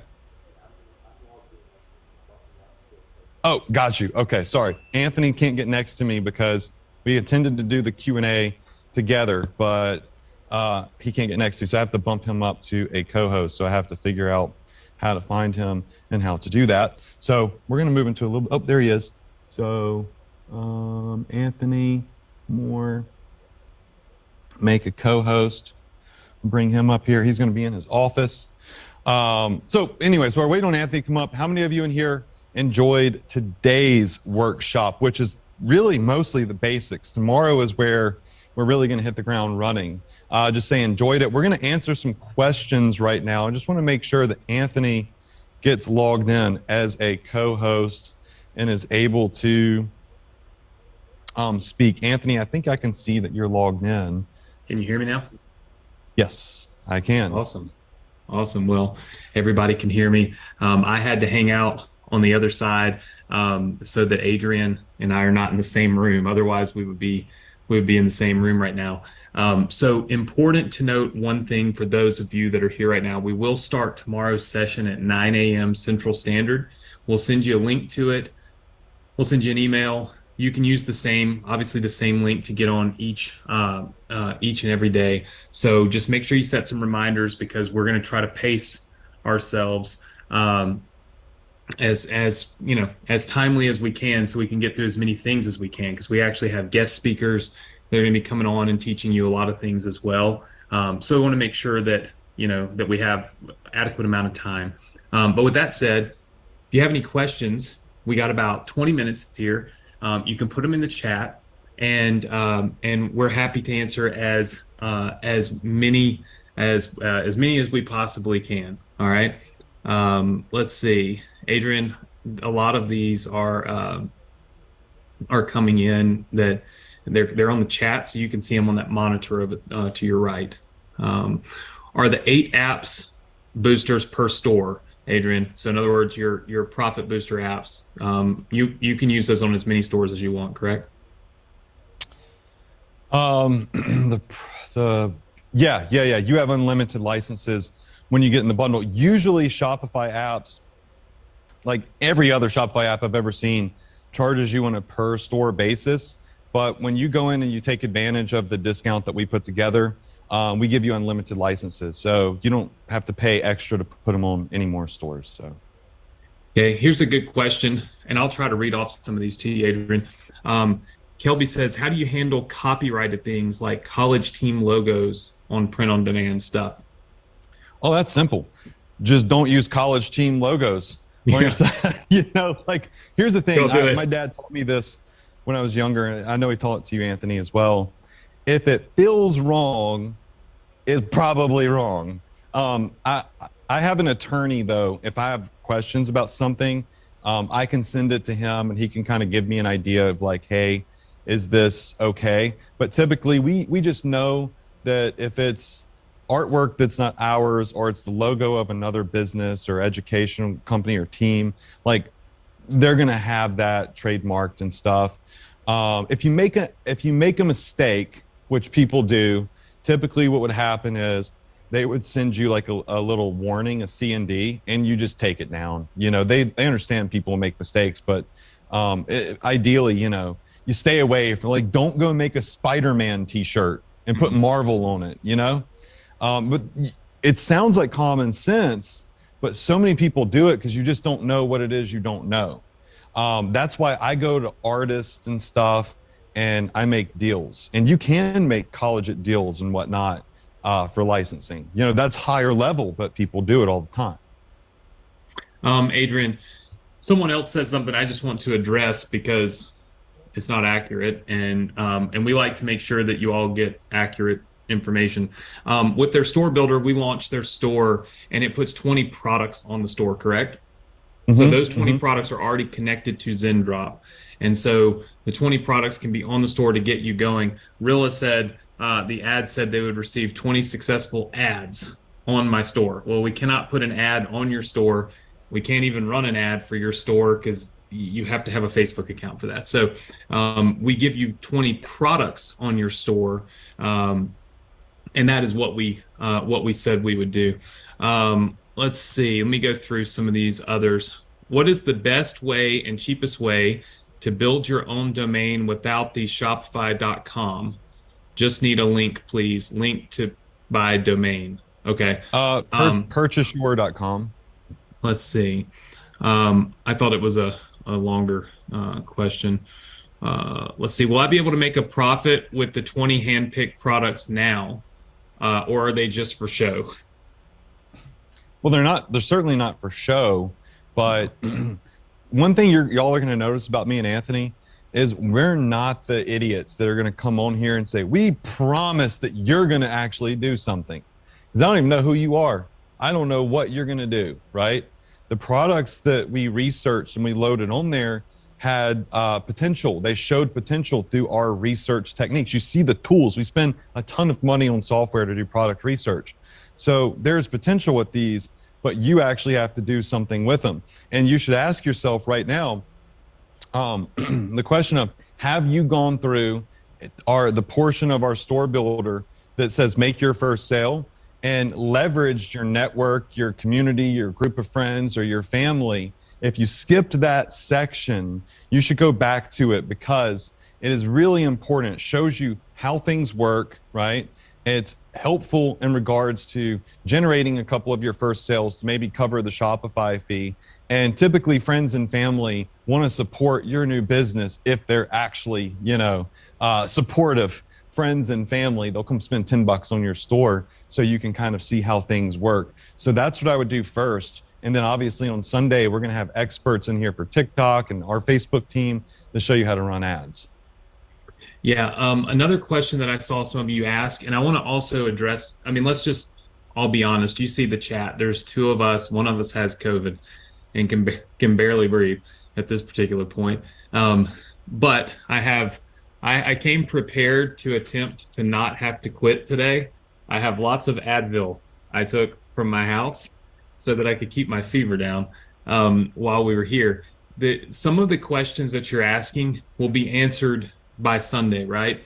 Oh, got you. Okay, sorry. Anthony can't get next to me because we intended to do the Q&A together, but he can't get next to me, so I have to bump him up to a co-host. So I have to figure out how to find him and how to do that. So we're going to move into a little, oh, there he is. So Anthony Moore, make a co-host, bring him up here. He's going to be in his office. So anyways, while we're waiting on Anthony to come up, how many of you in here enjoyed today's workshop, which is really mostly the basics? Tomorrow is where we're really going to hit the ground running. Just say enjoyed it. We're going to answer some questions right now. I just want to make sure that Anthony gets logged in as a co-host and is able to speak. Anthony, I think I can see that you're logged in. Can you hear me now? Yes, I can. Awesome. Awesome. Well, everybody can hear me. I had to hang out on the other side so that Adrian and I are not in the same room. Otherwise, we would be in the same room right now. So important to note one thing for those of you that are here right now. We will start tomorrow's session at 9 a.m. Central Standard. We'll send you a link to it. We'll send you an email. You can use obviously the same link to get on each and every day. So just make sure you set some reminders, because we're going to try to pace ourselves as timely as we can, so we can get through as many things as we can, because we actually have guest speakers that are going to be coming on and teaching you a lot of things as well. So we want to make sure that that we have adequate amount of time. But with that said, if you have any questions, we got about 20 minutes here. You can put them in the chat, and we're happy to answer as many as we possibly can. All right. Let's see, Adrian. A lot of these are coming in that they're on the chat, so you can see them on that monitor of it to your right. Are the 8 apps boosters per store, Adrian? So in other words, your profit booster apps, you can use those on as many stores as you want, correct? Yeah. You have unlimited licenses when you get in the bundle. Usually Shopify apps, like every other Shopify app I've ever seen, charges you on a per store basis. But when you go in and you take advantage of the discount that we put together, we give you unlimited licenses. So you don't have to pay extra to put them on any more stores. So. Okay, here's a good question, and I'll try to read off some of these to you, Adrian. Kelby says, how do you handle copyrighted things like college team logos on print-on-demand stuff? Oh, that's simple. Just don't use college team logos. Here's the thing. My dad taught me this when I was younger, and I know he taught it to you, Anthony, as well. If it feels wrong, it's probably wrong. I have an attorney, though. If I have questions about something, I can send it to him, and he can kind of give me an idea of like, hey, is this okay? But typically, we just know that if it's artwork that's not ours, or it's the logo of another business or educational company or team, like they're gonna have that trademarked and stuff. If you make a mistake, which people do, typically what would happen is they would send you like a little warning, a C&D, and you just take it down. They understand people make mistakes, but ideally, you stay away from, like, don't go make a Spider-Man t-shirt and put Marvel on it, but it sounds like common sense, but so many people do it because you just don't know what it is you don't know. That's why I go to artists and stuff and I make deals, and you can make collegiate deals and whatnot for licensing. That's higher level, but people do it all the time. Adrian, someone else said something I just want to address because it's not accurate, and we like to make sure that you all get accurate information. With their store builder, we launched their store, and it puts 20 products on the store, correct? So those 20 products are already connected to ZenDrop. And so the 20 products can be on the store to get you going. Rilla said, the ad said they would receive 20 successful ads on my store. Well, we cannot put an ad on your store. We can't even run an ad for your store because you have to have a Facebook account for that. So we give you 20 products on your store. And that is what we said we would do. Let's see. Let me go through some of these others. What is the best way and cheapest way to build your own domain without the Shopify.com? Just need a link, please. Link to buy domain. Okay. Purchaseyouр.com. Let's see. I thought it was a longer question. Let's see. Will I be able to make a profit with the 20 hand-picked products now, or are they just for show? Well, they're certainly not for show, but one thing y'all are going to notice about me and Anthony is we're not the idiots that are going to come on here and say, we promise that you're going to actually do something. Because I don't even know who you are. I don't know what you're going to do, right? The products that we researched and we loaded on there had potential. They showed potential through our research techniques. You see the tools. We spend a ton of money on software to do product research. So there's potential with these, but you actually have to do something with them. And you should ask yourself right now, the question of, have you gone through the portion of our store builder that says make your first sale and leveraged your network, your community, your group of friends, or your family? If you skipped that section, you should go back to it, because it is really important. It shows you how things work, right? It's helpful in regards to generating a couple of your first sales to maybe cover the Shopify fee. And typically friends and family want to support your new business if they're actually, supportive. Friends and family, they'll come spend $10 on your store so you can kind of see how things work. So that's what I would do first. And then obviously on Sunday, we're going to have experts in here for TikTok and our Facebook team to show you how to run ads. Yeah. Another question that I saw some of you ask, and I want to also address, I'll be honest. You see the chat. There's two of us. One of us has COVID and can barely breathe at this particular point. But I came prepared to attempt to not have to quit today. I have lots of Advil I took from my house so that I could keep my fever down while we were here. Some of the questions that you're asking will be answered by Sunday, right?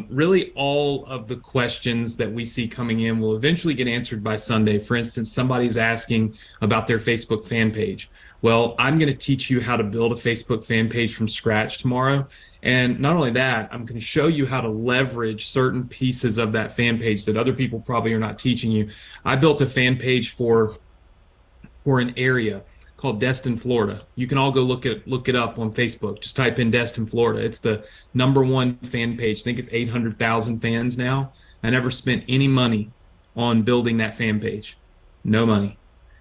Really all of the questions that we see coming in will eventually get answered by Sunday. For instance, somebody's asking about their Facebook fan page. Well, I'm going to teach you how to build a Facebook fan page from scratch tomorrow. And not only that, I'm going to show you how to leverage certain pieces of that fan page that other people probably are not teaching you. I built a fan page for an area called Destin, Florida. You can all go look it up on Facebook. Just type in Destin, Florida. It's the #1 fan page. I think it's 800,000 fans now. I never spent any money on building that fan page. No money.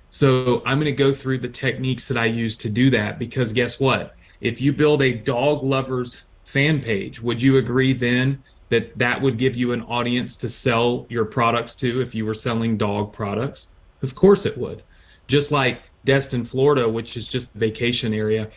So I'm going to go through the techniques that I use to do that, because guess what? If you build a dog lovers fan page, would you agree then that that would give you an audience to sell your products to if you were selling dog products? Of course it would. Just like Destin, Florida, which is just a vacation area,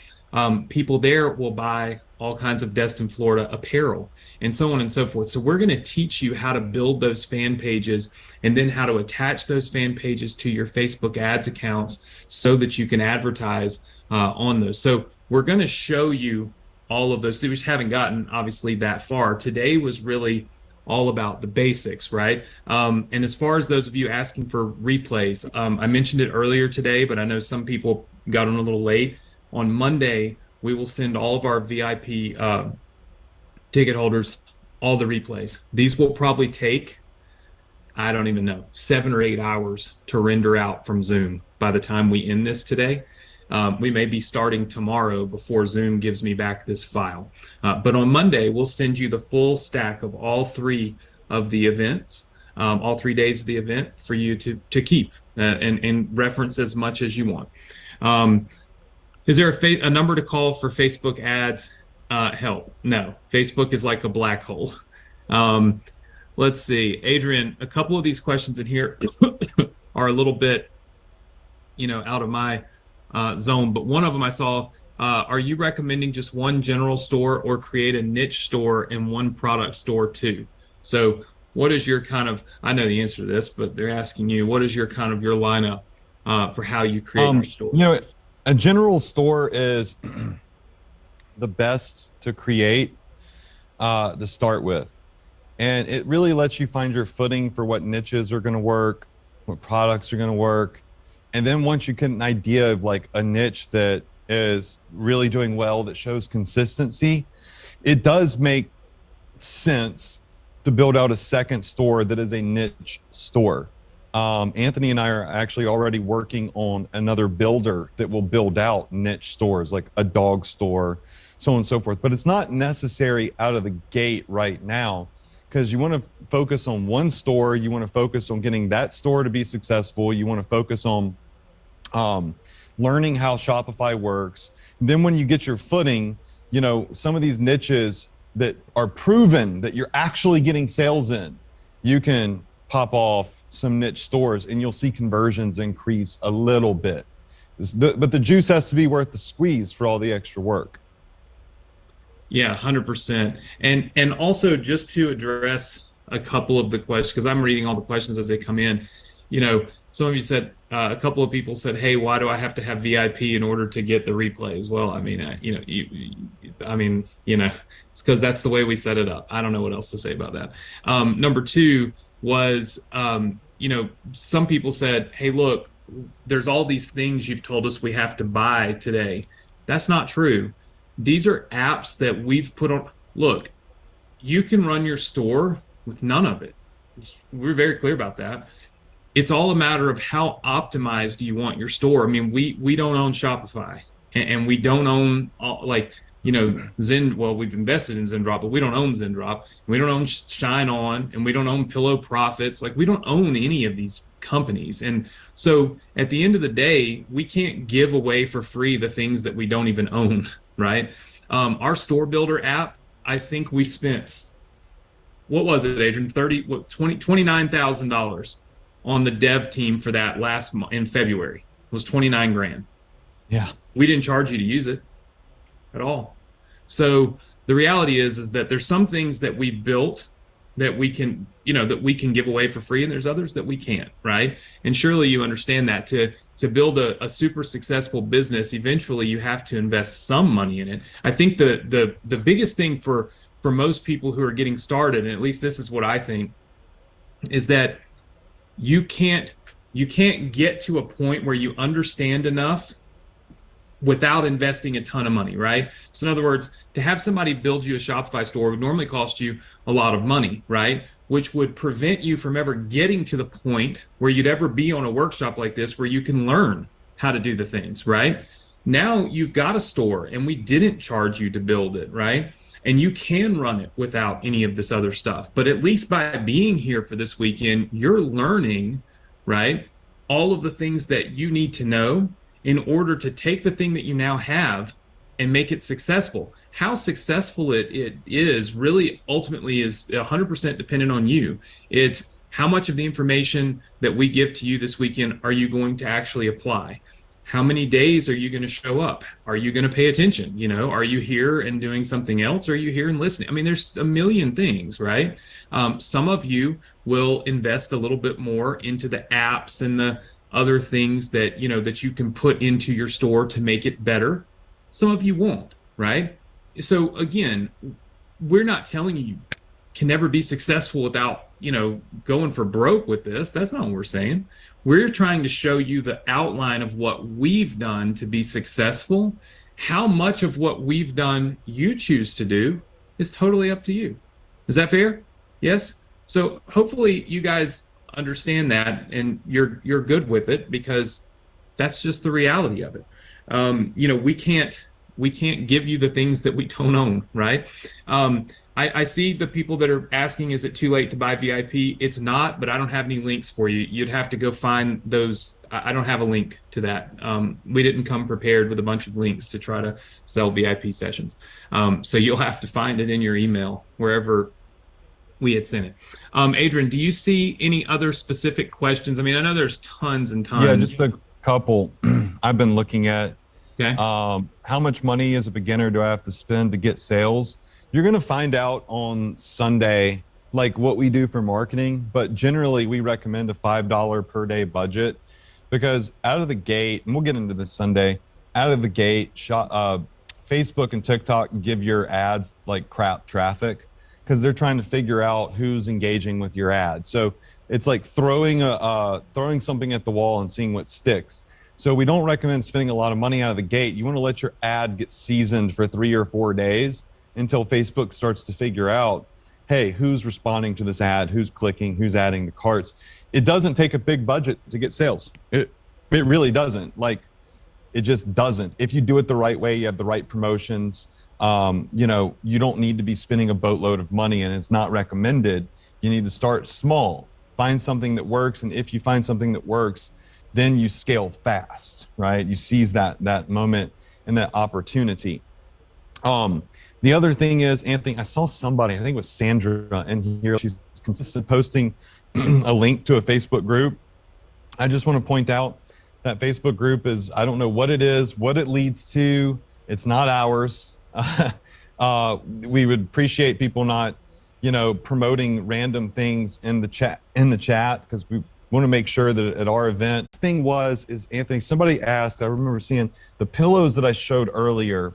people there will buy all kinds of Destin, Florida apparel and so on and so forth. So we're going to teach you how to build those fan pages and then how to attach those fan pages to your Facebook ads accounts so that you can advertise on those. So we're going to show you all of those. We just haven't gotten obviously that far. Today was really all about the basics, right? And as far as those of you asking for replays, I mentioned it earlier today, but I know some people got on a little late. On Monday, we will send all of our VIP ticket holders all the replays. These will probably take, I don't even know, 7 or 8 hours to render out from Zoom by the time we end this today. We may be starting tomorrow before Zoom gives me back this file. But on Monday, we'll send you the full stack of all 3 of the events, all 3 days of the event for you to keep and reference as much as you want. Is there a number to call for Facebook ads help? No. Facebook is like a black hole. Let's see. Adrian, a couple of these questions in here are a little bit, out of my zone, but one of them I saw, are you recommending just one general store or create a niche store and one product store too? So what is your I know the answer to this, but they're asking you, what is your your lineup for how you create your store? A general store is the best to create to start with. And it really lets you find your footing for what niches are going to work, what products are going to work. And then once you get an idea of like a niche that is really doing well, that shows consistency, it does make sense to build out a second store that is a niche store. Anthony and I are actually already working on another builder that will build out niche stores, like a dog store, so on and so forth. But it's not necessary out of the gate right now, because you want to focus on one store. You want to focus on getting that store to be successful. You want to focus on learning how Shopify works. And then when you get your footing, some of these niches that are proven that you're actually getting sales in, you can pop off some niche stores and you'll see conversions increase a little bit. But the juice has to be worth the squeeze for all the extra work. Yeah, 100%. And also just to address a couple of the questions, because I'm reading all the questions as they come in. some of you said, a couple of people said, hey, why do I have to have VIP in order to get the replays? Well, I mean, it's because that's the way we set it up. I don't know what else to say about that. Number two was, some people said, hey, look, there's all these things you've told us we have to buy today. That's not true. These are apps that we've put on. Look, you can run your store with none of it. We're very clear about that. It's all a matter of how optimized you want your store. I mean, we don't own Shopify, and we don't own Zen. Well, we've invested in Zendrop, but we don't own Zendrop. We don't own Shine On, and we don't own Pillow Profits. Like, we don't own any of these companies. And so at the end of the day, we can't give away for free the things that we don't even own, right? Our store builder app, I think we spent, what was it, Adrian? $29,000 on the dev team for that in February. It was 29 grand. Yeah. We didn't charge you to use it at all. So the reality is that there's some things that we built that we can, that we can give away for free, and there's others that we can't, right? And surely you understand that to build a super successful business, eventually you have to invest some money in it. I think the biggest thing for most people who are getting started, and at least this is what I think, is that you can't get to a point where you understand enough without investing a ton of money, right? So in other words, to have somebody build you a Shopify store would normally cost you a lot of money, right? Which would prevent you from ever getting to the point where you'd ever be on a workshop like this where you can learn how to do the things, right? Now you've got a store and we didn't charge you to build it, right? And you can run it without any of this other stuff. But at least by being here for this weekend, you're learning, right, all of the things that you need to know in order to take the thing that you now have and make it successful. How successful it is really ultimately is 100% dependent on you. It's how much of the information that we give to you this weekend are you going to actually apply? How many days are you going to show up? Are you going to pay attention? Are you here and doing something else? Or are you here and listening? I mean, there's a million things, right? Some of you will invest a little bit more into the apps and the other things that, that you can put into your store to make it better. Some of you won't, right? So again, we're not telling you can never be successful without, going for broke with this. That's not what we're saying. We're trying to show you the outline of what we've done to be successful. How much of what we've done you choose to do is totally up to you. Is that fair? Yes? So hopefully you guys understand that and you're good with it, because that's just the reality of it. We can't give you the things that we don't own, right? I see the people that are asking, is it too late to buy VIP? It's not, but I don't have any links for you. You'd have to go find those. I don't have a link to that. We didn't come prepared with a bunch of links to try to sell VIP sessions. So you'll have to find it in your email, wherever we had sent it. Adrian, do you see any other specific questions? I mean, I know there's tons and tons. Yeah, just a couple I've been looking at. Okay. How much money as a beginner do I have to spend to get sales? You're going to find out on Sunday, like what we do for marketing, but generally we recommend a $5 per day budget, because out of the gate, and we'll get into this Sunday, out of the gate, Facebook and TikTok give your ads like crap traffic, because they're trying to figure out who's engaging with your ad. So it's like throwing something at the wall and seeing what sticks. So we don't recommend spending a lot of money out of the gate. You want to let your ad get seasoned for 3 or 4 days until Facebook starts to figure out, hey, who's responding to this ad, who's clicking, who's adding the carts. It doesn't take a big budget to get sales. It really doesn't. Like, it just doesn't. If you do it the right way, you have the right promotions, you don't need to be spending a boatload of money, and it's not recommended. You need to start small, find something that works. And if you find something that works, then you scale fast, right? You seize that moment and that opportunity. The other thing is, Anthony, I saw somebody, I think it was Sandra in here, she's consistent posting a link to a Facebook group. I just want to point out that Facebook group is, I don't know what it is, what it leads to. It's not ours. We would appreciate people not, promoting random things in the chat, because want to make sure that at our event, the thing is Anthony, somebody asked, I remember seeing the pillows that I showed earlier.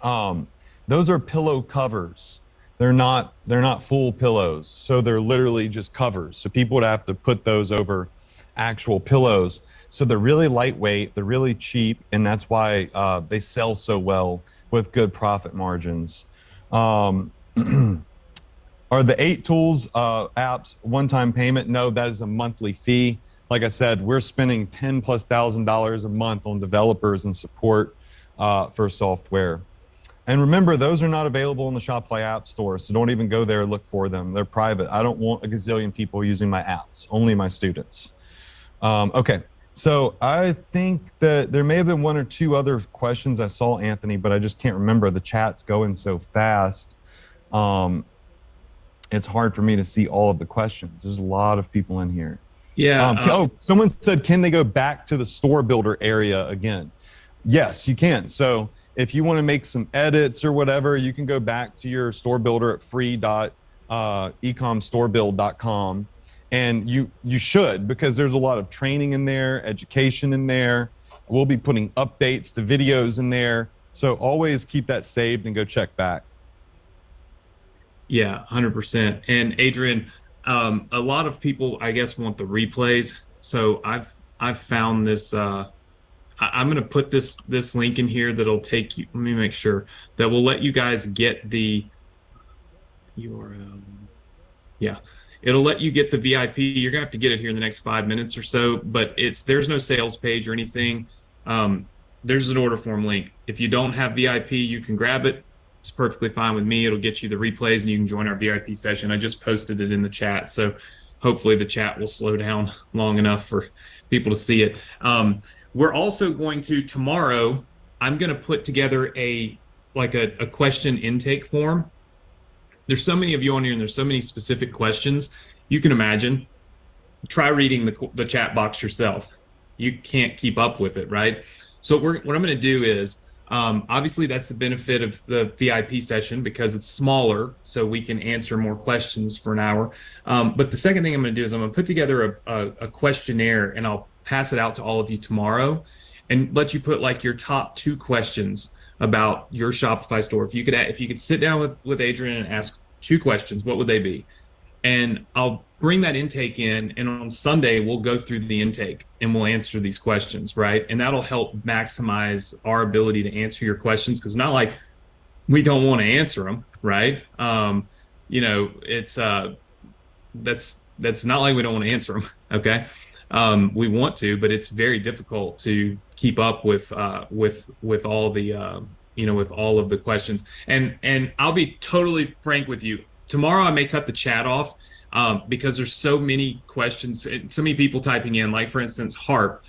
Those are pillow covers. They're not full pillows. So they're literally just covers. So people would have to put those over actual pillows. So they're really lightweight, they're really cheap, and that's why they sell so well with good profit margins. Are the 8 tools apps one-time payment? No, that is a monthly fee. Like I said, we're spending $10,000+ a month on developers and support for software. And remember, those are not available in the Shopify App Store, so don't even go there and look for them. They're private. I don't want a gazillion people using my apps, only my students. Okay, so I think that there may have been 1 or 2 other questions I saw, Anthony, but I just can't remember. The chat's going so fast. It's hard for me to see all of the questions. There's a lot of people in here. Yeah. Someone said, can they go back to the store builder area again? Yes, you can. So if you want to make some edits or whatever, you can go back to your store builder at free.ecomstorebuild.com. And you should, because there's a lot of training in there, education in there. We'll be putting updates to videos in there. So always keep that saved and go check back. Yeah, 100%. And Adrian, a lot of people, I guess, want the replays. So I've found this. I'm going to put this link in here that'll take you. Let me make sure that will let you guys get the URL. Yeah, it'll let you get the VIP. You're gonna have to get it here in the next 5 minutes or so. But there's no sales page or anything. There's an order form link. If you don't have VIP, you can grab it. It's perfectly fine with me. It'll get you the replays and you can join our VIP session. I just posted it in the chat, so hopefully the chat will slow down long enough for people to see it. We're also going to, tomorrow, I'm going to put together a question intake form. There's so many of you on here and there's so many specific questions. You can imagine, try reading the chat box yourself. You can't keep up with it, right? So what I'm going to do is, obviously that's the benefit of the VIP session because it's smaller, so we can answer more questions for an hour. But the second thing I'm going to do is I'm going to put together a questionnaire and I'll pass it out to all of you tomorrow and let you put like your top 2 questions about your Shopify store. If you could sit down with Adrian and ask 2 questions, what would they be? And I'll bring that intake in, and on Sunday we'll go through the intake and we'll answer these questions, right? And that'll help maximize our ability to answer your questions, because it's not like we don't want to answer them, right? It's that's not like we don't want to answer them, okay? We want to, but it's very difficult to keep up with all the with all of the questions. And I'll be totally frank with you. Tomorrow I may cut the chat off because there's so many questions, so many people typing in. Like for instance, Harp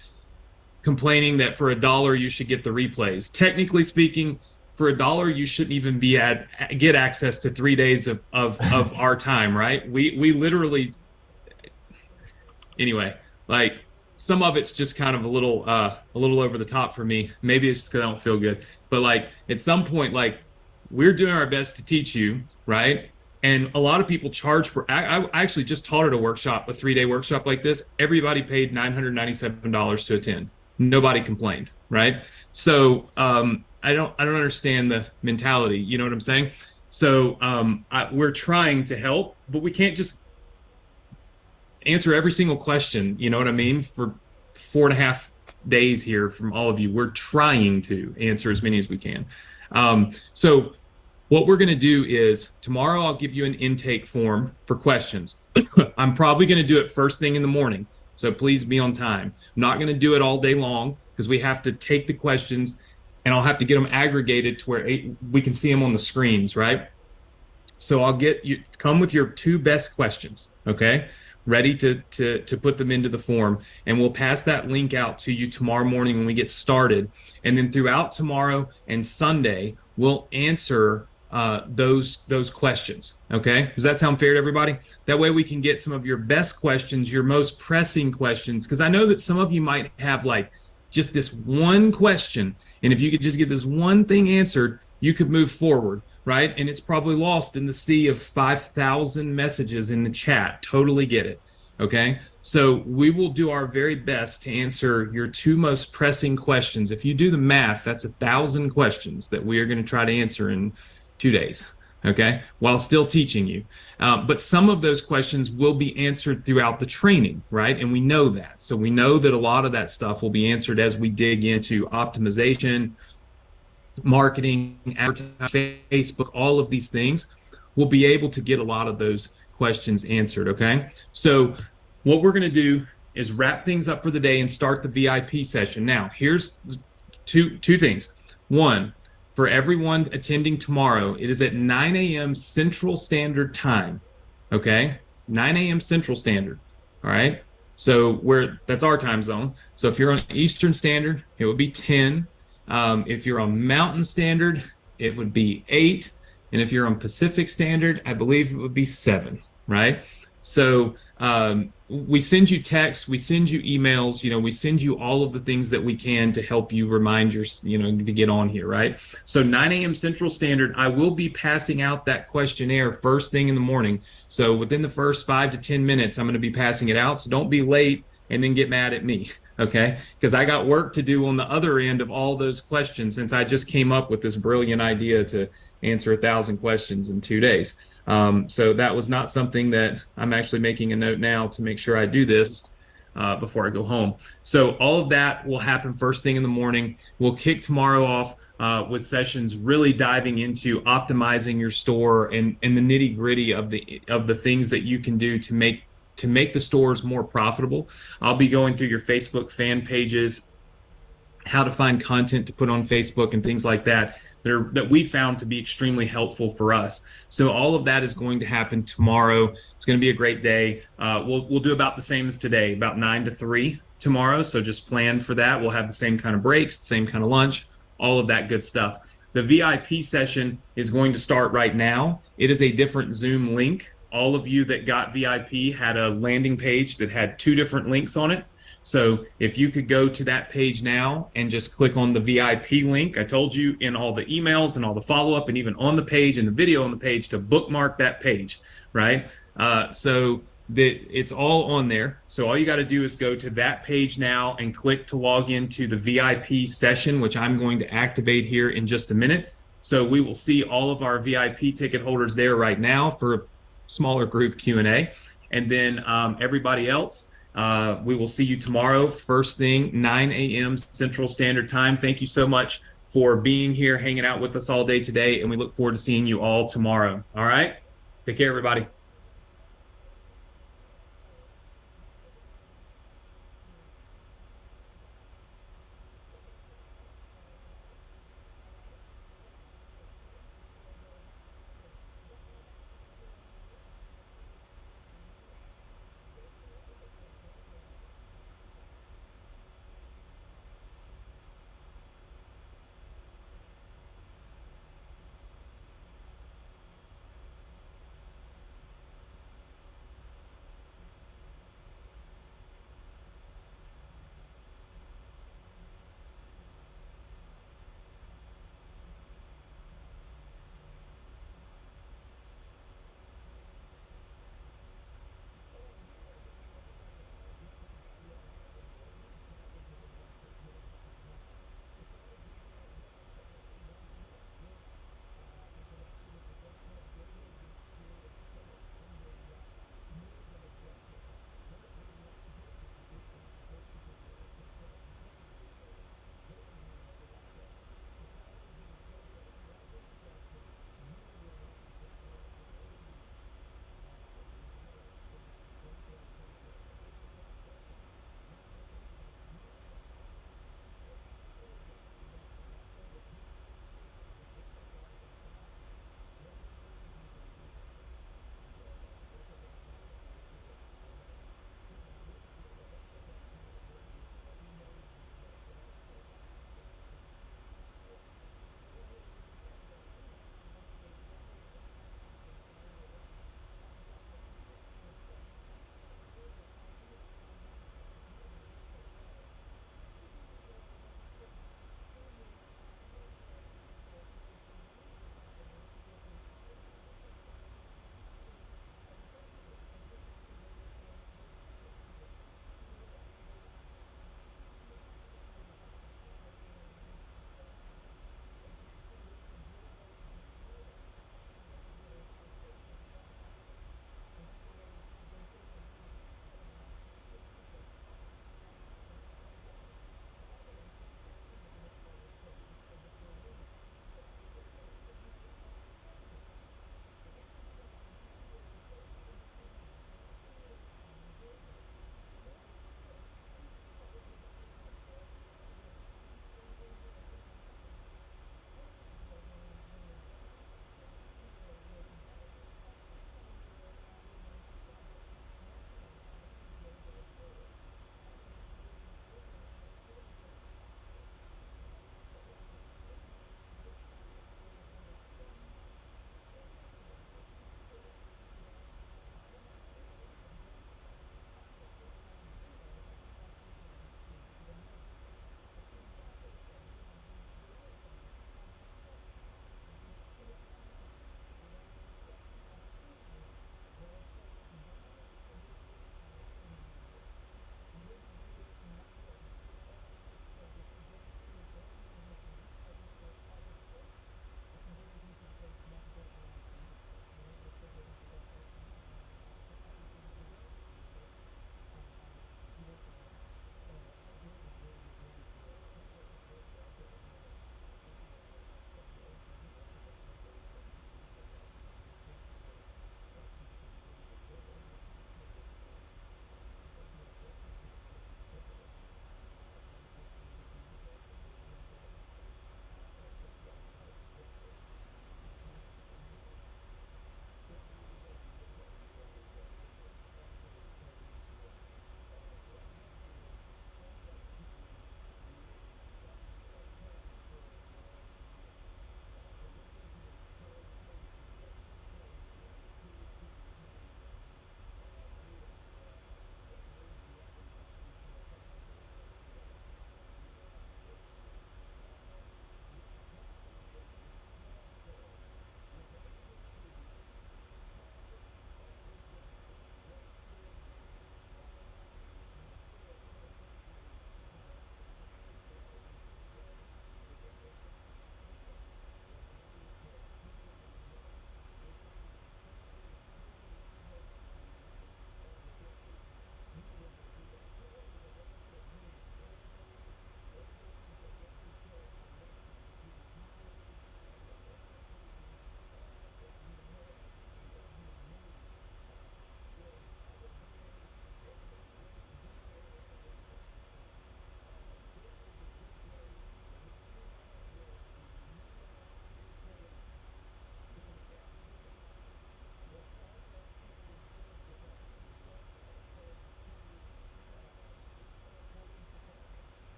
complaining that for $1 you should get the replays. Technically speaking, for $1 you shouldn't even get access to 3 days of our time, right? We literally. Anyway, like some of it's just kind of a little over the top for me. Maybe it's just because I don't feel good. But like at some point, like we're doing our best to teach you, right? And a lot of people charge for. I actually just taught at a workshop, a 3-day workshop like this. Everybody paid $997 to attend. Nobody complained, right? So I don't understand the mentality. You know what I'm saying? So we're trying to help, but we can't just answer every single question, you know what I mean, for 4.5 days here from all of you. We're trying to answer as many as we can. So what we're going to do is tomorrow I'll give you an intake form for questions. I'm probably going to do it first thing in the morning, so please be on time. I'm not going to do it all day long because we have to take the questions and I'll have to get them aggregated to where we can see them on the screens, right? So I'll get you come with your 2 best questions, okay? Ready to put them into the form, and we'll pass that link out to you tomorrow morning when we get started. And then throughout tomorrow and Sunday, we'll answer those questions. Okay, does that sound fair to everybody? That way we can get some of your best questions, your most pressing questions, because I know that some of you might have like just this one question, and if you could just get this one thing answered, you could move forward. Right? And it's probably lost in the sea of 5,000 messages in the chat. Totally get it. Okay, so we will do our very best to answer your two most pressing questions. If you do the math, that's 1,000 questions that we are going to try to answer in 2 days. Okay, while still teaching you. But some of those questions will be answered throughout the training, right? And we know that. So we know that a lot of that stuff will be answered as we dig into optimization, marketing, advertising, Facebook, all of these things. We'll be able to get a lot of those questions answered. Okay, so what we're going to do is wrap things up for the day and start the VIP session. Now, here's two things. One, for everyone attending tomorrow, it is at 9 a.m. Central Standard Time. Okay, 9 a.m. Central Standard. All right, so that's our time zone. So if you're on Eastern Standard, it would be 10. If you're on Mountain Standard, it would be 8. And if you're on Pacific Standard, I believe it would be 7, right? So we send you texts, we send you emails, we send you all of the things that we can to help you remind to get on here, right? So 9 a.m. Central Standard, I will be passing out that questionnaire first thing in the morning. So within the first 5 to 10 minutes, I'm going to be passing it out. So don't be late and then get mad at me, okay? Because I got work to do on the other end of all those questions since I just came up with this brilliant idea to answer 1,000 questions in 2 days. So that was not something that I'm actually making a note now to make sure I do this before I go home. So all of that will happen first thing in the morning. We'll kick tomorrow off with sessions really diving into optimizing your store and the nitty gritty of the things that you can do to make the stores more profitable. I'll be going through your Facebook fan pages, how to find content to put on Facebook and things like that that we found to be extremely helpful for us. So all of that is going to happen tomorrow. It's going to be a great day. We'll do about the same as today, about 9 to 3 tomorrow. So just plan for that. We'll have the same kind of breaks, the same kind of lunch, all of that good stuff. The VIP session is going to start right now. It is a different Zoom link. All of you that got VIP had a landing page that had 2 different links on it. So if you could go to that page now and just click on the VIP link, I told you in all the emails and all the follow-up and even on the page and the video on the page to bookmark that page, right? So that it's all on there. So all you got to do is go to that page now and click to log into the VIP session, which I'm going to activate here in just a minute. So we will see all of our VIP ticket holders there right now for a smaller group Q&A. And then everybody else, we will see you tomorrow, first thing, 9 a.m. Central Standard Time. Thank you so much for being here, hanging out with us all day today, and we look forward to seeing you all tomorrow. All right? Take care, everybody.